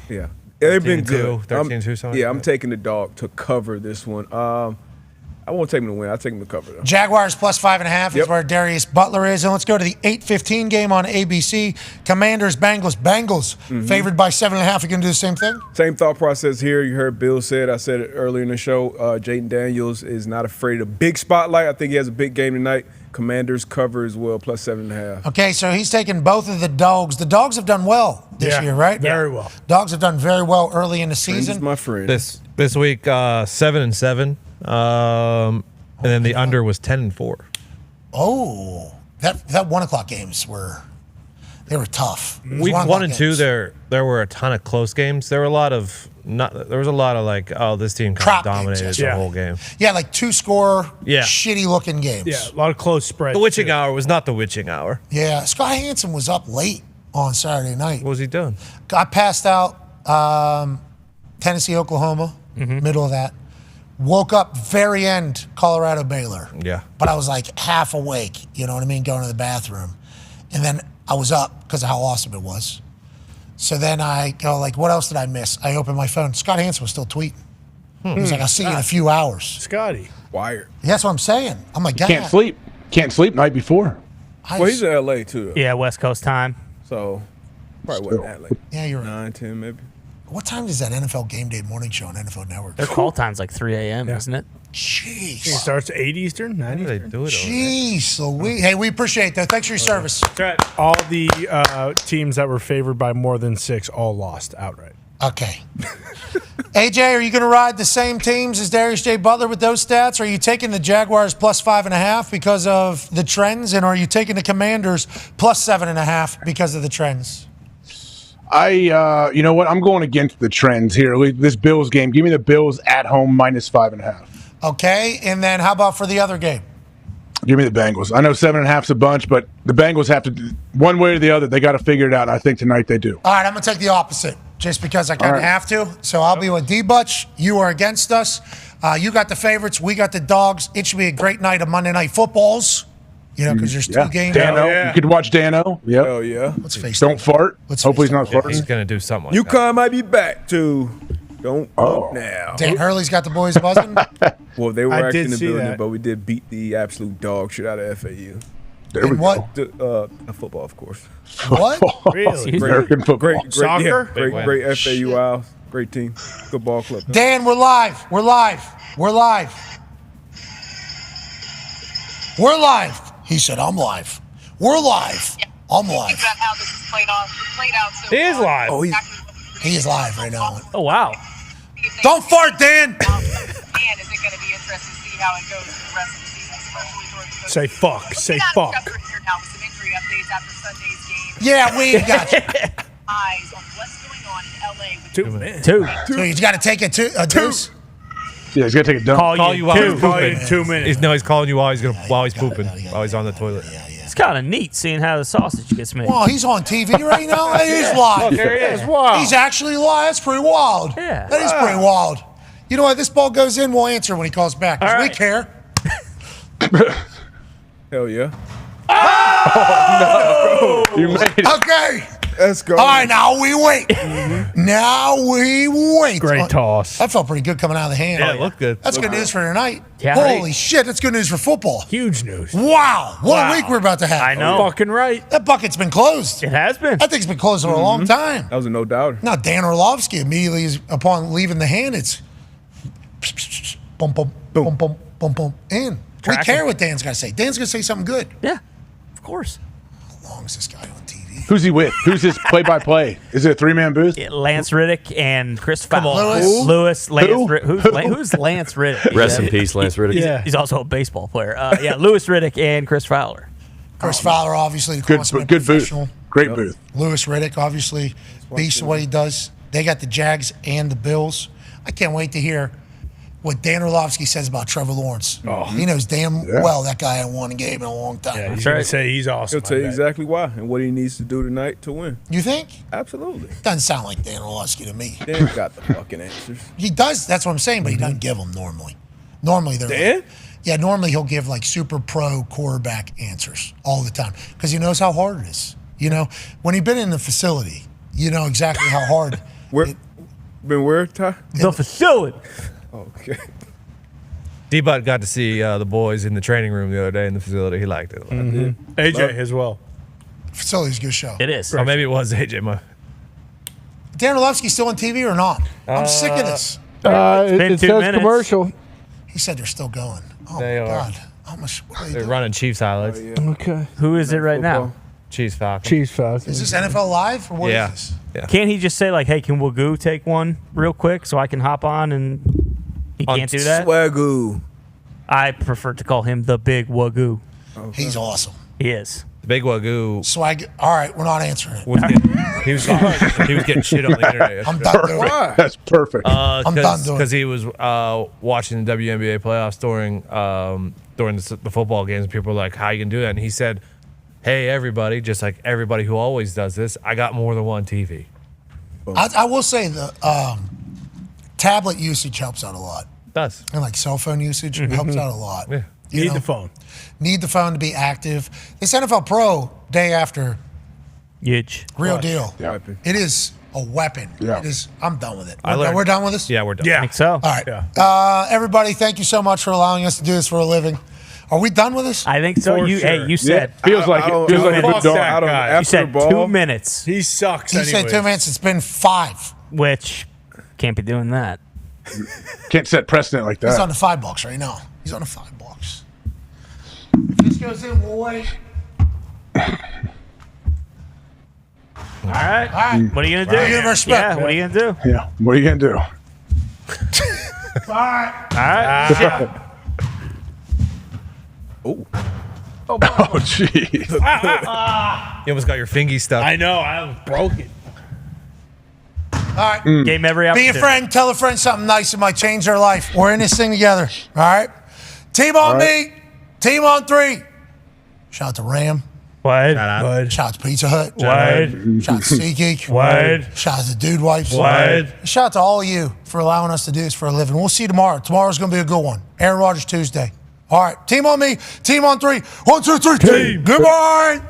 Speaker 7: Yeah. They've been good.
Speaker 12: 13-2, something.
Speaker 7: Yeah, I'm taking the dog to cover this one. I won't take them to win. I'll take them to cover, though.
Speaker 3: Jaguars plus 5.5 is where Darius Butler is. And let's go to the 8:15 game on ABC. Commanders, Bengals favored by 7.5. You going to do the same thing?
Speaker 7: Same thought process here. You heard Bill said, I said it earlier in the show, Jaden Daniels is not afraid of big spotlight. I think he has a big game tonight. Commanders cover as well, plus 7.5.
Speaker 3: Okay, so he's taking both of the dogs. The dogs have done well this year, right?
Speaker 5: Very well.
Speaker 3: Dogs have done very well early in the season.
Speaker 7: Friend is my friend.
Speaker 12: This week, 7-7, and then the under was 10-4.
Speaker 3: Oh, that 1 o'clock games were tough.
Speaker 12: Week 1 and 2, there were a ton of close games. There were a lot of like, oh, this team kind of dominated the whole game.
Speaker 3: Yeah, like 2-score, shitty looking games.
Speaker 5: Yeah, a lot of close spreads.
Speaker 12: The witching hour was not the witching hour.
Speaker 3: Yeah, Scott Hansen was up late on Saturday night.
Speaker 12: What was he doing?
Speaker 3: I passed out Tennessee, Oklahoma, middle of that. Woke up very end, Colorado, Baylor.
Speaker 12: Yeah.
Speaker 3: But I was like half awake, you know what I mean, going to the bathroom. And then I was up because of how awesome it was. So then I go like, what else did I miss? I opened my phone. Scott Hansen was still tweeting. He was like, I'll see you in a few hours.
Speaker 5: Scotty.
Speaker 7: Wired.
Speaker 3: Yeah, that's what I'm saying. I'm like, God.
Speaker 17: Can't sleep night before.
Speaker 7: Well, he's in L.A. too, though.
Speaker 6: Yeah, West Coast time.
Speaker 7: So probably wasn't that late.
Speaker 3: Yeah, you're right.
Speaker 7: 9, 10 maybe.
Speaker 3: What time is that NFL Game Day morning show on NFL Network?
Speaker 6: Their call time's like 3 a.m., isn't it?
Speaker 3: Jeez.
Speaker 5: It starts at 8 Eastern, 9 Eastern.
Speaker 12: They do it
Speaker 3: Jeez, Louise. Hey, we appreciate that. Thanks for your service.
Speaker 5: That's right. All the teams that were favored by more than 6 all lost outright.
Speaker 3: Okay. AJ, are you going to ride the same teams as Darius J. Butler with those stats? Or are you taking the Jaguars plus 5.5 because of the trends? And are you taking the Commanders plus 7.5 because of the trends?
Speaker 17: You know what? I'm going against the trends here. This Bills game, give me the Bills at home minus 5.5.
Speaker 3: Okay, and then how about for the other game?
Speaker 17: Give me the Bengals. I know 7.5's a bunch, but the Bengals have to, one way or the other, they got to figure it out. And I think tonight they do.
Speaker 3: All right, I'm going to take the opposite just because I kind of have to. So I'll be with D-Butch. You are against us. You got the favorites. We got the dogs. It should be a great night of Monday Night Footballs. You know, because there's 2 games.
Speaker 17: Dano. You could watch Dano. Yep.
Speaker 7: Oh, yeah.
Speaker 3: Let's face
Speaker 17: Don't fart.
Speaker 3: Hopefully
Speaker 17: he's not farting.
Speaker 12: He's going to do something like that.
Speaker 7: UConn might be back, too. Don't look now.
Speaker 3: Dan Hurley's got the boys buzzing.
Speaker 7: Well, they were
Speaker 5: I
Speaker 7: actually
Speaker 5: did
Speaker 7: in the
Speaker 5: see
Speaker 7: building,
Speaker 5: that.
Speaker 7: but we did beat the absolute dog shit out of FAU.
Speaker 17: There we
Speaker 3: what?
Speaker 17: go.
Speaker 7: Football, of course.
Speaker 3: What?
Speaker 5: Really?
Speaker 17: American football.
Speaker 7: Great,
Speaker 5: Soccer?
Speaker 7: yeah, great FAU out. Great team. Good ball club.
Speaker 3: Dan, we're live. We're live. We're live. We're live. He said, I'm live. We're live. I'm live.
Speaker 1: About how this is played out so
Speaker 12: He is live.
Speaker 3: Oh, he is live right now.
Speaker 6: Oh, wow.
Speaker 3: Don't fart, Dan.
Speaker 1: And is it going to be interesting to see how it goes for the rest of the season, especially towards the
Speaker 5: Say fuck. Say fuck.
Speaker 1: Schefter here now with some injury updates after Sunday's game.
Speaker 3: Yeah, we got you.
Speaker 1: Eyes on what's going on in LA with
Speaker 5: 2 minutes.
Speaker 6: 2.
Speaker 3: So he's got to take it to a deuce.
Speaker 17: Yeah, he's got to take a dump.
Speaker 12: Call you while he's
Speaker 5: Call you
Speaker 12: pooping.
Speaker 5: in 2 minutes.
Speaker 12: He's calling you while he's pooping, while he's on the toilet.
Speaker 6: It's kind of neat seeing how the sausage gets made.
Speaker 3: Well, he's on TV right now. That is live.
Speaker 12: There he is.
Speaker 3: Wow. He's actually live. That's pretty wild.
Speaker 6: Yeah.
Speaker 3: That is pretty wild. You know what? This ball goes in, we'll answer when he calls back. 'Cause
Speaker 6: All
Speaker 3: we
Speaker 6: right.
Speaker 3: care.
Speaker 7: Hell yeah.
Speaker 17: You made it.
Speaker 3: Okay.
Speaker 7: Let's go.
Speaker 3: All right, now we wait. Now we wait.
Speaker 12: Great toss.
Speaker 3: That felt pretty good coming out of the hand.
Speaker 12: Yeah, it looked good.
Speaker 3: That's good news for tonight.
Speaker 6: Yeah.
Speaker 3: Holy shit, that's good news for football.
Speaker 5: Huge news.
Speaker 3: Wow. What a week we're about to have.
Speaker 6: I know.
Speaker 5: Fucking right.
Speaker 3: That bucket's been closed.
Speaker 6: It has been.
Speaker 3: That thing's been closed for a long time.
Speaker 7: That was a no doubter.
Speaker 3: Now, Dan Orlovsky immediately, upon leaving the hand, it's boom, boom, boom, boom, boom, boom, in. We care what Dan's going to say. Dan's going to say something good.
Speaker 6: Yeah, of course.
Speaker 3: How long is this guy on TV?
Speaker 17: Who's he with? Who's his play-by-play? Is it a three-man booth?
Speaker 6: Lance Riddick and Chris Fowler.
Speaker 3: Lewis.
Speaker 6: Lance.
Speaker 17: Who?
Speaker 6: Who's Lance Riddick?
Speaker 15: Rest in peace, Lance Riddick.
Speaker 5: Yeah.
Speaker 6: He's also a baseball player. Lewis Riddick and Chris Fowler.
Speaker 3: Chris Fowler, obviously, the
Speaker 17: Good
Speaker 3: consummate
Speaker 17: booth.
Speaker 3: professional.
Speaker 17: Great booth.
Speaker 3: Lewis Riddick, obviously, beast of what he does. They got the Jags and the Bills. I can't wait to hear what Dan Orlovsky says about Trevor Lawrence. He knows damn well that guy hasn't won a game in a long time.
Speaker 5: Yeah, he's going to say he's awesome.
Speaker 7: He'll tell you exactly why and what he needs to do tonight to win.
Speaker 3: You think?
Speaker 7: Absolutely.
Speaker 3: Doesn't sound like Dan Orlovsky to me.
Speaker 7: Dan's got the fucking answers.
Speaker 3: He does. That's what I'm saying, but he doesn't give them normally. Normally they're
Speaker 7: Dan?
Speaker 3: normally he'll give like super pro quarterback answers all the time because he knows how hard it is. You know, when he's been in the facility, you know exactly how hard.
Speaker 7: Been where, Ty?
Speaker 6: The facility.
Speaker 7: Okay.
Speaker 12: D-Bot got to see the boys in the training room the other day in the facility. He liked it a lot.
Speaker 5: AJ as well.
Speaker 3: Facility's a good show.
Speaker 6: It is.
Speaker 12: Or maybe it was AJ.
Speaker 3: Dan Orlovsky's still on TV or not? I'm sick of this.
Speaker 12: It says minutes. Commercial.
Speaker 3: He said they're still going. Oh,
Speaker 12: They
Speaker 3: my
Speaker 12: are.
Speaker 3: God. How much? What are they
Speaker 12: They're
Speaker 3: doing?
Speaker 12: running Chiefs highlights.
Speaker 6: Okay. Who is it right now?
Speaker 12: Chiefs Falcons.
Speaker 6: Chiefs Falcons.
Speaker 3: Is this NFL Live or what is this?
Speaker 12: Yeah.
Speaker 6: Can't he just say like, "Hey, can Wagoo take one real quick so I can hop on?" And he can't do that.
Speaker 7: Swagoo.
Speaker 6: I prefer to call him the Big Wagoo.
Speaker 3: He's awesome.
Speaker 6: He is.
Speaker 12: The Big Wagoo.
Speaker 3: Swag. All right, we're not answering it.
Speaker 12: He was getting shit on the internet.
Speaker 3: I'm done doing it.
Speaker 17: That's perfect.
Speaker 3: I'm done doing it.
Speaker 12: Because he was watching the WNBA playoffs during the football games, and people were like, "How you can do that?" And he said, "Hey, everybody, just like everybody who always does this, I got more than one TV."
Speaker 3: I will say the tablet usage helps out a lot.
Speaker 12: It does.
Speaker 3: And like cell phone usage helps out a lot.
Speaker 12: Yeah.
Speaker 3: You
Speaker 5: Need
Speaker 3: know?
Speaker 5: the phone.
Speaker 3: Need the phone to be active. This NFL Pro day after,
Speaker 6: Huge.
Speaker 3: real deal.
Speaker 17: Yeah.
Speaker 3: It is a weapon.
Speaker 17: Yeah.
Speaker 3: It is. I'm done with it.
Speaker 12: I learned-
Speaker 3: We're done with this?
Speaker 12: Yeah, we're done.
Speaker 5: Yeah.
Speaker 6: I think so.
Speaker 3: All right. Everybody, thank you so much for allowing us to do this for a living. Are we done with this?
Speaker 6: I think so.
Speaker 5: For
Speaker 6: You
Speaker 5: sure.
Speaker 6: you said
Speaker 17: Feels like it. Feels like a
Speaker 5: Fuck
Speaker 17: good dog.
Speaker 5: that guy.
Speaker 6: you
Speaker 7: After
Speaker 6: said
Speaker 7: the ball,
Speaker 6: 2 minutes,
Speaker 5: He sucks
Speaker 3: He said
Speaker 5: anyways.
Speaker 3: 2 minutes. It's been 5.
Speaker 6: which can't be doing that.
Speaker 17: Can't set precedent like
Speaker 3: He's on
Speaker 17: that.
Speaker 3: the $5 right now. He's on the $5. If this goes in, we'll wait.
Speaker 6: All right.
Speaker 3: All right.
Speaker 6: What are you gonna do?
Speaker 3: Give him respect,
Speaker 6: Yeah.
Speaker 3: man.
Speaker 6: What are you gonna do?
Speaker 17: Yeah. What are you gonna do?
Speaker 3: All right.
Speaker 6: All right.
Speaker 17: Oh, jeez.
Speaker 12: You almost got your fingy stuck.
Speaker 5: I know. I broke it.
Speaker 3: All right.
Speaker 6: Game every
Speaker 3: Be
Speaker 6: opportunity.
Speaker 3: a friend. Tell a friend something nice. It might change their life. We're in this thing together. All right. Team on me. Team on 3. Shout out to Ram.
Speaker 6: What?
Speaker 3: Shout out to Pizza Hut.
Speaker 6: What?
Speaker 3: Shout out to SeatGeek.
Speaker 6: What?
Speaker 3: Shout out to Dude Wipes.
Speaker 6: What?
Speaker 3: Shout out to all of you for allowing us to do this for a living. We'll see you tomorrow. Tomorrow's going to be a good one. Aaron Rodgers Tuesday. All right. Team on me. Team on 3. 1, 2, 3. Team. Goodbye.